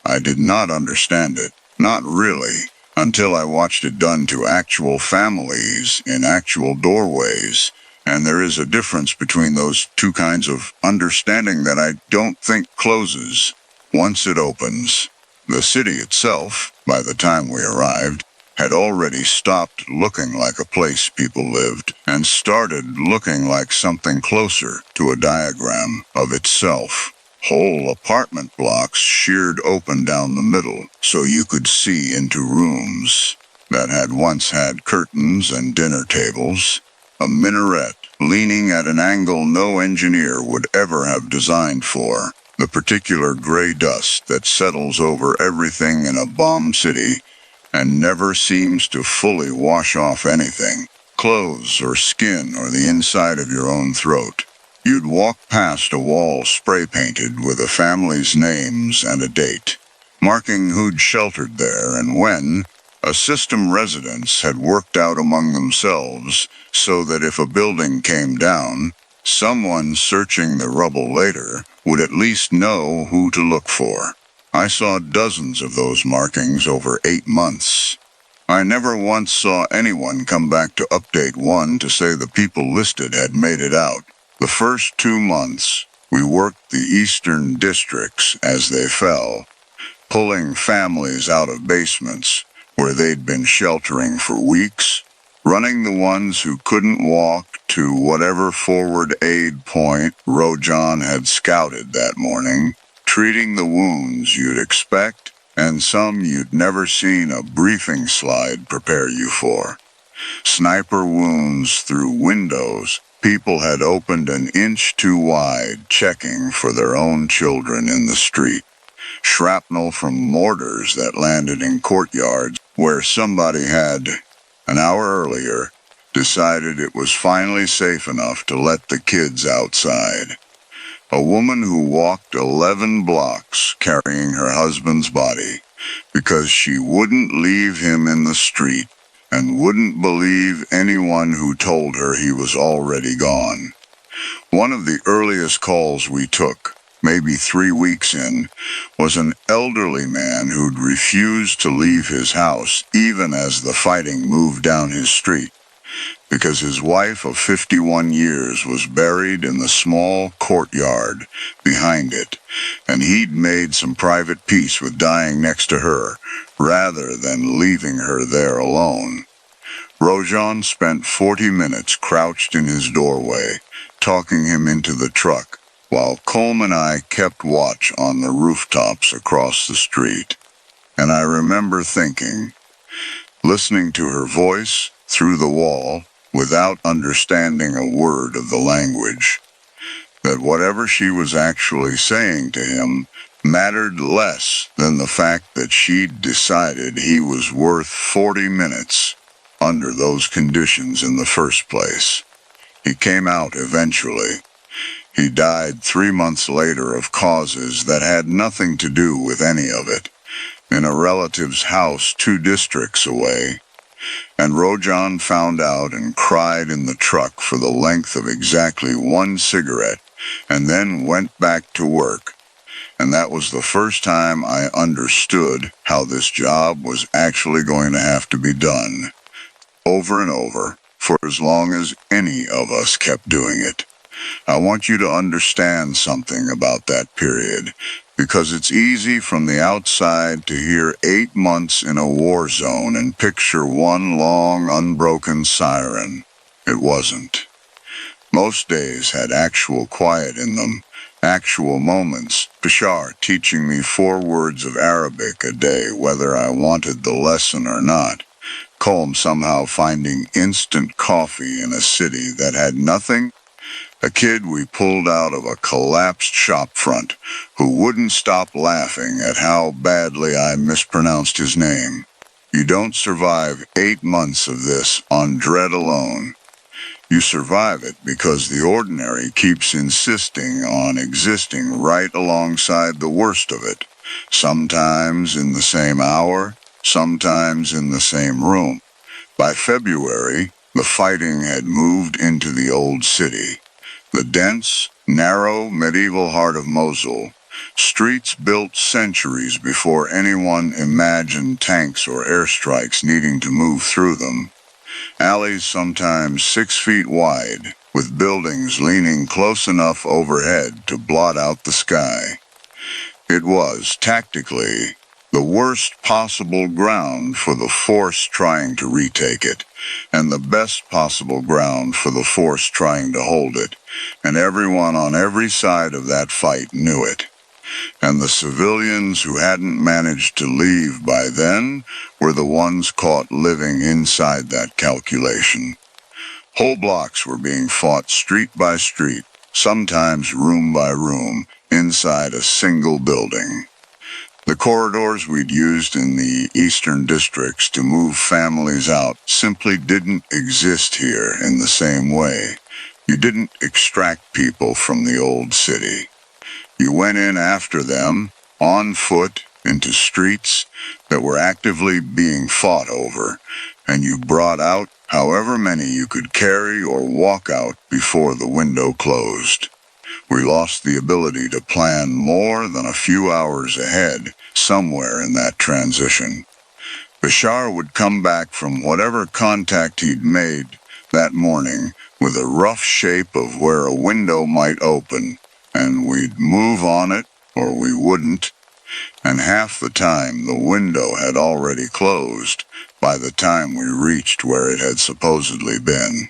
I did not understand it, not really, until I watched it done to actual families in actual doorways. And there is a difference between those 2 kinds of understanding that I don't think closes once it opens. The city itself, by the time we arrived, had already stopped looking like a place people lived and started looking like something closer to a diagram of itself. Whole apartment blocks sheared open down the middle so you could see into rooms that had once had curtains and dinner tables. A minaret leaning at an angle no engineer would ever have designed for. The particular gray dust that settles over everything in a bomb city and never seems to fully wash off anything, clothes or skin or the inside of your own throat. You'd walk past a wall spray-painted with a family's names and a date, marking who'd sheltered there and when. A system residents had worked out among themselves so that if a building came down, someone searching the rubble later would at least know who to look for. I saw dozens of those markings over 8 months. I never once saw anyone come back to update one to say the people listed had made it out. The first 2 months, we worked the eastern districts as they fell, pulling families out of basements where they'd been sheltering for weeks, running the ones who couldn't walk to whatever forward aid point Rojan had scouted that morning, treating the wounds you'd expect and some you'd never seen a briefing slide prepare you for. Sniper wounds through windows people had opened an inch too wide, checking for their own children in the street. Shrapnel from mortars that landed in courtyards where somebody had, an hour earlier, decided it was finally safe enough to let the kids outside. A woman who walked 11 blocks carrying her husband's body because she wouldn't leave him in the street and wouldn't believe anyone who told her he was already gone. One of the earliest calls we took, maybe 3 weeks in, was an elderly man who'd refused to leave his house even as the fighting moved down his street, because his wife of 51 years was buried in the small courtyard behind it, and he'd made some private peace with dying next to her, rather than leaving her there alone. Rojan spent 40 minutes crouched in his doorway, talking him into the truck, while Colm and I kept watch on the rooftops across the street. And I remember thinking, listening to her voice through the wall, without understanding a word of the language, that whatever she was actually saying to him mattered less than the fact that she'd decided he was worth 40 minutes under those conditions in the first place. He came out eventually. He died 3 months later of causes that had nothing to do with any of it, in a relative's house 2 districts away. And Rojan found out and cried in the truck for the length of exactly 1 cigarette, and then went back to work. And that was the first time I understood how this job was actually going to have to be done, over and over, for as long as any of us kept doing it. I want you to understand something about that period, because it's easy from the outside to hear 8 months in a war zone and picture one long, unbroken siren. It wasn't. Most days had actual quiet in them, actual moments, Bashar teaching me 4 words of Arabic a day whether I wanted the lesson or not, Colm somehow finding instant coffee in a city that had nothing, a kid we pulled out of a collapsed shop front who wouldn't stop laughing at how badly I mispronounced his name. You don't survive 8 months of this on dread alone. You survive it because the ordinary keeps insisting on existing right alongside the worst of it, sometimes in the same hour, sometimes in the same room. By February, the fighting had moved into the old city, the dense, narrow, medieval heart of Mosul, streets built centuries before anyone imagined tanks or airstrikes needing to move through them. Alleys sometimes 6 feet wide, with buildings leaning close enough overhead to blot out the sky. It was, tactically, the worst possible ground for the force trying to retake it, and the best possible ground for the force trying to hold it, and everyone on every side of that fight knew it. And the civilians who hadn't managed to leave by then were the ones caught living inside that calculation. Whole blocks were being fought street by street, sometimes room by room, inside a single building. The corridors we'd used in the eastern districts to move families out simply didn't exist here in the same way. You didn't extract people from the old city. You went in after them, on foot, into streets that were actively being fought over, and you brought out however many you could carry or walk out before the window closed. We lost the ability to plan more than a few hours ahead, somewhere in that transition. Bashar would come back from whatever contact he'd made that morning with a rough shape of where a window might open, and we'd move on it, or we wouldn't, and half the time the window had already closed by the time we reached where it had supposedly been.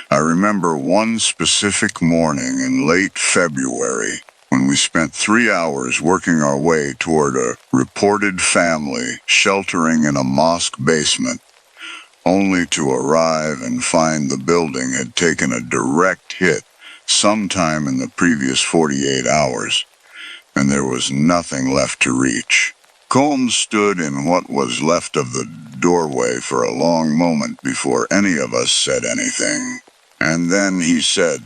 I remember one specific morning in late February when we spent 3 hours working our way toward a reported family sheltering in a mosque basement, only to arrive and find the building had taken a direct hit sometime in the previous 48 hours, and there was nothing left to reach. Colm stood in what was left of the doorway for a long moment before any of us said anything. And then he said,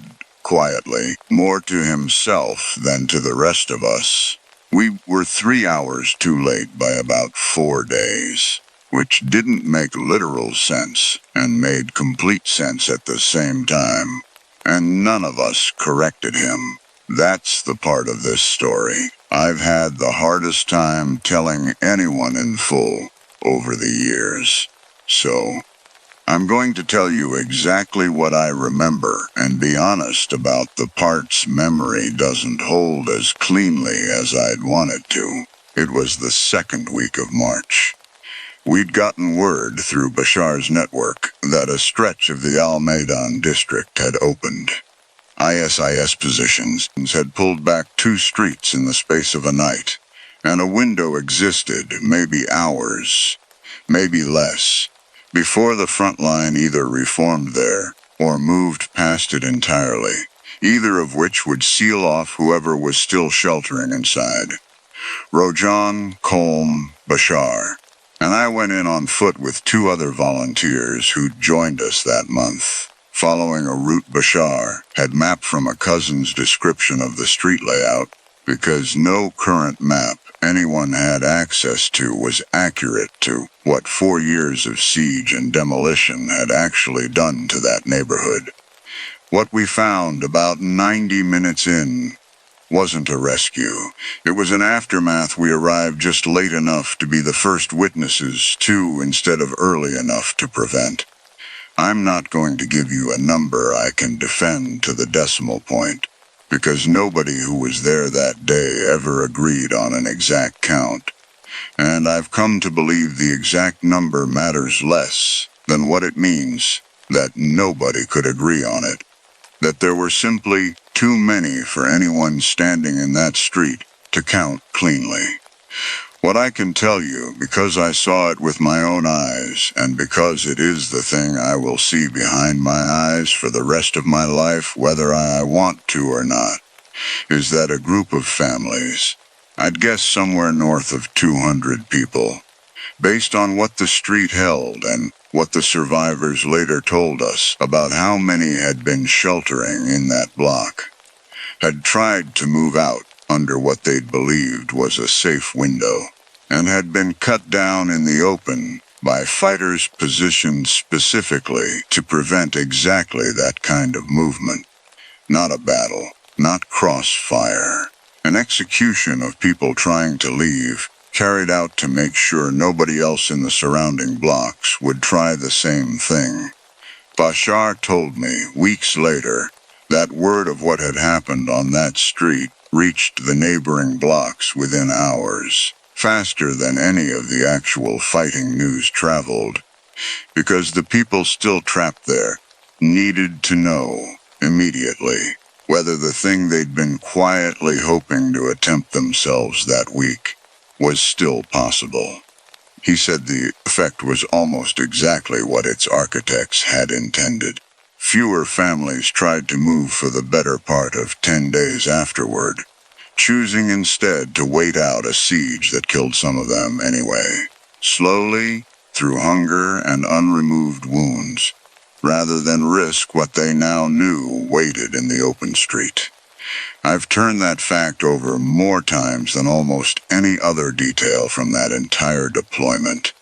quietly, more to himself than to the rest of us. We were 3 hours too late by about 4 days, which didn't make literal sense and made complete sense at the same time. And none of us corrected him. That's the part of this story I've had the hardest time telling anyone in full over the years. So, I'm going to tell you exactly what I remember and be honest about the parts memory doesn't hold as cleanly as I'd want it to. It was the second week of March. We'd gotten word through Bashar's network that a stretch of the Almeidan district had opened. ISIS positions had pulled back 2 streets in the space of a night, and a window existed, maybe hours, maybe less, before the front line either reformed there or moved past it entirely, either of which would seal off whoever was still sheltering inside. Rojan, Colm, Bashar, and I went in on foot with 2 other volunteers who'd joined us that month, following a route Bashar had mapped from a cousin's description of the street layout, because no current map anyone had access to was accurate to what 4 years of siege and demolition had actually done to that neighborhood. What we found about 90 minutes in wasn't a rescue. It was an aftermath we arrived just late enough to be the first witnesses to instead of early enough to prevent. I'm not going to give you a number I can defend to the decimal point, because nobody who was there that day ever agreed on an exact count, and I've come to believe the exact number matters less than what it means that nobody could agree on it, that there were simply too many for anyone standing in that street to count cleanly. What I can tell you, because I saw it with my own eyes, and because it is the thing I will see behind my eyes for the rest of my life, whether I want to or not, is that a group of families, I'd guess somewhere north of 200 people, based on what the street held and what the survivors later told us about how many had been sheltering in that block, had tried to move out under what they'd believed was a safe window, and had been cut down in the open by fighters positioned specifically to prevent exactly that kind of movement. Not a battle, not crossfire. An execution of people trying to leave, carried out to make sure nobody else in the surrounding blocks would try the same thing. Bashar told me, weeks later, that word of what had happened on that street reached the neighboring blocks within hours, faster than any of the actual fighting news traveled, because the people still trapped there needed to know, immediately, whether the thing they'd been quietly hoping to attempt themselves that week was still possible. He said the effect was almost exactly what its architects had intended. Fewer families tried to move for the better part of 10 days afterward, choosing instead to wait out a siege that killed some of them anyway, slowly, through hunger and unremoved wounds, rather than risk what they now knew waited in the open street. I've turned that fact over more times than almost any other detail from that entire deployment,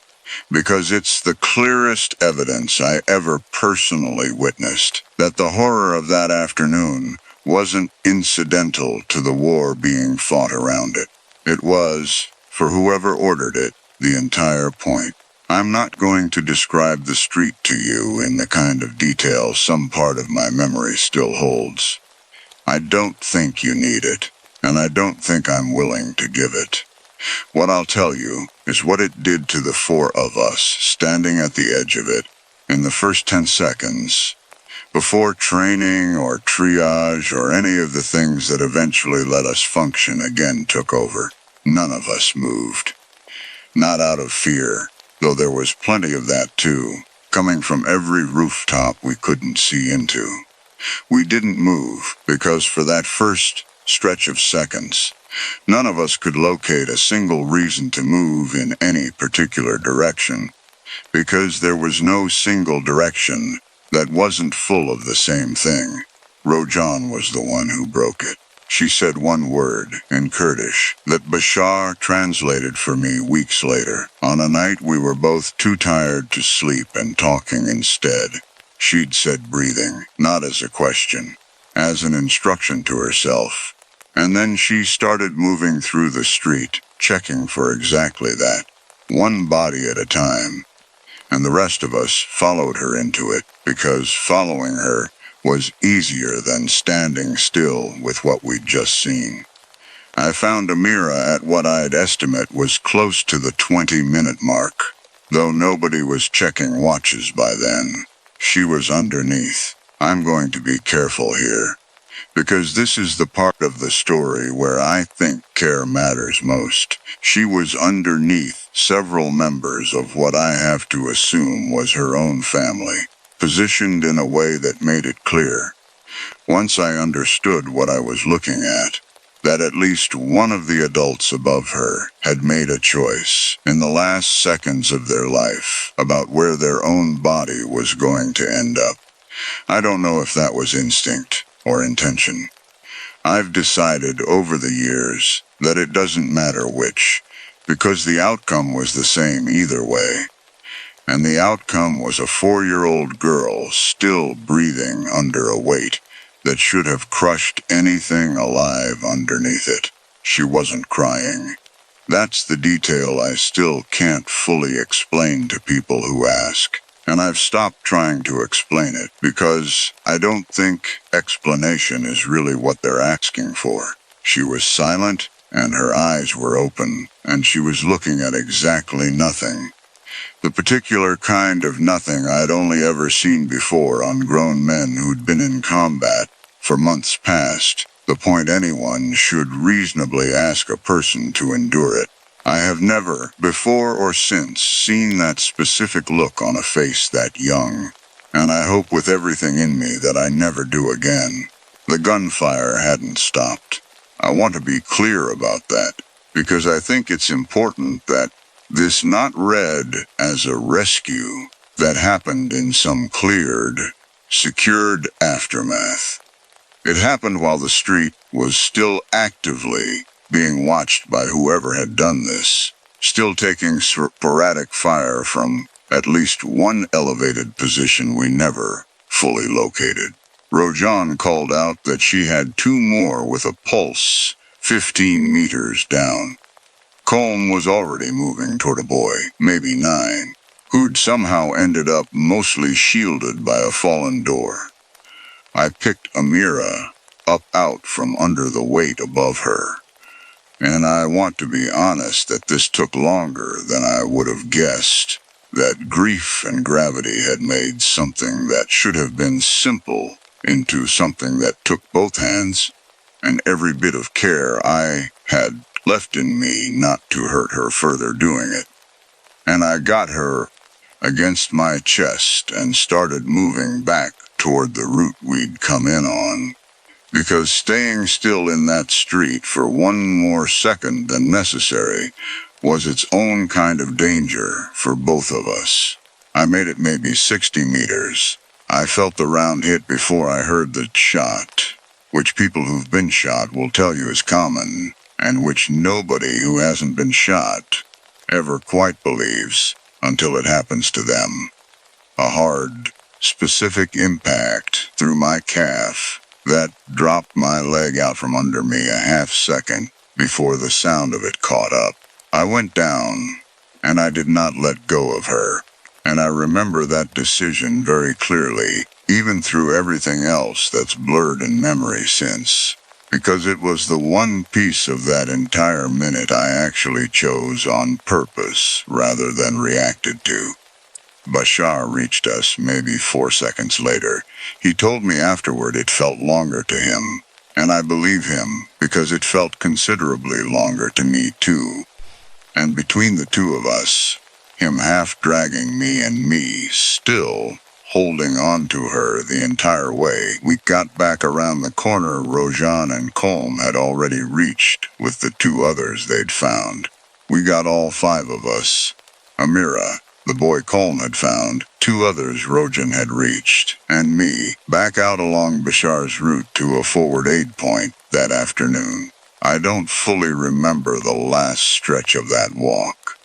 because it's the clearest evidence I ever personally witnessed that the horror of that afternoon wasn't incidental to the war being fought around it. It was, for whoever ordered it, the entire point. I'm not going to describe the street to you in the kind of detail some part of my memory still holds. I don't think you need it, and I don't think I'm willing to give it. What I'll tell you is what it did to the 4 of us standing at the edge of it in the first 10 seconds, before training or triage or any of the things that eventually let us function again took over. None of us moved. Not out of fear, though there was plenty of that too, coming from every rooftop we couldn't see into. We didn't move because for that first stretch of seconds, none of us could locate a single reason to move in any particular direction, because there was no single direction that wasn't full of the same thing. Rojan was the one who broke it. She said one word in Kurdish that Bashar translated for me weeks later. On a night we were both too tired to sleep and talking instead. She'd said breathing, not as a question, as an instruction to herself. And then she started moving through the street, checking for exactly that, one body at a time. And the rest of us followed her into it, because following her was easier than standing still with what we'd just seen. I found Amira at what I'd estimate was close to the 20-minute mark, though nobody was checking watches by then. She was underneath. I'm going to be careful here, because this is the part of the story where I think care matters most. She was underneath several members of what I have to assume was her own family, positioned in a way that made it clear, once I understood what I was looking at, that at least one of the adults above her had made a choice in the last seconds of their life about where their own body was going to end up. I don't know if that was instinct or intention. I've decided over the years that it doesn't matter which, because the outcome was the same either way. And the outcome was a 4-year-old girl still breathing under a weight that should have crushed anything alive underneath it. She wasn't crying. That's the detail I still can't fully explain to people who ask. And I've stopped trying to explain it, because I don't think explanation is really what they're asking for. She was silent, and her eyes were open, and she was looking at exactly nothing. The particular kind of nothing I'd only ever seen before on grown men who'd been in combat for months past, the point anyone should reasonably ask a person to endure it. I have never, before or since, seen that specific look on a face that young, and I hope with everything in me that I never do again. The gunfire hadn't stopped. I want to be clear about that, because I think it's important that this not read as a rescue that happened in some cleared, secured aftermath. It happened while the street was still actively being watched by whoever had done this, still taking sporadic fire from at least one elevated position we never fully located. Rojan called out that she had 2 more with a pulse 15 meters down. Colm was already moving toward a boy, maybe 9, who'd somehow ended up mostly shielded by a fallen door. I picked Amira up out from under the weight above her, and I want to be honest that this took longer than I would have guessed, that grief and gravity had made something that should have been simple into something that took both hands and every bit of care I had left in me not to hurt her further doing it. And I got her against my chest and started moving back toward the route we'd come in on, because staying still in that street for one more second than necessary was its own kind of danger for both of us. I made it maybe 60 meters. I felt the round hit before I heard the shot, which people who've been shot will tell you is common, and which nobody who hasn't been shot ever quite believes until it happens to them. A hard, specific impact through my calf that dropped my leg out from under me a half second before the sound of it caught up. I went down, and I did not let go of her, and I remember that decision very clearly, even through everything else that's blurred in memory since, because it was the one piece of that entire minute I actually chose on purpose rather than reacted to. Bashar reached us maybe 4 seconds later. He told me afterward it felt longer to him, and I believe him because it felt considerably longer to me too. And between the two of us, him half dragging me and me still holding on to her the entire way, we got back around the corner Rojan and Colm had already reached with the 2 others they'd found. We got all 5 of us. Amira, the boy Colm had found, 2 others Rojan had reached, and me, back out along Bashar's route to a forward aid point that afternoon. I don't fully remember the last stretch of that walk.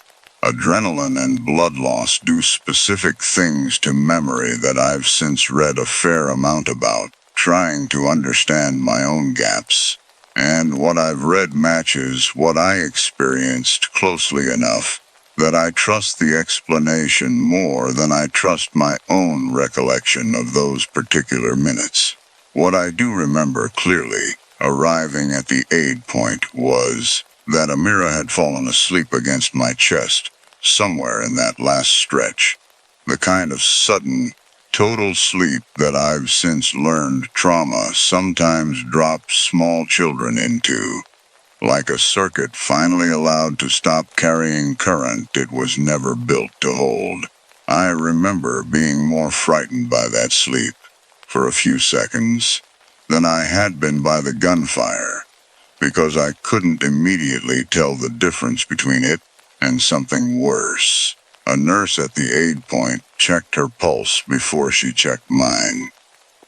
Adrenaline and blood loss do specific things to memory that I've since read a fair amount about, trying to understand my own gaps. And what I've read matches what I experienced closely enough that I trust the explanation more than I trust my own recollection of those particular minutes. What I do remember clearly, arriving at the aid point, was that Amira had fallen asleep against my chest, somewhere in that last stretch. The kind of sudden, total sleep that I've since learned trauma sometimes drops small children into. Like a circuit finally allowed to stop carrying current it was never built to hold. I remember being more frightened by that sleep, for a few seconds, than I had been by the gunfire, because I couldn't immediately tell the difference between it and something worse. A nurse at the aid point checked her pulse before she checked mine,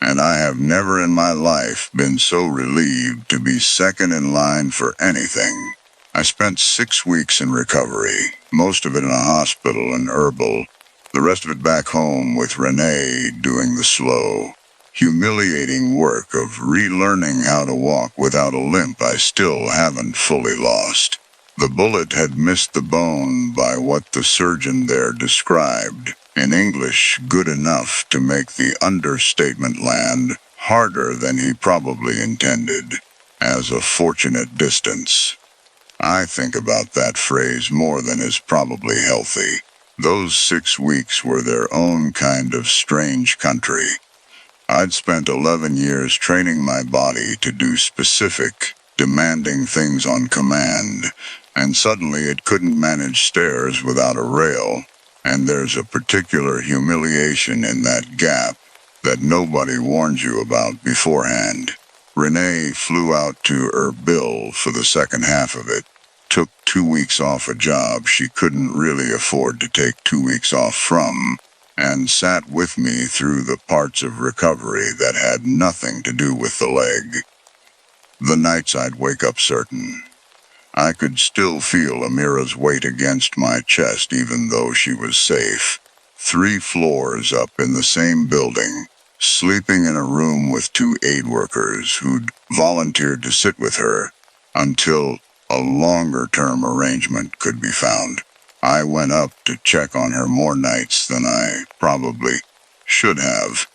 and I have never in my life been so relieved to be second in line for anything. I spent 6 weeks in recovery, most of it in a hospital in Erbil, the rest of it back home with Renee doing the slow, humiliating work of relearning how to walk without a limp I still haven't fully lost. The bullet had missed the bone by what the surgeon there described, in English good enough to make the understatement land harder than he probably intended, as a fortunate distance. I think about that phrase more than is probably healthy. Those 6 weeks were their own kind of strange country. I'd spent 11 years training my body to do specific, demanding things on command, and suddenly it couldn't manage stairs without a rail, and there's a particular humiliation in that gap that nobody warns you about beforehand. Renee flew out to Erbil for the second half of it, took 2 weeks off a job she couldn't really afford to take 2 weeks off from, and sat with me through the parts of recovery that had nothing to do with the leg. The nights I'd wake up certain. I could still feel Amira's weight against my chest even though she was safe. 3 floors up in the same building, sleeping in a room with 2 aid workers who'd volunteered to sit with her until a longer-term arrangement could be found. I went up to check on her more nights than I probably should have,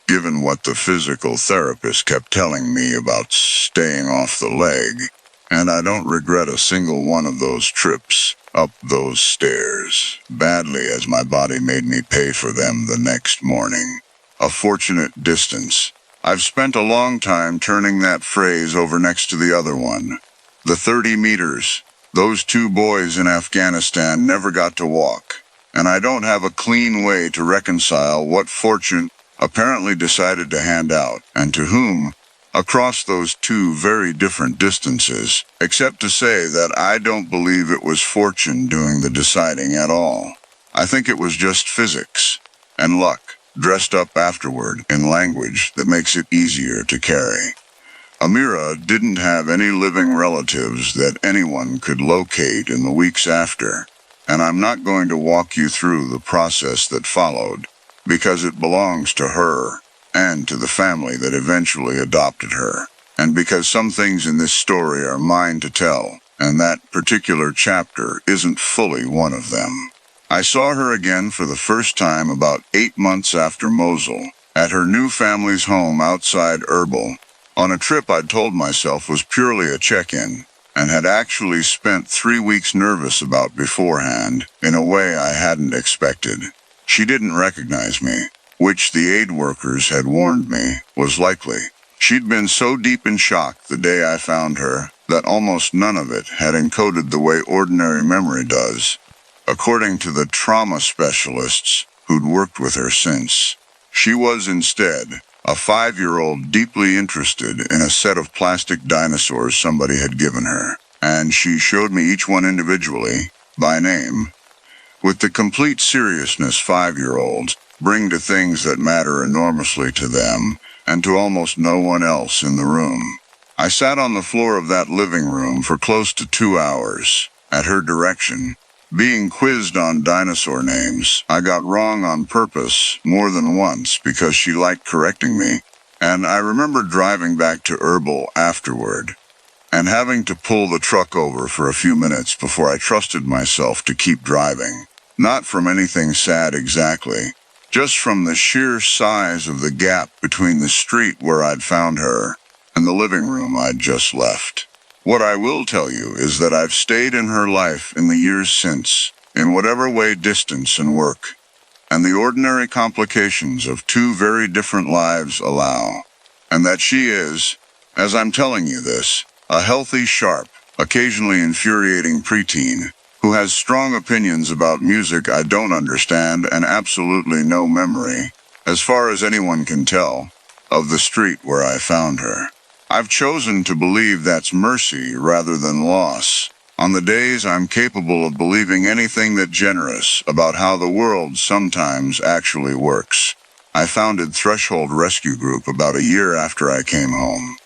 given what the physical therapist kept telling me about staying off the leg, and I don't regret a single one of those trips up those stairs, badly as my body made me pay for them the next morning. A fortunate distance. I've spent a long time turning that phrase over next to the other one. The 30 meters. Those 2 boys in Afghanistan never got to walk, and I don't have a clean way to reconcile what fortune apparently decided to hand out, and to whom, across those 2 very different distances, except to say that I don't believe it was fortune doing the deciding at all. I think it was just physics and luck, dressed up afterward in language that makes it easier to carry. Amira didn't have any living relatives that anyone could locate in the weeks after, and I'm not going to walk you through the process that followed, because it belongs to her and to the family that eventually adopted her, and because some things in this story are mine to tell, and that particular chapter isn't fully one of them. I saw her again for the first time about 8 months after Mosul, at her new family's home outside Erbil, on a trip I'd told myself was purely a check-in, and had actually spent 3 weeks nervous about beforehand, in a way I hadn't expected. She didn't recognize me, which the aid workers had warned me was likely. She'd been so deep in shock the day I found her that almost none of it had encoded the way ordinary memory does, according to the trauma specialists who'd worked with her since. She was instead a 5-year-old deeply interested in a set of plastic dinosaurs somebody had given her, and she showed me each one individually, by name. with the complete seriousness 5-year-olds bring to things that matter enormously to them and to almost no one else in the room. I sat on the floor of that living room for close to 2 hours, at her direction, being quizzed on dinosaur names I got wrong on purpose more than once because she liked correcting me. And I remember driving back to Herbal afterward, and having to pull the truck over for a few minutes before I trusted myself to keep driving. Not from anything sad exactly, just from the sheer size of the gap between the street where I'd found her and the living room I'd just left. What I will tell you is that I've stayed in her life in the years since, in whatever way distance and work, and the ordinary complications of two very different lives allow, and that she is, as I'm telling you this, a healthy, sharp, occasionally infuriating preteen who has strong opinions about music I don't understand and absolutely no memory, as far as anyone can tell, of the street where I found her. I've chosen to believe that's mercy rather than loss. On the days I'm capable of believing anything that's generous about how the world sometimes actually works. I founded Threshold Rescue Group about a year after I came home.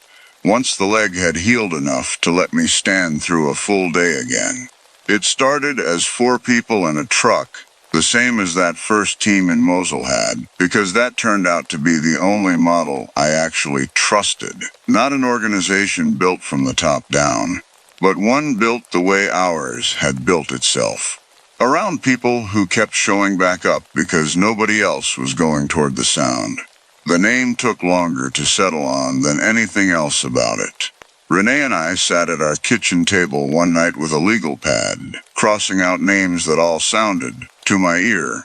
Once the leg had healed enough to let me stand through a full day again. It started as 4 people and a truck, the same as that first team in Mosul had, because that turned out to be the only model I actually trusted. Not an organization built from the top down, but one built the way ours had built itself. Around people who kept showing back up because nobody else was going toward the sound. The name took longer to settle on than anything else about it. Renee and I sat at our kitchen table one night with a legal pad, crossing out names that all sounded, to my ear,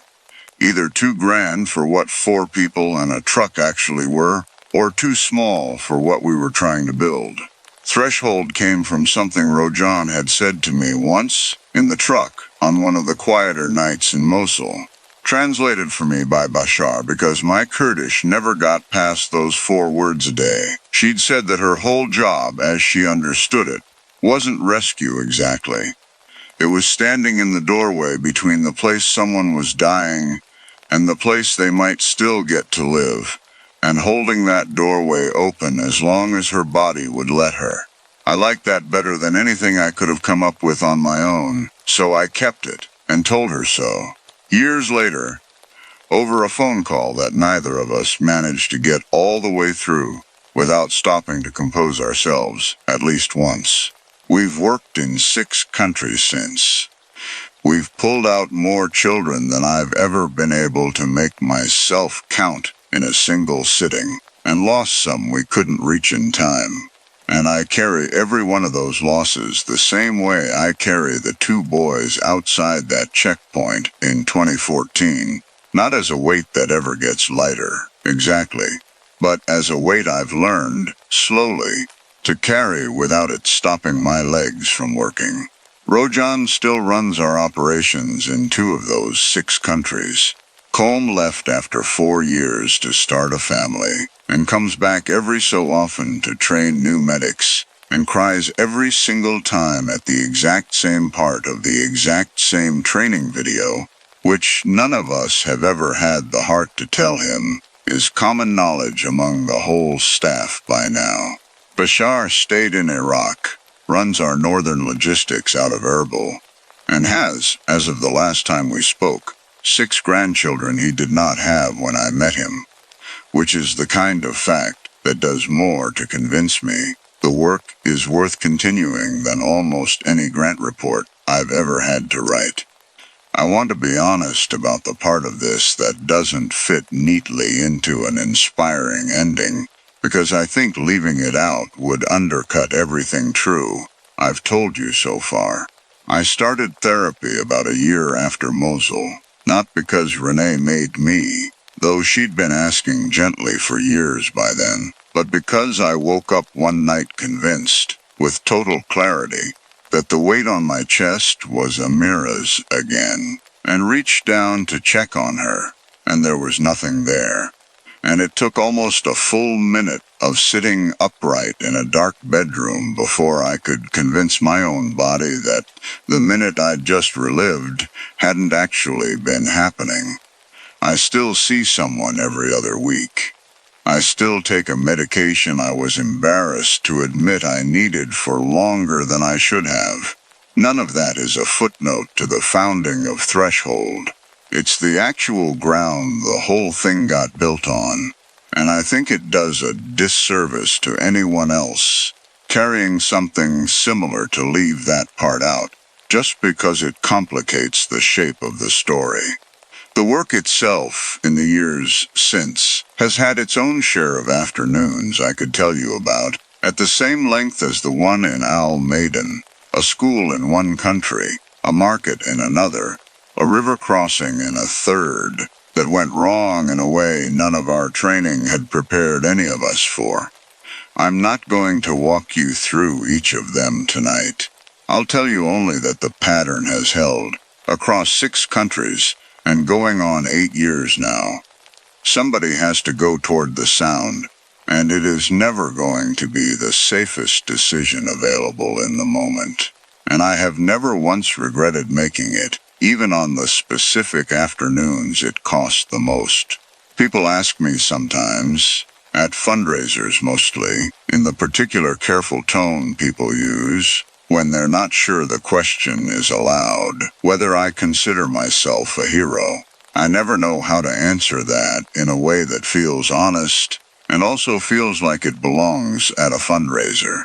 either too grand for what 4 people and a truck actually were, or too small for what we were trying to build. Threshold came from something Rojan had said to me once, in the truck, on one of the quieter nights in Mosul. Translated for me by Bashar because my Kurdish never got past those 4 words a day. She'd said that her whole job, as she understood it, wasn't rescue exactly. It was standing in the doorway between the place someone was dying and the place they might still get to live, and holding that doorway open as long as her body would let her. I liked that better than anything I could have come up with on my own, so I kept it and told her so. Years later, over a phone call that neither of us managed to get all the way through without stopping to compose ourselves at least once. We've worked in 6 countries since. We've pulled out more children than I've ever been able to make myself count in a single sitting, and lost some we couldn't reach in time. And I carry every one of those losses the same way I carry the 2 boys outside that checkpoint in 2014, not as a weight that ever gets lighter, exactly, but as a weight I've learned, slowly, to carry without it stopping my legs from working. Rojan still runs our operations in 2 of those 6 countries. Colm left after 4 years to start a family, and comes back every so often to train new medics, and cries every single time at the exact same part of the exact same training video, which none of us have ever had the heart to tell him is common knowledge among the whole staff by now. Bashar stayed in Iraq, runs our northern logistics out of Erbil, and has, as of the last time we spoke, 6 grandchildren he did not have when I met him, which is the kind of fact that does more to convince me the work is worth continuing than almost any grant report I've ever had to write. I want to be honest about the part of this that doesn't fit neatly into an inspiring ending, because I think leaving it out would undercut everything true I've told you so far. I started therapy about a year after Mosul, not because Renee made me, though she'd been asking gently for years by then, but because I woke up one night convinced, with total clarity, that the weight on my chest was Amira's again, and reached down to check on her, and there was nothing there. and it took almost a full minute of sitting upright in a dark bedroom before I could convince my own body that the minute I'd just relived hadn't actually been happening. I still see someone every other week. I still take a medication I was embarrassed to admit I needed for longer than I should have. None of that is a footnote to the founding of Threshold. It's the actual ground the whole thing got built on, and I think it does a disservice to anyone else carrying something similar to leave that part out, just because it complicates the shape of the story. The work itself, in the years since, has had its own share of afternoons I could tell you about, at the same length as the one in Al Maiden, a school in one country, a market in another, a river crossing in a third, that went wrong in a way none of our training had prepared any of us for. I'm not going to walk you through each of them tonight. I'll tell you only that the pattern has held, across 6 countries, and going on 8 years now. Somebody has to go toward the sound, and it is never going to be the safest decision available in the moment. And I have never once regretted making it, even on the specific afternoons it cost the most. People ask me sometimes, at fundraisers mostly, in the particular careful tone people use, when they're not sure the question is allowed, whether I consider myself a hero. I never know how to answer that in a way that feels honest and also feels like it belongs at a fundraiser.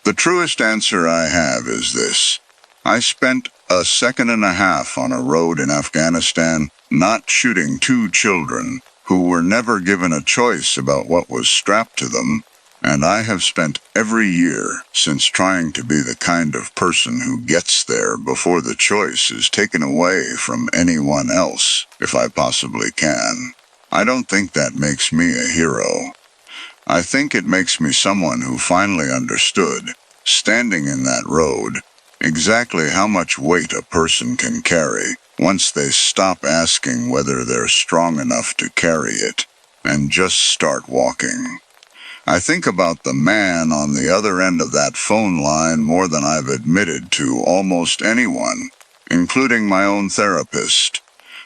The truest answer I have is this. I spent a second and a half on a road in Afghanistan not shooting 2 children who were never given a choice about what was strapped to them, and I have spent every year since trying to be the kind of person who gets there before the choice is taken away from anyone else, if I possibly can. I don't think that makes me a hero. I think it makes me someone who finally understood, standing in that road, exactly how much weight a person can carry once they stop asking whether they're strong enough to carry it, and just start walking. I think about the man on the other end of that phone line more than I've admitted to almost anyone, including my own therapist,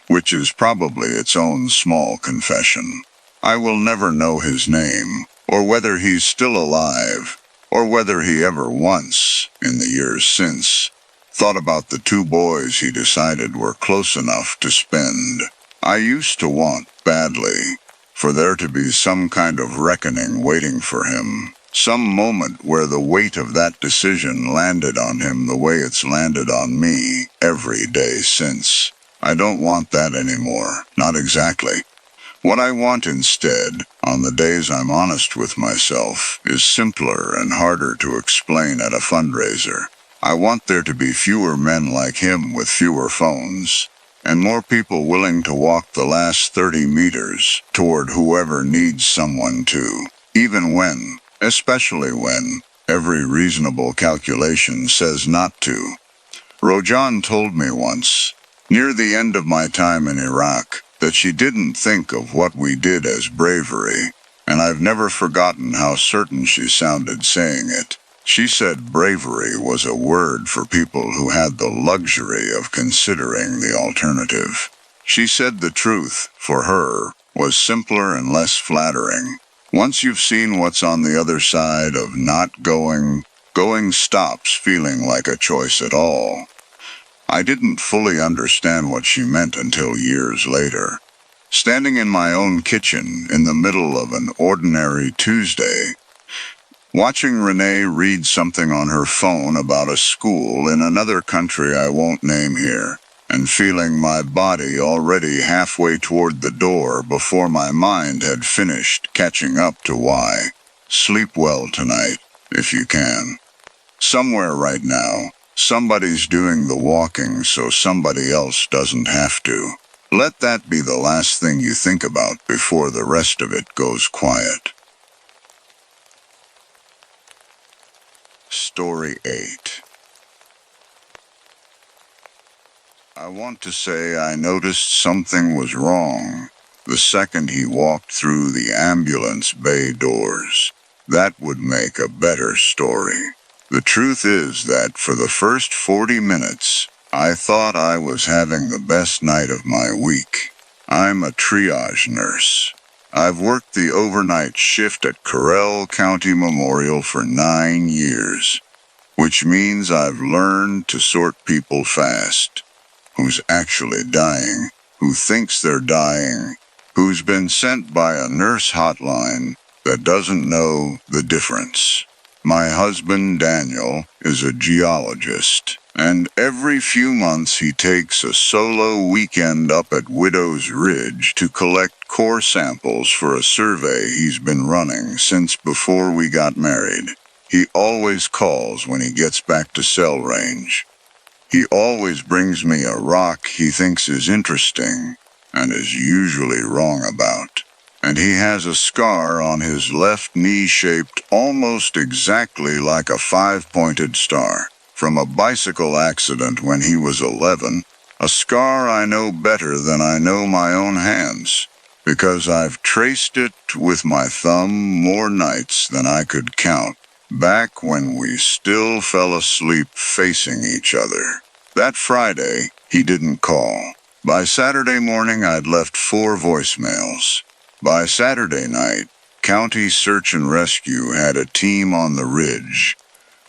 which is probably its own small confession. I will never know his name, or whether he's still alive, or whether he ever once, in the years since, thought about the 2 boys he decided were close enough to spend. I used to want, badly, for there to be some kind of reckoning waiting for him, some moment where the weight of that decision landed on him the way it's landed on me every day since. I don't want that anymore, not exactly. What I want instead, on the days I'm honest with myself, is simpler and harder to explain at a fundraiser. I want there to be fewer men like him with fewer phones, and more people willing to walk the last 30 meters toward whoever needs someone to, even when, especially when, every reasonable calculation says not to. Rojan told me once, near the end of my time in Iraq, that she didn't think of what we did as bravery, and I've never forgotten how certain she sounded saying it. She said bravery was a word for people who had the luxury of considering the alternative. She said the truth, for her, was simpler and less flattering. Once you've seen what's on the other side of not going, going stops feeling like a choice at all. I didn't fully understand what she meant until years later. Standing in my own kitchen in the middle of an ordinary Tuesday, watching Renee read something on her phone about a school in another country I won't name here, and feeling my body already halfway toward the door before my mind had finished catching up to why. Sleep well tonight, if you can. Somewhere right now, somebody's doing the walking so somebody else doesn't have to. Let that be the last thing you think about before the rest of it goes quiet. Story 8. I want to say I noticed something was wrong, the second he walked through the ambulance bay doors. That would make a better story. The truth is that for the first 40 minutes, I thought I was having the best night of my week. I'm a triage nurse. I've worked the overnight shift at Carell County Memorial for 9 years, which means I've learned to sort people fast. Who's actually dying, who thinks they're dying, who's been sent by a nurse hotline that doesn't know the difference. My husband, Daniel, is a geologist, and every few months he takes a solo weekend up at Widow's Ridge to collect core samples for a survey he's been running since before we got married. He always calls when he gets back to cell range. He always brings me a rock he thinks is interesting and is usually wrong about. And he has a scar on his left knee shaped almost exactly like a 5-pointed star from a bicycle accident when he was 11, a scar I know better than I know my own hands, because I've traced it with my thumb more nights than I could count, back when we still fell asleep facing each other. That Friday, he didn't call. By Saturday morning, I'd left 4 voicemails. By Saturday night, County Search and Rescue had a team on the ridge,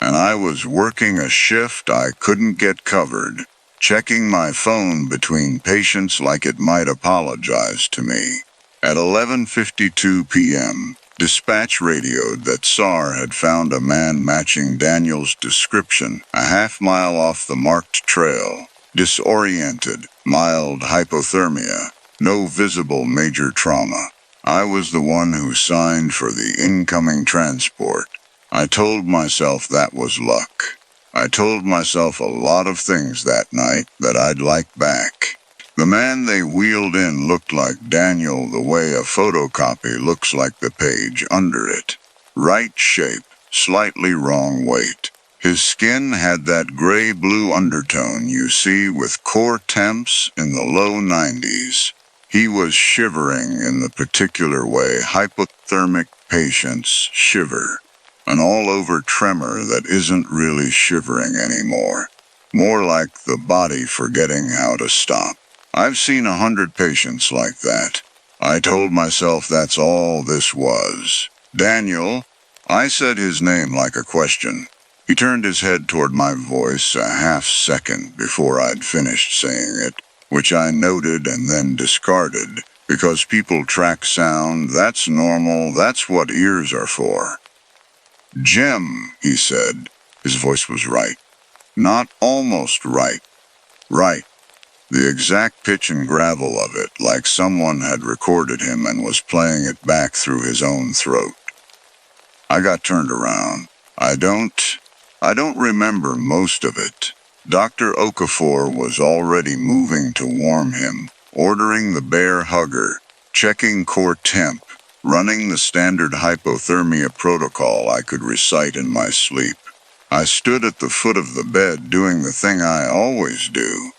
and I was working a shift I couldn't get covered, checking my phone between patients like it might apologize to me. At 11:52 p.m., dispatch radioed that SAR had found a man matching Daniel's description a half-mile off the marked trail, disoriented, mild hypothermia, no visible major trauma. I was the one who signed for the incoming transport. I told myself that was luck. I told myself a lot of things that night that I'd like back. The man they wheeled in looked like Daniel the way a photocopy looks like the page under it. Right shape, slightly wrong weight. His skin had that gray-blue undertone you see with core temps in the low 90s. He was shivering in the particular way hypothermic patients shiver. An all-over tremor that isn't really shivering anymore. More like the body forgetting how to stop. I've seen 100 patients like that. I told myself that's all this was. Daniel, I said his name like a question. He turned his head toward my voice a half-second before I'd finished saying it, which I noted and then discarded, because people track sound, that's normal, that's what ears are for. Jim, he said. His voice was right. Not almost right. Right. The exact pitch and gravel of it, like someone had recorded him and was playing it back through his own throat. I got turned around. I don't remember most of it. Dr. Okafor was already moving to warm him, ordering the bear hugger, checking core temp, running the standard hypothermia protocol I could recite in my sleep. I stood at the foot of the bed doing the thing I always do,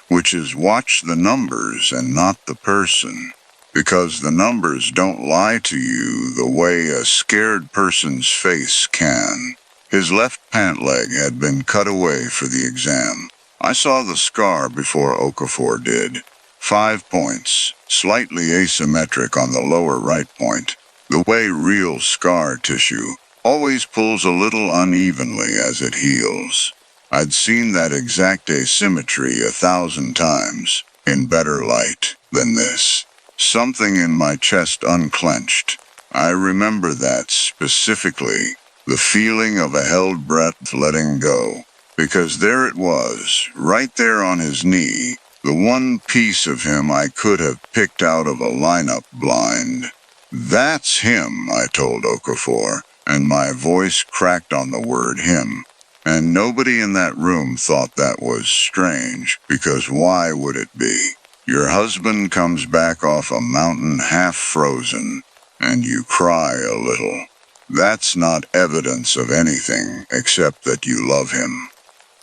which is watch the numbers and not the person, because the numbers don't lie to you the way a scared person's face can. His left pant leg had been cut away for the exam. I saw the scar before Okafor did. 5 points, slightly asymmetric on the lower right point, the way real scar tissue always pulls a little unevenly as it heals. I'd seen that exact asymmetry 1,000 times, in better light than this. Something in my chest unclenched. I remember that specifically, the feeling of a held breath letting go, because there it was, right there on his knee, the one piece of him I could have picked out of a lineup blind. That's him, I told Okafor, and my voice cracked on the word him. And nobody in that room thought that was strange, because why would it be? Your husband comes back off a mountain half frozen, and you cry a little. That's not evidence of anything except that you love him.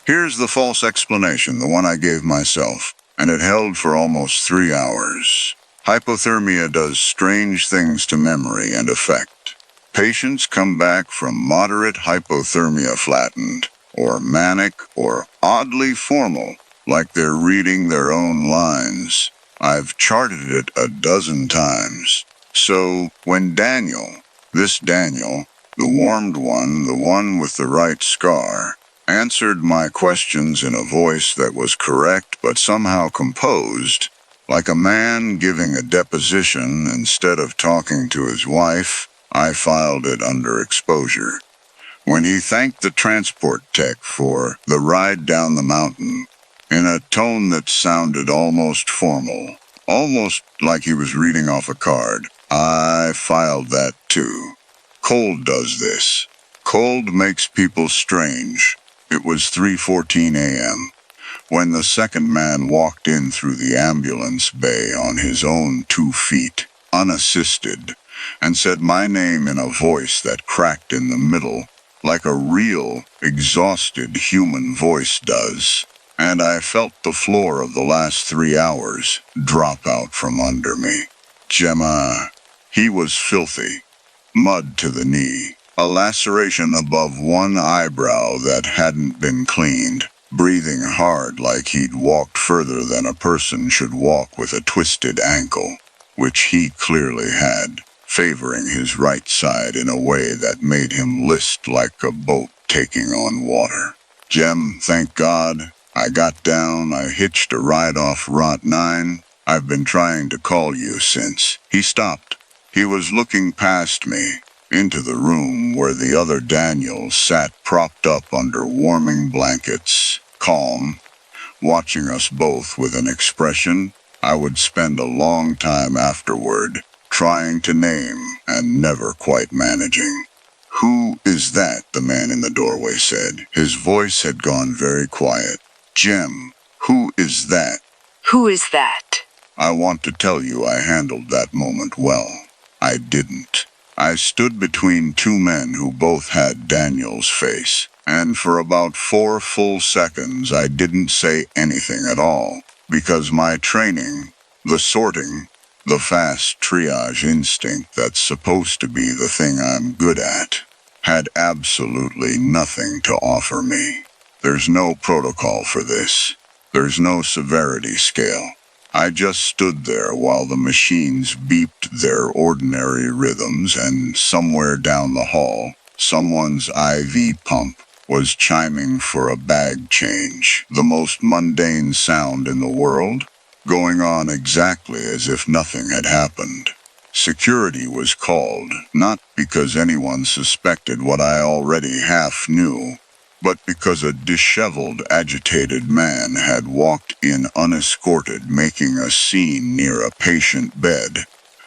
Here's the false explanation, the one I gave myself, and it held for almost 3 hours. Hypothermia does strange things to memory and affect. Patients come back from moderate hypothermia flattened, or manic, or oddly formal, like they're reading their own lines. I've charted it a dozen times. So, when this Daniel, the warmed one, the one with the right scar, answered my questions in a voice that was correct but somehow composed, like a man giving a deposition instead of talking to his wife, I filed it under exposure. When he thanked the transport tech for the ride down the mountain, in a tone that sounded almost formal, almost like he was reading off a card, I filed that too. Cold does this. Cold makes people strange. It was 3:14 a.m. when the second man walked in through the ambulance bay on his own 2 feet, unassisted, and said my name in a voice that cracked in the middle, like a real, exhausted human voice does. And I felt the floor of the last 3 hours drop out from under me. Gemma, he was filthy. Mud to the knee, a laceration above one eyebrow that hadn't been cleaned, breathing hard like he'd walked further than a person should walk with a twisted ankle, which he clearly had, favoring his right side in a way that made him list like a boat taking on water. Jem, thank God, I got down, I hitched a ride off Route 9. I've been trying to call you since. He stopped. He was looking past me, into the room where the other Daniel sat propped up under warming blankets, calm, watching us both with an expression I would spend a long time afterward trying to name and never quite managing. "Who is that?" the man in the doorway said. His voice had gone very quiet. "Jem, who is that?" Who is that? I want to tell you I handled that moment well. I didn't. I stood between 2 men who both had Daniel's face, and for about 4 full seconds I didn't say anything at all, because my training, the sorting, the fast triage instinct that's supposed to be the thing I'm good at, had absolutely nothing to offer me. There's no protocol for this. There's no severity scale. I just stood there while the machines beeped their ordinary rhythms, and somewhere down the hall, someone's IV pump was chiming for a bag change, the most mundane sound in the world, going on exactly as if nothing had happened. Security was called, not because anyone suspected what I already half knew, but because a disheveled, agitated man had walked in unescorted, making a scene near a patient bed.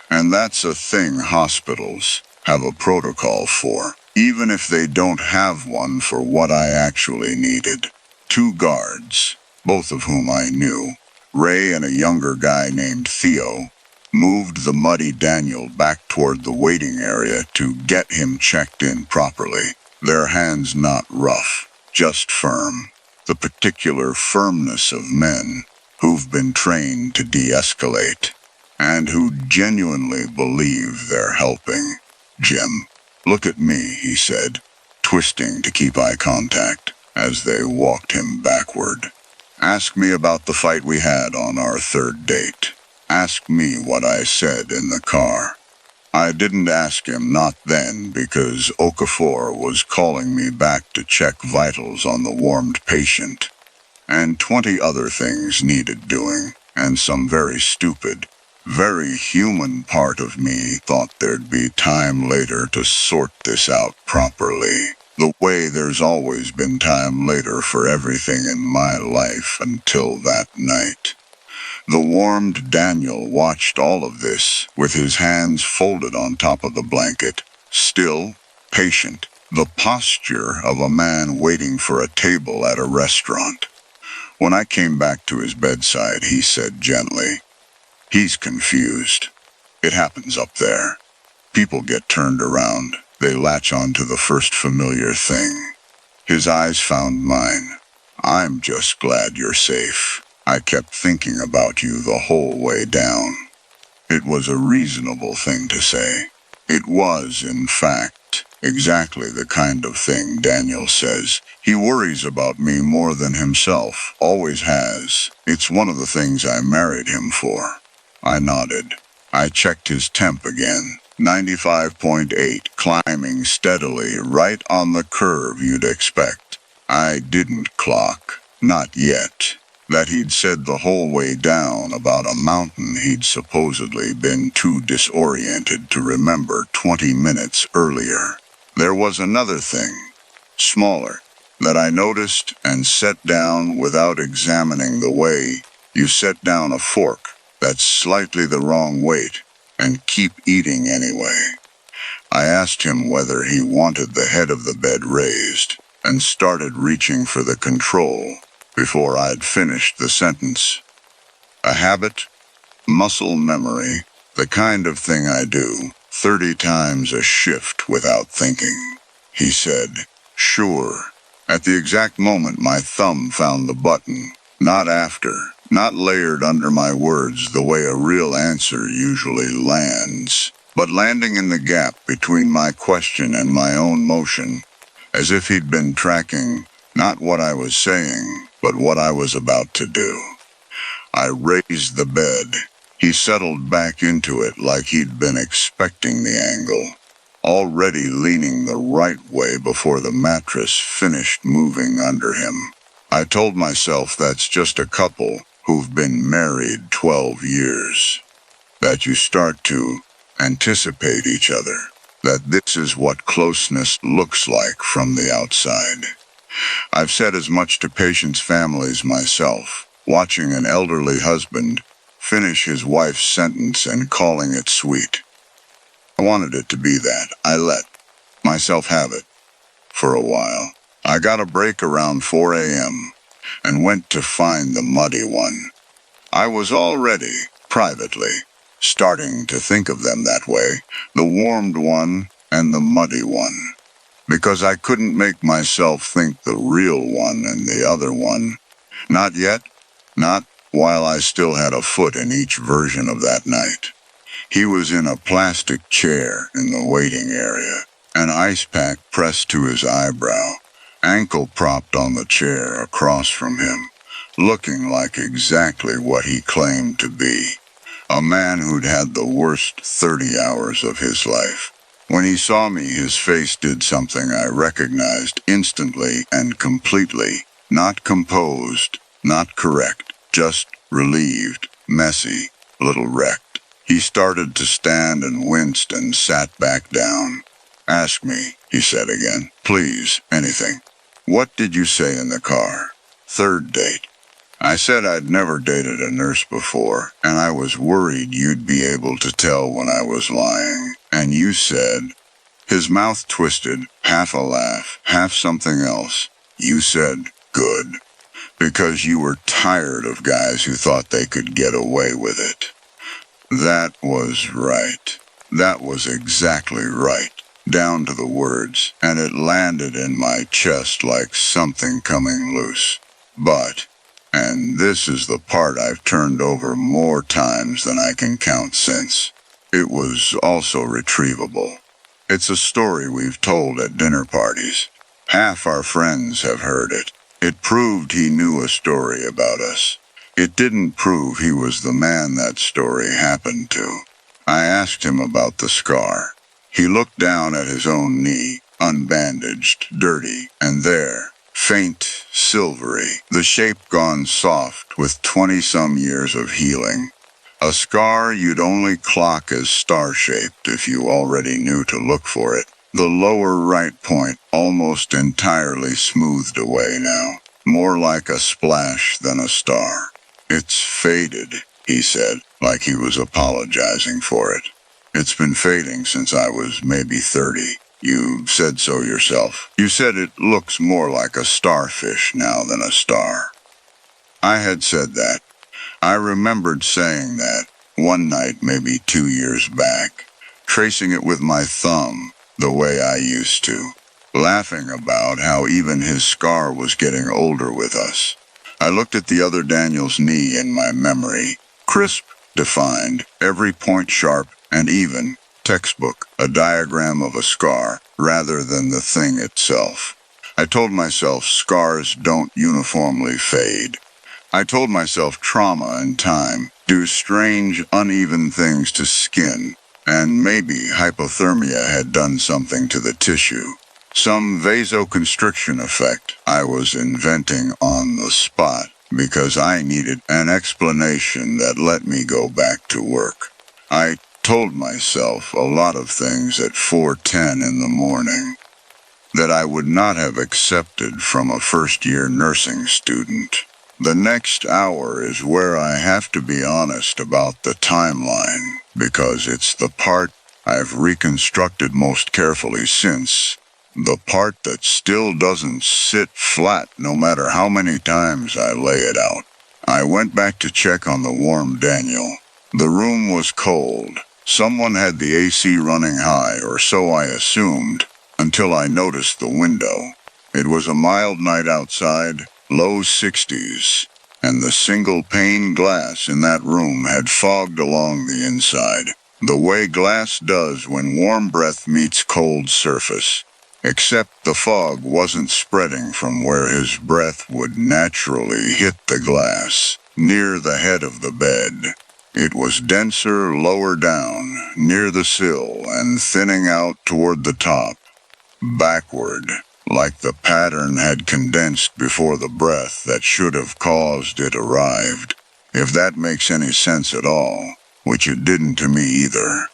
And that's a thing hospitals have a protocol for, even if they don't have one for what I actually needed. 2 guards, both of whom I knew, Ray and a younger guy named Theo, moved the muddy Daniel back toward the waiting area to get him checked in properly. Their hands not rough, just firm. The particular firmness of men who've been trained to de-escalate, and who genuinely believe they're helping. "Jim, look at me," he said, twisting to keep eye contact as they walked him backward. "Ask me about the fight we had on our 3rd date. Ask me what I said in the car." I didn't ask him, not then, because Okafor was calling me back to check vitals on the warmed patient, and 20 other things needed doing, and some very stupid, very human part of me thought there'd be time later to sort this out properly, the way there's always been time later for everything in my life until that night. The warmed Daniel watched all of this, with his hands folded on top of the blanket, still, patient, the posture of a man waiting for a table at a restaurant. When I came back to his bedside, he said gently, "He's confused. It happens up there. People get turned around. They latch on to the first familiar thing." His eyes found mine. "I'm just glad you're safe. I kept thinking about you the whole way down." It was a reasonable thing to say. It was, in fact, exactly the kind of thing Daniel says. He worries about me more than himself, always has. It's one of the things I married him for. I nodded. I checked his temp again. 95.8, climbing steadily, right on the curve you'd expect. I didn't clock. Not yet. That he'd said the whole way down about a mountain he'd supposedly been too disoriented to remember 20 minutes earlier. There was another thing, smaller, that I noticed and set down without examining the way you set down a fork that's slightly the wrong weight and keep eating anyway. I asked him whether he wanted the head of the bed raised and started reaching for the control before I'd finished the sentence. A habit, muscle memory, the kind of thing I do 30 times a shift without thinking. He said, sure. At the exact moment my thumb found the button, not after, not layered under my words the way a real answer usually lands, but landing in the gap between my question and my own motion, as if he'd been tracking not what I was saying, but what I was about to do. I raised the bed. He settled back into it like he'd been expecting the angle, already leaning the right way before the mattress finished moving under him. I told myself that's just a couple who've been married 12 years. That you start to anticipate each other. That this is what closeness looks like from the outside. I've said as much to patients' families myself, watching an elderly husband finish his wife's sentence and calling it sweet. I wanted it to be that. I let myself have it for a while. I got a break around 4 a.m. and went to find the muddy one. I was already, privately, starting to think of them that way, the warmed one and the muddy one. Because I couldn't make myself think the real one and the other one. Not yet, not while I still had a foot in each version of that night. He was in a plastic chair in the waiting area, an ice pack pressed to his eyebrow, ankle propped on the chair across from him, looking like exactly what he claimed to be, a man who'd had the worst 30 hours of his life. When he saw me, his face did something I recognized instantly and completely. Not composed, not correct, just relieved, messy, a little wrecked. He started to stand and winced and sat back down. Ask me, he said again. Please, anything. What did you say in the car? Third date. I said I'd never dated a nurse before, and I was worried you'd be able to tell when I was lying. And you said, his mouth twisted, half a laugh, half something else. You said, good, because you were tired of guys who thought they could get away with it. That was right. That was exactly right, down to the words, and it landed in my chest like something coming loose. But, and this is the part I've turned over more times than I can count since, it was also retrievable. It's a story we've told at dinner parties. Half our friends have heard it. It proved he knew a story about us. It didn't prove he was the man that story happened to. I asked him about the scar. He looked down at his own knee, unbandaged, dirty, and there, faint, silvery, the shape gone soft with 20-some years of healing. A scar you'd only clock as star-shaped if you already knew to look for it. The lower right point almost entirely smoothed away now, more like a splash than a star. It's faded, he said, like he was apologizing for it. It's been fading since I was maybe 30. You said so yourself. You said it looks more like a starfish now than a star. I had said that. I remembered saying that one night maybe 2 years back, tracing it with my thumb the way I used to, laughing about how even his scar was getting older with us. I looked at the other Daniel's knee in my memory, crisp, defined, every point sharp and even, textbook, a diagram of a scar, rather than the thing itself. I told myself scars don't uniformly fade. I told myself trauma and time do strange, uneven things to skin, and maybe hypothermia had done something to the tissue. Some vasoconstriction effect I was inventing on the spot because I needed an explanation that let me go back to work. I told myself a lot of things at 4:10 in the morning that I would not have accepted from a first-year nursing student. The next hour is where I have to be honest about the timeline, because it's the part I've reconstructed most carefully since, the part that still doesn't sit flat no matter how many times I lay it out. I went back to check on the warm Daniel. The room was cold. Someone had the AC running high, or so I assumed, until I noticed the window. It was a mild night outside, low 60s, and the single pane glass in that room had fogged along the inside, the way glass does when warm breath meets cold surface. Except the fog wasn't spreading from where his breath would naturally hit the glass, near the head of the bed. It was denser lower down, near the sill, and thinning out toward the top, backward, like the pattern had condensed before the breath that should have caused it arrived, if that makes any sense at all, which it didn't to me either.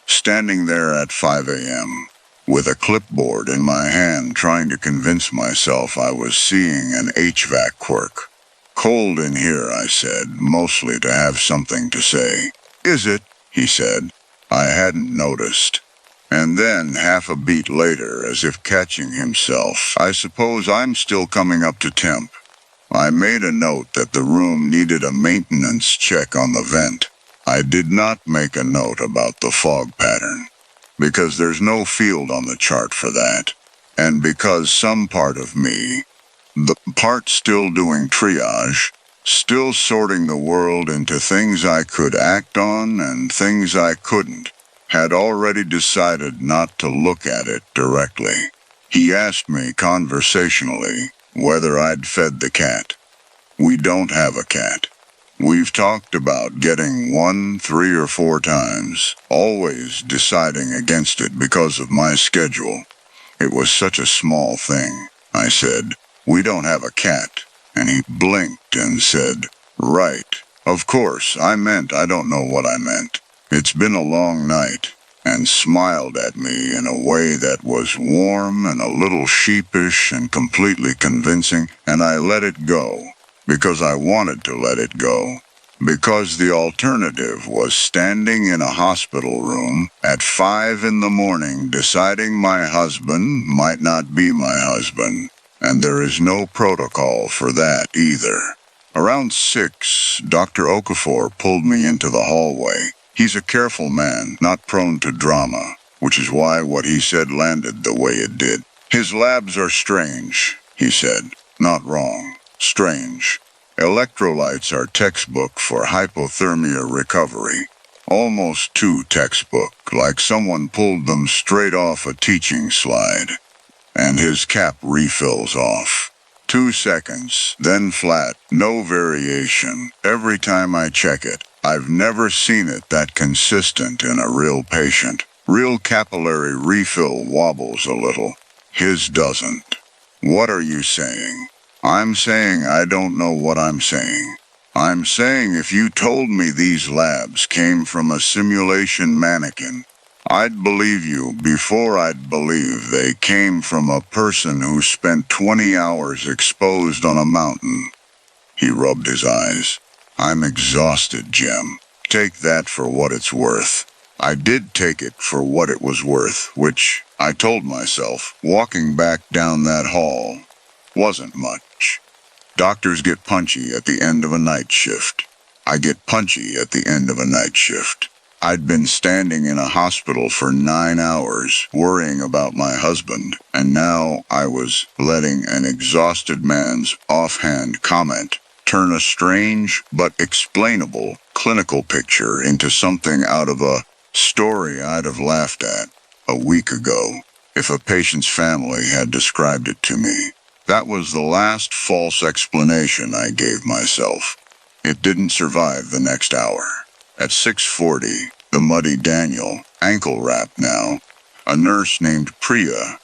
Standing there at 5 a.m., with a clipboard in my hand trying to convince myself I was seeing an HVAC quirk. "Cold in here," I said, mostly to have something to say. "Is it?" he said. I hadn't noticed. And then, half a beat later, as if catching himself, "I suppose I'm still coming up to temp." I made a note that the room needed a maintenance check on the vent. I did not make a note about the fog pattern, because there's no field on the chart for that, and because some part of me, the part still doing triage, still sorting the world into things I could act on and things I couldn't, had already decided not to look at it directly. He asked me conversationally whether I'd fed the cat. We don't have a cat. We've talked about getting one 3 or 4 times, always deciding against it because of my schedule. It was such a small thing. I said, "We don't have a cat." And he blinked and said, "Right. Of course, I don't know what I meant. It's been a long night," and smiled at me in a way that was warm and a little sheepish and completely convincing, and I let it go. Because I wanted to let it go. Because the alternative was standing in a hospital room at 5 in the morning deciding my husband might not be my husband, and there is no protocol for that either. Around 6, Dr. Okafor pulled me into the hallway. He's a careful man, not prone to drama, which is why what he said landed the way it did. "His labs are strange," he said. "Not wrong. Strange. Electrolytes are textbook for hypothermia recovery. Almost too textbook, like someone pulled them straight off a teaching slide. And his cap refills off. 2 seconds, then flat, no variation. Every time I check it, I've never seen it that consistent in a real patient. Real capillary refill wobbles a little. His doesn't." "What are you saying?" "I'm saying I don't know what I'm saying. I'm saying if you told me these labs came from a simulation mannequin, I'd believe you before I'd believe they came from a person who spent 20 hours exposed on a mountain." He rubbed his eyes. "I'm exhausted, Jim. Take that for what it's worth." I did take it for what it was worth, which, I told myself, walking back down that hall, wasn't much. Doctors get punchy at the end of a night shift. I get punchy at the end of a night shift. I'd been standing in a hospital for 9 hours, worrying about my husband, and now I was letting an exhausted man's offhand comment turn a strange but explainable clinical picture into something out of a story I'd have laughed at a week ago if a patient's family had described it to me. That was the last false explanation I gave myself. It didn't survive the next hour. At 6:40, the muddy Daniel, ankle-wrapped now, a nurse named Priya,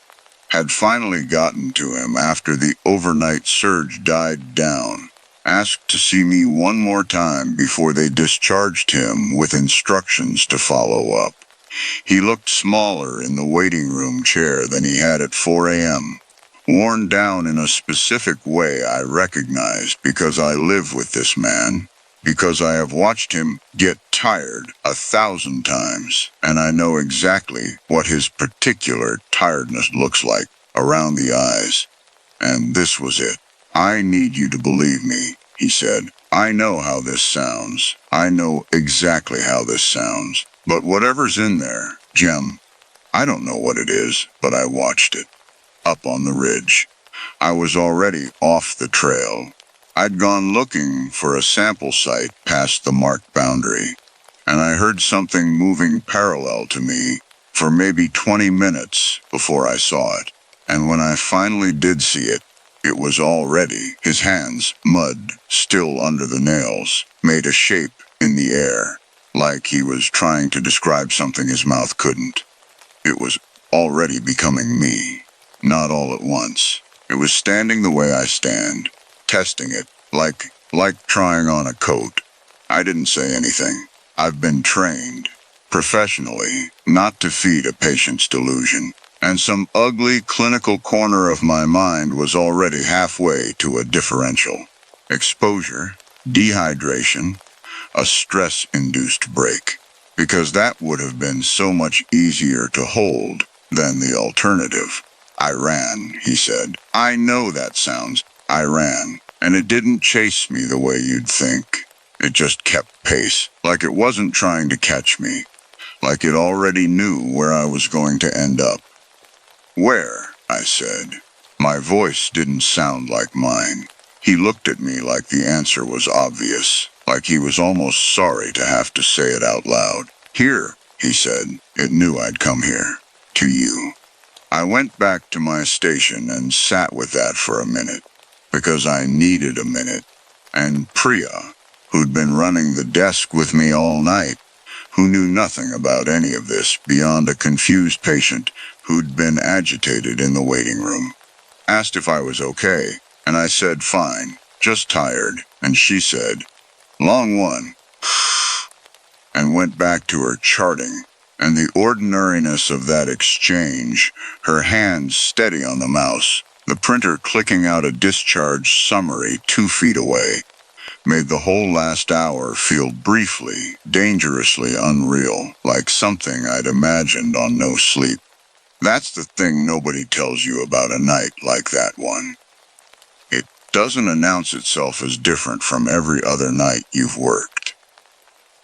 had finally gotten to him after the overnight surge died down, asked to see me one more time before they discharged him with instructions to follow up. He looked smaller in the waiting room chair than he had at 4 a.m., worn down in a specific way I recognized because I live with this man, because I have watched him get tired 1,000 times, and I know exactly what his particular tiredness looks like around the eyes. And this was it. "I need you to believe me," he said. "I know how this sounds. I know exactly how this sounds. But whatever's in there, Jem, I don't know what it is, but I watched it. Up on the ridge. I was already off the trail. I'd gone looking for a sample site past the marked boundary, and I heard something moving parallel to me for maybe 20 minutes before I saw it. And when I finally did see it, it was already, his hands, mud still under the nails, made a shape in the air, like he was trying to describe something his mouth couldn't. It was already becoming me, not all at once. It was standing the way I stand, testing it, like trying on a coat. I didn't say anything. I've been trained, professionally, not to feed a patient's delusion. And some ugly clinical corner of my mind was already halfway to a differential. Exposure, dehydration, a stress-induced break. Because that would have been so much easier to hold than the alternative. "I ran," he said. "I know that sounds. I ran. And it didn't chase me the way you'd think. It just kept pace, like it wasn't trying to catch me, like it already knew where I was going to end up." "Where?" I said. My voice didn't sound like mine. He looked at me like the answer was obvious, like he was almost sorry to have to say it out loud. "Here," he said. "It knew I'd come here. To you." I went back to my station and sat with that for a minute, because I needed a minute. And Priya, who'd been running the desk with me all night, who knew nothing about any of this beyond a confused patient who'd been agitated in the waiting room, asked if I was okay, and I said fine, just tired, and she said, "Long one," and went back to her charting, and the ordinariness of that exchange, her hands steady on the mouse, the printer clicking out a discharge summary 2 feet away, made the whole last hour feel briefly, dangerously unreal, like something I'd imagined on no sleep. That's the thing nobody tells you about a night like that one. It doesn't announce itself as different from every other night you've worked.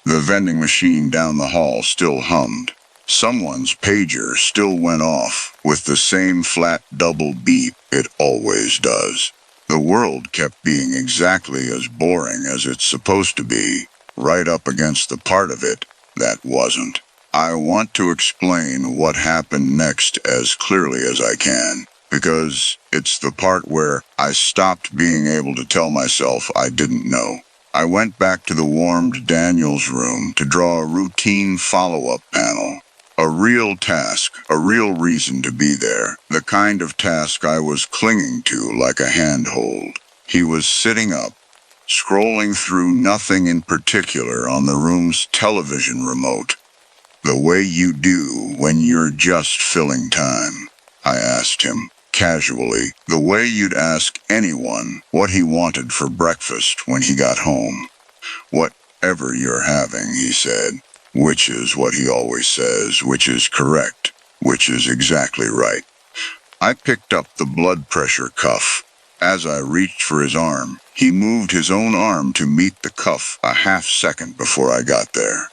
The vending machine down the hall still hummed. Someone's pager still went off with the same flat double beep it always does. The world kept being exactly as boring as it's supposed to be, right up against the part of it that wasn't. I want to explain what happened next as clearly as I can, because it's the part where I stopped being able to tell myself I didn't know. I went back to the warmed Daniel's room to draw a routine follow-up panel. A real task, a real reason to be there, the kind of task I was clinging to like a handhold. He was sitting up, scrolling through nothing in particular on the room's television remote. "The way you do when you're just filling time," I asked him, casually, the way you'd ask anyone what he wanted for breakfast when he got home. "Whatever you're having," he said, which is what he always says, which is correct, which is exactly right. I picked up the blood pressure cuff. As I reached for his arm, he moved his own arm to meet the cuff a half-second before I got there.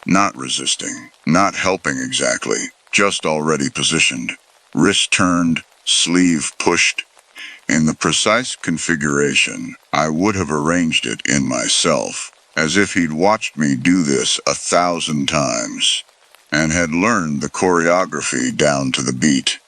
Not resisting, not helping exactly, just already positioned. Wrist turned, sleeve pushed. in the precise configuration I would have arranged it in myself, as if he'd watched me do this 1,000 times, and had learned the choreography down to the beat,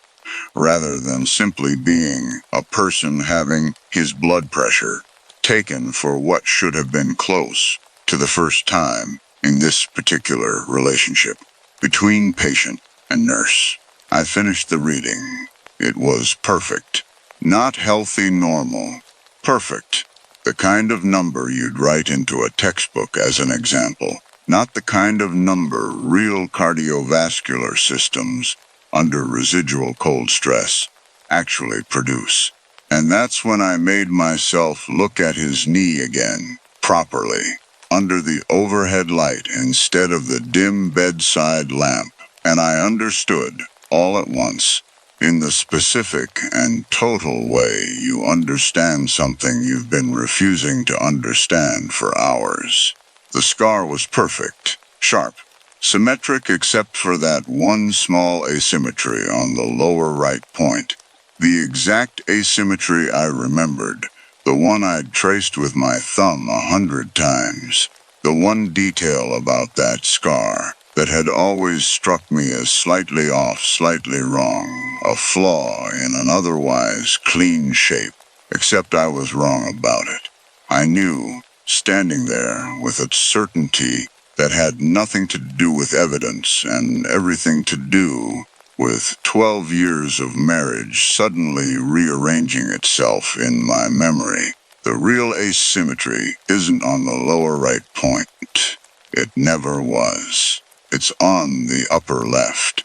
rather than simply being a person having his blood pressure taken for what should have been close to the first time in this particular relationship between patient and nurse. I finished the reading. It was perfect. Not healthy normal. Perfect. The kind of number you'd write into a textbook as an example. Not the kind of number real cardiovascular systems under residual cold stress actually produce. And that's when I made myself look at his knee again, properly, under the overhead light instead of the dim bedside lamp, and I understood, all at once, in the specific and total way you understand something you've been refusing to understand for hours. The scar was perfect, sharp, symmetric except for that one small asymmetry on the lower right point. The exact asymmetry I remembered, the one I'd traced with my thumb 100 times. The one detail about that scar that had always struck me as slightly off, slightly wrong, a flaw in an otherwise clean shape, except I was wrong about it. I knew, standing there with a certainty that had nothing to do with evidence and everything to do with 12 years of marriage suddenly rearranging itself in my memory. The real asymmetry isn't on the lower right point. It never was. It's on the upper left.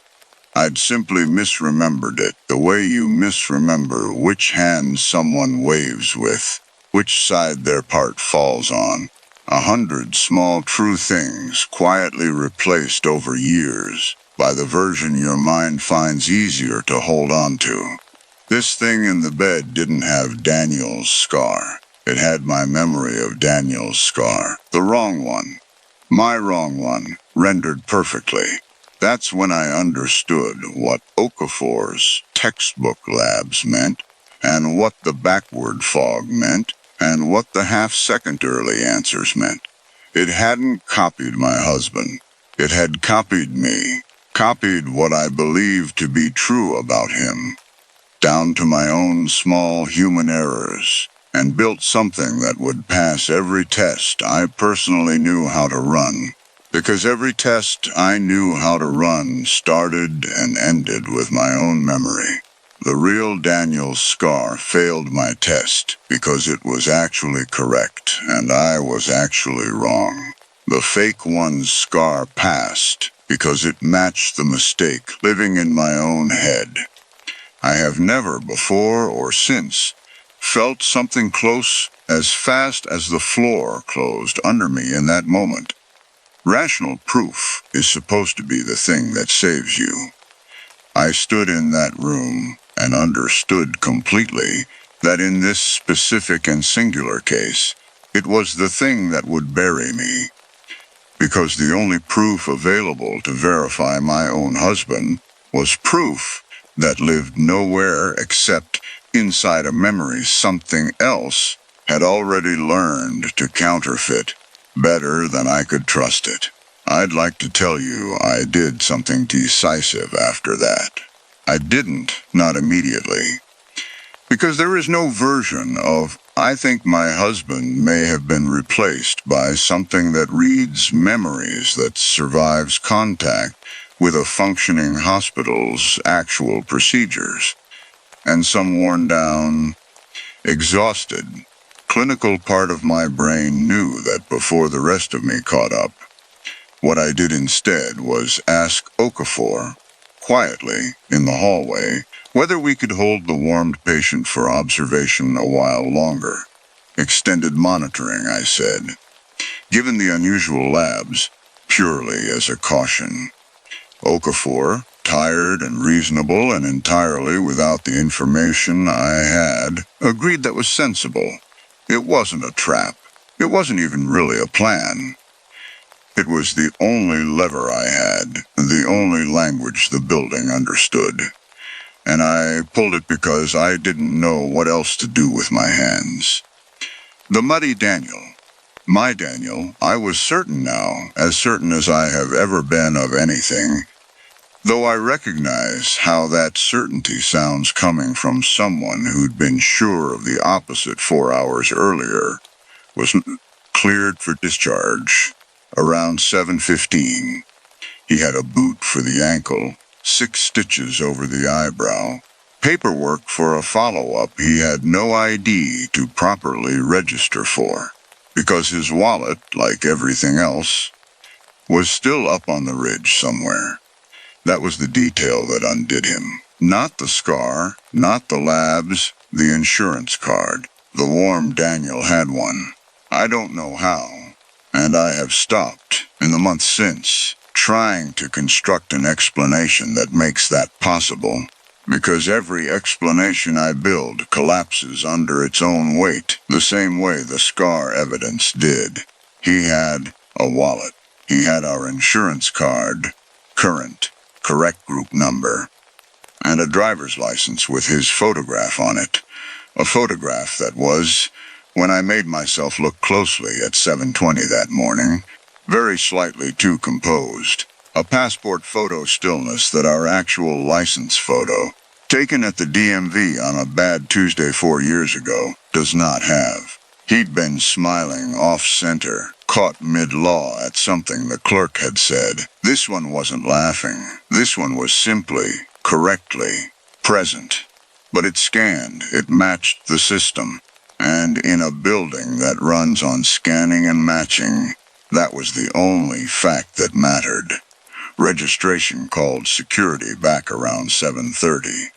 I'd simply misremembered it, the way you misremember which hand someone waves with, which side their part falls on. 100 small true things quietly replaced over years by the version your mind finds easier to hold on to. This thing in the bed didn't have Daniel's scar. It had my memory of Daniel's scar. The wrong one. My wrong one, rendered perfectly. That's when I understood what Okafor's textbook labs meant, and what the backward fog meant, and what the half-second early answers meant. It hadn't copied my husband. It had copied me, copied what I believed to be true about him, down to my own small human errors, and built something that would pass every test I personally knew how to run. Because every test I knew how to run started and ended with my own memory. The real Daniel's scar failed my test because it was actually correct and I was actually wrong. The fake one's scar passed because it matched the mistake living in my own head. I have never before or since felt something close as fast as the floor closed under me in that moment. Rational proof is supposed to be the thing that saves you. I stood in that room and understood completely that in this specific and singular case, it was the thing that would bury me. Because the only proof available to verify my own husband was proof that lived nowhere except inside a memory something else had already learned to counterfeit better than I could trust it. I'd like to tell you I did something decisive after that. I didn't, not immediately. Because there is no version of, I think my husband may have been replaced by something that reads memories, that survives contact with a functioning hospital's actual procedures. And some worn down, exhausted, clinical part of my brain knew that before the rest of me caught up. What I did instead was ask Okafor, quietly, in the hallway, whether we could hold the warmed patient for observation a while longer. Extended monitoring, I said, given the unusual labs, purely as a caution. Okafor, tired and reasonable and entirely without the information I had, agreed that was sensible. It wasn't a trap. It wasn't even really a plan. It was the only lever I had, the only language the building understood. and I pulled it because I didn't know what else to do with my hands. The Muddy Daniel. My Daniel, I was certain now, as certain as I have ever been of anything, though I recognize how that certainty sounds coming from someone who'd been sure of the opposite 4 hours earlier, was cleared for discharge around 7:15. He had a boot for the ankle, 6 stitches over the eyebrow, paperwork for a follow-up he had no ID to properly register for, because his wallet, like everything else, was still up on the ridge somewhere. That was the detail that undid him. Not the scar, not the labs, the insurance card. The warm Daniel had one. I don't know how, and I have stopped, in the months since, trying to construct an explanation that makes that possible, because every explanation I build collapses under its own weight, the same way the scar evidence did. He had a wallet. He had our insurance card, current, correct group number, and a driver's license with his photograph on it. A photograph that was, when I made myself look closely at 7:20 that morning, very slightly too composed. A passport photo stillness that our actual license photo, taken at the DMV on a bad Tuesday 4 years ago, does not have. He'd been smiling off-center, caught mid-law at something the clerk had said. This one wasn't laughing. This one was simply, correctly, present. But it scanned, it matched the system. And in a building that runs on scanning and matching, that was the only fact that mattered. Registration called security back around 7:30.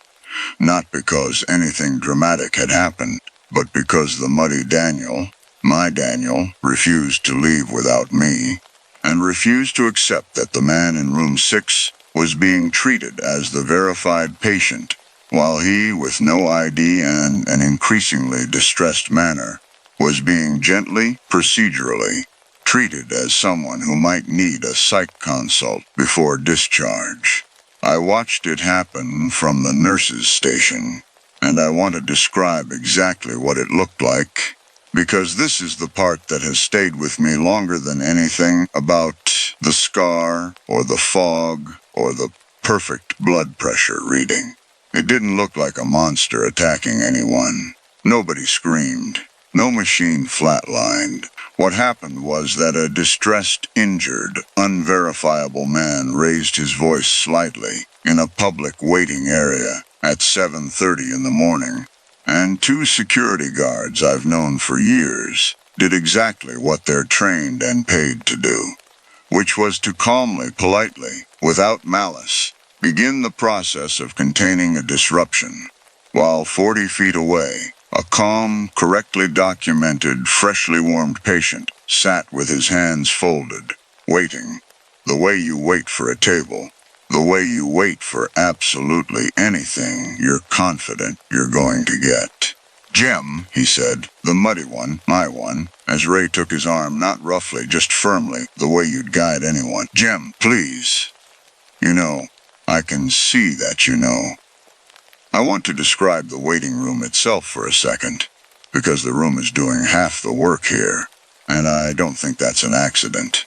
Not because anything dramatic had happened, but because the Muddy Daniel, my Daniel, refused to leave without me, and refused to accept that the man in room 6 was being treated as the verified patient, while he, with no ID and an increasingly distressed manner, was being gently, procedurally, treated as someone who might need a psych consult before discharge. I watched it happen from the nurse's station, and I want to describe exactly what it looked like, because this is the part that has stayed with me longer than anything about the scar, or the fog, or the perfect blood pressure reading. It didn't look like a monster attacking anyone. Nobody screamed. No machine flatlined. What happened was that a distressed, injured, unverifiable man raised his voice slightly in a public waiting area at 7:30 in the morning, and 2 security guards I've known for years did exactly what they're trained and paid to do, which was to calmly, politely, without malice, begin the process of containing a disruption, while 40 feet away, a calm, correctly documented, freshly warmed patient sat with his hands folded, waiting, the way you wait for a table, the way you wait for absolutely anything you're confident you're going to get. "Jim," he said, "the muddy one, my one," as Ray took his arm, not roughly, just firmly, the way you'd guide anyone. "Jim, please. You know, I can see that you know." I want to describe the waiting room itself for a second, because the room is doing half the work here, and I don't think that's an accident.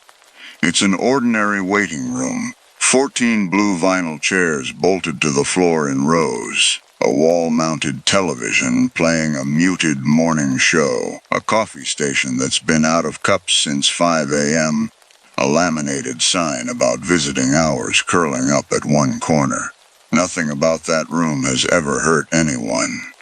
It's an ordinary waiting room, 14 blue vinyl chairs bolted to the floor in rows, a wall-mounted television playing a muted morning show, a coffee station that's been out of cups since 5 a.m., a laminated sign about visiting hours curling up at one corner. Nothing about that room has ever hurt anyone.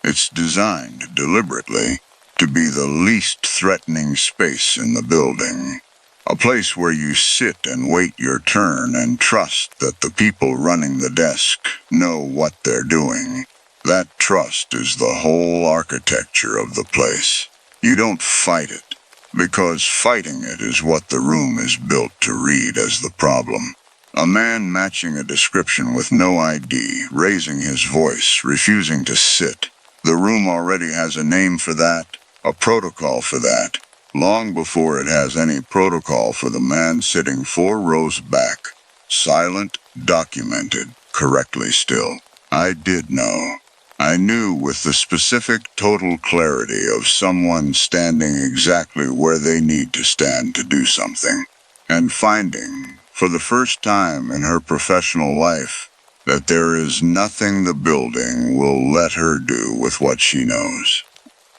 It's designed, deliberately, to be the least threatening space in the building. A place where you sit and wait your turn and trust that the people running the desk know what they're doing. That trust is the whole architecture of the place. You don't fight it, because fighting it is what the room is built to read as the problem. A man matching a description with no ID, raising his voice, refusing to sit. The room already has a name for that, a protocol for that, long before it has any protocol for the man sitting 4 rows back, silent, documented, correctly still. I did know. I knew with the specific total clarity of someone standing exactly where they need to stand to do something, and finding, for the first time in her professional life, that there is nothing the building will let her do with what she knows.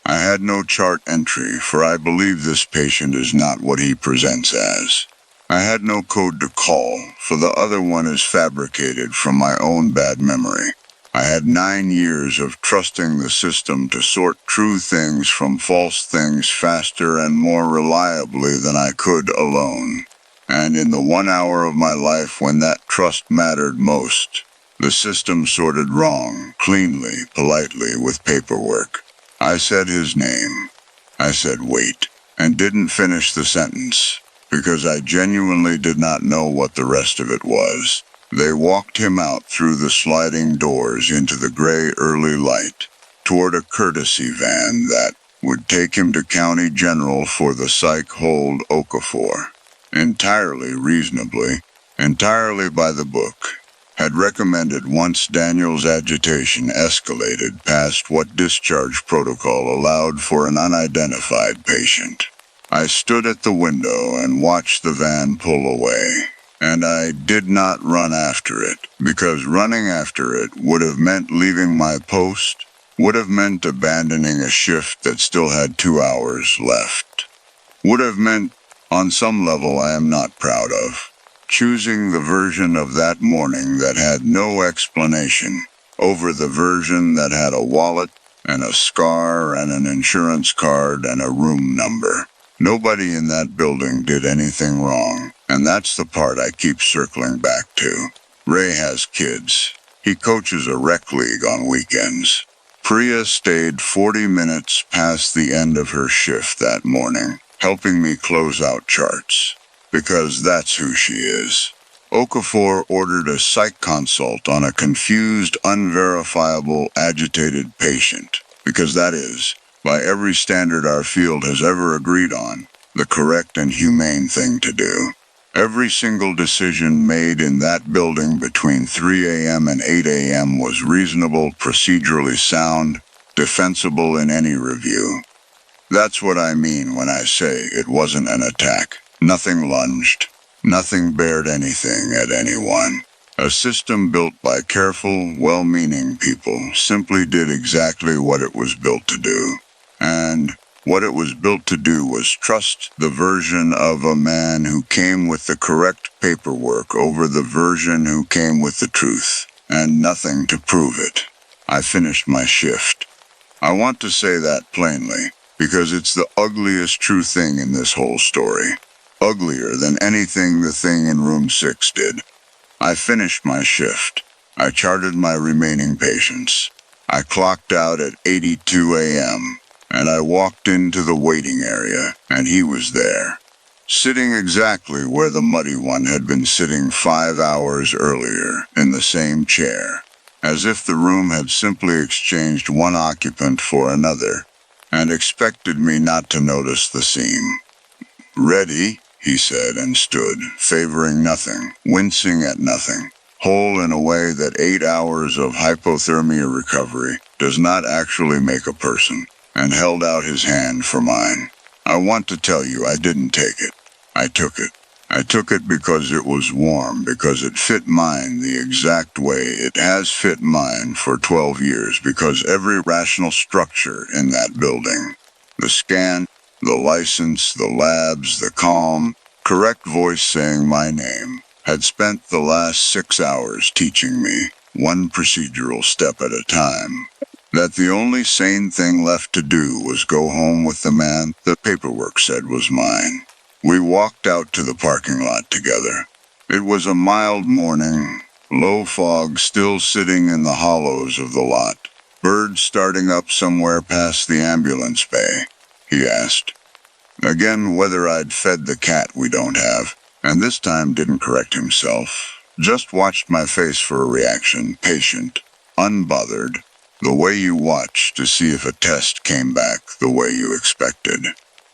I had no chart entry, for I believe this patient is not what he presents as. I had no code to call, for the other one is fabricated from my own bad memory. I had 9 years of trusting the system to sort true things from false things faster and more reliably than I could alone. And in the 1 hour of my life when that trust mattered most, the system sorted wrong, cleanly, politely, with paperwork. I said his name. I said wait, and didn't finish the sentence, because I genuinely did not know what the rest of it was. They walked him out through the sliding doors into the gray early light, toward a courtesy van that would take him to County General for the psych hold Okafor. Entirely reasonably, entirely by the book. Had recommended once Daniel's agitation escalated past what discharge protocol allowed for an unidentified patient. I stood at the window and watched the van pull away. And I did not run after it, because running after it would have meant leaving my post, would have meant abandoning a shift that still had 2 hours left. Would have meant, on some level I am not proud of, choosing the version of that morning that had no explanation, over the version that had a wallet and a scar and an insurance card and a room number. Nobody in that building did anything wrong, and that's the part I keep circling back to. Ray has kids. He coaches a rec league on weekends. Priya stayed 40 minutes past the end of her shift that morning, helping me close out charts, because that's who she is. Okafor ordered a psych consult on a confused, unverifiable, agitated patient, because that is, by every standard our field has ever agreed on, the correct and humane thing to do. Every single decision made in that building between 3 a.m. and 8 a.m. was reasonable, procedurally sound, defensible in any review. That's what I mean when I say it wasn't an attack. Nothing lunged. Nothing bared anything at anyone. A system built by careful, well-meaning people simply did exactly what it was built to do. And what it was built to do was trust the version of a man who came with the correct paperwork over the version who came with the truth, and nothing to prove it. I finished my shift. I want to say that plainly, because it's the ugliest true thing in this whole story. Uglier than anything the thing in room 6 did. I finished my shift. I charted my remaining patients. I clocked out at 8:02 a.m., and I walked into the waiting area, and he was there, sitting exactly where the muddy one had been sitting 5 hours earlier, in the same chair, as if the room had simply exchanged one occupant for another, and expected me not to notice the seam. "Ready?" he said, and stood, favoring nothing, wincing at nothing, whole in a way that 8 hours of hypothermia recovery does not actually make a person, and held out his hand for mine. I want to tell you I didn't take it. I took it. I took it because it was warm, because it fit mine the exact way it has fit mine for 12 years, because every rational structure in that building, the scan, the license, the labs, the calm, correct voice saying my name, had spent the last 6 hours teaching me, one procedural step at a time, that the only sane thing left to do was go home with the man the paperwork said was mine. We walked out to the parking lot together. It was a mild morning, low fog still sitting in the hollows of the lot, birds starting up somewhere past the ambulance bay. He asked. Again, whether I'd fed the cat we don't have, and this time didn't correct himself. Just watched my face for a reaction, patient, unbothered, the way you watch to see if a test came back the way you expected.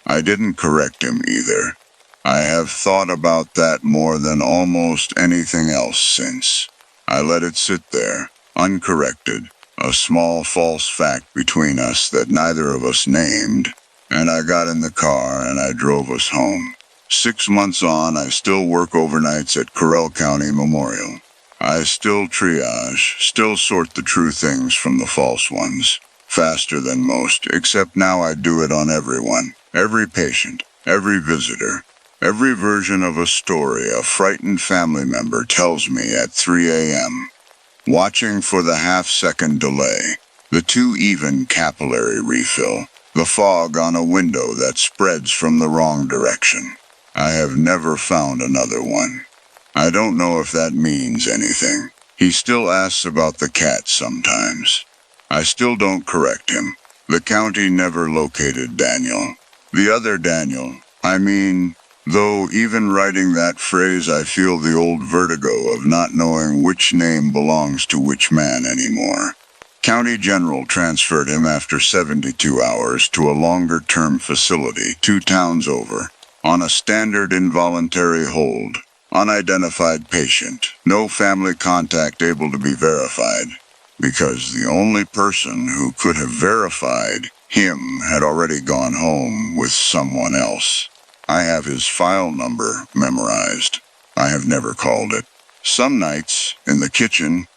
I didn't correct him either. I have thought about that more than almost anything else since. I let it sit there, uncorrected, a small false fact between us that neither of us named, and I got in the car and I drove us home. 6 months on, I still work overnights at Correll County Memorial. I still triage, still sort the true things from the false ones. Faster than most, except now I do it on everyone, every patient, every visitor, every version of a story a frightened family member tells me at 3 a.m. Watching for the half-second delay, the too even capillary refill, the fog on a window that spreads from the wrong direction. I have never found another one. I don't know if that means anything. He still asks about the cat sometimes. I still don't correct him. The county never located Daniel. The other Daniel, though even writing that phrase I feel the old vertigo of not knowing which name belongs to which man anymore. County General transferred him after 72 hours to a longer-term facility 2 towns over, on a standard involuntary hold. Unidentified patient, no family contact able to be verified, because the only person who could have verified him had already gone home with someone else. I have his file number memorized. I have never called it. Some nights, in the kitchen,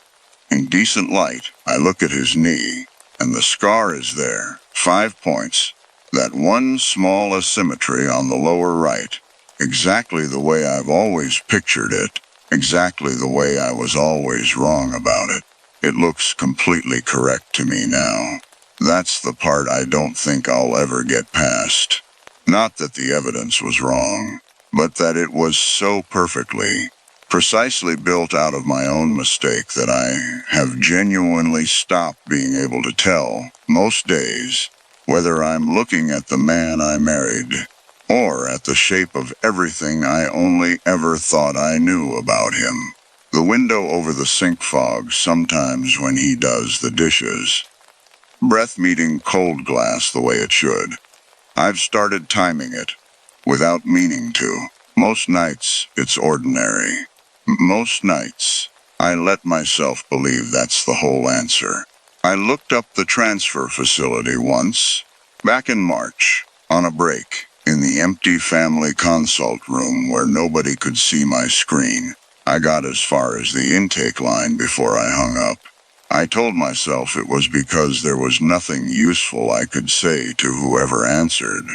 in decent light, I look at his knee, and the scar is there, 5 points, that one small asymmetry on the lower right. Exactly the way I've always pictured it, exactly the way I was always wrong about it. It looks completely correct to me now. That's the part I don't think I'll ever get past. Not that the evidence was wrong, but that it was so precisely built out of my own mistake that I have genuinely stopped being able to tell, most days, whether I'm looking at the man I married, or at the shape of everything I only ever thought I knew about him. The window over the sink fogs sometimes when he does the dishes. Breath meeting cold glass the way it should. I've started timing it, without meaning to. Most nights, it's ordinary. Most nights, I let myself believe that's the whole answer. I looked up the transfer facility once, back in March, on a break, in the empty family consult room where nobody could see my screen. I got as far as the intake line before I hung up. I told myself it was because there was nothing useful I could say to whoever answered,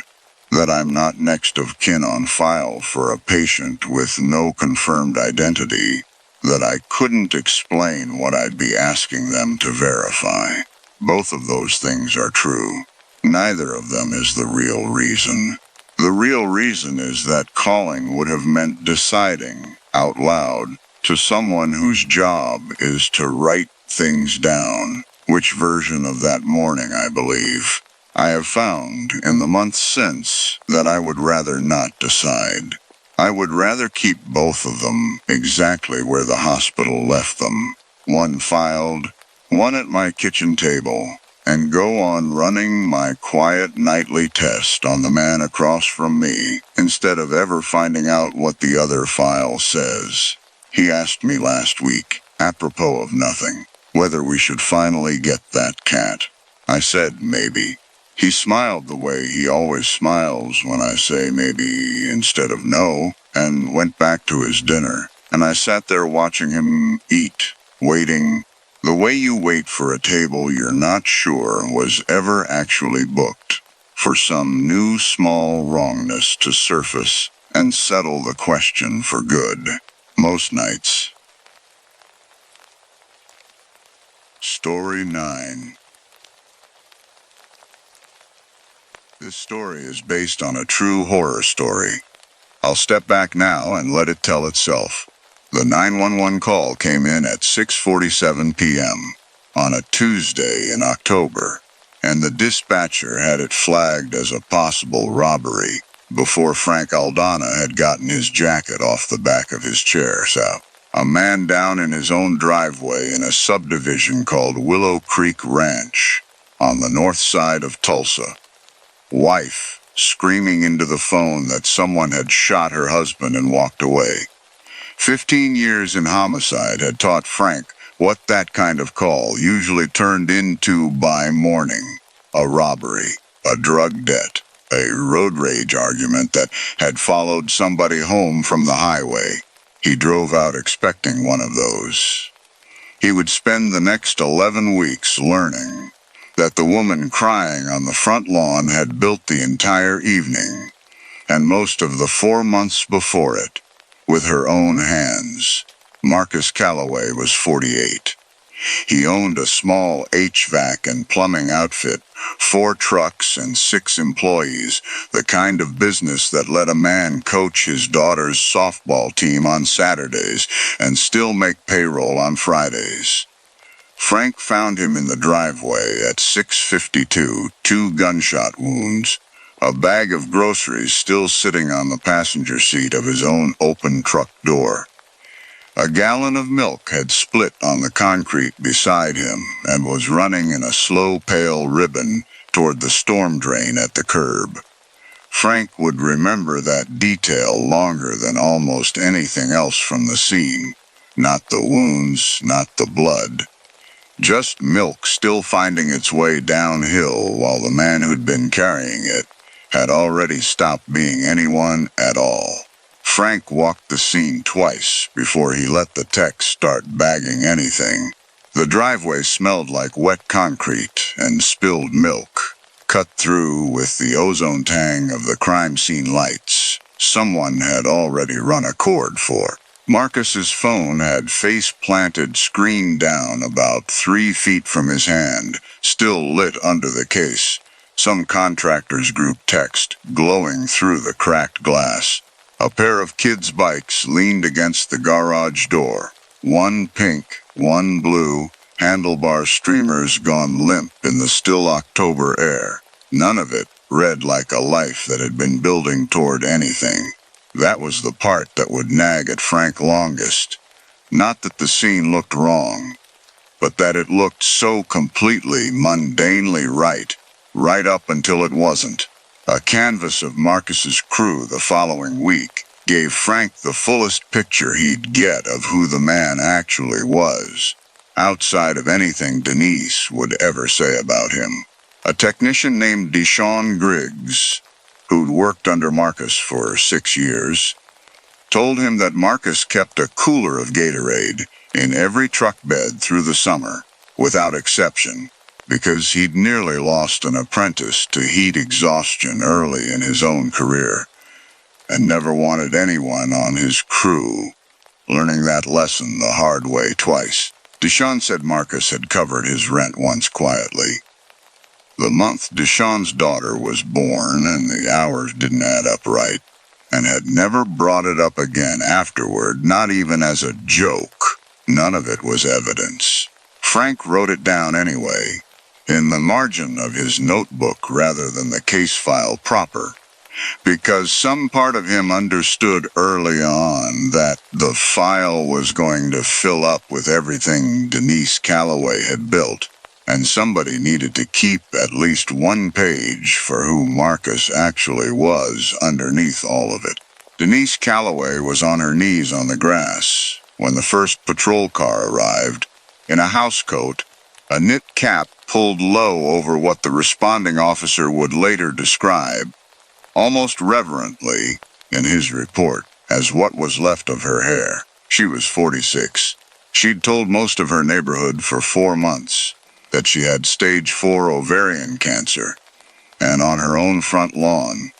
that I'm not next of kin on file for a patient with no confirmed identity, that I couldn't explain what I'd be asking them to verify. Both of those things are true. Neither of them is the real reason. The real reason is that calling would have meant deciding, out loud, to someone whose job is to write things down, which version of that morning I believe. I have found, in the months since, that I would rather not decide. I would rather keep both of them exactly where the hospital left them, one filed, one at my kitchen table, and go on running my quiet nightly test on the man across from me, instead of ever finding out what the other file says. He asked me last week, apropos of nothing, whether we should finally get that cat. I said maybe. He smiled the way he always smiles when I say maybe instead of no, and went back to his dinner, and I sat there watching him eat, waiting. The way you wait for a table you're not sure was ever actually booked, for some new small wrongness to surface and settle the question for good. Most nights. Story 9. This story is based on a true horror story. I'll step back now and let it tell itself. The 911 call came in at 6:47 p.m. on a Tuesday in October, and the dispatcher had it flagged as a possible robbery before Frank Aldana had gotten his jacket off the back of his chair. So, a man down in his own driveway in a subdivision called Willow Creek Ranch on the north side of Tulsa. Wife screaming into the phone that someone had shot her husband and walked away. 15 years in homicide had taught Frank What that kind of call usually turned into by morning: a robbery, a drug debt, a road rage argument that had followed somebody home from the highway. He drove out expecting one of those. He would spend the next 11 weeks learning that the woman crying on the front lawn had built the entire evening, and most of the 4 months before it, with her own hands. Marcus Calloway was 48. He owned a small HVAC and plumbing outfit, 4 trucks and 6 employees, the kind of business that let a man coach his daughter's softball team on Saturdays and still make payroll on Fridays. Frank found him in the driveway at 6:52, 2 gunshot wounds, a bag of groceries still sitting on the passenger seat of his own open truck door. A gallon of milk had split on the concrete beside him and was running in a slow, pale ribbon toward the storm drain at the curb. Frank would remember that detail longer than almost anything else from the scene. Not the wounds, not the blood. Just milk still finding its way downhill while the man who'd been carrying it had already stopped being anyone at all. Frank walked the scene twice before he let the techs start bagging anything. The driveway smelled like wet concrete and spilled milk, cut through with the ozone tang of the crime scene lights someone had already run a cord for. Marcus's phone had face-planted screen down about 3 feet from his hand, still lit under the case. Some contractor's group text glowing through the cracked glass. A pair of kids' bikes leaned against the garage door. One pink, one blue, handlebar streamers gone limp in the still October air. None of it read like a life that had been building toward anything. That was the part that would nag at Frank longest. Not that the scene looked wrong, but that it looked so completely, mundanely right up until it wasn't. A canvas of Marcus's crew the following week gave Frank the fullest picture he'd get of who the man actually was, outside of anything Denise would ever say about him. A technician named Deshaun Griggs, who'd worked under Marcus for 6 years, told him that Marcus kept a cooler of Gatorade in every truck bed through the summer, without exception, because he'd nearly lost an apprentice to heat exhaustion early in his own career, and never wanted anyone on his crew learning that lesson the hard way twice. Deshaun said Marcus had covered his rent once quietly. The month Deshaun's daughter was born and the hours didn't add up right, and had never brought it up again afterward, not even as a joke. None of it was evidence. Frank wrote it down anyway, in the margin of his notebook rather than the case file proper, because some part of him understood early on that the file was going to fill up with everything Denise Calloway had built, and somebody needed to keep at least one page for who Marcus actually was underneath all of it. Denise Calloway was on her knees on the grass when the first patrol car arrived, in a housecoat, a knit cap pulled low over what the responding officer would later describe, almost reverently, in his report, as what was left of her hair. She was 46. She'd told most of her neighborhood for 4 months that she had stage 4 ovarian cancer, and on her own front lawn,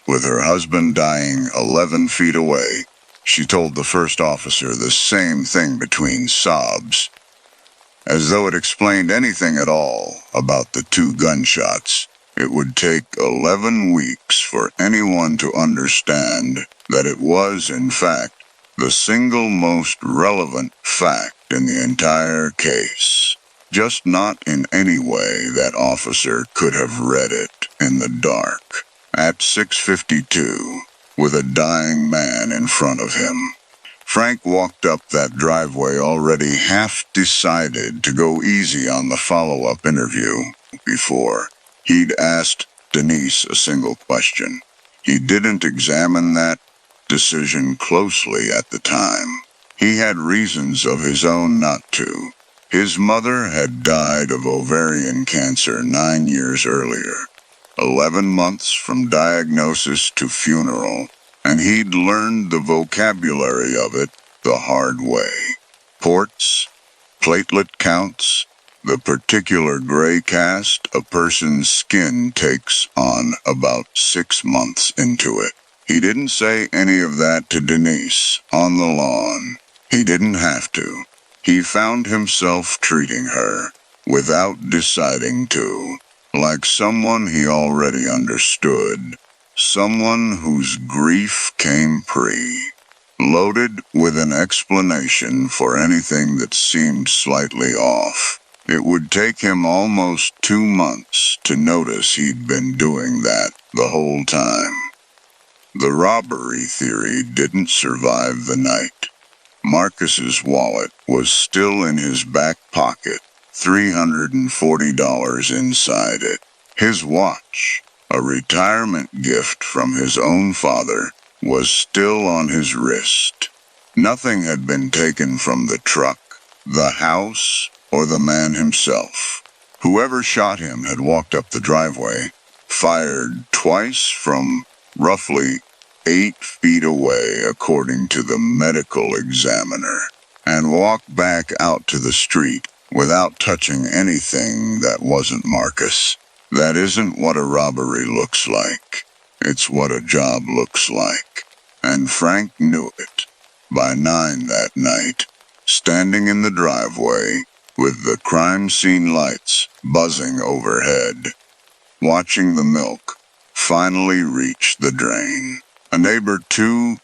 with her husband dying 11 feet away, she told the first officer the same thing between sobs, as though it explained anything at all about the 2 gunshots. It would take 11 weeks for anyone to understand that it was, in fact, the single most relevant fact in the entire case. Just not in any way that officer could have read it in the dark, at 6:52, with a dying man in front of him. Frank walked up that driveway already half decided to go easy on the follow-up interview before he'd asked Denise a single question. He didn't examine that decision closely at the time. He had reasons of his own not to. His mother had died of ovarian cancer 9 years earlier, 11 months from diagnosis to funeral, and he'd learned the vocabulary of it the hard way. Ports, platelet counts, the particular gray cast a person's skin takes on about 6 months into it. He didn't say any of that to Denise on the lawn. He didn't have to. He found himself treating her, without deciding to, like someone he already understood, someone whose grief came loaded with an explanation for anything that seemed slightly off. It would take him almost 2 months to notice he'd been doing that the whole time. The robbery theory didn't survive the night. Marcus's wallet was still in his back pocket, $340 inside it. His watch, a retirement gift from his own father, was still on his wrist. Nothing had been taken from the truck, the house, or the man himself. Whoever shot him had walked up the driveway, fired twice from roughly 8 feet away, according to the medical examiner, and walked back out to the street without touching anything that wasn't Marcus. That isn't what a robbery looks like. It's what a job looks like. And Frank knew it. By 9 that night, standing in the driveway, with the crime scene lights buzzing overhead, watching the milk finally reach the drain. A neighbor 2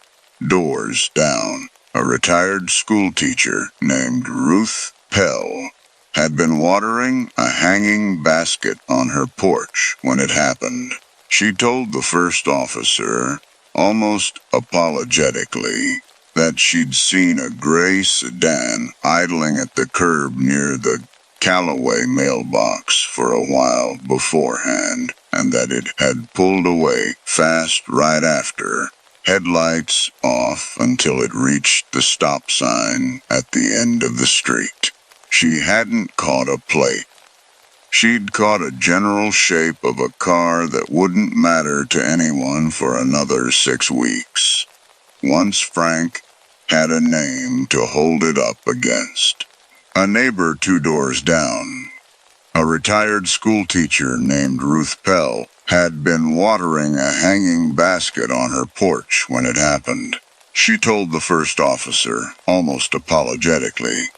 doors down, a retired school teacher named Ruth Pell, had been watering a hanging basket on her porch when it happened. She told the first officer, almost apologetically, that she'd seen a gray sedan idling at the curb near the Callaway mailbox for a while beforehand, and that it had pulled away fast right after, headlights off until it reached the stop sign at the end of the street. She hadn't caught a plate. She'd caught a general shape of a car that wouldn't matter to anyone for another 6 weeks. Once Frank had a name to hold it up against. A neighbor 2 doors down, a retired school teacher named Ruth Pell, had been watering a hanging basket on her porch when it happened. She told the first officer, almost apologetically,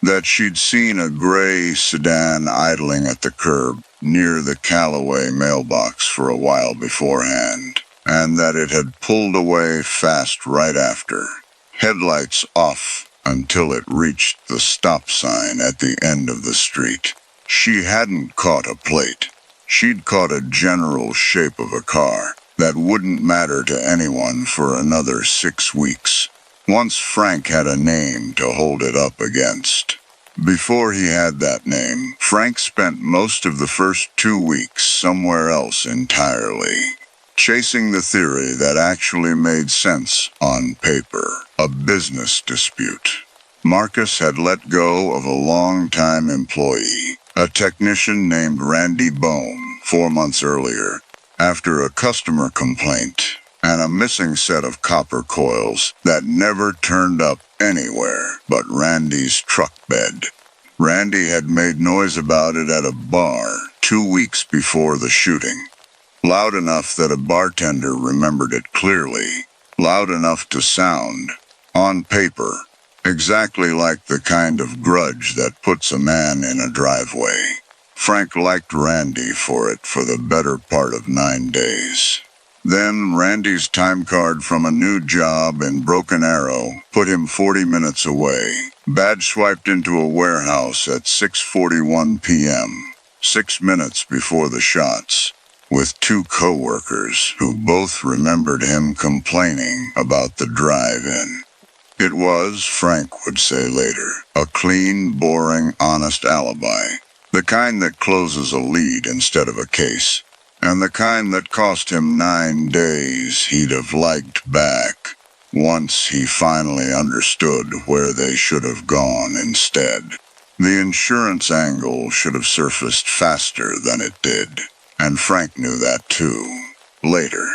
that she'd seen a gray sedan idling at the curb near the Callaway mailbox for a while beforehand, and that it had pulled away fast right after, headlights off until it reached the stop sign at the end of the street. She hadn't caught a plate. She'd caught a general shape of a car that wouldn't matter to anyone for another 6 weeks. Once Frank had a name to hold it up against. Before he had that name, Frank spent most of the first 2 weeks somewhere else entirely, chasing the theory that actually made sense on paper, a business dispute. Marcus had let go of a long-time employee, a technician named Randy Bohm, 4 months earlier, after a customer complaint and a missing set of copper coils that never turned up anywhere but Randy's truck bed. Randy had made noise about it at a bar 2 weeks before the shooting. Loud enough that a bartender remembered it clearly. Loud enough to sound, on paper, exactly like the kind of grudge that puts a man in a driveway. Frank liked Randy for it for the better part of 9 days. Then Randy's time card from a new job in Broken Arrow put him 40 minutes away. Badge swiped into a warehouse at 6:41 p.m., 6 minutes before the shots, with 2 co-workers who both remembered him complaining about the drive-in. It was, Frank would say later, a clean, boring, honest alibi. The kind that closes a lead instead of a case. And the kind that cost him 9 days he'd have liked back, once he finally understood where they should have gone instead. The insurance angle should have surfaced faster than it did, and Frank knew that too. Later,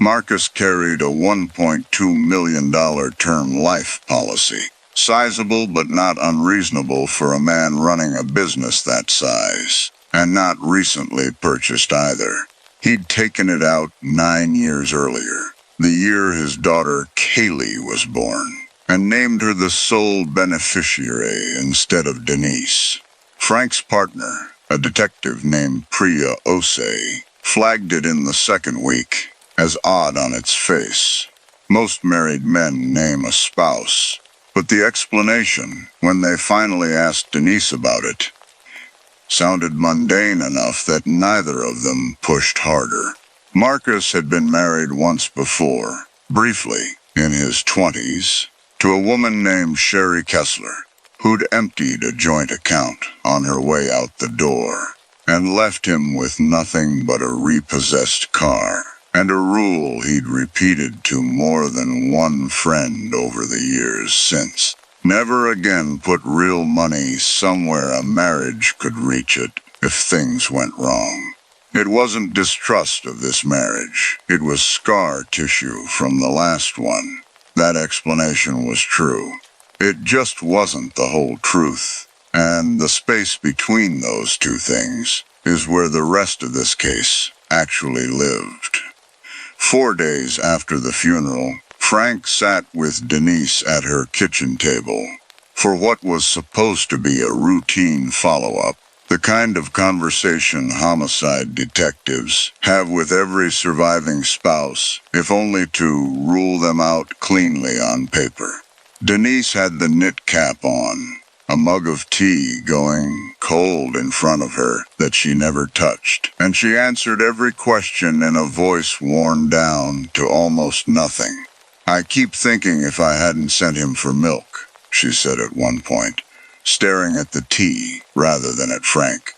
Marcus carried a $1.2 million term life policy. Sizable but not unreasonable for a man running a business that size, and not recently purchased either. He'd taken it out 9 years earlier, the year his daughter Kaylee was born, and named her the sole beneficiary instead of Denise. Frank's partner, a detective named Priya Osei, flagged it in the second week as odd on its face. Most married men name a spouse, but the explanation, when they finally asked Denise about it, sounded mundane enough that neither of them pushed harder. Marcus had been married once before, briefly, in his 20s, to a woman named Sherry Kessler, who'd emptied a joint account on her way out the door, and left him with nothing but a repossessed car, and a rule he'd repeated to more than one friend over the years since. Never again put real money somewhere a marriage could reach it if things went wrong. It wasn't distrust of this marriage. It was scar tissue from the last one. That explanation was true. It just wasn't the whole truth. And the space between those two things is where the rest of this case actually lived. 4 days after the funeral, Frank sat with Denise at her kitchen table for what was supposed to be a routine follow-up, the kind of conversation homicide detectives have with every surviving spouse, if only to rule them out cleanly on paper. Denise had the knit cap on, a mug of tea going cold in front of her that she never touched, and she answered every question in a voice worn down to almost nothing. "I keep thinking if I hadn't sent him for milk," she said at one point, staring at the tea rather than at Frank.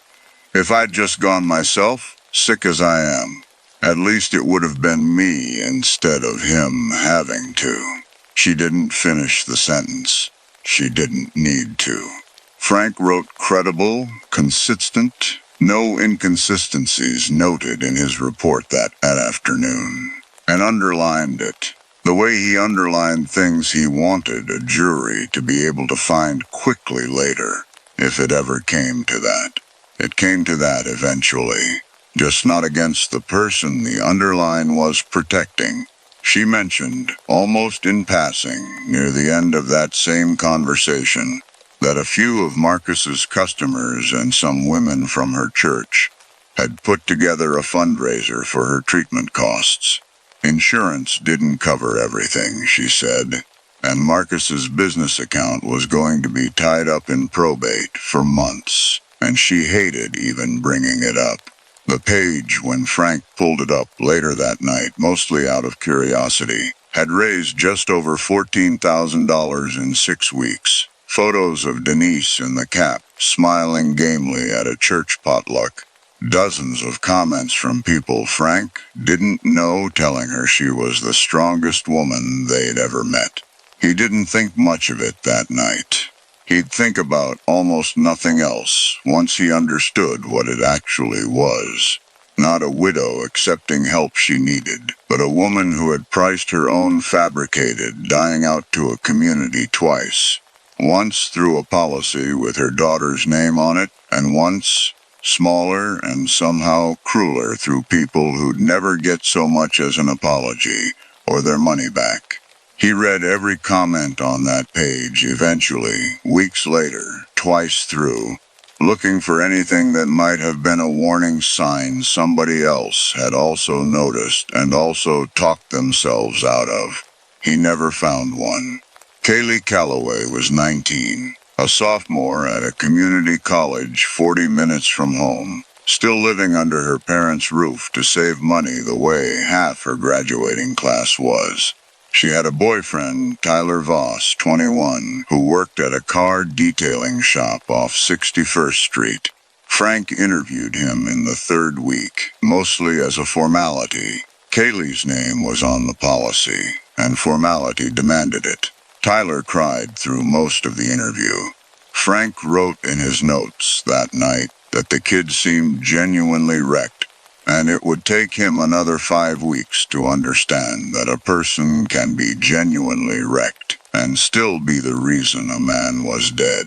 "If I'd just gone myself, sick as I am, at least it would have been me instead of him having to." She didn't finish the sentence. She didn't need to. Frank wrote credible, consistent, no inconsistencies noted in his report that afternoon, and underlined it. The way he underlined things he wanted a jury to be able to find quickly later, if it ever came to that. It came to that eventually, just not against the person the underline was protecting. She mentioned, almost in passing, near the end of that same conversation, that a few of Marcus's customers and some women from her church had put together a fundraiser for her treatment costs. Insurance didn't cover everything, she said, and Marcus's business account was going to be tied up in probate for months, and she hated even bringing it up. The page, when Frank pulled it up later that night, mostly out of curiosity, had raised just over $14,000 in 6 weeks. Photos of Denise in the cap, smiling gamely at a church potluck. Dozens of comments from people Frank didn't know telling her she was the strongest woman they'd ever met. He didn't think much of it that night. He'd think about almost nothing else once he understood what it actually was. Not a widow accepting help she needed, but a woman who had priced her own fabricated dying out to a community twice. Once through a policy with her daughter's name on it, and once, smaller and somehow crueler, through people who'd never get so much as an apology or their money back. He read every comment on that page eventually, weeks later, twice through, looking for anything that might have been a warning sign somebody else had also noticed and also talked themselves out of. He never found one. Kaylee Calloway was 19, a sophomore at a community college 40 minutes from home, still living under her parents' roof to save money the way half her graduating class was. She had a boyfriend, Tyler Voss, 21, who worked at a car detailing shop off 61st Street. Frank interviewed him in the 3rd week, mostly as a formality. Kaylee's name was on the policy, and formality demanded it. Tyler cried through most of the interview. Frank wrote in his notes that night that the kid seemed genuinely wrecked, and it would take him another 5 weeks to understand that a person can be genuinely wrecked and still be the reason a man was dead.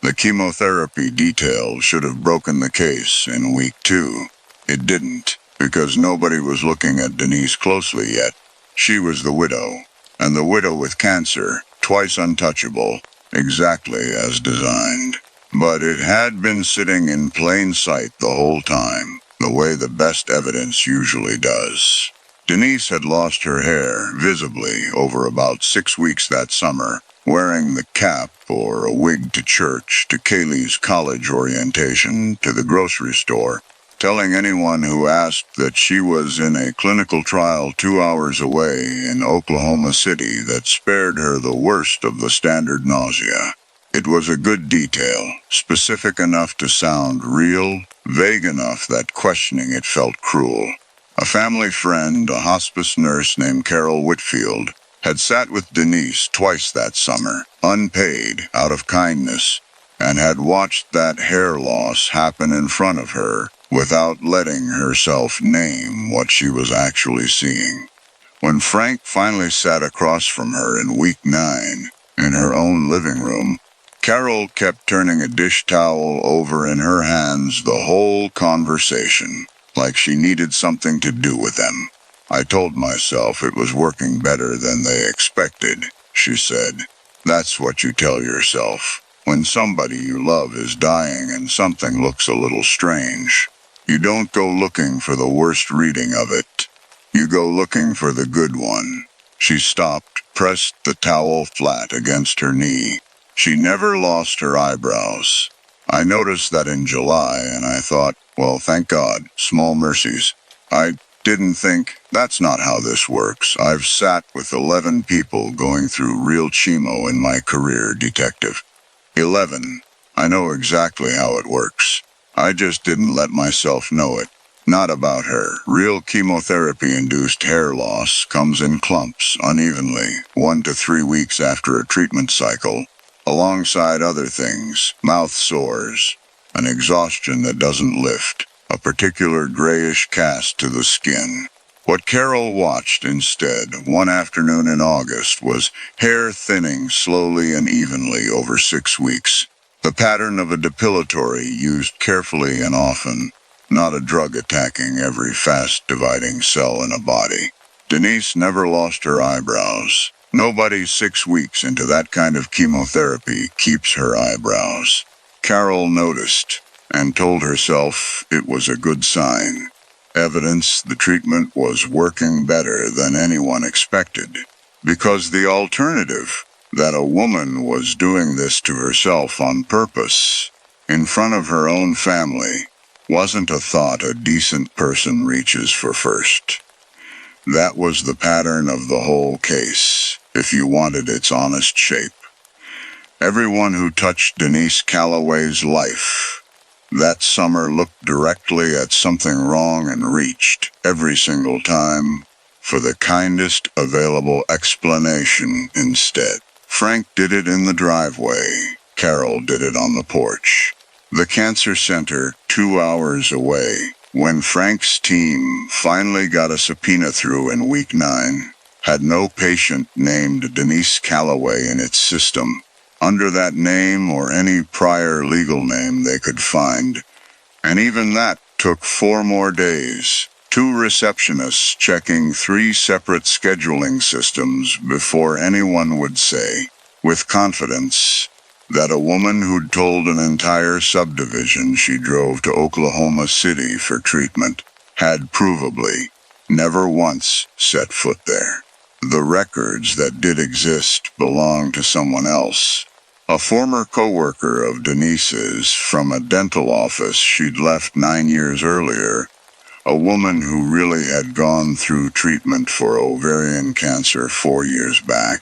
The chemotherapy detail should have broken the case in week 2. It didn't, because nobody was looking at Denise closely yet. She was the widow, and the widow with cancer, twice untouchable, exactly as designed. But it had been sitting in plain sight the whole time, the way the best evidence usually does. Denise had lost her hair, visibly, over about 6 weeks that summer, wearing the cap or a wig to church, to Kaylee's college orientation, to the grocery store, telling anyone who asked that she was in a clinical trial 2 hours away in Oklahoma City that spared her the worst of the standard nausea. It was a good detail, specific enough to sound real, vague enough that questioning it felt cruel. A family friend, a hospice nurse named Carol Whitfield, had sat with Denise twice that summer, unpaid, out of kindness, and had watched that hair loss happen in front of her without letting herself name what she was actually seeing. When Frank finally sat across from her in week 9, in her own living room, Carol kept turning a dish towel over in her hands the whole conversation, like she needed something to do with them. I told myself it was working better than they expected, she said. That's what you tell yourself when somebody you love is dying and something looks a little strange. You don't go looking for the worst reading of it. You go looking for the good one. She stopped, pressed the towel flat against her knee. She never lost her eyebrows. I noticed that in July, and I thought, well, thank God, small mercies. I didn't think, that's not how this works. I've sat with 11 people going through real chemo in my career, detective. 11. I know exactly how it works. I just didn't let myself know it. Not about her. Real chemotherapy-induced hair loss comes in clumps, unevenly, 1 to 3 weeks after a treatment cycle, alongside other things, mouth sores, an exhaustion that doesn't lift, a particular grayish cast to the skin. What Carol watched instead, one afternoon in August, was hair thinning slowly and evenly over 6 weeks. The pattern of a depilatory used carefully and often, not a drug attacking every fast-dividing cell in a body. Denise never lost her eyebrows. Nobody 6 weeks into that kind of chemotherapy keeps her eyebrows. Carol noticed and told herself it was a good sign. Evidence the treatment was working better than anyone expected. Because the alternative, that a woman was doing this to herself on purpose, in front of her own family, wasn't a thought a decent person reaches for first. That was the pattern of the whole case, if you wanted its honest shape. Everyone who touched Denise Calloway's life that summer looked directly at something wrong and reached, every single time, for the kindest available explanation instead. Frank did it in the driveway. Carol did it on the porch. The cancer center, 2 hours away. When Frank's team finally got a subpoena through in week 9, had no patient named Denise Calloway in its system, under that name or any prior legal name they could find. And even that took 4 more days. 2 receptionists checking 3 separate scheduling systems before anyone would say, with confidence, that a woman who'd told an entire subdivision she drove to Oklahoma City for treatment had provably never once set foot there. The records that did exist belonged to someone else. A former coworker of Denise's from a dental office she'd left 9 years earlier, a woman who really had gone through treatment for ovarian cancer 4 years back,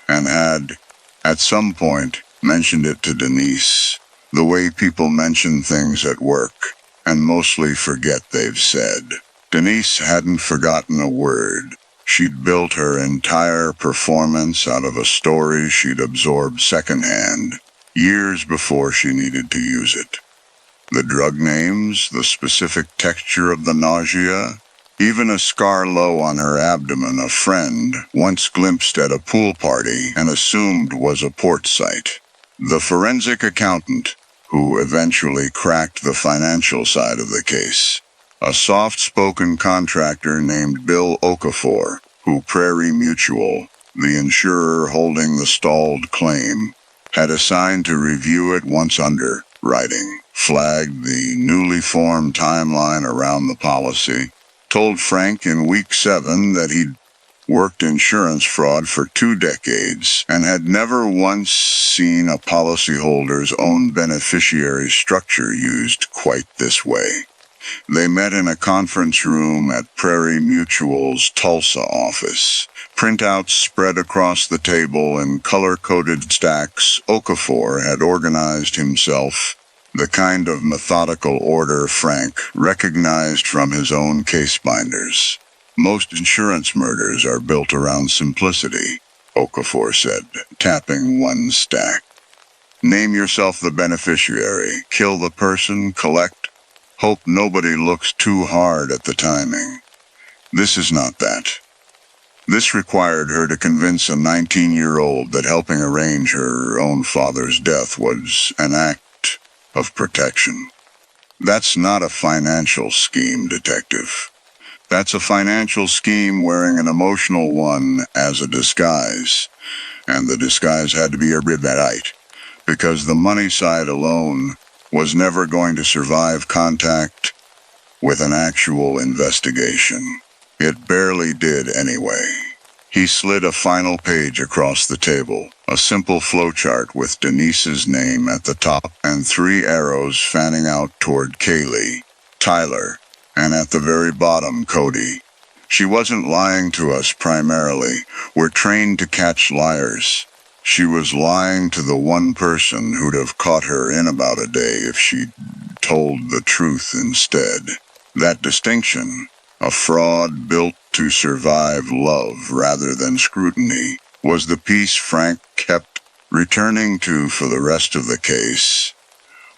and had, at some point, mentioned it to Denise, the way people mention things at work, and mostly forget they've said. Denise hadn't forgotten a word. She'd built her entire performance out of a story she'd absorbed secondhand, years before she needed to use it. The drug names, the specific texture of the nausea, even a scar low on her abdomen a friend once glimpsed at a pool party and assumed was a port site. The forensic accountant, who eventually cracked the financial side of the case, a soft-spoken contractor named Bill Okafor, who Prairie Mutual, the insurer holding the stalled claim, had assigned to review it once underwriting, flagged the newly formed timeline around the policy, told Frank in week 7 that he'd worked insurance fraud for 2 decades and had never once seen a policyholder's own beneficiary structure used quite this way. They met in a conference room at Prairie Mutual's Tulsa office. Printouts spread across the table in color-coded stacks. Okafor had organized himself, the kind of methodical order Frank recognized from his own case binders. Most insurance murders are built around simplicity, Okafor said, tapping one stack. Name yourself the beneficiary, kill the person, collect, hope nobody looks too hard at the timing. This is not that. This required her to convince a 19-year-old that helping arrange her own father's death was an act of protection. That's not a financial scheme, detective. That's a financial scheme wearing an emotional one as a disguise. And the disguise had to be erudite, because the money side alone was never going to survive contact with an actual investigation. It barely did anyway. He slid a final page across the table, a simple flowchart with Denise's name at the top and 3 arrows fanning out toward Kaylee, Tyler, and at the very bottom, Cody. She wasn't lying to us primarily. We're trained to catch liars. She was lying to the one person who'd have caught her in about a day if she'd told the truth instead. That distinction, a fraud built to survive love rather than scrutiny, was the piece Frank kept returning to for the rest of the case,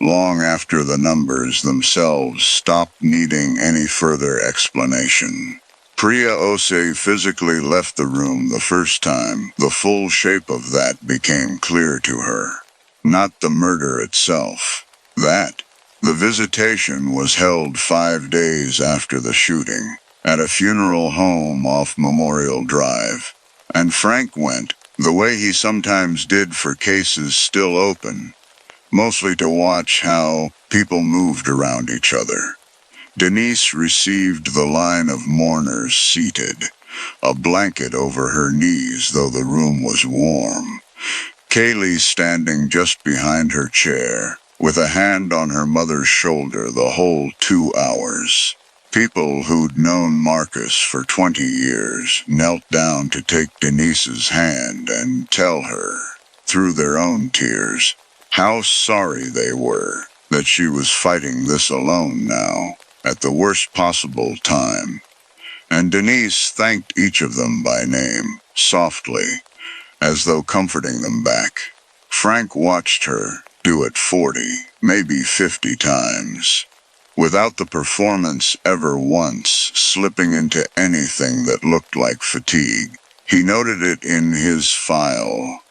long after the numbers themselves stopped needing any further explanation. Priya Ose physically left the room the first time the full shape of that became clear to her. Not the murder itself. The visitation was held 5 days after the shooting, at a funeral home off Memorial Drive. And Frank went, the way he sometimes did for cases still open, mostly to watch how people moved around each other. Denise received the line of mourners seated, a blanket over her knees though the room was warm. Kaylee standing just behind her chair, with a hand on her mother's shoulder the whole 2 hours. People who'd known Marcus for 20 years knelt down to take Denise's hand and tell her, through their own tears, how sorry they were that she was fighting this alone now, at the worst possible time. And Denise thanked each of them by name, softly, as though comforting them back. Frank watched her do it 40, maybe 50 times, without the performance ever once slipping into anything that looked like fatigue. He noted it in his file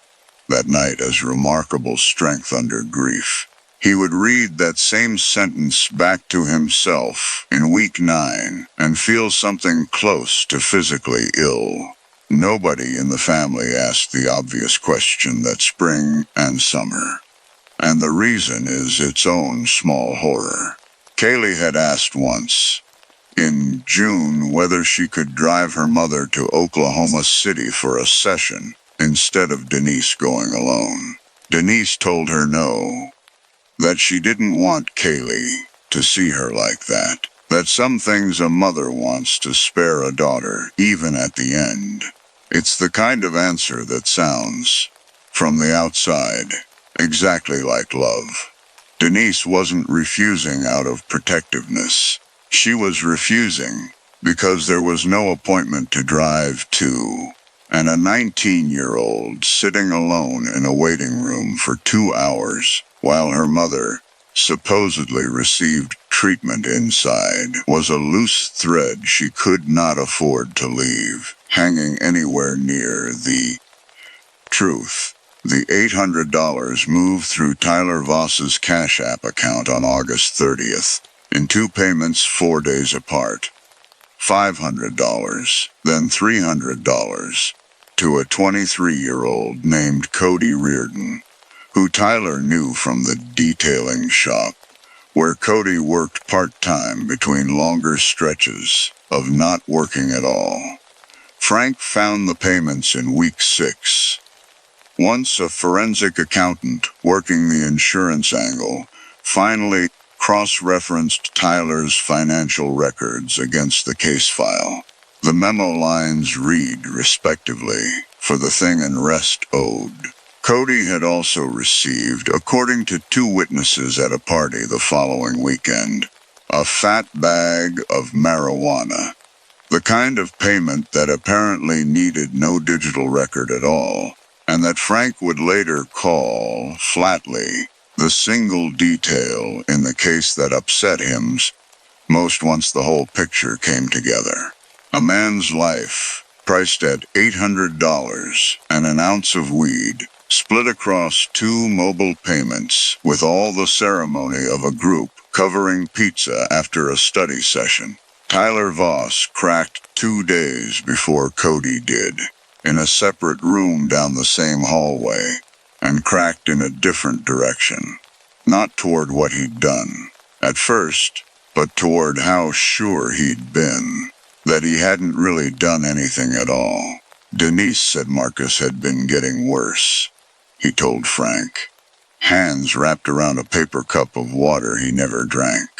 that night as remarkable strength under grief. He would read that same sentence back to himself in week 9 and feel something close to physically ill. Nobody in the family asked the obvious question that spring and summer. And the reason is its own small horror. Kaylee had asked once, in June, whether she could drive her mother to Oklahoma City for a session instead of Denise going alone. Denise told her no, that she didn't want Kaylee to see her like that, that some things a mother wants to spare a daughter, even at the end. It's the kind of answer that sounds, from the outside, exactly like love. Denise wasn't refusing out of protectiveness. She was refusing because there was no appointment to drive to. and a 19-year-old sitting alone in a waiting room for 2 hours while her mother supposedly received treatment inside was a loose thread she could not afford to leave hanging anywhere near the truth. The $800 moved through Tyler Voss's Cash App account on August 30th, in 2 payments 4 days apart. $500, then $300, to a 23-year-old named Cody Reardon, who Tyler knew from the detailing shop, where Cody worked part-time between longer stretches of not working at all. Frank found the payments in week 6. Once a forensic accountant working the insurance angle finally cross-referenced Tyler's financial records against the case file. The memo lines read, respectively, for the thing and rest owed. Cody had also received, according to 2 witnesses at a party the following weekend, a fat bag of marijuana. The kind of payment that apparently needed no digital record at all, and that Frank would later call, flatly, the single detail in the case that upset him most once the whole picture came together. A man's life, priced at $800 and an ounce of weed, split across 2 mobile payments with all the ceremony of a group covering pizza after a study session. Tyler Voss cracked 2 days before Cody did, in a separate room down the same hallway, and cracked in a different direction. Not toward what he'd done, at first, but toward how sure he'd been that he hadn't really done anything at all. Denise said Marcus had been getting worse, he told Frank, hands wrapped around a paper cup of water he never drank.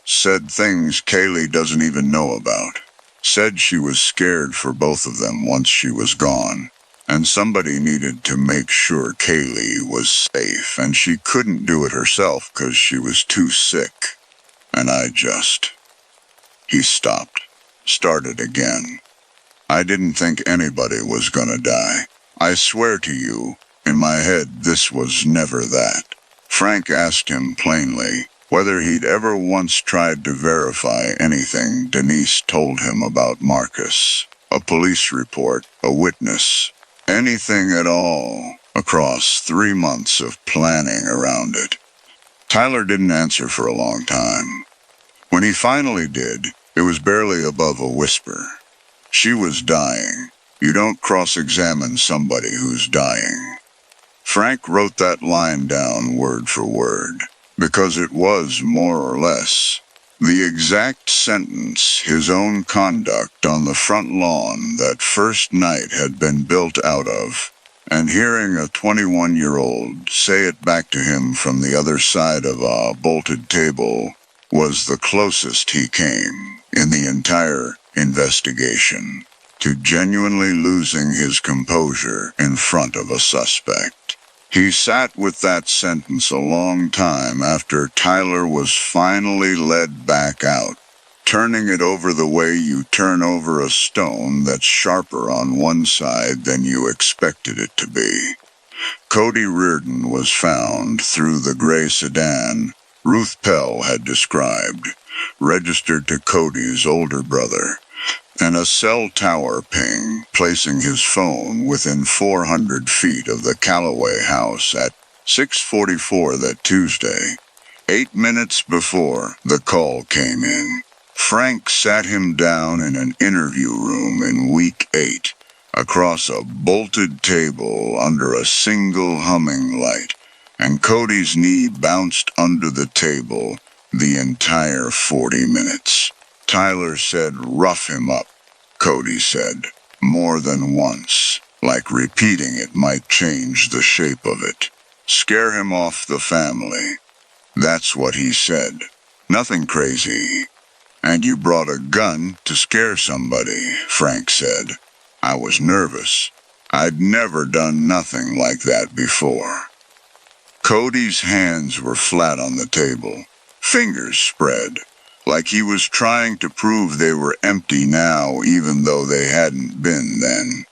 Said things Kaylee doesn't even know about. Said she was scared for both of them once she was gone, and somebody needed to make sure Kaylee was safe, and she couldn't do it herself 'cause she was too sick. And He stopped, started again. I didn't think anybody was gonna die. I swear to you, in my head this was never that. Frank asked him plainly whether he'd ever once tried to verify anything Denise told him about Marcus. A police report, a witness, anything at all, across 3 months of planning around it. Tyler didn't answer for a long time. When he finally did, it was barely above a whisper. She was dying. You don't cross-examine somebody who's dying. Frank wrote that line down word for word, because it was, more or less, the exact sentence his own conduct on the front lawn that first night had been built out of, and hearing a 21-year-old say it back to him from the other side of a bolted table was the closest he came, in the entire investigation, to genuinely losing his composure in front of a suspect. He sat with that sentence a long time after Tyler was finally led back out, turning it over the way you turn over a stone that's sharper on one side than you expected it to be. Cody Reardon was found through the gray sedan Ruth Pell had described, registered to Cody's older brother, and a cell tower ping placing his phone within 400 feet of the Calloway house at 6:44 that Tuesday, 8 minutes before the call came in. Frank sat him down in an interview room in week 8, across a bolted table under a single humming light, and Cody's knee bounced under the table the entire 40 minutes. Tyler said, "Rough him up," Cody said, more than once, like repeating it might change the shape of it. "Scare him off the family." That's what he said. Nothing crazy. "And you brought a gun to scare somebody," Frank said. "I was nervous. I'd never done nothing like that before." Cody's hands were flat on the table, fingers spread, like he was trying to prove they were empty now even though they hadn't been then.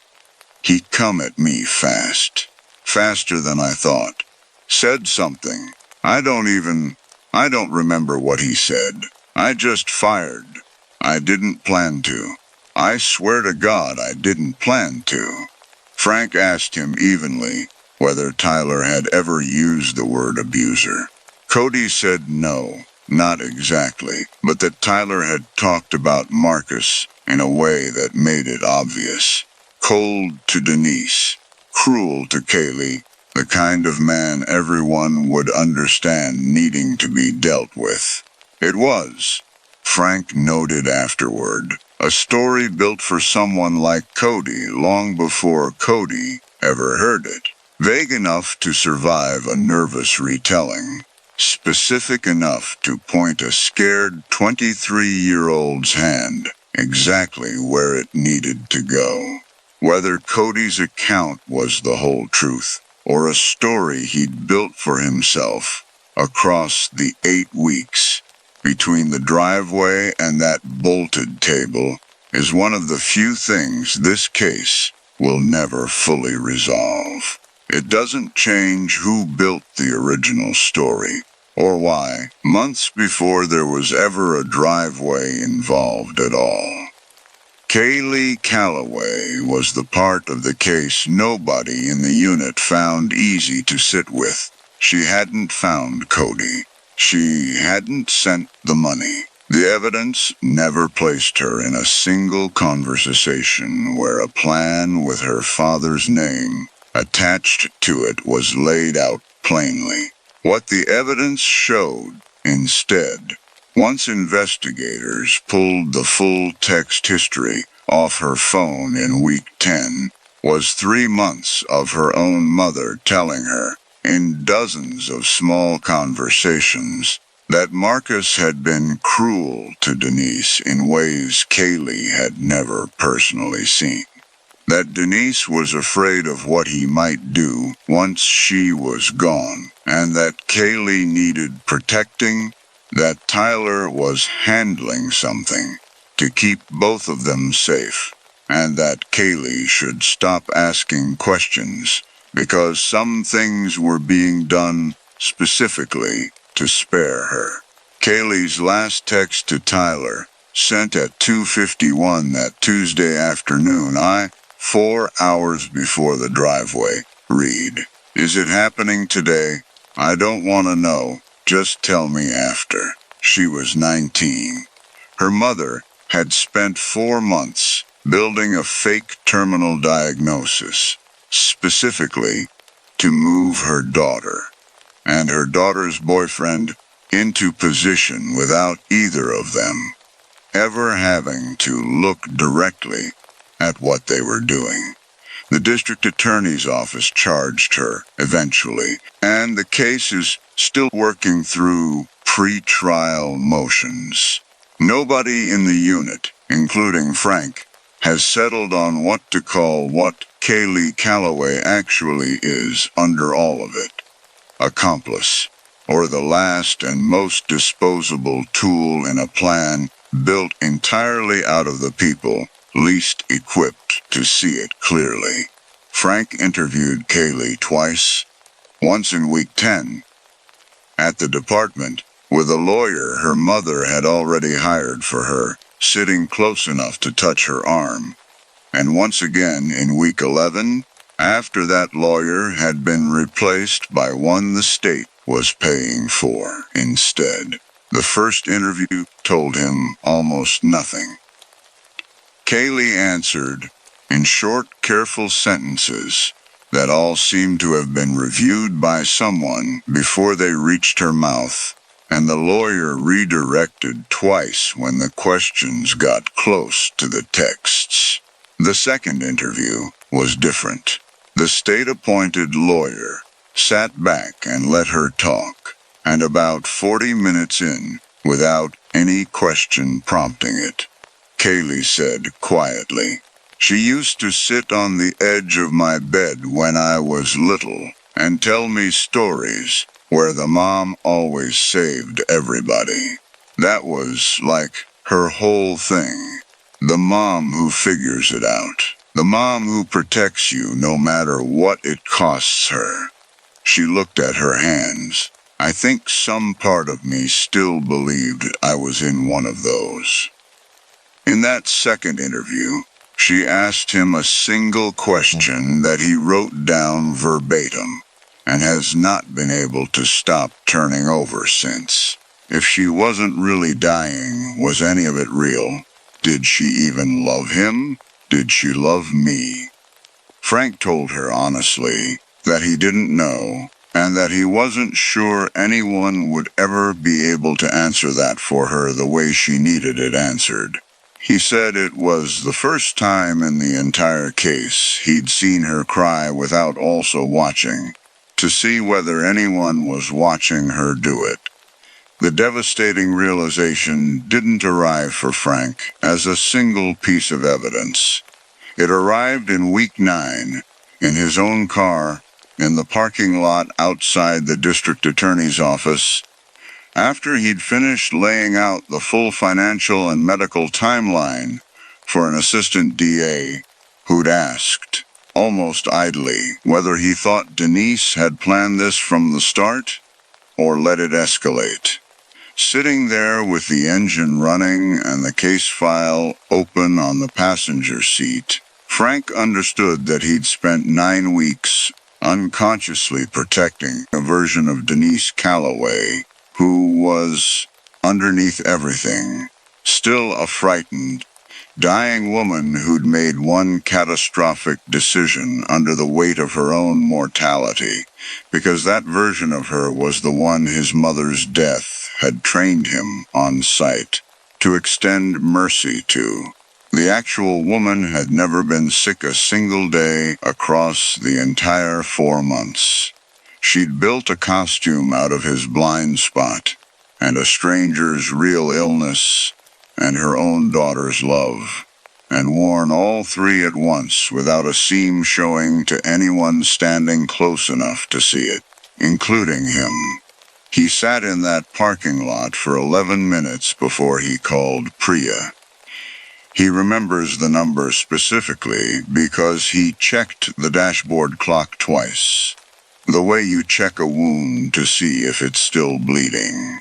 He come at me fast. Faster than I thought. Said something. I don't remember what he said. I just fired. I didn't plan to. I swear to God I didn't plan to. Frank asked him evenly whether Tyler had ever used the word abuser. Cody said no, not exactly, but that Tyler had talked about Marcus in a way that made it obvious. Cold to Denise, cruel to Kaylee, the kind of man everyone would understand needing to be dealt with. It was, Frank noted afterward, a story built for someone like Cody long before Cody ever heard it. Vague enough to survive a nervous retelling. Specific enough to point a scared 23-year-old's hand exactly where it needed to go. Whether Cody's account was the whole truth, or a story he'd built for himself across the 8 weeks between the driveway and that bolted table, is one of the few things this case will never fully resolve. It doesn't change who built the original story, or why, months before there was ever a driveway involved at all. Kaylee Calloway was the part of the case nobody in the unit found easy to sit with. She hadn't found Cody. She hadn't sent the money. The evidence never placed her in a single conversation where a plan with her father's name attached to it was laid out plainly. What the evidence showed, instead, once investigators pulled the full text history off her phone in week 10, was 3 months of her own mother telling her, in dozens of small conversations, that Marcus had been cruel to Denise in ways Kaylee had never personally seen. That Denise was afraid of what he might do once she was gone, and that Kaylee needed protecting, that Tyler was handling something to keep both of them safe, and that Kaylee should stop asking questions because some things were being done specifically to spare her. Kaylee's last text to Tyler, sent at 2:51 that Tuesday afternoon, 4 hours before the driveway, read, "Is it happening today? I don't want to know. Just tell me after." She was 19. Her mother had spent 4 months building a fake terminal diagnosis, specifically to move her daughter and her daughter's boyfriend into position without either of them ever having to look directly at what they were doing. The district attorney's office charged her eventually, and the case is still working through pre-trial motions. Nobody in the unit, including Frank, has settled on what to call what Kaylee Calloway actually is under all of it. Accomplice, or the last and most disposable tool in a plan built entirely out of the people least equipped to see it clearly. Frank interviewed Kaylee twice, once in week 10, at the department, with a lawyer her mother had already hired for her, sitting close enough to touch her arm, and once again in week 11, after that lawyer had been replaced by one the state was paying for instead. The first interview told him almost nothing. Kaylee answered, in short, careful sentences, that all seemed to have been reviewed by someone before they reached her mouth, and the lawyer redirected twice when the questions got close to the texts. The second interview was different. The state-appointed lawyer sat back and let her talk, and about 40 minutes in, without any question prompting it, Kaylee said quietly, "She used to sit on the edge of my bed when I was little and tell me stories where the mom always saved everybody. That was like her whole thing. The mom who figures it out." The mom who protects you no matter what it costs her. She looked at her hands. I think some part of me still believed I was in one of those. In that second interview, she asked him a single question that he wrote down verbatim, and has not been able to stop turning over since. If she wasn't really dying, was any of it real? Did she even love him? Did she love me? Frank told her honestly that he didn't know, and that he wasn't sure anyone would ever be able to answer that for her the way she needed it answered. He said it was the first time in the entire case he'd seen her cry without also watching, to see whether anyone was watching her do it. The devastating realization didn't arrive for Frank as a single piece of evidence. It arrived in week 9, in his own car, in the parking lot outside the district attorney's office, after he'd finished laying out the full financial and medical timeline for an assistant DA who'd asked, almost idly, whether he thought Denise had planned this from the start or let it escalate. Sitting there with the engine running and the case file open on the passenger seat, Frank understood that he'd spent 9 weeks unconsciously protecting a version of Denise Calloway, who was, underneath everything, still a frightened, dying woman who'd made one catastrophic decision under the weight of her own mortality, because that version of her was the one his mother's death had trained him on sight to extend mercy to. The actual woman had never been sick a single day across the entire 4 months. She'd built a costume out of his blind spot, and a stranger's real illness, and her own daughter's love, and worn all 3 at once without a seam showing to anyone standing close enough to see it, including him. He sat in that parking lot for 11 minutes before he called Priya. He remembers the number specifically because he checked the dashboard clock twice, the way you check a wound to see if it's still bleeding.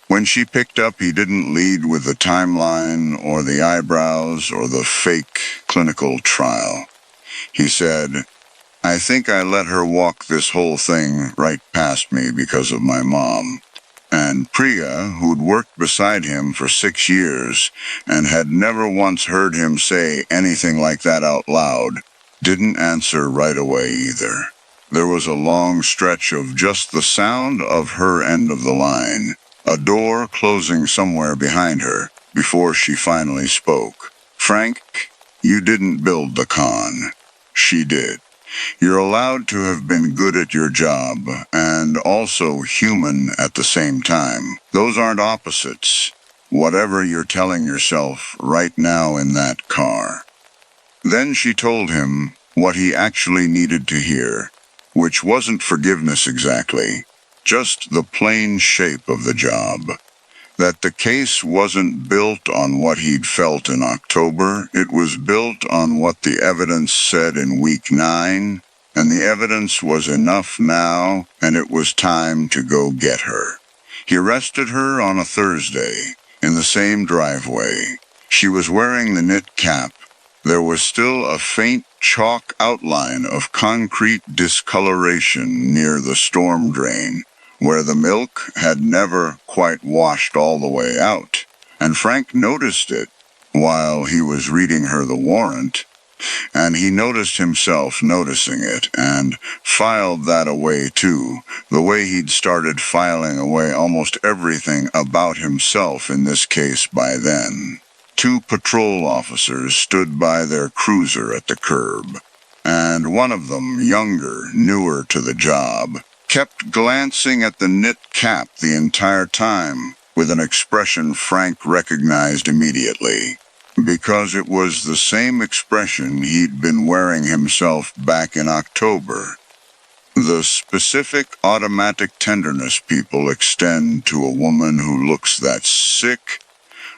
When she picked up, he didn't lead with the timeline or the eyebrows or the fake clinical trial. He said, I think I let her walk this whole thing right past me because of my mom. And Priya, who'd worked beside him for 6 years and had never once heard him say anything like that out loud, didn't answer right away either. There was a long stretch of just the sound of her end of the line, a door closing somewhere behind her, before she finally spoke. Frank, you didn't build the con. She did. You're allowed to have been good at your job, and also human at the same time. Those aren't opposites. Whatever you're telling yourself right now in that car. Then she told him what he actually needed to hear, which wasn't forgiveness exactly, just the plain shape of the job. That the case wasn't built on what he'd felt in October, it was built on what the evidence said in week 9, and the evidence was enough now, and it was time to go get her. He arrested her on a Thursday, in the same driveway. She was wearing the knit cap. There was still a faint chalk outline of concrete discoloration near the storm drain, where the milk had never quite washed all the way out, and Frank noticed it while he was reading her the warrant, and he noticed himself noticing it, and filed that away too, the way he'd started filing away almost everything about himself in this case by then. 2 patrol officers stood by their cruiser at the curb, and one of them, younger, newer to the job, kept glancing at the knit cap the entire time, with an expression Frank recognized immediately, because it was the same expression he'd been wearing himself back in October. The specific automatic tenderness people extend to a woman who looks that sick,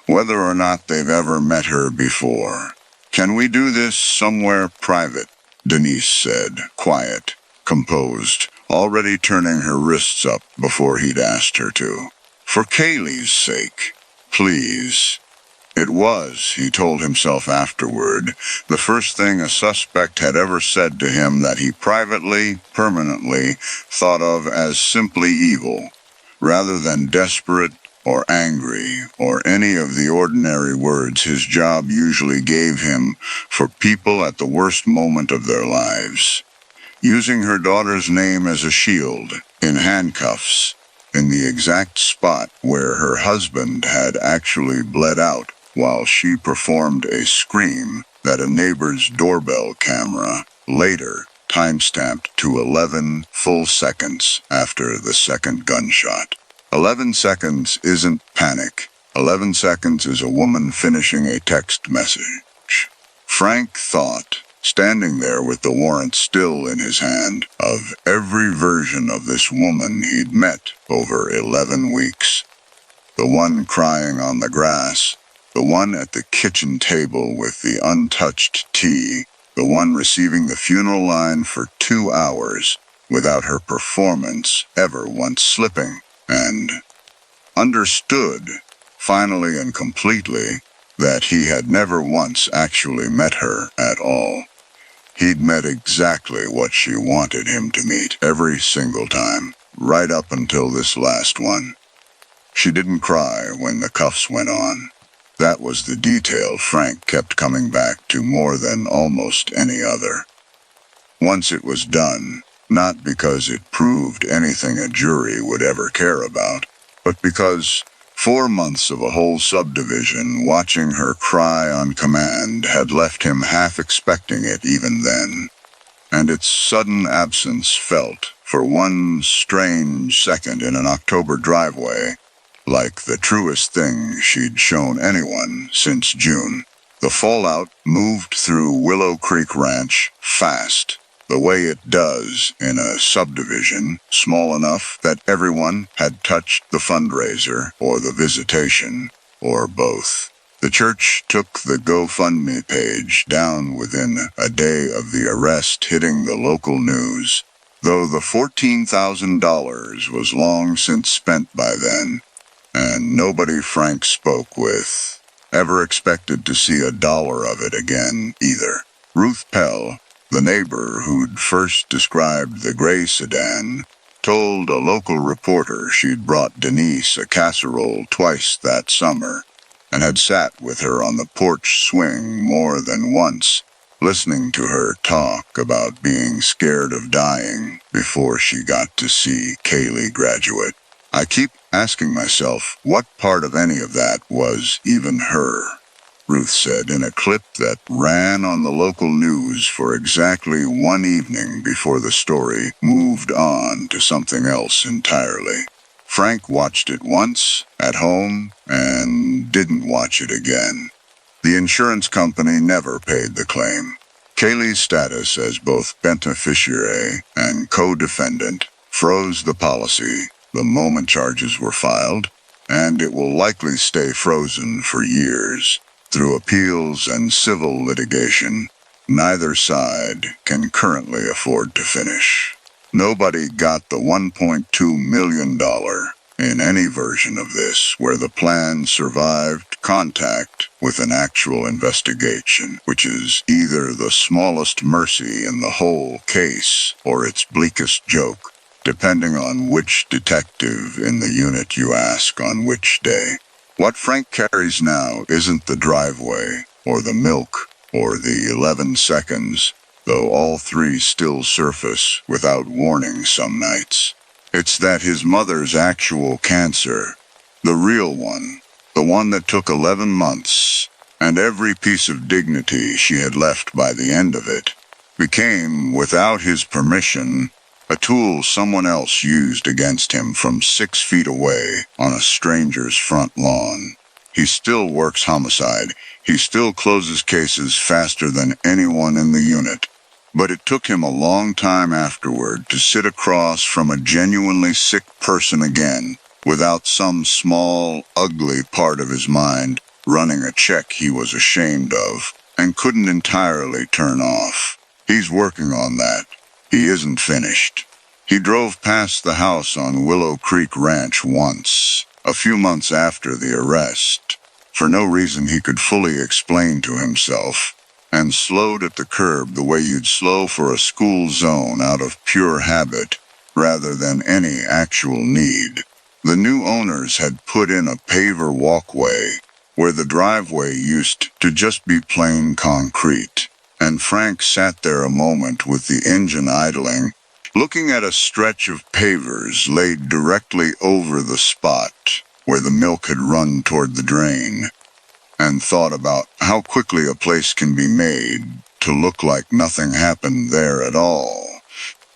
whether or not they've ever met her before. "Can we do this somewhere private?" Denise said, quiet, composed, already turning her wrists up before he'd asked her to. "For Kaylee's sake, please." It was, he told himself afterward, the first thing a suspect had ever said to him that he privately, permanently, thought of as simply evil, rather than desperate or angry or any of the ordinary words his job usually gave him for people at the worst moment of their lives. Using her daughter's name as a shield, in handcuffs, in the exact spot where her husband had actually bled out while she performed a scream that a neighbor's doorbell camera later timestamped to 11 full seconds after the second gunshot. 11 seconds isn't panic. 11 seconds is a woman finishing a text message. Frank thought, standing there with the warrant still in his hand, of every version of this woman he'd met over 11 weeks. The one crying on the grass, the one at the kitchen table with the untouched tea, the one receiving the funeral line for 2 hours without her performance ever once slipping, and understood, finally and completely, that he had never once actually met her at all. He'd met exactly what she wanted him to meet every single time, right up until this last one. She didn't cry when the cuffs went on. That was the detail Frank kept coming back to more than almost any other. Once it was done, not because it proved anything a jury would ever care about, but because 4 months of a whole subdivision watching her cry on command had left him half expecting it even then, and its sudden absence felt, for one strange second in an October driveway, like the truest thing she'd shown anyone since June. The fallout moved through Willow Creek Ranch fast, the way it does in a subdivision small enough that everyone had touched the fundraiser or the visitation, or both. The church took the GoFundMe page down within a day of the arrest hitting the local news, though the $14,000 was long since spent by then, and nobody Frank spoke with ever expected to see $1 of it again either. Ruth Pell, the neighbor who'd first described the gray sedan, told a local reporter she'd brought Denise a casserole twice that summer, and had sat with her on the porch swing more than once, listening to her talk about being scared of dying before she got to see Kaylee graduate. "I keep asking myself what part of any of that was even her," Ruth said in a clip that ran on the local news for exactly one evening before the story moved on to something else entirely. Frank watched it once, at home, and didn't watch it again. The insurance company never paid the claim. Kaylee's status as both beneficiary and co-defendant froze the policy the moment charges were filed, and it will likely stay frozen for years. Through appeals and civil litigation, neither side can currently afford to finish. Nobody got the $1.2 million in any version of this where the plan survived contact with an actual investigation, which is either the smallest mercy in the whole case or its bleakest joke, depending on which detective in the unit you ask on which day. What Frank carries now isn't the driveway, or the milk, or the 11 seconds, though all three still surface without warning some nights. It's that his mother's actual cancer, the real one, the one that took 11 months, and every piece of dignity she had left by the end of it, became, without his permission, a tool someone else used against him from 6 feet away on a stranger's front lawn. He still works homicide. He still closes cases faster than anyone in the unit. But it took him a long time afterward to sit across from a genuinely sick person again, without some small, ugly part of his mind running a check he was ashamed of, and couldn't entirely turn off. He's working on that. He isn't finished. He drove past the house on Willow Creek Ranch once, a few months after the arrest, for no reason he could fully explain to himself, and slowed at the curb the way you'd slow for a school zone out of pure habit, rather than any actual need. The new owners had put in a paver walkway, where the driveway used to just be plain concrete, and Frank sat there a moment with the engine idling, looking at a stretch of pavers laid directly over the spot where the milk had run toward the drain, and thought about how quickly a place can be made to look like nothing happened there at all,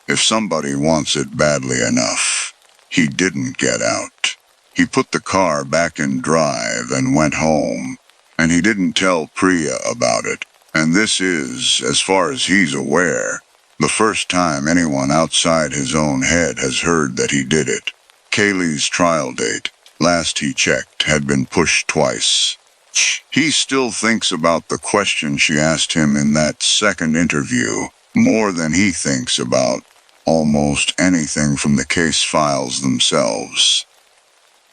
if somebody wants it badly enough. He didn't get out. He put the car back in drive and went home, and he didn't tell Priya about it, and this is, as far as he's aware, the first time anyone outside his own head has heard that he did it. Kaylee's trial date, last he checked, had been pushed twice. He still thinks about the question she asked him in that second interview more than he thinks about almost anything from the case files themselves.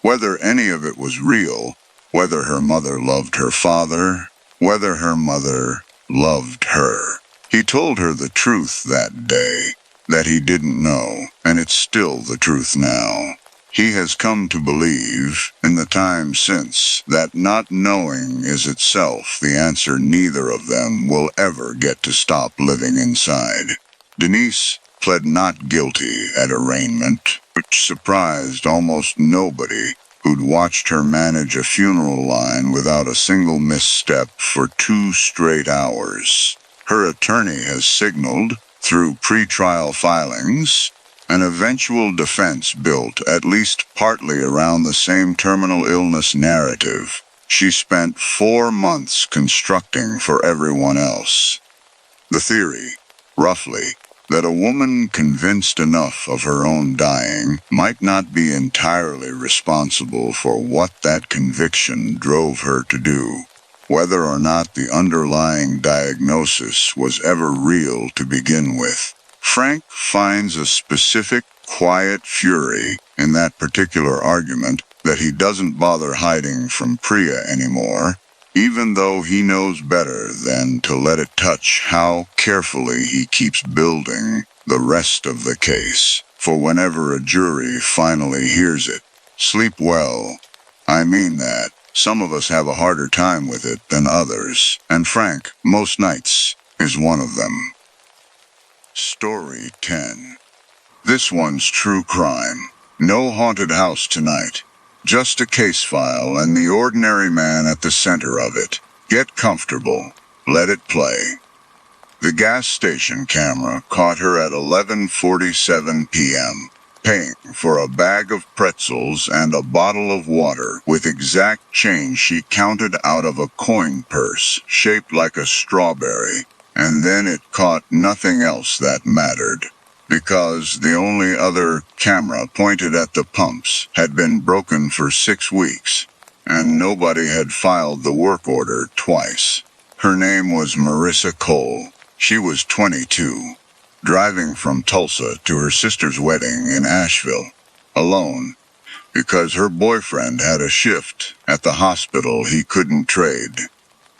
Whether any of it was real, whether her mother loved her father, whether her mother loved her. He told her the truth that day, that he didn't know, and it's still the truth now. He has come to believe, in the time since, that not knowing is itself the answer neither of them will ever get to stop living inside. Denise pled not guilty at arraignment, which surprised almost nobody who'd watched her manage a funeral line without a single misstep for 2 straight hours. Her attorney has signaled, through pre-trial filings, an eventual defense built at least partly around the same terminal illness narrative she spent 4 months constructing for everyone else. The theory, roughly, that a woman convinced enough of her own dying might not be entirely responsible for what that conviction drove her to do, whether or not the underlying diagnosis was ever real to begin with. Frank finds a specific, quiet fury in that particular argument that he doesn't bother hiding from Priya anymore, even though he knows better than to let it touch how carefully he keeps building the rest of the case for whenever a jury finally hears it. Sleep well. I mean that. Some of us have a harder time with it than others, and Frank, most nights, is one of them. Story 10. This one's true crime. No haunted house tonight. Just a case file and the ordinary man at the center of it. Get comfortable. Let it play. The gas station camera caught her at 11:47 p.m., paying for a bag of pretzels and a bottle of water with exact change she counted out of a coin purse shaped like a strawberry, and then it caught nothing else that mattered, because the only other camera pointed at the pumps had been broken for 6 weeks, and nobody had filed the work order twice. Her name was Marissa Cole. She was 22. Driving from Tulsa to her sister's wedding in Asheville, alone, because her boyfriend had a shift at the hospital he couldn't trade,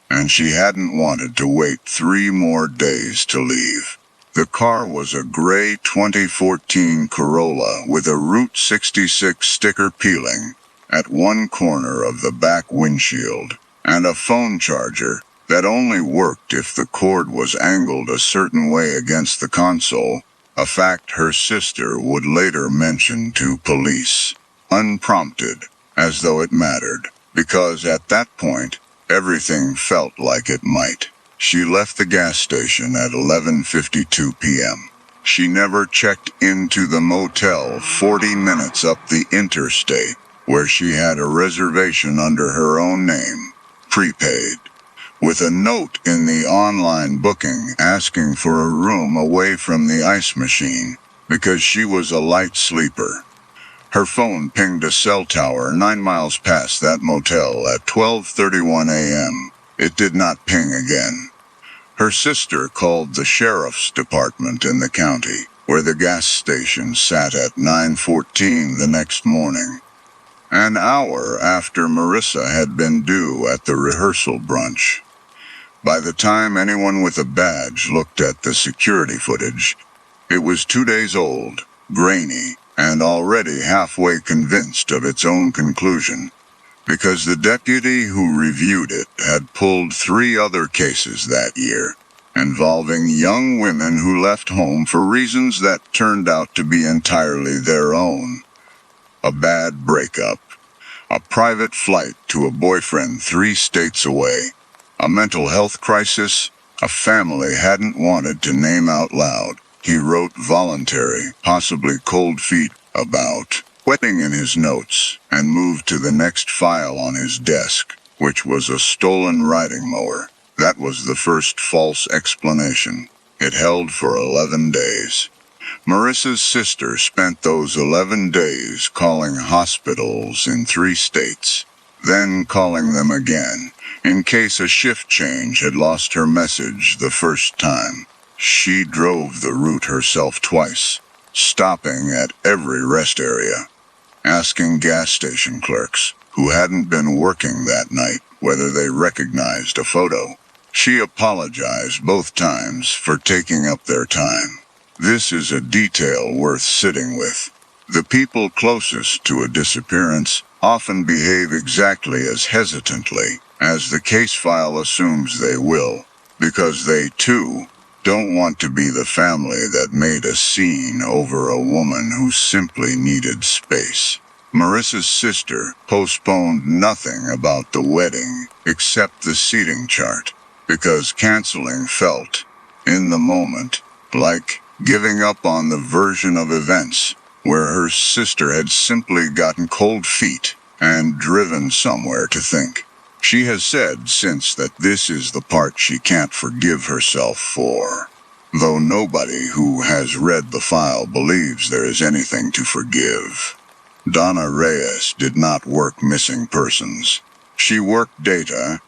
and she hadn't wanted to wait 3 more days to leave. The car was a gray 2014 Corolla with a Route 66 sticker peeling at one corner of the back windshield, and a phone charger that only worked if the cord was angled a certain way against the console, a fact her sister would later mention to police, unprompted, as though it mattered, because at that point, everything felt like it might. She left the gas station at 11:52 p.m. She never checked into the motel 40 minutes up the interstate, where she had a reservation under her own name, prepaid, with a note in the online booking asking for a room away from the ice machine, because she was a light sleeper. Her phone pinged a cell tower 9 miles past that motel at 12:31 a.m. It did not ping again. Her sister called the sheriff's department in the county, where the gas station sat at 9:14 the next morning, an hour after Marissa had been due at the rehearsal brunch. By the time anyone with a badge looked at the security footage, it was 2 days old, grainy, and already halfway convinced of its own conclusion, because the deputy who reviewed it had pulled 3 other cases that year, involving young women who left home for reasons that turned out to be entirely their own. A bad breakup, a private flight to a boyfriend 3 states away, a mental health crisis a family hadn't wanted to name out loud. He wrote voluntary, possibly cold feet, about wetting in his notes, and moved to the next file on his desk, which was a stolen riding mower. That was the first false explanation. It held for 11 days. Marissa's sister spent those 11 days calling hospitals in 3 states, then calling them again, in case a shift change had lost her message the first time. She drove the route herself twice, stopping at every rest area, asking gas station clerks who hadn't been working that night whether they recognized a photo. She apologized both times for taking up their time. This is a detail worth sitting with. The people closest to a disappearance often behave exactly as hesitantly as the case file assumes they will, because they, too, don't want to be the family that made a scene over a woman who simply needed space. Marissa's sister postponed nothing about the wedding except the seating chart, because canceling felt, in the moment, like giving up on the version of events where her sister had simply gotten cold feet and driven somewhere to think. She has said since that this is the part she can't forgive herself for, though nobody who has read the file believes there is anything to forgive. Donna Reyes did not work missing persons. She worked data,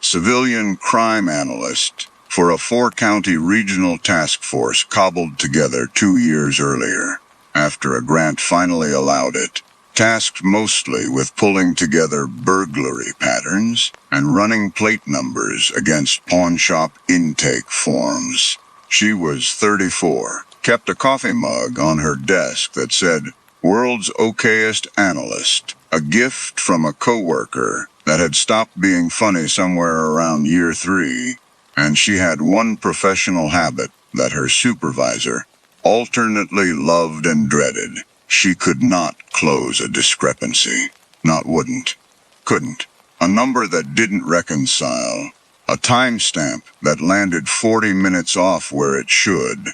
civilian crime analyst, for a 4-county regional task force cobbled together 2 years earlier, after a grant finally allowed it, tasked mostly with pulling together burglary patterns and running plate numbers against pawnshop intake forms. She was 34, kept a coffee mug on her desk that said, "World's Okayest Analyst," a gift from a coworker that had stopped being funny somewhere around year 3, and she had one professional habit that her supervisor alternately loved and dreaded. She could not close a discrepancy. Not wouldn't. Couldn't. A number that didn't reconcile. A timestamp that landed 40 minutes off where it should.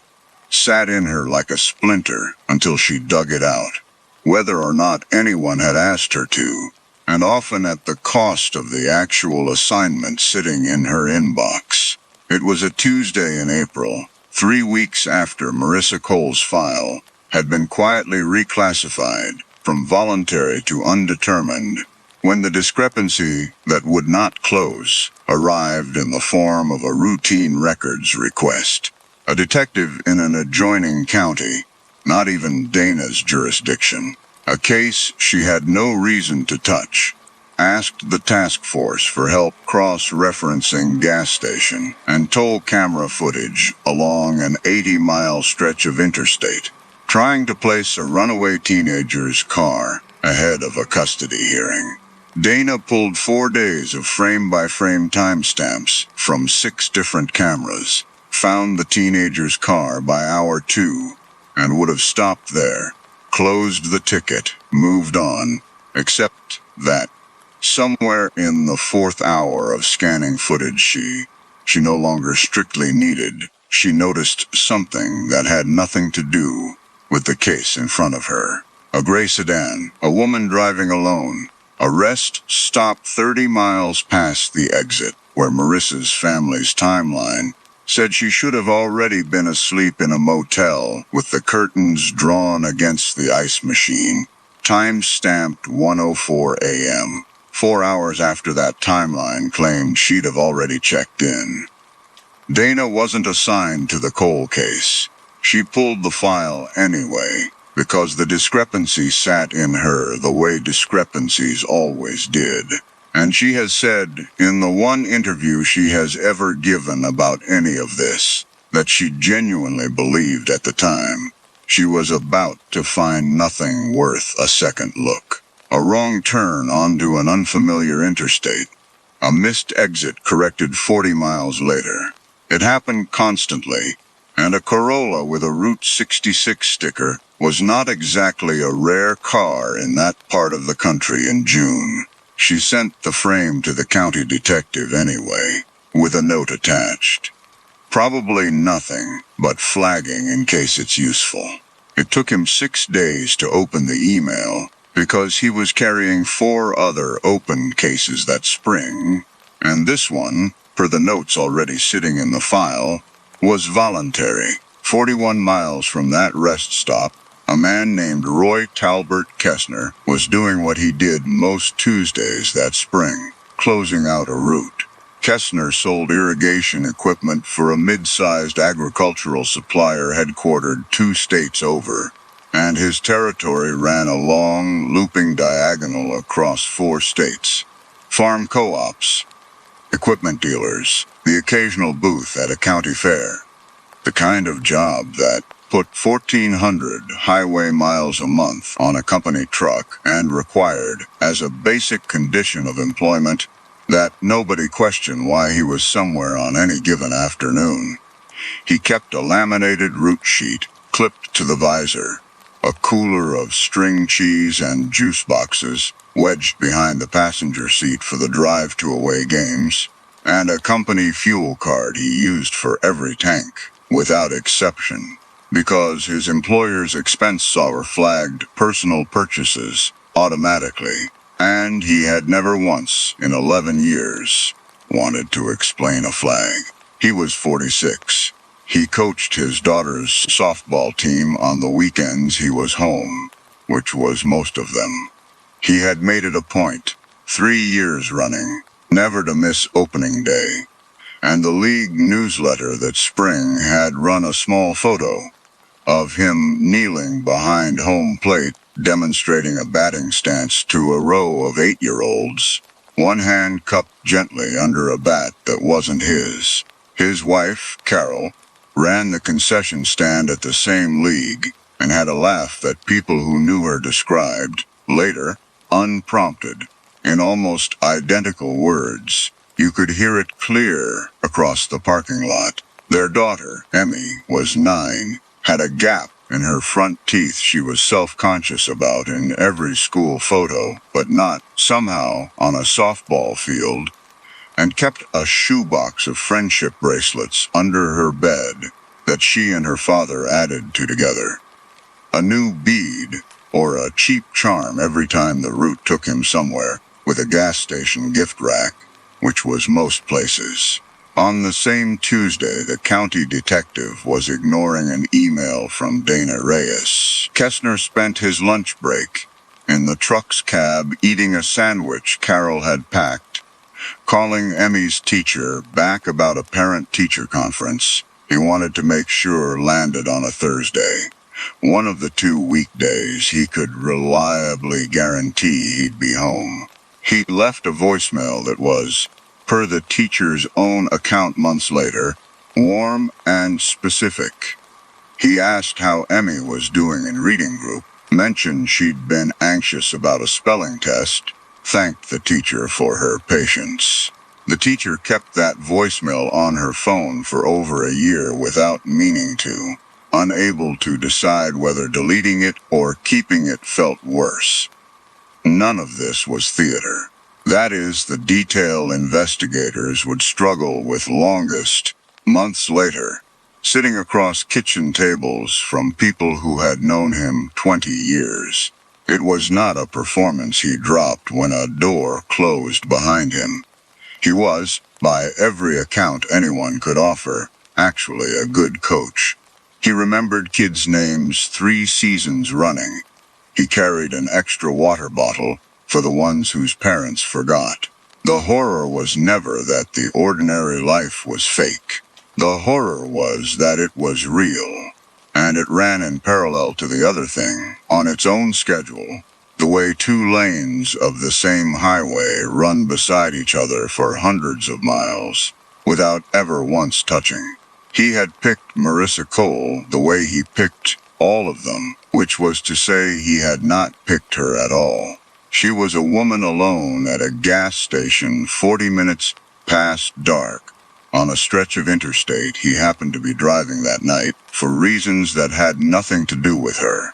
Sat in her like a splinter until she dug it out, whether or not anyone had asked her to, and often at the cost of the actual assignment sitting in her inbox. It was a Tuesday in April, 3 weeks after Marissa Cole's file had been quietly reclassified from voluntary to undetermined, when the discrepancy that would not close arrived in the form of a routine records request. A detective in an adjoining county, not even Dana's jurisdiction, a case she had no reason to touch, asked the task force for help cross-referencing gas station and toll camera footage along an 80-mile stretch of interstate, trying to place a runaway teenager's car ahead of a custody hearing. Dana pulled 4 days of frame-by-frame timestamps from 6 different cameras, found the teenager's car by hour 2, and would have stopped there, closed the ticket, moved on, except that somewhere in the 4th hour of scanning footage she no longer strictly needed, she noticed something that had nothing to do with the case in front of her. A gray sedan, a woman driving alone, a rest stop 30 miles past the exit, where Marissa's family's timeline said she should have already been asleep in a motel with the curtains drawn against the ice machine. Time-stamped 1:04 a.m. 4 hours after that timeline claimed she'd have already checked in. Dana wasn't assigned to the cold case. She pulled the file anyway, because the discrepancy sat in her the way discrepancies always did. And she has said, in the one interview she has ever given about any of this, that she genuinely believed at the time she was about to find nothing worth a second look. A wrong turn onto an unfamiliar interstate. A missed exit corrected 40 miles later. It happened constantly, and a Corolla with a Route 66 sticker was not exactly a rare car in that part of the country in June. She sent the frame to the county detective anyway, with a note attached. Probably nothing, but flagging in case it's useful. It took him 6 days to open the email, because he was carrying 4 other open cases that spring, and this one, per the notes already sitting in the file, was voluntary. 41 miles from that rest stop, a man named Roy Talbert Kessner was doing what he did most Tuesdays that spring, closing out a route. Kessner sold irrigation equipment for a mid-sized agricultural supplier headquartered 2 states over, and his territory ran a long, looping diagonal across 4 states. Farm co-ops, equipment dealers, the occasional booth at a county fair. The kind of job that put 1,400 highway miles a month on a company truck and required, as a basic condition of employment, that nobody questioned why he was somewhere on any given afternoon. He kept a laminated route sheet clipped to the visor, a cooler of string cheese and juice boxes wedged behind the passenger seat for the drive to away games, and a company fuel card he used for every tank, without exception, because his employer's expense sawer flagged personal purchases automatically, and he had never once in 11 years wanted to explain a flag. He was 46. He coached his daughter's softball team on the weekends he was home, which was most of them. He had made it a point, 3 years running, never to miss opening day, and the league newsletter that spring had run a small photo of him kneeling behind home plate, demonstrating a batting stance to a row of 8-year-olds, one hand cupped gently under a bat that wasn't his. His wife, Carol, ran the concession stand at the same league and had a laugh that people who knew her described, later, unprompted, in almost identical words. You could hear it clear across the parking lot. Their daughter, Emmy, was 9, had a gap in her front teeth she was self-conscious about in every school photo, but not, somehow, on a softball field, and kept a shoebox of friendship bracelets under her bed that she and her father added to together. A new bead, or a cheap charm every time the route took him somewhere, with a gas station gift rack, which was most places. On the same Tuesday, the county detective was ignoring an email from Dana Reyes. Kessner spent his lunch break in the truck's cab eating a sandwich Carol had packed, calling Emmy's teacher back about a parent-teacher conference he wanted to make sure landed on a Thursday, one of the 2 weekdays he could reliably guarantee he'd be home. He left a voicemail that was, per the teacher's own account months later, warm and specific. He asked how Emmy was doing in reading group, mentioned she'd been anxious about a spelling test, thanked the teacher for her patience. The teacher kept that voicemail on her phone for over a year without meaning to, unable to decide whether deleting it or keeping it felt worse. None of this was theater. That is, the detail investigators would struggle with longest, months later, sitting across kitchen tables from people who had known him 20 years. It was not a performance he dropped when a door closed behind him. He was, by every account anyone could offer, actually a good coach. He remembered kids' names 3 seasons running. He carried an extra water bottle for the ones whose parents forgot. The horror was never that the ordinary life was fake. The horror was that it was real, and it ran in parallel to the other thing, on its own schedule, the way two lanes of the same highway run beside each other for hundreds of miles, without ever once touching. He had picked Marissa Cole the way he picked all of them, which was to say he had not picked her at all. She was a woman alone at a gas station 40 minutes past dark, on a stretch of interstate he happened to be driving that night, for reasons that had nothing to do with her.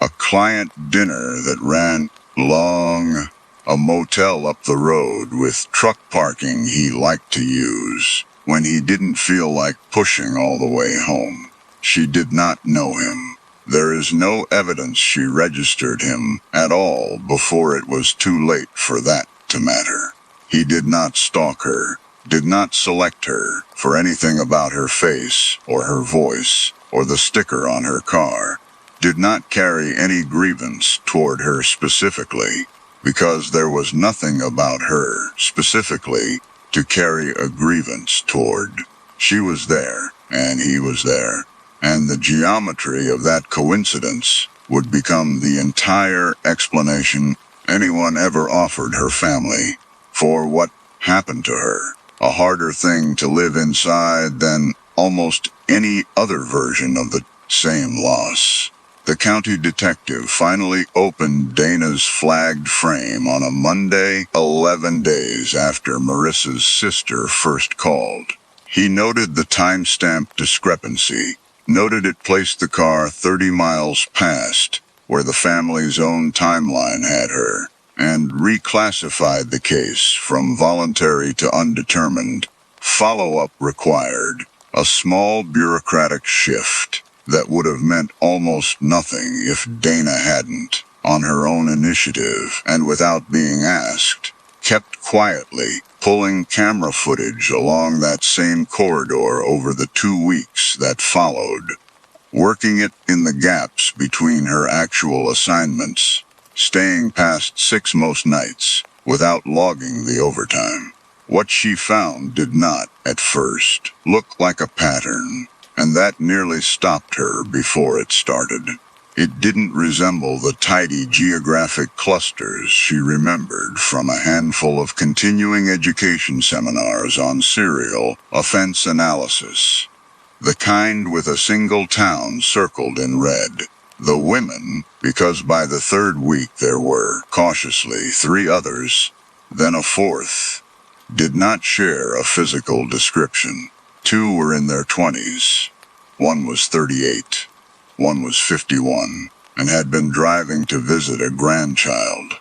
A client dinner that ran long, a motel up the road with truck parking he liked to use when he didn't feel like pushing all the way home. She did not know him. There is no evidence she registered him at all before it was too late for that to matter. He did not stalk her, did not select her for anything about her face or her voice or the sticker on her car, did not carry any grievance toward her specifically, because there was nothing about her specifically to carry a grievance toward. She was there, and he was there, and the geometry of that coincidence would become the entire explanation anyone ever offered her family for what happened to her. A harder thing to live inside than almost any other version of the same loss. The county detective finally opened Dana's flagged frame on a Monday, 11 days after Marissa's sister first called. He noted the timestamp discrepancy, noted it placed the car 30 miles past where the family's own timeline had her, and reclassified the case from voluntary to undetermined. Follow-up required, a small bureaucratic shift that would have meant almost nothing if Dana hadn't, on her own initiative and without being asked, kept quietly pulling camera footage along that same corridor over the 2 weeks that followed, working it in the gaps between her actual assignments, staying past 6 most nights without logging the overtime. What she found did not, at first, look like a pattern, and that nearly stopped her before it started. It didn't resemble the tidy geographic clusters she remembered from a handful of continuing education seminars on serial offense analysis. The kind with a single town circled in red. The women, because by the 3rd week there were, cautiously, 3 others, then a 4th, did not share a physical description. 2 were in their 20s. 1 was 38. 1 was 51, and had been driving to visit a grandchild.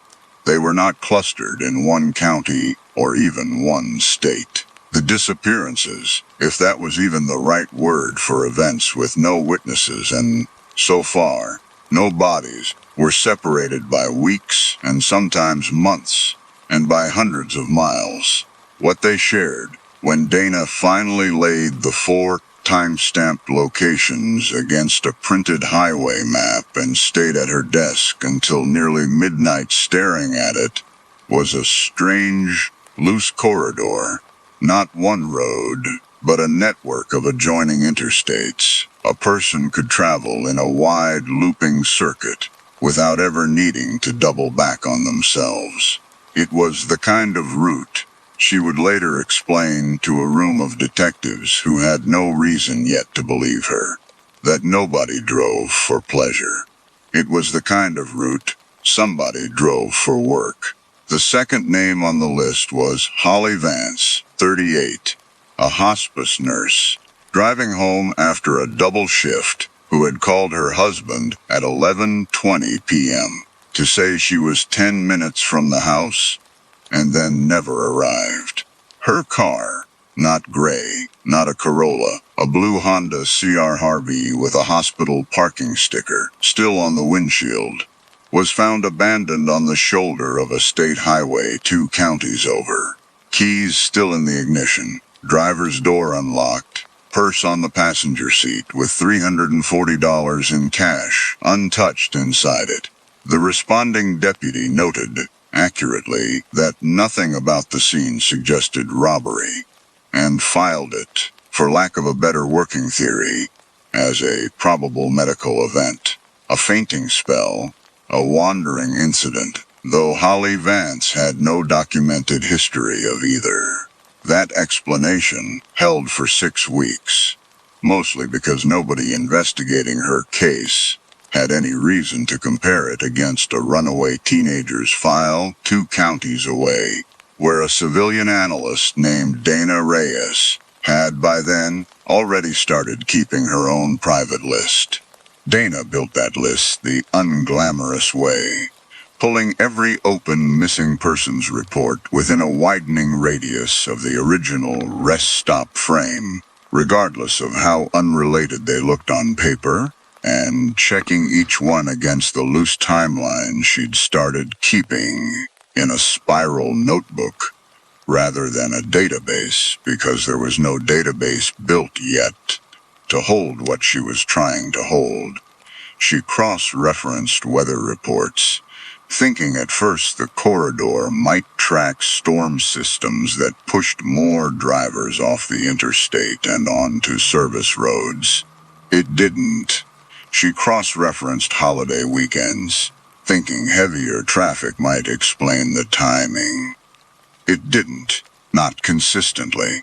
They were not clustered in one county or even one state. The disappearances, if that was even the right word for events with no witnesses and, so far, no bodies, were separated by weeks and sometimes months, and by hundreds of miles. What they shared, when Dana finally laid the 4 time-stamped locations against a printed highway map and stayed at her desk until nearly midnight staring at it, was a strange, loose corridor. Not one road, but a network of adjoining interstates. A person could travel in a wide, looping circuit without ever needing to double back on themselves. It was the kind of route, she would later explain to a room of detectives who had no reason yet to believe her, that nobody drove for pleasure. It was the kind of route somebody drove for work. The second name on the list was Holly Vance, 38, a hospice nurse, driving home after a double shift, who had called her husband at 11:20 p.m. to say she was 10 minutes from the house, and then never arrived. Her car, not gray, not a Corolla, a blue Honda CR-V with a hospital parking sticker still on the windshield, was found abandoned on the shoulder of a state highway 2 counties over. Keys still in the ignition, driver's door unlocked, purse on the passenger seat with $340 in cash, untouched inside it. The responding deputy noted, accurately, that nothing about the scene suggested robbery, and filed it for for lack of a better working theory, as a probable medical event, a fainting spell, a wandering incident, though Holly Vance had no documented history of either. That explanation held for 6 weeks, mostly because nobody investigating her case had any reason to compare it against a runaway teenager's file 2 counties away, where a civilian analyst named Dana Reyes had by then already started keeping her own private list. Dana built that list the unglamorous way, pulling every open missing persons report within a widening radius of the original rest stop frame, regardless of how unrelated they looked on paper, and checking each one against the loose timeline she'd started keeping in a spiral notebook rather than a database, because there was no database built yet to hold what she was trying to hold. She cross-referenced weather reports, thinking at first the corridor might track storm systems that pushed more drivers off the interstate and onto service roads. It didn't. She cross-referenced holiday weekends, thinking heavier traffic might explain the timing. It didn't, not consistently.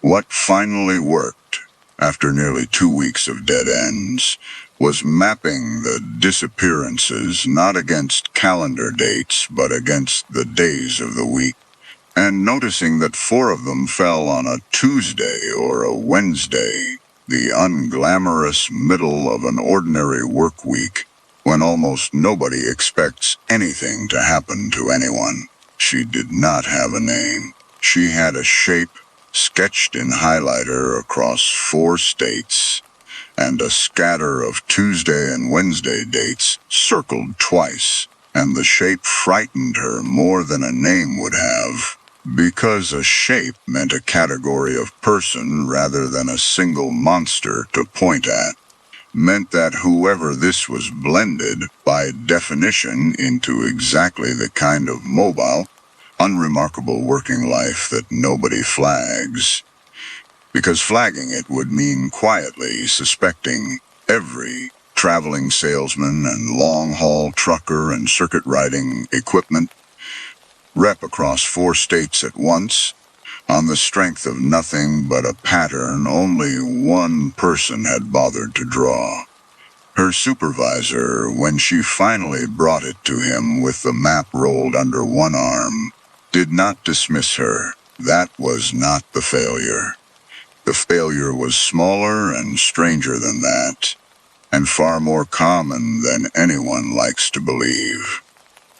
What finally worked, after nearly 2 weeks of dead ends, was mapping the disappearances not against calendar dates but against the days of the week, and noticing that 4 of them fell on a Tuesday or a Wednesday, the unglamorous middle of an ordinary work week, when almost nobody expects anything to happen to anyone. She did not have a name. She had a shape sketched in highlighter across 4 states, and a scatter of Tuesday and Wednesday dates circled twice, and the shape frightened her more than a name would have, because a shape meant a category of person rather than a single monster to point at, meant that whoever this was blended, by definition, into exactly the kind of mobile, unremarkable working life that nobody flags, because flagging it would mean quietly suspecting every traveling salesman and long-haul trucker and circuit-riding equipment rep across 4 states at once, on the strength of nothing but a pattern only one person had bothered to draw. Her supervisor, when she finally brought it to him with the map rolled under one arm, did not dismiss her. That was not the failure. The failure was smaller and stranger than that, and far more common than anyone likes to believe.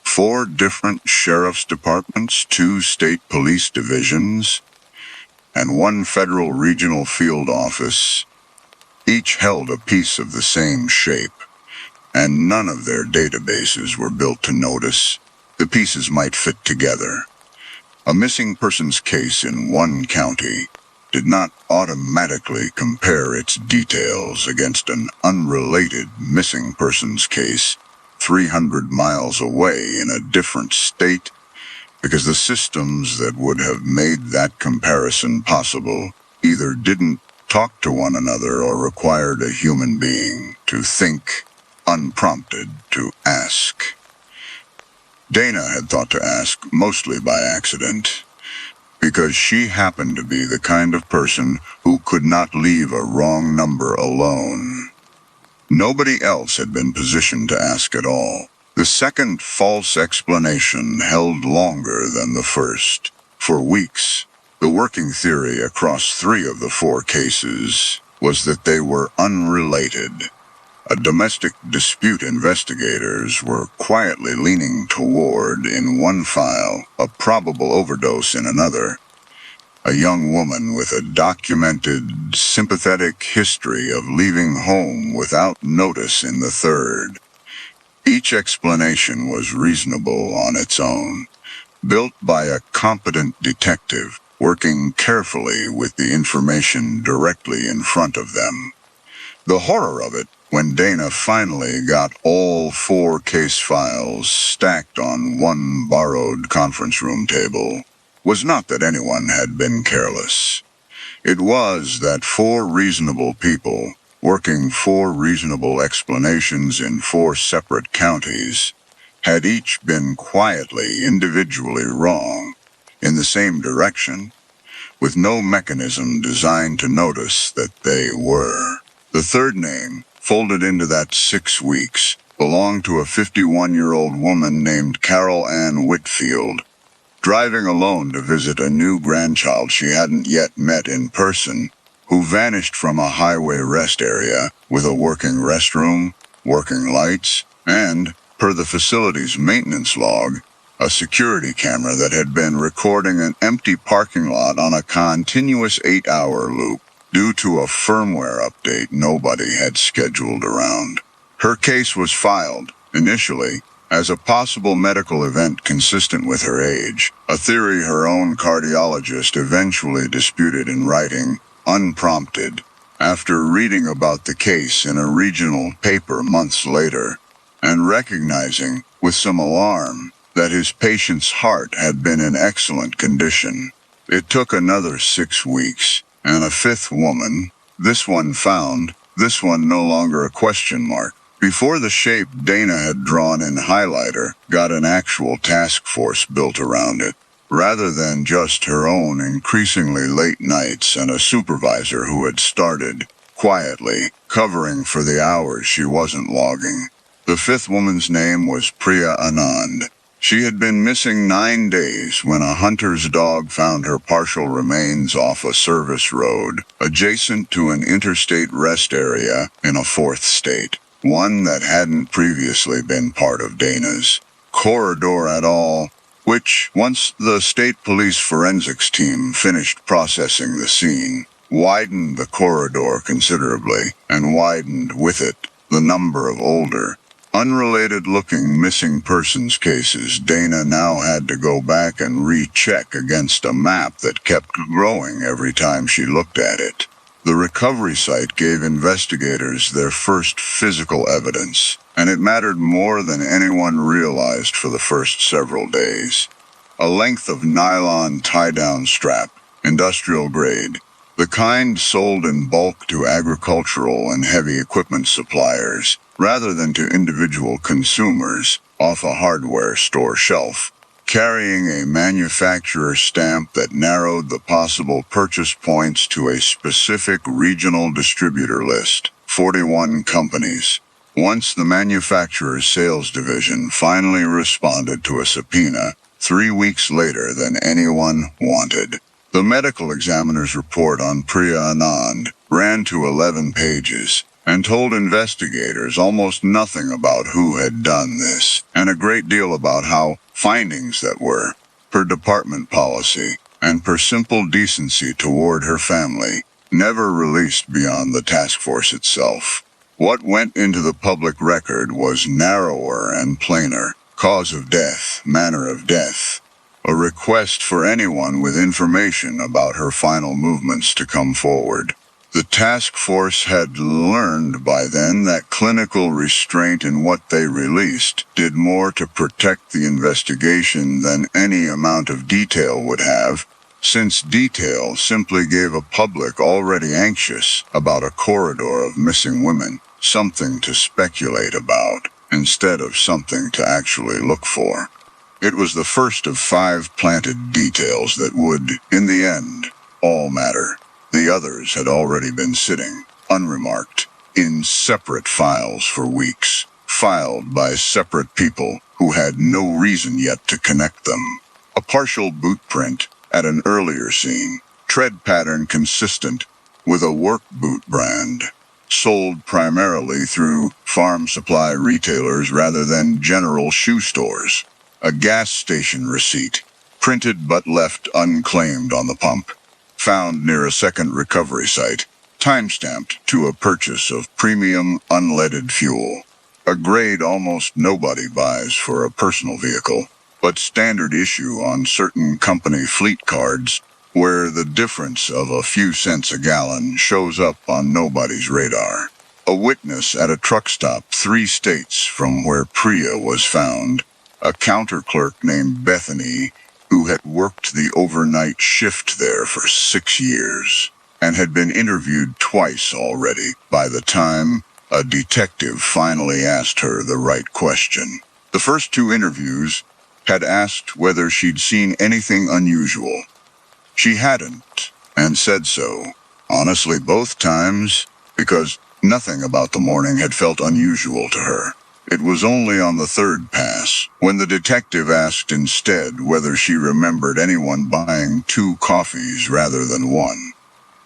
4 different sheriff's departments, 2 state police divisions, and 1 federal regional field office, each held a piece of the same shape, and none of their databases were built to notice the pieces might fit together. A missing persons case in 1 county did not automatically compare its details against an unrelated missing persons case 300 miles away in a different state, because the systems that would have made that comparison possible either didn't talk to one another or required a human being to think, unprompted, to ask. Dana had thought to ask mostly by accident, because she happened to be the kind of person who could not leave a wrong number alone. Nobody else had been positioned to ask at all. The second false explanation held longer than the first. For weeks, the working theory across 3 of the 4 cases was that they were unrelated. A domestic dispute investigators were quietly leaning toward in 1 file, a probable overdose in another, a young woman with a documented, sympathetic history of leaving home without notice in the third. Each explanation was reasonable on its own, built by a competent detective, working carefully with the information directly in front of them. The horror of it, when Dana finally got all 4 case files stacked on 1 borrowed conference room table, was not that anyone had been careless. It was that four reasonable people, working four reasonable explanations in four separate counties, had each been quietly, individually wrong, in the same direction, with no mechanism designed to notice that they were. The third name, folded into that 6 weeks, belonged to a 51-year-old woman named Carol Ann Whitfield, driving alone to visit a new grandchild she hadn't yet met in person, who vanished from a highway rest area with a working restroom, working lights, and, per the facility's maintenance log, a security camera that had been recording an empty parking lot on a continuous 8-hour loop due to a firmware update nobody had scheduled around. Her case was filed, initially, as a possible medical event consistent with her age, a theory her own cardiologist eventually disputed in writing, unprompted, after reading about the case in a regional paper months later, and recognizing, with some alarm, that his patient's heart had been in excellent condition. It took another 6 weeks, and a fifth woman, this one found, this one no longer a question mark, before the shape Dana had drawn in highlighter got an actual task force built around it, rather than just her own increasingly late nights and a supervisor who had started, quietly, covering for the hours she wasn't logging. The fifth woman's name was Priya Anand. She had been missing 9 days when a hunter's dog found her partial remains off a service road, adjacent to an interstate rest area in a fourth state, one that hadn't previously been part of Dana's corridor at all, which, once the state police forensics team finished processing the scene, widened the corridor considerably, and widened with it the number of older, unrelated-looking missing persons cases Dana now had to go back and recheck against a map that kept growing every time she looked at it. The recovery site gave investigators their first physical evidence, and it mattered more than anyone realized for the first several days. A length of nylon tie-down strap, industrial grade, the kind sold in bulk to agricultural and heavy equipment suppliers, rather than to individual consumers, off a hardware store shelf, carrying a manufacturer stamp that narrowed the possible purchase points to a specific regional distributor list, 41 companies. Once the manufacturer's sales division finally responded to a subpoena, 3 weeks later than anyone wanted. The medical examiner's report on Priya Anand ran to 11 pages, and told investigators almost nothing about who had done this, and a great deal about how findings that were, per department policy, and per simple decency toward her family, never released beyond the task force itself. What went into the public record was narrower and plainer: cause of death, manner of death, a request for anyone with information about her final movements to come forward. The task force had learned by then that clinical restraint in what they released did more to protect the investigation than any amount of detail would have, since detail simply gave a public already anxious about a corridor of missing women something to speculate about, instead of something to actually look for. It was the first of 5 planted details that would, in the end, all matter. The others had already been sitting, unremarked, in separate files for weeks, filed by separate people who had no reason yet to connect them. A partial boot print at an earlier scene, tread pattern consistent with a work boot brand, sold primarily through farm supply retailers rather than general shoe stores. A gas station receipt, printed but left unclaimed on the pump, found near a second recovery site, timestamped to a purchase of premium unleaded fuel, a grade almost nobody buys for a personal vehicle, but standard issue on certain company fleet cards, where the difference of a few cents a gallon shows up on nobody's radar. A witness at a truck stop 3 states from where Priya was found, a counter clerk named Bethany, who had worked the overnight shift there for 6 years. and had been interviewed twice already by the time a detective finally asked her the right question. The first two interviews had asked whether she'd seen anything unusual. She hadn't, and said so. Honestly, both times, because nothing about the morning had felt unusual to her. It was only on the third pass, when the detective asked instead whether she remembered anyone buying 2 coffees rather than 1,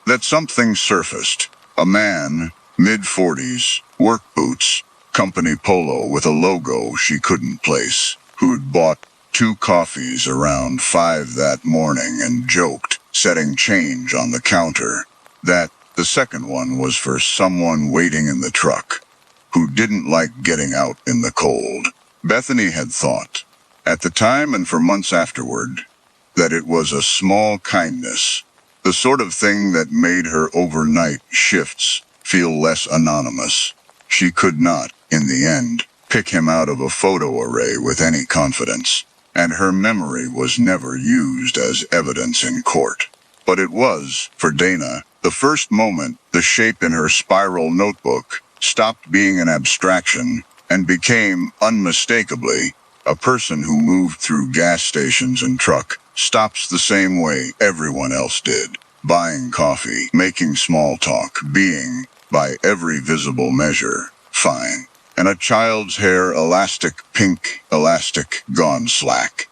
that something surfaced. A man, mid-40s, work boots, company polo with a logo she couldn't place, who'd bought 2 coffees around 5 that morning and joked, setting change on the counter, that the second one was for someone waiting in the truck, who didn't like getting out in the cold. Bethany had thought, at the time and for months afterward, that it was a small kindness, the sort of thing that made her overnight shifts feel less anonymous. She could not, in the end, pick him out of a photo array with any confidence, and her memory was never used as evidence in court. But it was, for Dana, the first moment the shape in her spiral notebook stopped being an abstraction and became, unmistakably, a person who moved through gas stations and truck stops the same way everyone else did. Buying coffee, making small talk, being, by every visible measure, fine. And a child's hair pink elastic gone slack,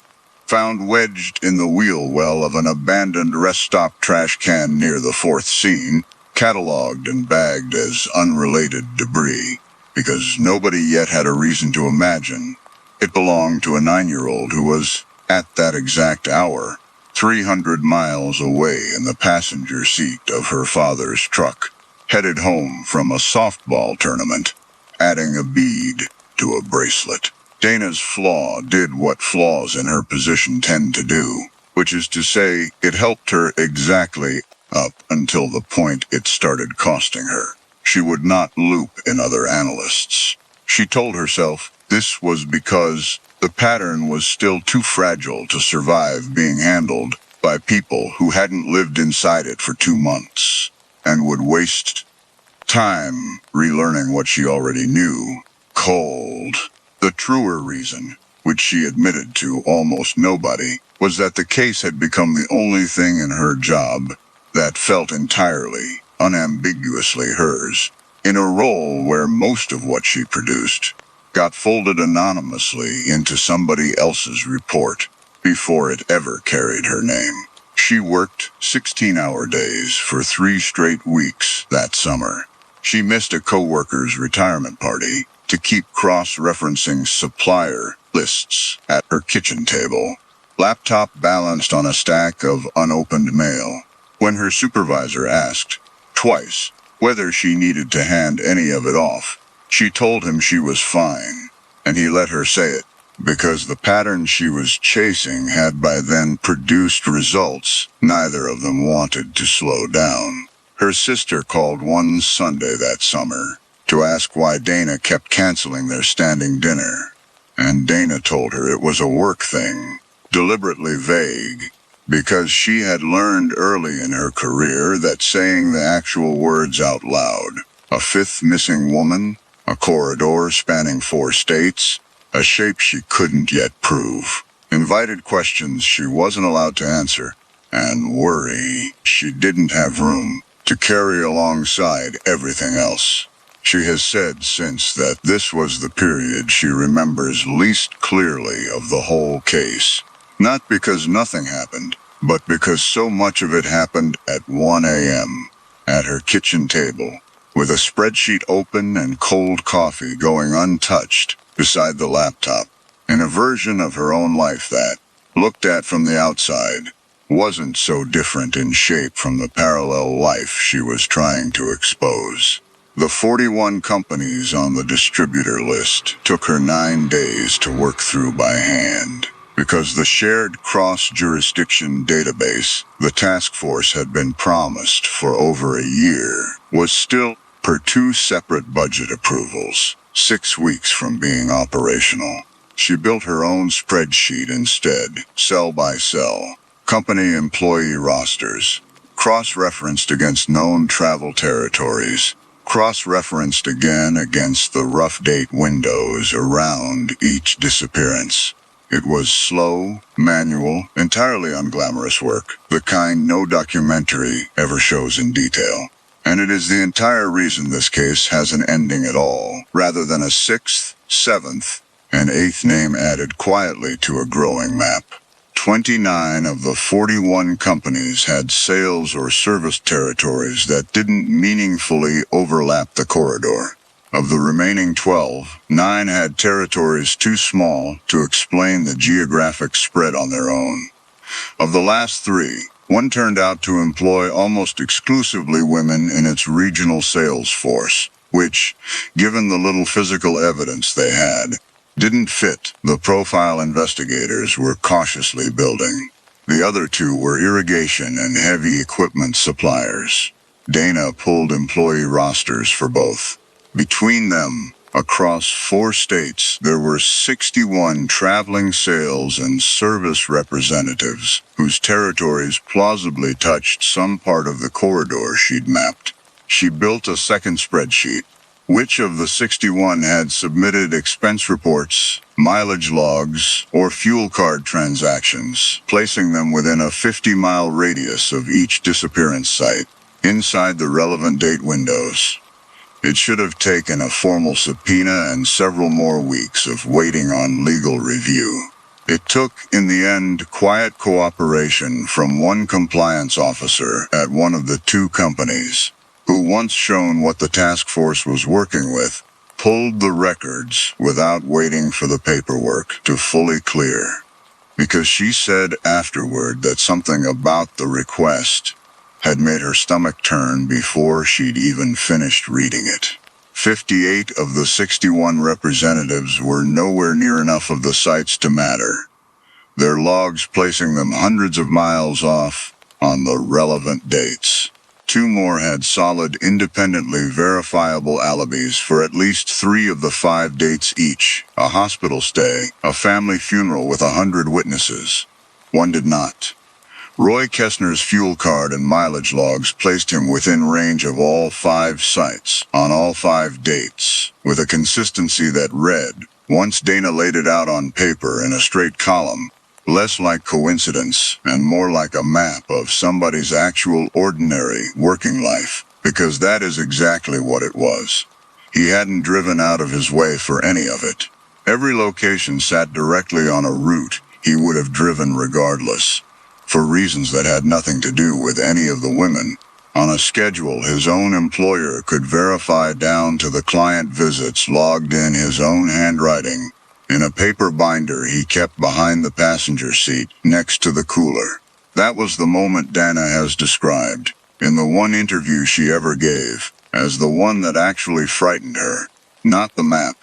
found wedged in the wheel well of an abandoned rest stop trash can near the 4th scene, catalogued and bagged as unrelated debris, because nobody yet had a reason to imagine it belonged to a 9-year-old who was, at that exact hour, 300 miles away in the passenger seat of her father's truck, headed home from a softball tournament, adding a bead to a bracelet. Dana's flaw did what flaws in her position tend to do, which is to say, it helped her exactly up until the point it started costing her. She would not loop in other analysts. She told herself this was because the pattern was still too fragile to survive being handled by people who hadn't lived inside it for 2 months, and would waste time relearning what she already knew. Cold. The truer reason, which she admitted to almost nobody, was that the case had become the only thing in her job that felt entirely, unambiguously hers, in a role where most of what she produced got folded anonymously into somebody else's report before it ever carried her name. She worked 16-hour days for 3 straight weeks that summer. She missed a coworker's retirement party to keep cross-referencing supplier lists at her kitchen table, laptop balanced on a stack of unopened mail. When her supervisor asked, twice, whether she needed to hand any of it off, she told him she was fine, and he let her say it, because the pattern she was chasing had by then produced results neither of them wanted to slow down. Her sister called one Sunday that summer to ask why Dana kept canceling their standing dinner, and Dana told her it was a work thing, deliberately vague, because she had learned early in her career that saying the actual words out loud, a 5th missing woman, a corridor spanning 4 states, a shape she couldn't yet prove, invited questions she wasn't allowed to answer, and worry she didn't have room to carry alongside everything else. She has said since that this was the period she remembers least clearly of the whole case. Not because nothing happened, but because so much of it happened at 1 a.m. at her kitchen table, with a spreadsheet open and cold coffee going untouched beside the laptop, in a version of her own life that, looked at from the outside, wasn't so different in shape from the parallel life she was trying to expose. The 41 companies on the distributor list took her 9 days to work through by hand, because the shared cross-jurisdiction database the task force had been promised for over a year was still, per 2 separate budget approvals, 6 weeks from being operational. She built her own spreadsheet instead, cell by cell, company employee rosters, cross-referenced against known travel territories, cross-referenced again against the rough date windows around each disappearance. It was slow, manual, entirely unglamorous work, the kind no documentary ever shows in detail. And it is the entire reason this case has an ending at all, rather than a sixth, seventh, and eighth name added quietly to a growing map. 29 of the 41 companies had sales or service territories that didn't meaningfully overlap the corridor. Of the remaining 12, 9 had territories too small to explain the geographic spread on their own. Of the last 3, one turned out to employ almost exclusively women in its regional sales force, which, given the little physical evidence they had, didn't fit the profile investigators were cautiously building. The other 2 were irrigation and heavy equipment suppliers. Dana pulled employee rosters for both. Between them, across 4 states, there were 61 traveling sales and service representatives whose territories plausibly touched some part of the corridor she'd mapped. She built a second spreadsheet. Which of the 61 had submitted expense reports, mileage logs, or fuel card transactions, placing them within a 50-mile radius of each disappearance site, inside the relevant date windows. It should have taken a formal subpoena and several more weeks of waiting on legal review. It took, in the end, quiet cooperation from one compliance officer at one of the 2 companies, who, once shown what the task force was working with, pulled the records without waiting for the paperwork to fully clear. Because she said afterward that something about the request had made her stomach turn before she'd even finished reading it. 58 of the 61 representatives were nowhere near enough of the sites to matter, their logs placing them hundreds of miles off on the relevant dates. 2 more had solid, independently verifiable alibis for at least 3 of the 5 dates each: a hospital stay, a family funeral with 100 witnesses. 1 did not. Roy Kessner's fuel card and mileage logs placed him within range of all 5 sites, on all 5 dates, with a consistency that read, once Dana laid it out on paper in a straight column, less like coincidence and more like a map of somebody's actual ordinary working life, because that is exactly what it was. He hadn't driven out of his way for any of it. Every location sat directly on a route he would have driven regardless, for reasons that had nothing to do with any of the women. On a schedule his own employer could verify down to the client visits logged in his own handwriting, in a paper binder he kept behind the passenger seat next to the cooler. That was the moment Dana has described, in the one interview she ever gave, as the one that actually frightened her. Not the map,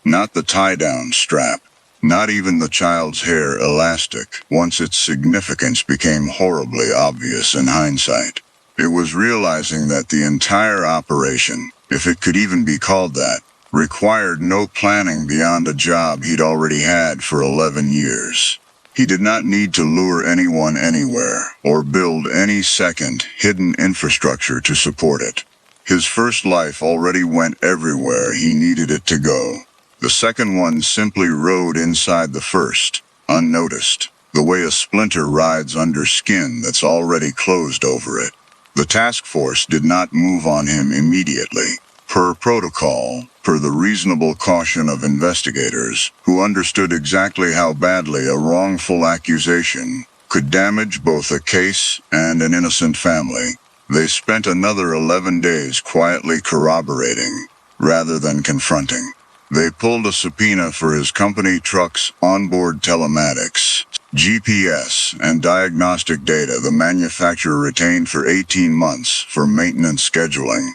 not the tie-down strap, not even the child's hair elastic, once its significance became horribly obvious in hindsight. It was realizing that the entire operation, if it could even be called that, required no planning beyond a job he'd already had for 11 years. He did not need to lure anyone anywhere, or build any second, hidden infrastructure to support it. His first life already went everywhere he needed it to go. The second one simply rode inside the first, unnoticed, the way a splinter rides under skin that's already closed over it. The task force did not move on him immediately, per protocol, per the reasonable caution of investigators, who understood exactly how badly a wrongful accusation could damage both a case and an innocent family. They spent another 11 days quietly corroborating, rather than confronting. They pulled a subpoena for his company truck's onboard telematics, GPS, and diagnostic data the manufacturer retained for 18 months for maintenance scheduling,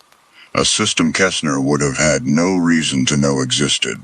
a system Kessner would have had no reason to know existed,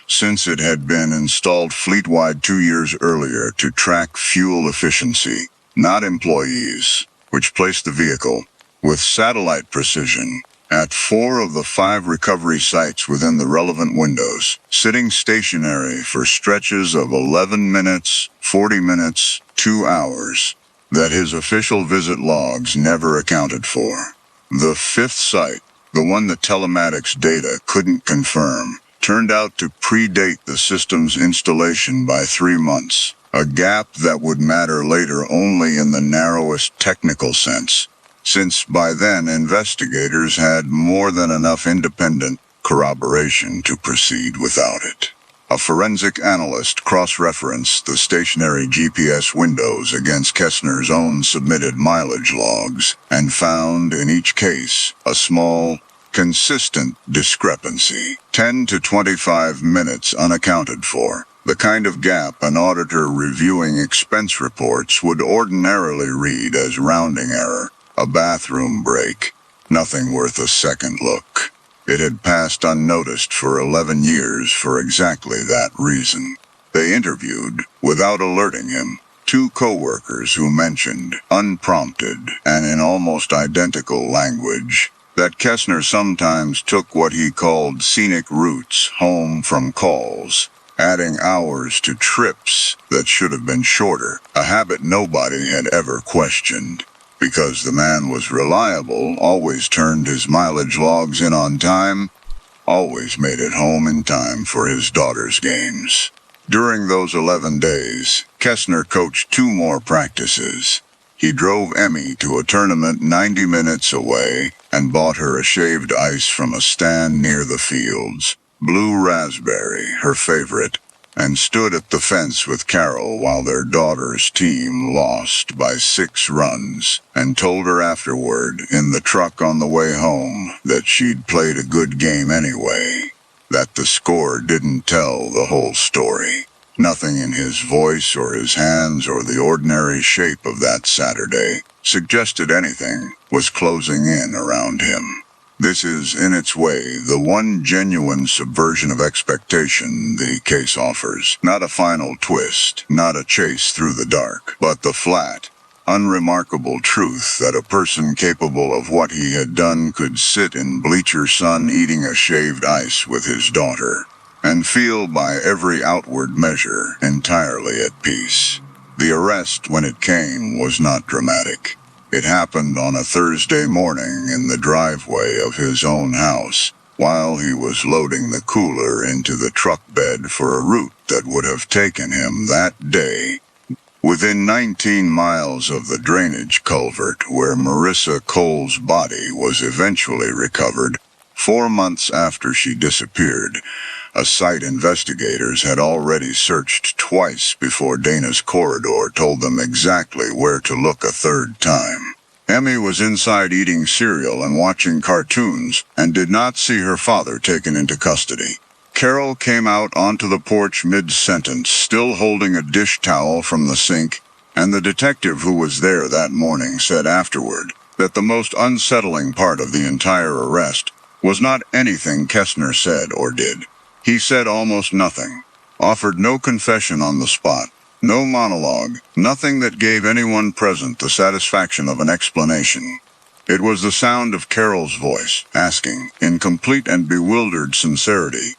since it had been installed fleet-wide 2 years earlier to track fuel efficiency, not employees, which placed the vehicle, with satellite precision, at 4 of the 5 recovery sites within the relevant windows, sitting stationary for stretches of 11 minutes, 40 minutes, 2 hours. that his official visit logs never accounted for. The fifth site, the one the telematics data couldn't confirm, turned out to predate the system's installation by 3 months, a gap that would matter later only in the narrowest technical sense, since by then investigators had more than enough independent corroboration to proceed without it. A forensic analyst cross-referenced the stationary GPS windows against Kessner's own submitted mileage logs and found, in each case, a small, consistent discrepancy, 10 to 25 minutes unaccounted for, the kind of gap an auditor reviewing expense reports would ordinarily read as rounding error, a bathroom break, nothing worth a second look. It had passed unnoticed for 11 years for exactly that reason. They interviewed, without alerting him, 2 co-workers who mentioned, unprompted and in almost identical language, that Kessner sometimes took what he called scenic routes home from calls, adding hours to trips that should have been shorter, a habit nobody had ever questioned. Because the man was reliable, always turned his mileage logs in on time, always made it home in time for his daughter's games. During those 11 days, Kessner coached 2 more practices. He drove Emmy to a tournament 90 minutes away and bought her a shaved ice from a stand near the fields, blue raspberry, her favorite, and stood at the fence with Carol while their daughter's team lost by 6 runs, and told her afterward, in the truck on the way home, that she'd played a good game anyway, that the score didn't tell the whole story. Nothing in his voice or his hands or the ordinary shape of that Saturday suggested anything was closing in around him. This is, in its way, the one genuine subversion of expectation the case offers. Not a final twist, not a chase through the dark, but the flat, unremarkable truth that a person capable of what he had done could sit in bleacher sun eating a shaved ice with his daughter, and feel by every outward measure entirely at peace. The arrest, when it came, was not dramatic. It happened on a Thursday morning in the driveway of his own house, while he was loading the cooler into the truck bed for a route that would have taken him that day. Within 19 miles of the drainage culvert where Marissa Cole's body was eventually recovered, 4 months after she disappeared, a site investigators had already searched twice before Dana's corridor told them exactly where to look a 3rd time. Emmy was inside eating cereal and watching cartoons and did not see her father taken into custody. Carol came out onto the porch mid-sentence, still holding a dish towel from the sink, and the detective who was there that morning said afterward that the most unsettling part of the entire arrest was not anything Kessner said or did. He said almost nothing, offered no confession on the spot, no monologue, nothing that gave anyone present the satisfaction of an explanation. It was the sound of Carol's voice, asking, in complete and bewildered sincerity,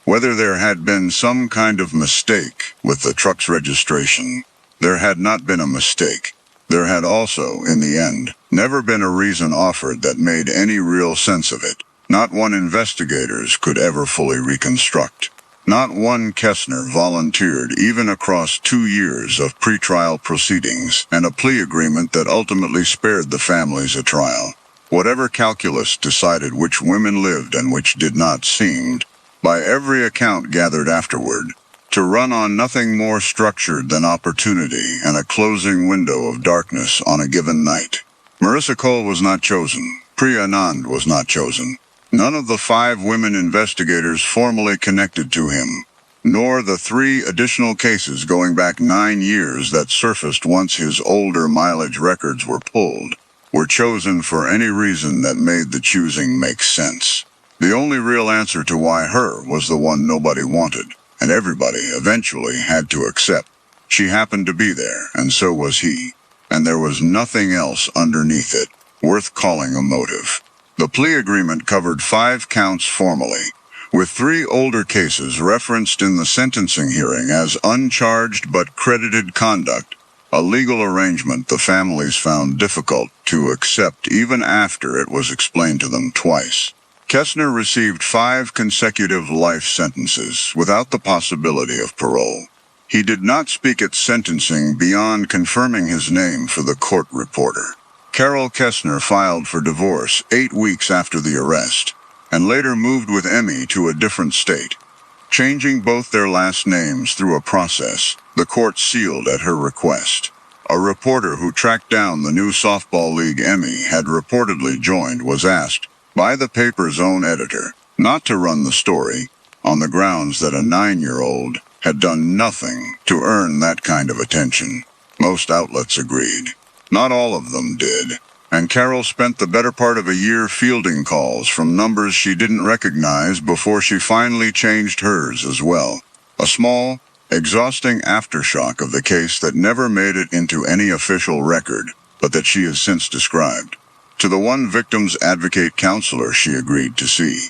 whether there had been some kind of mistake with the truck's registration. There had not been a mistake. There had also, in the end, never been a reason offered that made any real sense of it. Not one investigators could ever fully reconstruct. Not one Kessner volunteered even across 2 years of pretrial proceedings and a plea agreement that ultimately spared the families a trial. Whatever calculus decided which women lived and which did not seemed, by every account gathered afterward, to run on nothing more structured than opportunity and a closing window of darkness on a given night. Marissa Cole was not chosen. Priya Anand was not chosen. None of the 5 women investigators formally connected to him, nor the 3 additional cases going back 9 years that surfaced once his older mileage records were pulled, were chosen for any reason that made the choosing make sense. The only real answer to why her was the one nobody wanted, and everybody eventually had to accept. She happened to be there, and so was he, and there was nothing else underneath it worth calling a motive. The plea agreement covered 5 counts formally, with 3 older cases referenced in the sentencing hearing as uncharged but credited conduct, a legal arrangement the families found difficult to accept even after it was explained to them twice. Kessner received 5 consecutive life sentences without the possibility of parole. He did not speak at sentencing beyond confirming his name for the court reporter. Carol Kessner filed for divorce 8 weeks after the arrest, and later moved with Emmy to a different state. Changing both their last names through a process the court sealed at her request. A reporter who tracked down the new softball league Emmy had reportedly joined was asked by the paper's own editor not to run the story, on the grounds that a 9-year-old had done nothing to earn that kind of attention. Most outlets agreed. Not all of them did, and Carol spent the better part of a year fielding calls from numbers she didn't recognize before she finally changed hers as well. A small, exhausting aftershock of the case that never made it into any official record, but that she has since described to the one victim's advocate counselor she agreed to see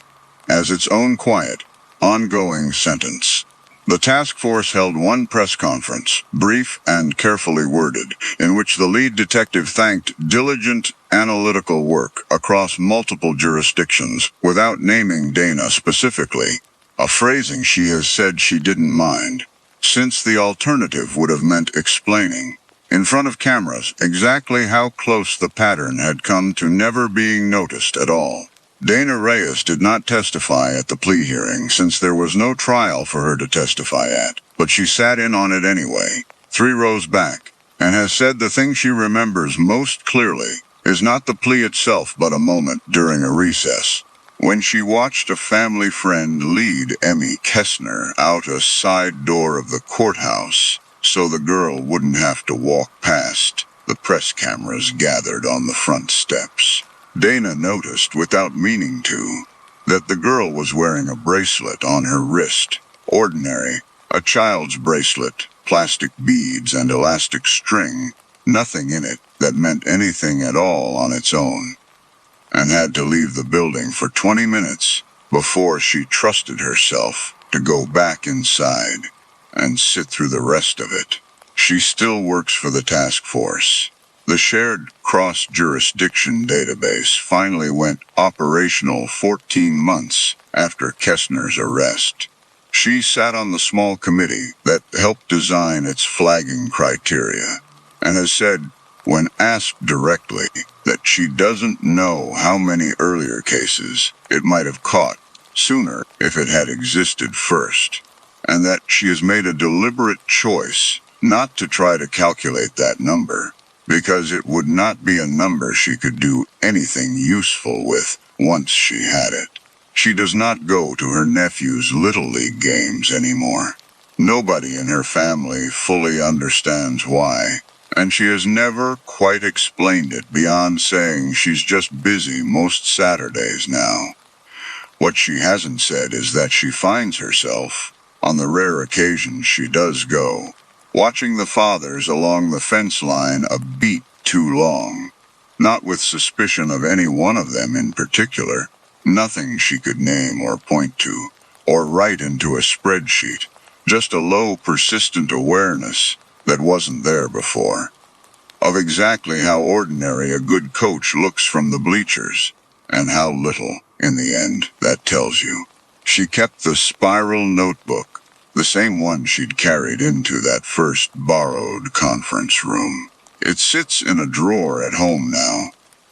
as its own quiet, ongoing sentence. The task force held one press conference, brief and carefully worded, in which the lead detective thanked diligent, analytical work across multiple jurisdictions without naming Dana specifically, a phrasing she has said she didn't mind, since the alternative would have meant explaining, in front of cameras, exactly how close the pattern had come to never being noticed at all. Dana Reyes did not testify at the plea hearing since there was no trial for her to testify at, but she sat in on it anyway, 3 rows back, and has said the thing she remembers most clearly is not the plea itself but a moment during a recess, when she watched a family friend lead Emmy Kessner out a side door of the courthouse so the girl wouldn't have to walk past the press cameras gathered on the front steps. Dana noticed, without meaning to, that the girl was wearing a bracelet on her wrist. Ordinary, a child's bracelet, plastic beads and elastic string, nothing in it that meant anything at all on its own, and had to leave the building for 20 minutes before she trusted herself to go back inside and sit through the rest of it. She still works for the task force. The shared cross-jurisdiction database finally went operational 14 months after Kessner's arrest. She sat on the small committee that helped design its flagging criteria, and has said, when asked directly, that she doesn't know how many earlier cases it might have caught sooner if it had existed first, and that she has made a deliberate choice not to try to calculate that number, because it would not be a number she could do anything useful with once she had it. She does not go to her nephew's Little League games anymore. Nobody in her family fully understands why, and she has never quite explained it beyond saying she's just busy most Saturdays now. What she hasn't said is that she finds herself, on the rare occasions she does go, watching the fathers along the fence line a beat too long, not with suspicion of any one of them in particular, nothing she could name or point to, or write into a spreadsheet, just a low, persistent awareness that wasn't there before, of exactly how ordinary a good coach looks from the bleachers, and how little, in the end, that tells you. She kept the spiral notebook, the same one she'd carried into that first borrowed conference room. It sits in a drawer at home now,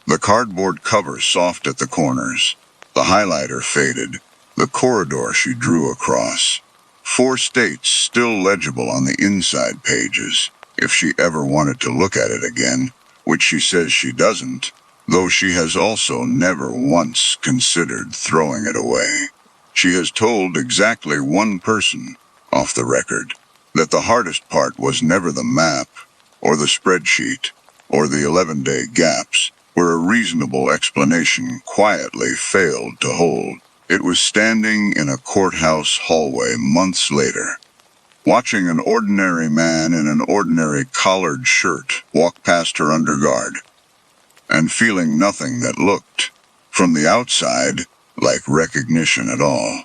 the cardboard cover soft at the corners, the highlighter faded, the corridor she drew across. 4 states still legible on the inside pages, if she ever wanted to look at it again, which she says she doesn't, though she has also never once considered throwing it away. She has told exactly one person, off the record, that the hardest part was never the map, or the spreadsheet, or the 11-day gaps, where a reasonable explanation quietly failed to hold. It was standing in a courthouse hallway months later, watching an ordinary man in an ordinary collared shirt walk past her under guard, and feeling nothing that looked, from the outside, like recognition at all.